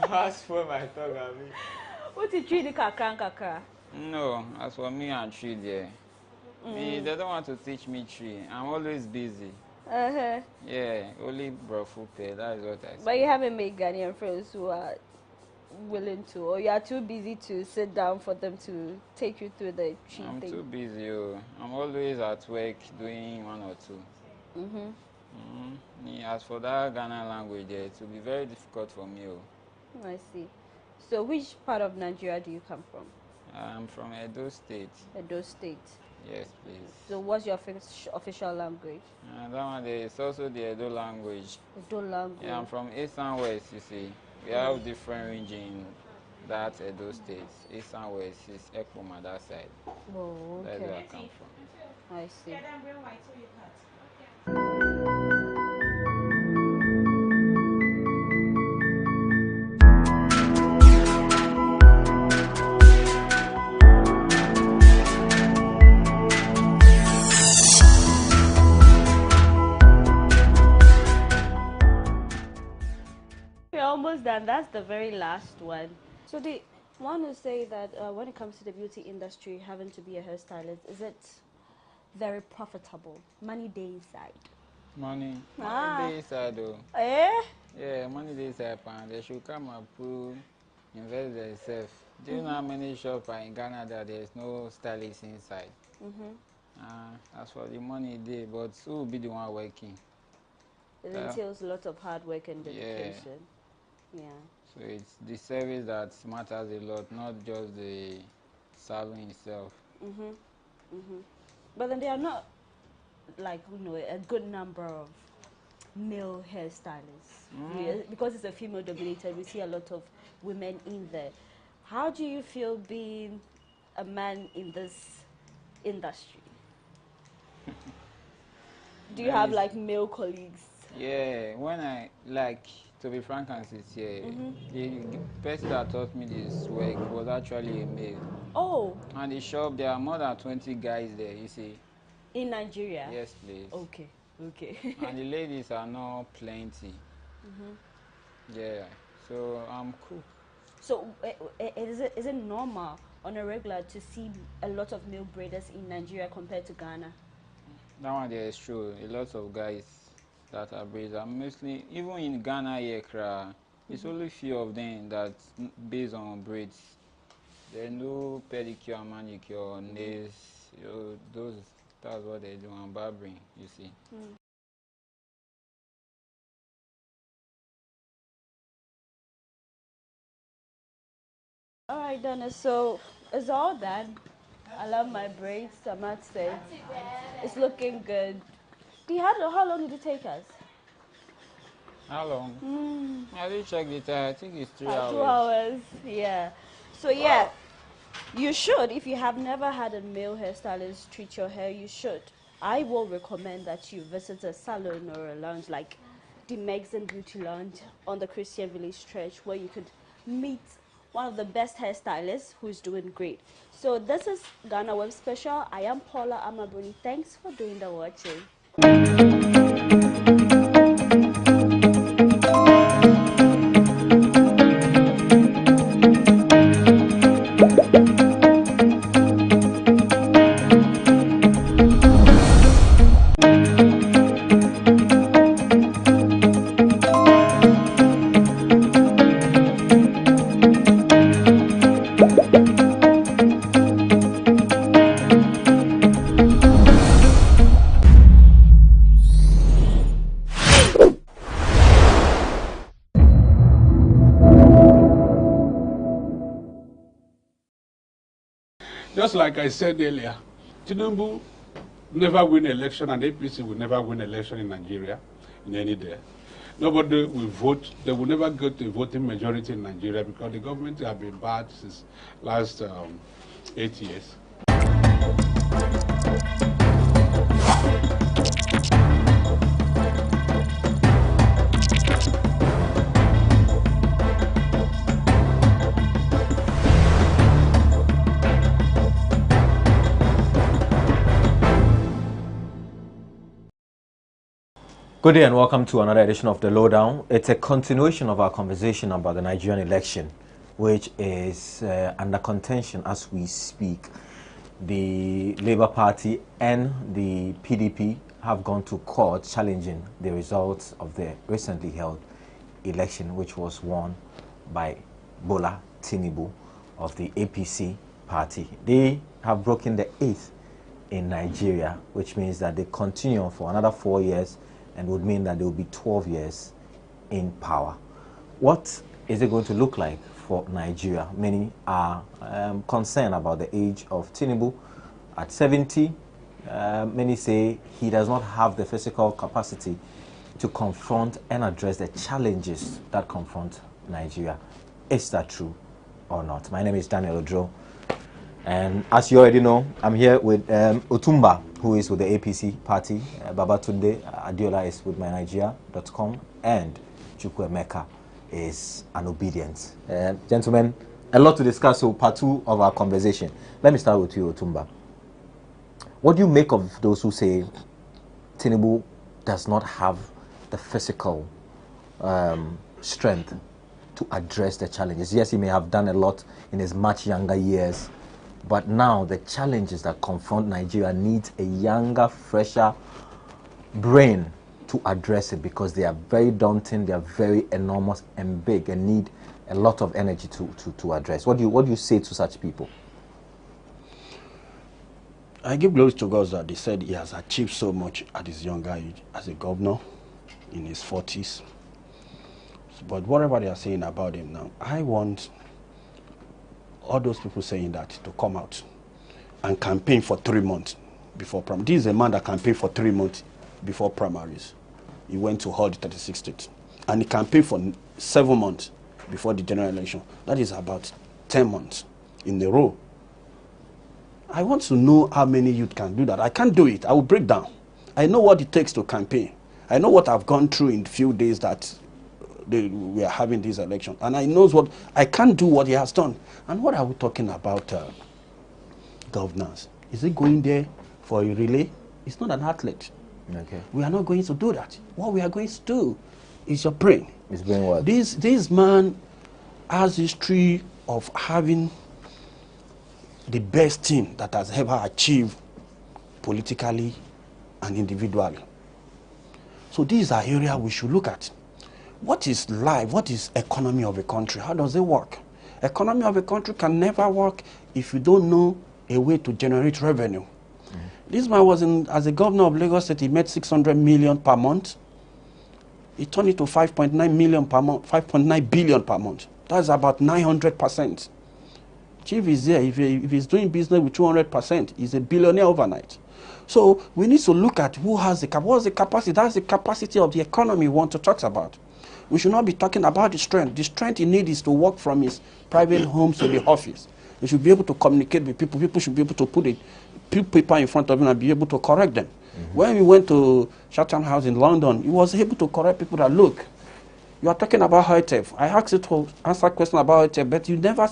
As for my talk, I mean. What did you do, kakra? No, as for me and tree there. Me, they don't want to teach me tree. I'm always busy. Yeah, only brofu pay. That is what I say. But you haven't made Ghanaian friends who are willing to, or you are too busy to sit down for them to take you through the tree I'm thing? too busy. I'm always at work doing one or two. As for that Ghana language, it will be very difficult for me. I see. So which part of Nigeria do you come from? I'm from Edo State. Edo State. Yes, please. So what's your official language? That one is also the Edo language. Edo language. Yeah, I'm from East and West, you see. We have different range in that Edo State. East and West is Ekpoma, that side. Oh, okay. That's where I come from. I see. We're almost done. That's the very last one. So the one who say that when it comes to the beauty industry, having to be a hairstylist, is it very profitable? Money day inside. Money day inside though. Eh? Yeah, money day inside, and they should come and invest themselves. Do you know how many shops are in Ghana that there's no stylist inside? As for the money day, but who will be the one working? It entails a lot of hard work and dedication. Yeah. So it's the service that matters a lot, not just the salon itself. But then there are not, like, a good number of male hairstylists. Because it's a female dominated, we see a lot of women in there. How do you feel being a man in this industry? Do you have like male colleagues? Yeah, when I to be frank and sincere, the person that taught me this work was actually a male. Oh. And the shop, there are more than 20 guys there, you see. In Nigeria? Yes, please. Okay. And the ladies are not plenty. Yeah, so I'm cool. So is it normal on a regular to see a lot of male braiders in Nigeria compared to Ghana? That one there is true. A lot of guys that are braiders, mostly even in Ghana here, it's only few of them that based on braids. There are no pedicure, manicure, nails. That's what they do on barbering. You see. All right, Donna. So it's all done. I love my braids. I must say, it's looking good. How long did it take us? How long? I didn't check the time. I think it's 3 hours. 2 hours. Yeah. So yeah, you should. If you have never had a male hairstylist treat your hair, you should. I will recommend that you visit a salon or a lounge like the Megs and Beauty Lounge on the Christian Village Stretch, where you could meet one of the best hairstylists who's doing great. So this is GhanaWeb Special. I am Paula Amabuni. Thanks for doing the watching. Just like I said earlier, Tinubu never win election and APC will never win election in Nigeria in any day. Nobody will vote. They will never get a voting majority in Nigeria because the government have been bad since last 8 years. Good day and welcome to another edition of The Lowdown. It's a continuation of our conversation about the Nigerian election, which is under contention as we speak. The Labour Party and the PDP have gone to court challenging the results of the recently held election, which was won by Bola Tinubu of the APC party. They have broken the 8th in Nigeria, which means that they continue for another 4 years and would mean that there will be 12 years in power. What is it going to look like for Nigeria? Many are concerned about the age of Tinubu at 70. Many say he does not have the physical capacity to confront and address the challenges that confront Nigeria. Is that true or not? My name is Daniel Odro. And as you already know, I'm here with Otumba, who is with the APC party. Babatunde Adiola is with mynigeria.com, and Chukwuemeka is an obedient. Gentlemen, a lot to discuss, so part 2 of our conversation. Let me start with you, Otumba. What do you make of those who say Tinubu does not have the physical strength to address the challenges? Yes, he may have done a lot in his much younger years, but now the challenges that confront Nigeria need a younger, fresher brain to address it, because they are very daunting, they are very enormous and big, and need a lot of energy to address. What do you say to such people? I give glory to God that they said he has achieved so much at his younger age as a governor in his 40s. But whatever they are saying about him now, I want all those people saying that to come out and campaign for 3 months before primaries. This is a man that campaigned for 3 months before primaries. He went to hold the 36 states. And he campaigned for 7 months before the general election. That is about 10 months in a row. I want to know how many youth can do that. I can't do it. I will break down. I know what it takes to campaign. I know what I've gone through in the few days that we are having this election, and I know what I can't do what he has done. And what are we talking about? Governance? Is he going there for a relay? It's not an athlete. Okay. We are not going to do that. What we are going to do is your brain. His brain what? This man has history of having the best team that has ever achieved politically and individually. So these are areas we should look at. What is life? What is economy of a country? How does it work? Economy of a country can never work if you don't know a way to generate revenue. This man was as a governor of Lagos State, he made 600 million per month. He turned it to 5.9 million per month, 5.9 billion per month. That's about 900%. Chief is there. If he's doing business with 200%, he's a billionaire overnight. So we need to look at who has the capacity. What's the capacity? That's the capacity of the economy we want to talk about. We should not be talking about the strength. The strength he needs is to work from his private home to the office. He should be able to communicate with people. People should be able to put paper in front of him and be able to correct them. When we went to Chatham House in London, he was able to correct people that, look, you are talking about high theft. I asked you to answer a question about high theft, but you never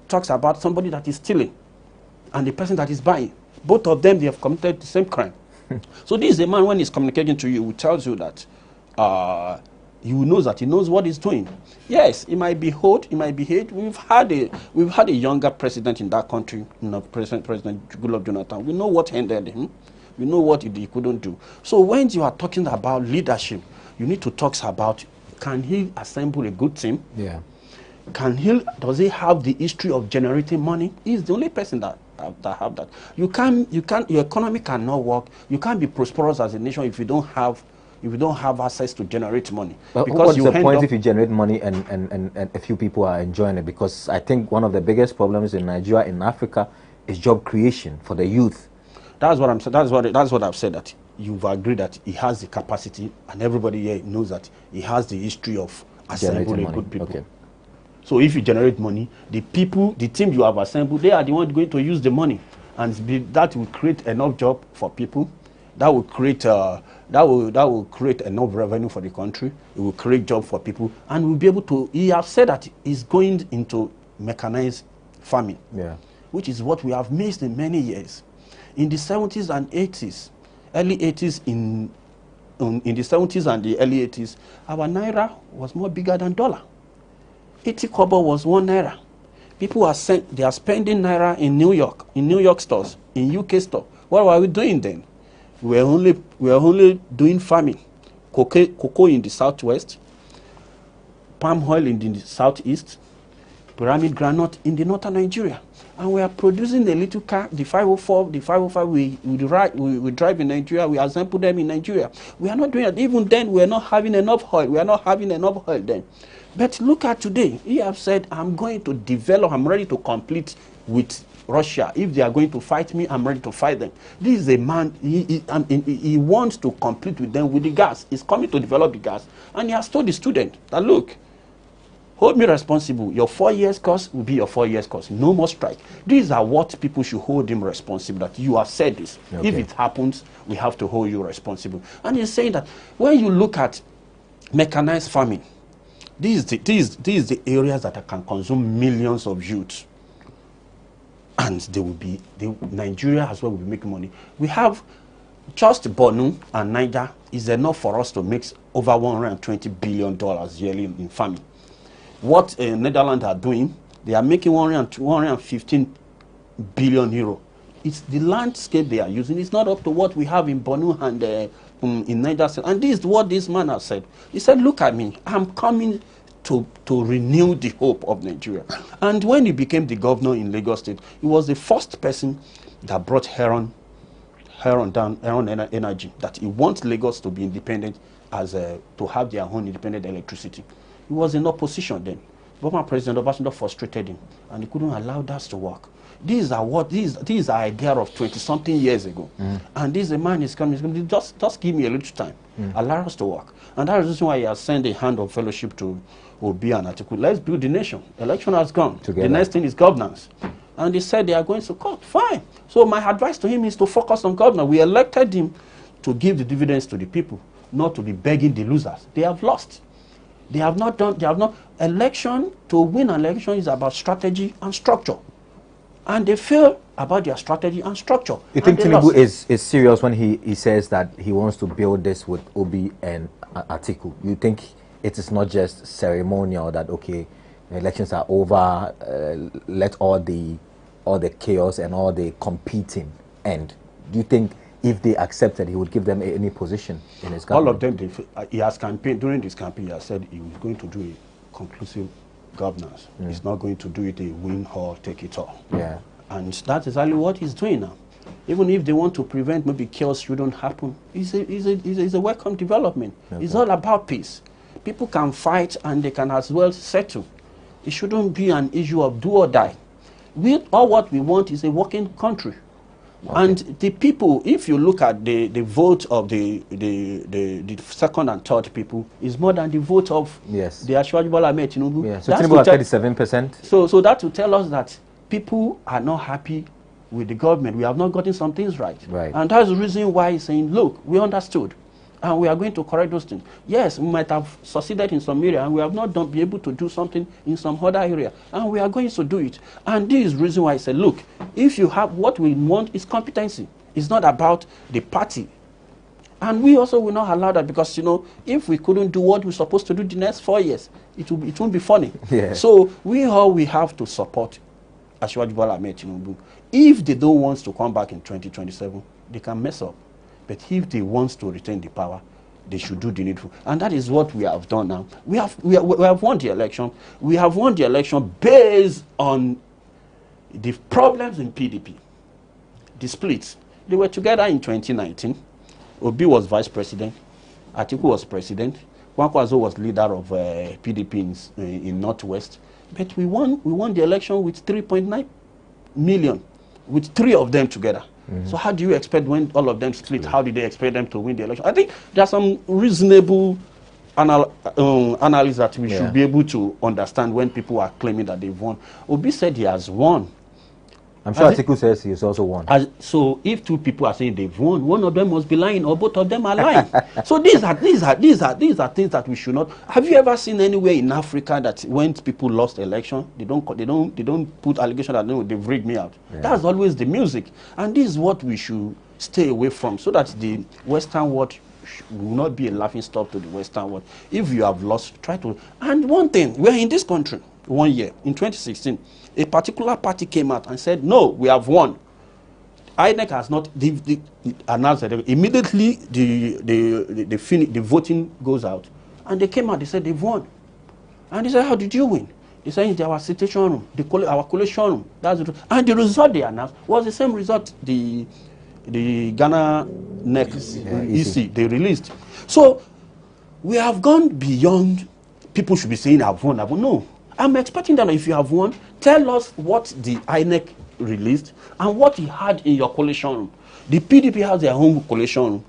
talks about somebody that is stealing and the person that is buying. Both of them, they have committed the same crime. So this is a man, when he's communicating to you, who tells you that you knows that he knows what he's doing. Yes, he might be hot, he might be hate. We've had a younger president in that country, President Goodluck Jonathan. We know what ended him. We know what he couldn't do. So when you are talking about leadership, you need to talk about, can he assemble a good team? Yeah. Does he have the history of generating money? He's the only person that have that. Your economy cannot work. You can't be prosperous as a nation if you don't have access to generate money. But what's the point if you generate money and a few people are enjoying it? Because I think one of the biggest problems in Nigeria, in Africa, is job creation for the youth. That's what I'm saying. That's what I've said, that you've agreed that he has the capacity, and everybody here knows that he has the history of assembling good people. Okay. So if you generate money, the team you have assembled, they are the ones going to use the money, and that will create enough job for people. That will create enough revenue for the country. It will create job for people, and we'll be able to. He has said that he's going into mechanized farming, which is what we have missed in many years. In the 70s and 80s, early 80s, in the 70s and the early 80s, our naira was more bigger than dollar. 80 kobo was 1 naira. People are spending naira in New York stores, in UK store. What were we doing then? We were only doing farming, cocoa in the southwest, palm oil in the southeast, pyramid granite in the northern Nigeria. And we are producing a little car, the 504, the 505, we drive in Nigeria, we assemble them in Nigeria. We are not doing it. Even then, we are not having enough oil. We are not having enough oil then. But look at today. He has said, I'm going to develop, I'm ready to compete with Russia. If they are going to fight me, I'm ready to fight them. This is a man, he wants to compete with them with the gas. He's coming to develop the gas. And he has told the student that, look, hold me responsible. Your 4 years course will be your 4 years course. No more strike. These are what people should hold him responsible, that you have said this. Okay. If it happens, we have to hold you responsible. And he's saying that when you look at mechanized farming, these are the areas that can consume millions of youths. And they will be, Nigeria as well will be making money. We have just Borno and Niger is enough for us to make over $120 billion yearly in farming. What Netherlands are doing, they are making 115 billion euro. It's the landscape they are using. It's not up to what we have in Borno and in Niger. And this is what this man has said. He said, look at me, I'm coming to renew the hope of Nigeria. And when he became the governor in Lagos State, he was the first person that brought Heron Energy, that he wants Lagos to be independent, to have their own independent electricity. He was in opposition then. Former President Obasanjo frustrated him, and he couldn't allow that to work. These are idea of 20-something years ago. And this man is coming, just give me a little time. Allow us to work. And that is the reason why he has sent a hand of fellowship to Obi and Atiku. Let's build the nation. Election has gone. Together. The next thing is governance. And they said they are going to court. Fine. So my advice to him is to focus on governance. We elected him to give the dividends to the people, not to be begging the losers. They have lost. They have not done, election, to win an election is about strategy and structure. And they fail about their strategy and structure. You think Tinubu is serious when he says that he wants to build this with Obi and Atiku? You think it is not just ceremonial, that, okay, the elections are over, let all the chaos and all the competing end? Do you think if they accepted, he would give them any position in his government? All of them, he has campaigned, during this campaign, he has said he was going to do a conclusive governance. He's not going to do it a win or take it all. Yeah. And that's exactly what he's doing now. Even if they want to prevent maybe chaos shouldn't happen, it's a welcome development. Okay. It's all about peace. People can fight and they can as well settle. It shouldn't be an issue of do or die. All what we want is a working country. Okay. And the people, if you look at the vote of the second and third people, is more than the vote of the Asiwaju Bola Ahmed Tinubu. Yeah. So Tinubu at 37%. So that will tell us that people are not happy with the government. We have not gotten some things right. And that's the reason why he's saying, look, we understood, and we are going to correct those things. Yes, we might have succeeded in some area, and we have not been able to do something in some other area, and we are going to do it. And this is the reason why I said, look, if you have what we want is competency. It's not about the party. And we also will not allow that, because, if we couldn't do what we're supposed to do the next 4 years, it won't be funny. Yeah. So we have to support Asiwaju Bola Ahmed Tinubu. If they don't want to come back in 2027, they can mess up. But if they want to retain the power, they should do the needful. And that is what we have done now. We have won the election. We have won the election based on the problems in PDP. The splits. They were together in 2019. Obi was vice president. Atiku was president. Kwankwaso was leader of PDP in Northwest. But we won the election with 3.9 million, with 3 of them together. So how do you expect when all of them split, how did they expect them to win the election? I think there are some reasonable analysis that we should be able to understand when people are claiming that they've won. Obi said he has won. I'm sure Atiku says he has also won. So if 2 people are saying they've won, one of them must be lying, or both of them are lying. So these are things that we should not. Have you ever seen anywhere in Africa that when people lost election, they don't put allegation that no, they've rigged me out? Yeah. That's always the music, and this is what we should stay away from, so that the Western world will not be a laughing stock to the Western world. If you have lost, try to. And one thing, we're in this country 1 year in 2016. A particular party came out and said, no, we have won. INEC has not announced that. Immediately the voting goes out, and they came out, they said they've won. And they said, how did you win? They said in our citation room, our collation room. And the result they announced was the same result the Ghana EC they released. So we have gone beyond people should be saying I've won. No. I'm expecting that if you have won, tell us what the INEC released and what you had in your collation room. The PDP has their own collation room.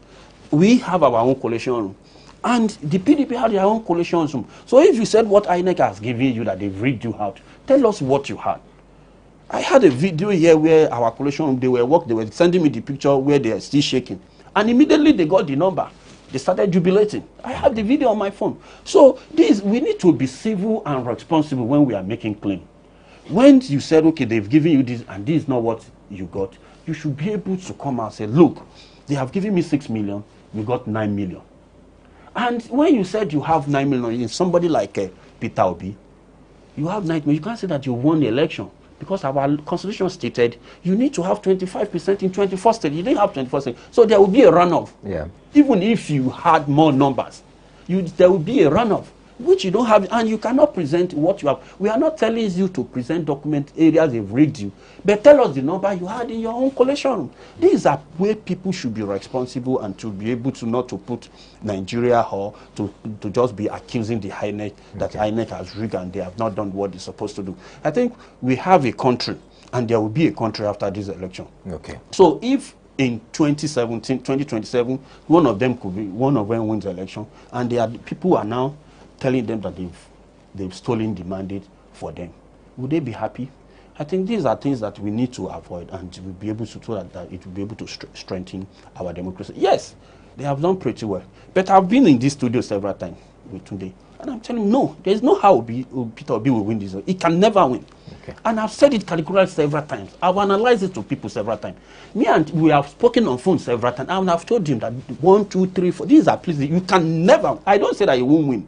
We have our own collation room. And the PDP has their own collation room. So if you said what INEC has given you that they've rigged you out, tell us what you had. I had a video here where our collation room, they were sending me the picture where they are still shaking. And immediately they got the number. They started jubilating. I have the video on my phone. So we need to be civil and responsible when we are making claim. When you said, okay, they've given you this and this is not what you got, you should be able to come out and say, look, they have given me 6 million, you got 9 million. And when you said you have 9 million, in somebody like Peter Obi, you have 9 million, you can't say that you won the election. Because our constitution stated you need to have 25% in 24 states. You didn't have 24 states. So there will be a runoff. Yeah. Even if you had more numbers, there will be a runoff, which you don't have, and you cannot present what you have. We are not telling you to present document areas they've rigged you, but tell us the number you had in your own collection. These are where people should be responsible and to be able to not to put Nigeria or to just be accusing the INEC that INEC has rigged and they have not done what they're supposed to do. I think we have a country, and there will be a country after this election. Okay. So if in 2027, one of them wins the election, and people are now telling them that they've stolen the mandate for them, would they be happy? I think these are things that we need to avoid, and we'll be able to do that it will be able to strengthen our democracy. Yes, they have done pretty well, but I've been in this studio several times with Tunde, and I'm telling you, no, there's no how Peter Obi will win this. He can never win. Okay. And I've said it categorically several times. I've analyzed it to people several times. We have spoken on phone several times, and I've told him that 1, 2, 3, 4, these are places you can never. I don't say that you won't win.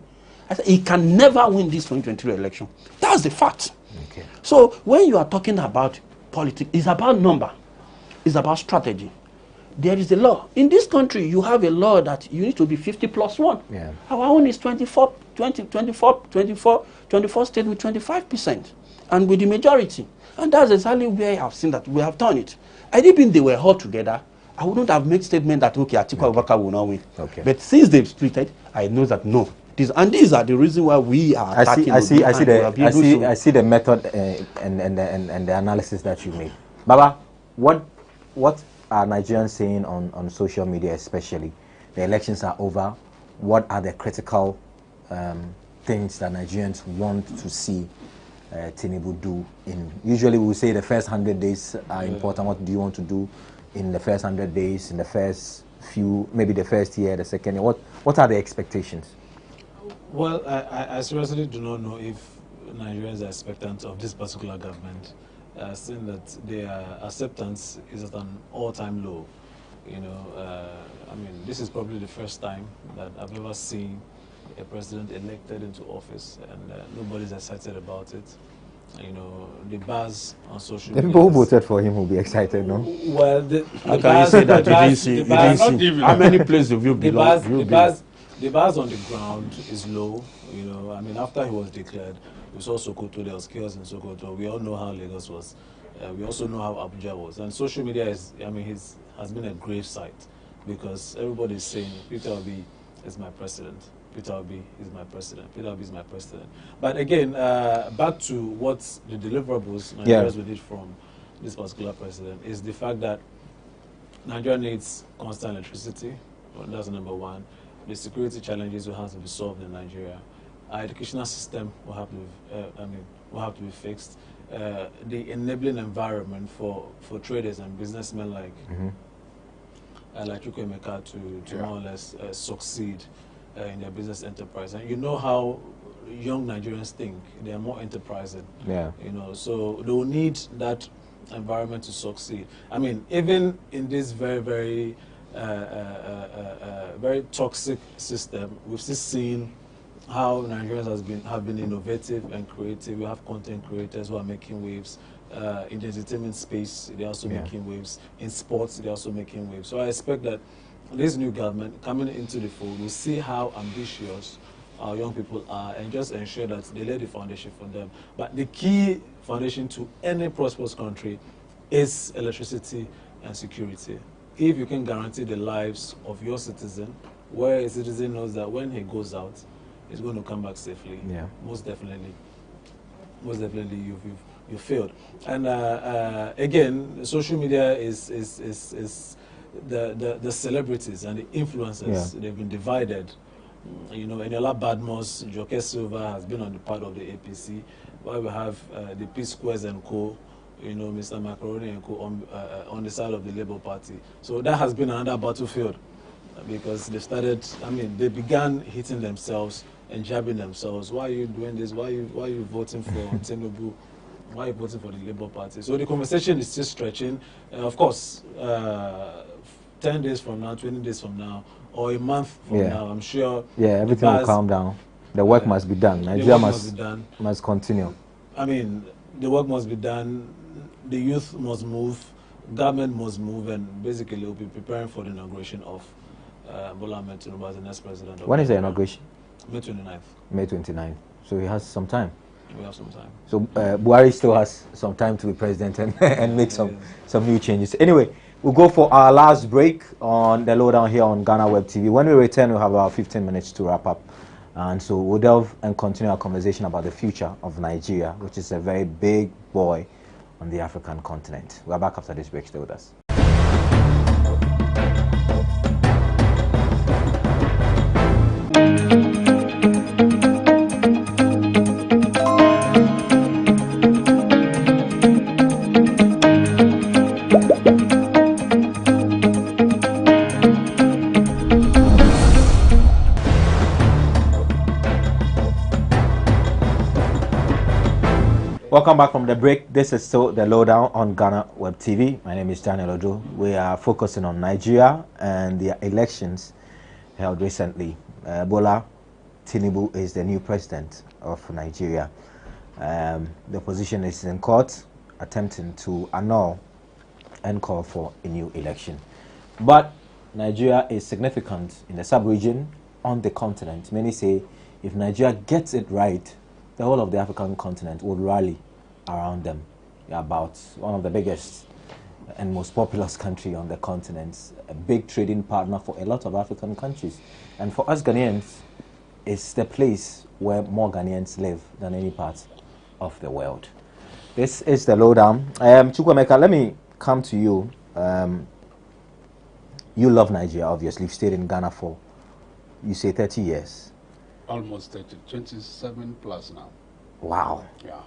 I said, he can never win this 2023 election. That's the fact. Okay. So when you are talking about politics, it's about number. It's about strategy. There is a law. In this country, you have a law that you need to be 50 plus 1. Yeah. Our own is 24 state with 25%. And with the majority. And that's exactly where I have seen that we have done it. I didn't think they were all together. I wouldn't have made statement that, okay, Atiku Abubakar will not win. Okay. But since they've splitted, I know that no. These are the reason why we are attacking. I see the method and the analysis that you made. Baba, what are Nigerians saying on social media, especially? The elections are over. What are the critical things that Nigerians want to see Tinubu do? Usually we will say the first 100 days are important. What do you want to do in the first 100 days, in the first few, maybe the first year, the second year? What are the expectations? Well, I seriously do not know if Nigerians are expectant of this particular government, seeing that their acceptance is at an all-time low. You know, I mean, this is probably the first time that I've ever seen a president elected into office, and nobody's excited about it. You know, the buzz on social media. The people who voted for him will be excited, no? Well, how can you say that you didn't see? How many places have you belong? The buzz on the ground is low. You know, I mean, after he was declared, we saw Sokoto. There was chaos in Sokoto. We all know how Lagos was. We also know how Abuja was. And social media has been a grave site, because everybody is saying Peter Obi is my president. Peter Obi is my president. Peter Obi is my president. But again, back to what the deliverables Nigerians will need from this particular president is the fact that Nigeria needs constant electricity. Well, that's number one. The security challenges will have to be solved in Nigeria. Our educational system will have to be fixed. The enabling environment for traders and businessmen like Chukwuemeka to more or less succeed in their business enterprise. And you know how young Nigerians think. They are more enterprising. Yeah. You know, so they will need that environment to succeed. I mean, even in this very, very very toxic system, we've still seen how Nigerians have been innovative and creative. We have content creators who are making waves. In the entertainment space, they're also making waves. In sports, they're also making waves. So I expect that this new government coming into the fold will see how ambitious our young people are and just ensure that they lay the foundation for them. But the key foundation to any prosperous country is electricity and security. If you can guarantee the lives of your citizen, where a citizen knows that when he goes out, he's going to come back safely, most definitely you failed. And again, social media is the celebrities and the influencers. They've been divided. You know, Eniola Badmus, Joke Silva has been on the part of the APC, while we have the Peace Squares and Co. You know, Mr. Macaroni and Co. On the side of the Labour Party. So that has been another battlefield, because they started. I mean, they began hitting themselves and jabbing themselves. Why are you doing this? Why are you voting for Tinubu? Why are you voting for the Labour Party? So the conversation is still stretching. Of course, 10 days from now, 20 days from now, or a month from now, I'm sure. Yeah, everything will calm down. The work must be done. Nigeria must continue. I mean, the work must be done. The youth must move. Government must move, and basically we'll be preparing for the inauguration of Bola Ahmed Tinubu as the next president. When is the inauguration? May 29th. May 29th. So he has some time. We have some time. So Buhari still has some time to be president and make some new changes. Anyway, we'll go for our last break on the lowdown here on GhanaWeb TV. When we return, we'll have about 15 minutes to wrap up. And so we'll delve and continue our conversation about the future of Nigeria, which is a very big boy on the African continent. We're back after this break. Stay with us. Welcome back from the break. This is still the lowdown on GhanaWeb TV. My name is GhanaWeb. We are focusing on Nigeria and the elections held recently. Bola, Tinubu is the new president of Nigeria. The opposition is in court attempting to annul and call for a new election. But Nigeria is significant in the sub-region, on the continent. Many say if Nigeria gets it right, the whole of the African continent will rally around them. They're about one of the biggest and most populous country on the continent, a big trading partner for a lot of African countries. And for us Ghanaians, it's the place where more Ghanaians live than any part of the world. This is the lowdown. Chukwemeka, let me come to you. You love Nigeria, obviously. You've stayed in Ghana for, you say, 30 years. Almost 30, 27 plus now. Wow. Yeah.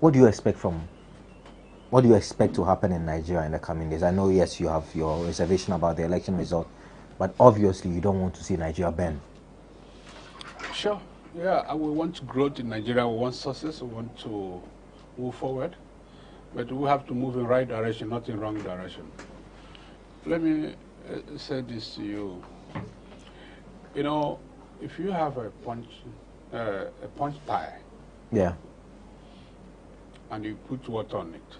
What do you expect to happen in Nigeria in the coming days? I know, yes, you have your reservation about the election result, but obviously you don't want to see Nigeria bend. Sure. Yeah, we want growth in Nigeria. We want success. We want to move forward. But we have to move in the right direction, not in the wrong direction. Let me say this to you. You know, if you have a punch tire, yeah, and you put water on it,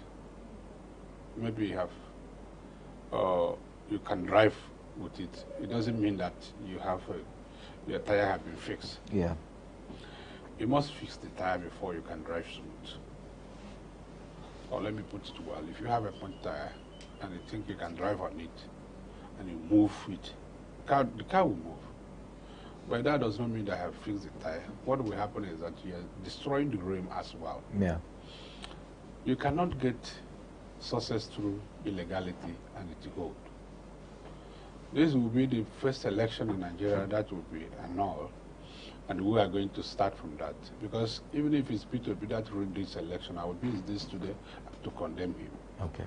maybe you have, you can drive with it. It doesn't mean that you have your tire have been fixed. Yeah. You must fix the tire before you can drive smooth. Or let me put it well: if you have a punch tire and you think you can drive on it, and you move it, the car will move. But that does not mean that I have fixed the tire. What will happen is that you are destroying the rim as well. Yeah. You cannot get success through illegality and it hold. This will be the first election in Nigeria that will be annulled, and we are going to start from that. Because even if it's P2P that ruined this election, I would use this today to condemn him. Okay.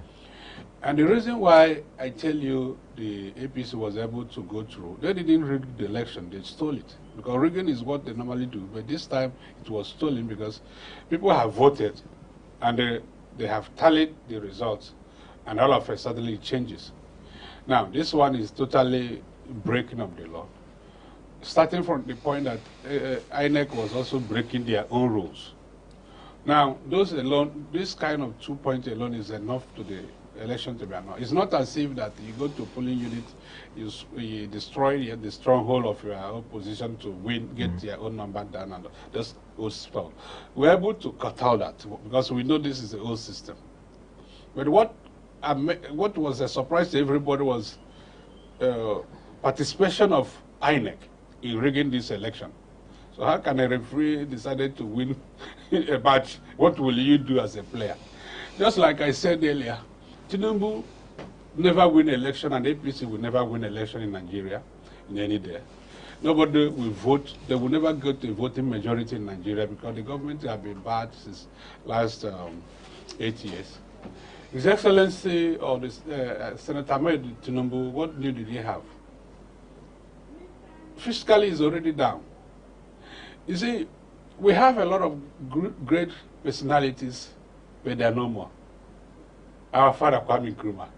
And the reason why I tell you the APC was able to go through, they didn't rig the election, they stole it. Because rigging is what they normally do, but this time it was stolen because people have voted and they have tallied the results, and all of a sudden it changes. Now, this one is totally breaking of the law. Starting from the point that INEC was also breaking their own rules. Now, those alone, this kind of 2 points alone is enough to the election to be annulled. It's not as if that you go to a polling unit, you destroy the stronghold of your opposition to win, get your own number down, and just old spell. We're able to cut out that because we know this is the old system. But what was a surprise to everybody was participation of INEC in rigging this election. So how can a referee decide to win a match? What will you do as a player? Just like I said earlier, Tinubu never win election, and APC will never win election in Nigeria in any day. Nobody will vote. They will never get a voting majority in Nigeria because the government have been bad since last 8 years. His Excellency or Senator Ahmed Tinubu, what new did he have? Fiscally is already down. You see, we have a lot of great personalities, but they are no more. Our father, Kwame Nkrumah,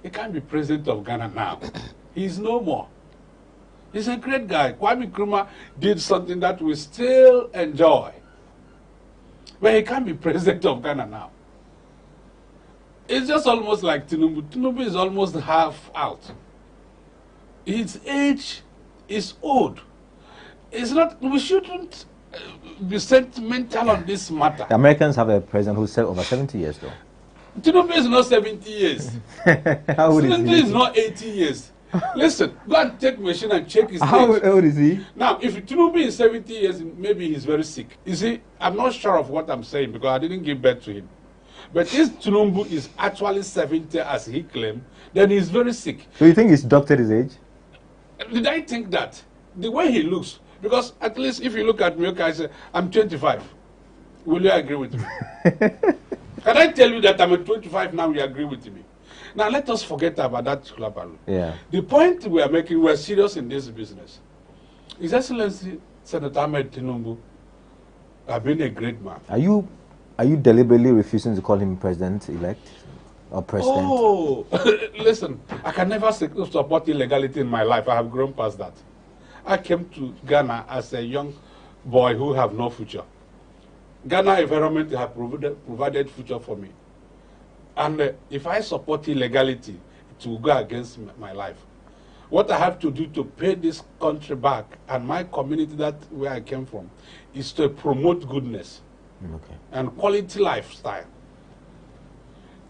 he can't be president of Ghana now. He's no more. He's a great guy. Kwame Nkrumah did something that we still enjoy. But he can't be president of Ghana now. It's just almost like Tinubu. Tinubu is almost half out. His age is old. It's not, we shouldn't be sentimental on this matter. The Americans have a president who's over 70 years though. Tinubu is not 70 years. How old Tinubu is he? is not 80 years. Listen, go and take machine and check his age. How old is he? Now, if Tinubu is 70 years, maybe he's very sick. You see, I'm not sure of what I'm saying because I didn't give birth to him. But if Tinubu is actually 70 as he claimed, then he's very sick. So you think he's doctored his age? Did I think that? The way he looks. Because at least if you look at me, okay, I say, I'm 25. Will you agree with me? Can I tell you that I'm at 25 now, you agree with me? Now let us forget about that Kulabalu. Yeah. The point we are making, we are serious in this business. His Excellency Senator Ahmed Tinubu has been a great man. Are you deliberately refusing to call him president-elect or president? Oh, listen, I can never support illegality in my life. I have grown past that. I came to Ghana as a young boy who have no future. Ghana environment have provided future for me. And if I support illegality, it will go against my life. What I have to do to pay this country back and my community where I came from is to promote goodness and quality lifestyle.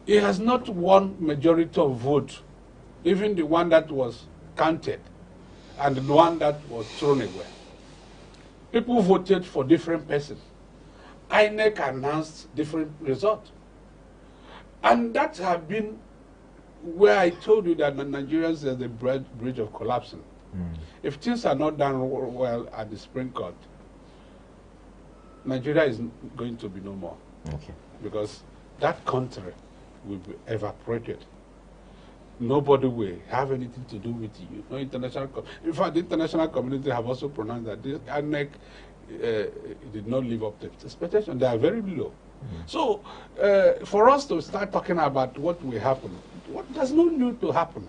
He has not won majority of vote, even the one that was counted and the one that was thrown away. People voted for different persons. INEC announced different results. And that has been where I told you that Nigerians are the bridge of collapsing. If things are not done well at the Supreme Court, Nigeria is going to be no more. Because that country will be evaporated. Nobody will have anything to do with you. No international. In fact, the international community have also pronounced that the INEC did not live up to expectations. They are very low. So, for us to start talking about what will happen, what does not need to happen?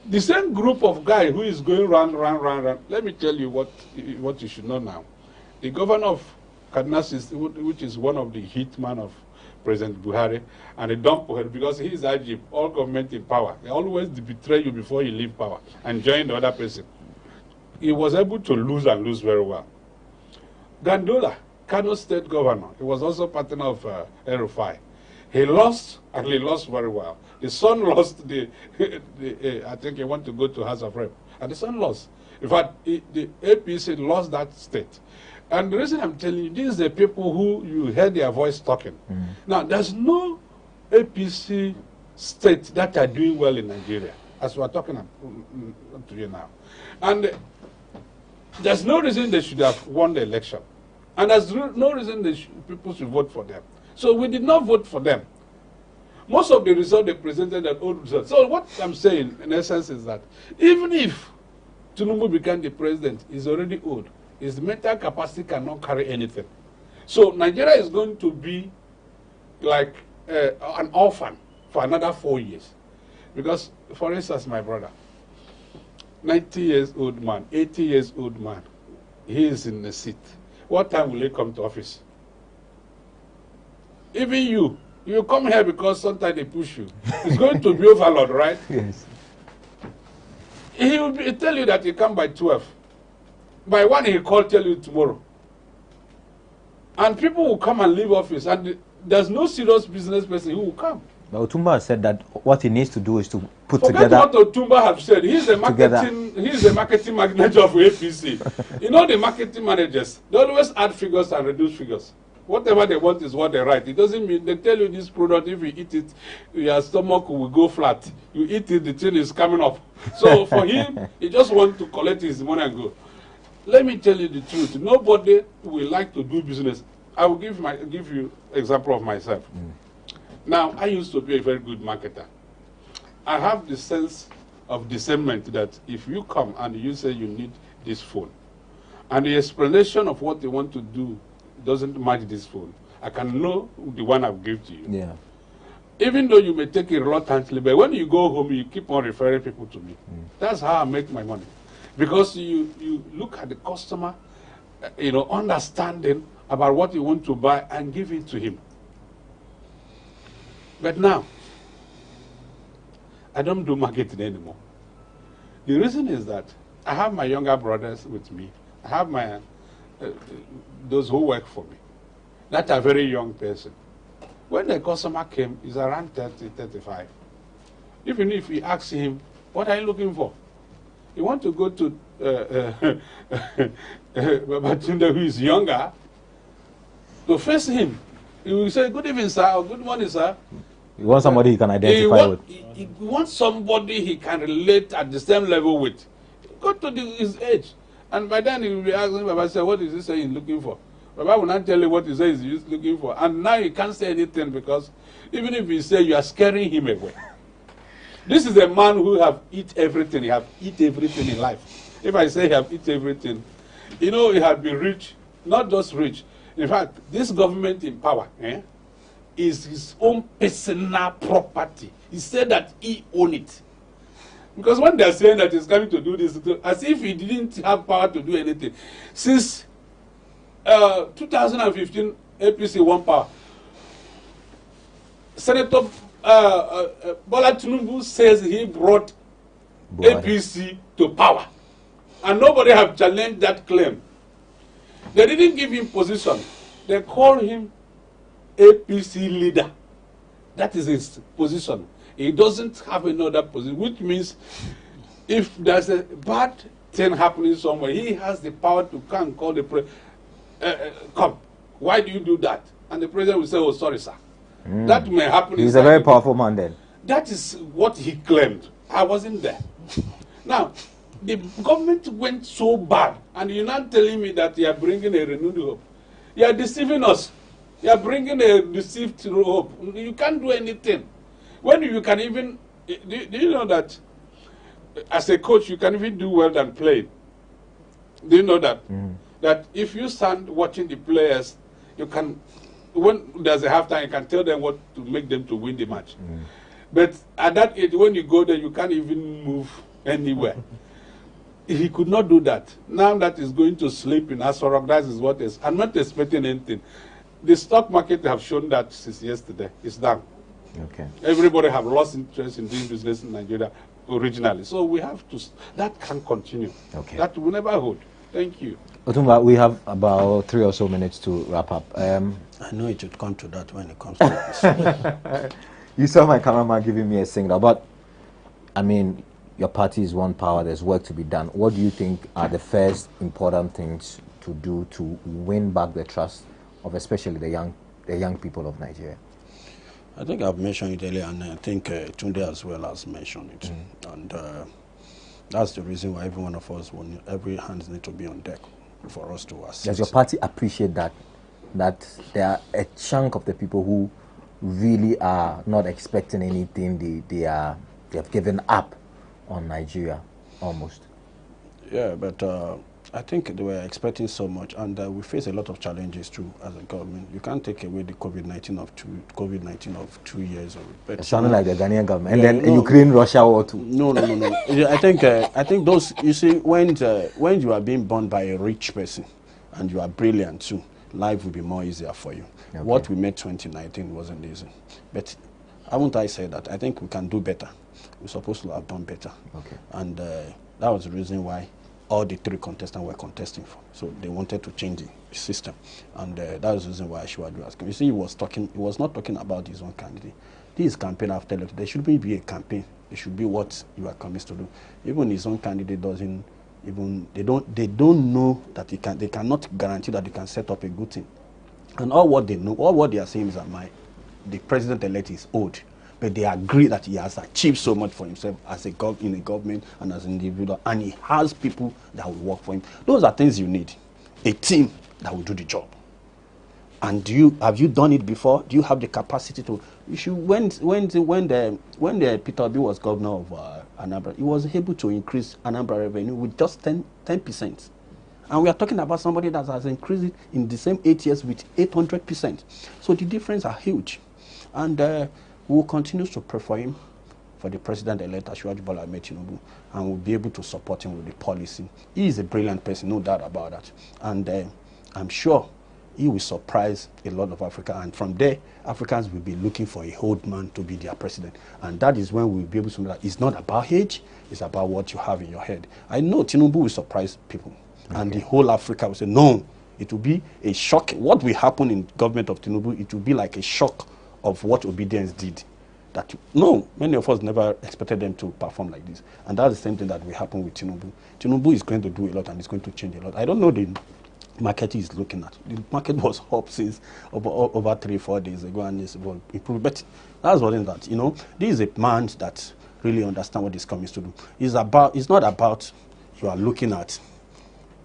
The same group of guys who is going round, let me tell you what you should know now. The governor of Kaduna, which is one of the hitmen of President Buhari, and the dump because he is Ajib, all government in power. They always betray you before you leave power and join the other person. He was able to lose and lose very well. Gandola, Kano State Governor, he was also partner of El-Rufai. He lost, and he lost very well. The son lost I think he wanted to go to House of Rep, and the son lost. In fact, the APC lost that state. And the reason I'm telling you, these are the people who you hear their voice talking. Now, there's no APC state that are doing well in Nigeria, as we're talking to you now. And there's no reason they should have won the election. And there's no reason people should vote for them. So we did not vote for them. Most of the results they presented are old results. So what I'm saying, in essence, is that even if Tinubu became the president, he's already old. His mental capacity cannot carry anything. So Nigeria is going to be like an orphan for another 4 years. Because, for instance, my brother, 90 years old man, 80 years old man, he is in the seat. What time will he come to office? Even you come here because sometimes they push you. It's going to be overload, right? Yes. He will tell you that he come by 12. By 1 he call tell you tomorrow. And people will come and leave office, and there's no serious business person who will come. But Otumba said that what he needs to do is to put Forget together. What Otumba have said. He's a marketing manager of APC. You know the marketing managers, they always add figures and reduce figures. Whatever they want is what they write. It doesn't mean they tell you this product, if you eat it, your stomach will go flat. You eat it, the thing is coming up. So for him, he just wants to collect his money and go. Let me tell you the truth. Nobody will like to do business. I will give you example of myself. Now, I used to be a very good marketer. I have the sense of discernment that if you come and you say you need this phone, and the explanation of what they want to do doesn't match this phone, I can know the one I'll give to you. Yeah. Even though you may take it reluctantly, but when you go home, you keep on referring people to me. That's how I make my money. Because you look at the customer, understanding about what you want to buy and give it to him. But now, I don't do marketing anymore. The reason is that I have my younger brothers with me. I have my those who work for me. That's a very young person. When the customer came, he's around 30, 35. Even if we ask him, what are you looking for? You want to go to Babatunde, who is younger, to face him. He will say, good evening, sir, or good morning, sir. You want somebody he can identify with. He wants somebody he can relate at the same level with. Go to his age. And by then he will be asking Baba, say, what is he saying he's looking for? Baba will not tell you what he says he's looking for. And now he can't say anything because even if he say, you are scaring him away. This is a man who have eat everything. He have eat everything in life. If I say he have eat everything, he have been rich, not just rich. In fact, this government in power is his own personal property. He said that he own it. Because when they're saying that he's coming to do this, as if he didn't have power to do anything. Since 2015, APC won power. Senator Bola Tinubu says he brought APC to power. And nobody have challenged that claim. They didn't give him position. They call him APC leader. That is his position. He doesn't have another position, which means if there's a bad thing happening somewhere, he has the power to come and call the president. Come, why do you do that? And the president will say, oh, sorry, sir. That may happen. He's a very powerful man then. That is what he claimed. I wasn't there. Now, the government went so bad, and you're not telling me that you are bringing a renewed hope. You are deceiving us. You are bringing a deceived hope. You can't do anything. When you can even, do you know that as a coach, you can even do well than play? Do you know that? That if you stand watching the players, you can, when there's a halftime, you can tell them what to make them to win the match. But at that age, when you go there, you can't even move anywhere. He could not do that. Now that he's going to sleep in Asorok, that is what is. I'm not expecting anything. The stock market have shown that since yesterday. It's down. Okay. Everybody have lost interest in doing business in Nigeria originally. So we have to, that can continue. Okay. That will never hold. Thank you. Otumba, we have about 3 or so minutes to wrap up. I know it would come to that when it comes to this. You saw my cameraman giving me a signal, but I mean, your party is one power, there's work to be done. What do you think are the first important things to do to win back the trust of especially the young people of Nigeria? I think I've mentioned it earlier, and I think Tunde as well has mentioned it. And that's the reason why every one of us, every hand needs to be on deck for us to assist. Does your party appreciate that there are a chunk of the people who really are not expecting anything, they have given up on Nigeria almost? Yeah, but I think they were expecting so much, and we face a lot of challenges too as a government. You can't take away the COVID-19 of 2 years. But it's sounding like the Ghanaian government, and then Ukraine, Russia war too. No. I think those. You see, when you are being born by a rich person, and you are brilliant too, life will be more easier for you. Okay. What we made 2019 wasn't easy, but haven't I said that? I think we can do better. We're supposed to have done better. Okay. And that was the reason why all the 3 contestants were contesting for. So they wanted to change the system. And that was the reason why Akufo-Addo asked him. You see, he was not talking about his own candidate. This campaign after election, there shouldn't be a campaign. It should be what you are committed to do. Even his own candidate doesn't even, they don't know that they cannot guarantee that they can set up a good thing. And all what they know, all what they are saying is that the president-elect is old. But they agree that he has achieved so much for himself as in a government and as an individual, and he has people that will work for him. Those are things you need. A team that will do the job. And have you done it before? Do you have the capacity to? You should. When the Peter Obi was governor of Anambra, he was able to increase Anambra revenue with just 10%. And we are talking about somebody that has increased it in the same 8 years with 800%. So the difference are huge, and. We will continue to pray for him, for the president-elect Akufo-Addo Bola Ahmed Tinubu, and we'll be able to support him with the policy. He is a brilliant person, no doubt about that. And I'm sure he will surprise a lot of Africa. And from there, Africans will be looking for a old man to be their president. And that is when we'll be able to know that it's not about age, it's about what you have in your head. I know Tinubu will surprise people. Okay. And the whole Africa will say, no, it will be a shock. What will happen in government of Tinubu, it will be like a shock of what obedience did. That no, many of us never expected them to perform like this. And that's the same thing that will happen with Tinubu. Tinubu is going to do a lot and it's going to change a lot. I don't know the market is looking at. The market was up since over 3-4 days ago and it's improved. But that's what it is that, this is a man that really understands what this coming to do. It's not about you are looking at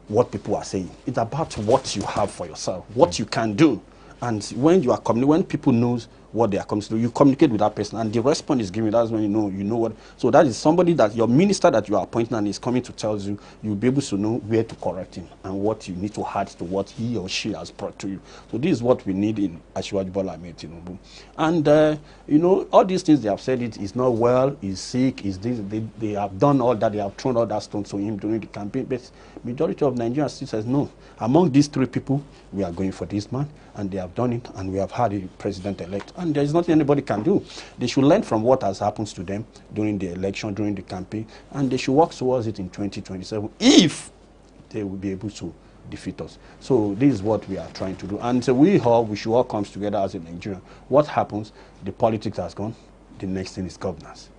what people are saying. It's about what you have for yourself, what you can do. And when you are when people knows what they are coming to do. You communicate with that person, and the response is given. That's when you know what. So that is somebody that your minister that you are appointing and is coming to tell you. You'll be able to know where to correct him and what you need to add to what he or she has brought to you. So this is what we need in Asiwaju Bola Ahmed Tinubu. And you know, all these things they have said, it is not well, is sick, is this. They have done all that. They have thrown all that stone to him during the campaign. But majority of Nigerians still says no. Among these three people, we are going for this man, and they have done it, and we have had a president-elect, and there is nothing anybody can do. They should learn from what has happened to them during the election, during the campaign, and they should work towards it in 2027 if they will be able to defeat us. So this is what we are trying to do, and so we should all come together as a Nigerian. What happens? The politics has gone. The next thing is governance.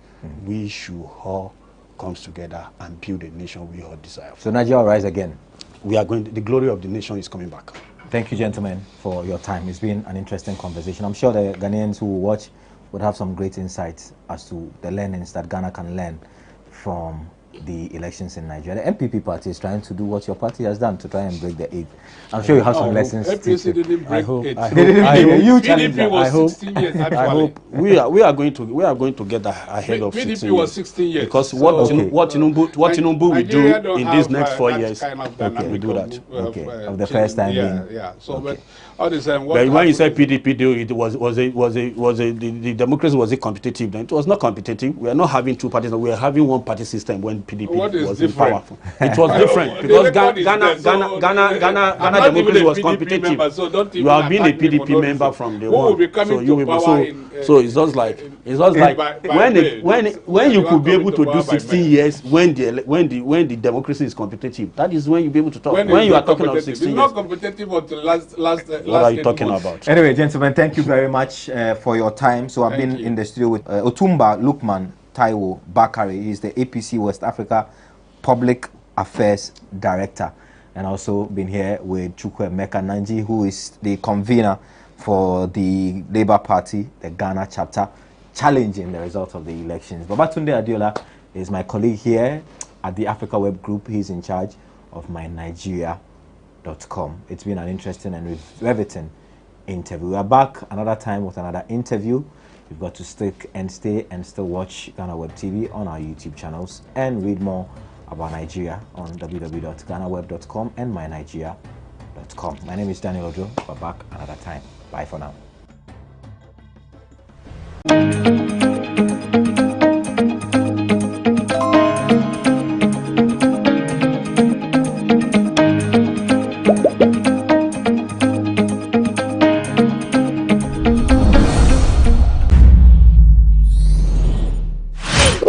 We should all come together and build a nation we all desire. So Nigeria will rise again. We are going. The glory of the nation is coming back. Thank you, gentlemen, for your time. It's been an interesting conversation. I'm sure the Ghanaians who will watch would have some great insights as to the learnings that Ghana can learn from the elections in Nigeria. The MPP party is trying to do what your party has done to try and break the eight. I'm sure you have some lessons to teach. Didn't break it. I hope we are going to get ahead of 16 PDP was 16 years. Because what Tinubu will do in these next 4 years, we do that. Of the first time being. Yeah. So, but all the same. But when you said PDP deal, it was the democracy was it competitive? Then it was not competitive. We are not having two parties. We are having one party system when PDP was in power. It was different because Ghana democracy was competitive. So you have been a PDP member from the one. So it's just like when you could be able to do 16 years when the democracy is competitive. That is when you be able to talk. When you are talking about 16 years. It's not competitive until last. What are you talking about? Anyway, gentlemen, thank you very much for your time. So I've been in the studio with Otumba Lukman Taiwo Bakari. He's the APC West Africa Public Affairs Director. And also been here with Chukwuemeka Nanji, who is the convener for the Labour Party, the Ghana chapter, challenging the result of the elections. Babatunde Adiola is my colleague here at the Africa Web Group. He's in charge of mynigeria.com. It's been an interesting and riveting interview. We are back another time with another interview. You've got to stick and stay and still watch GhanaWeb TV on our YouTube channels and read more about Nigeria on www.ghanaweb.com and mynigeria.com. My name is Daniel Ojo. We're back another time. Bye for now.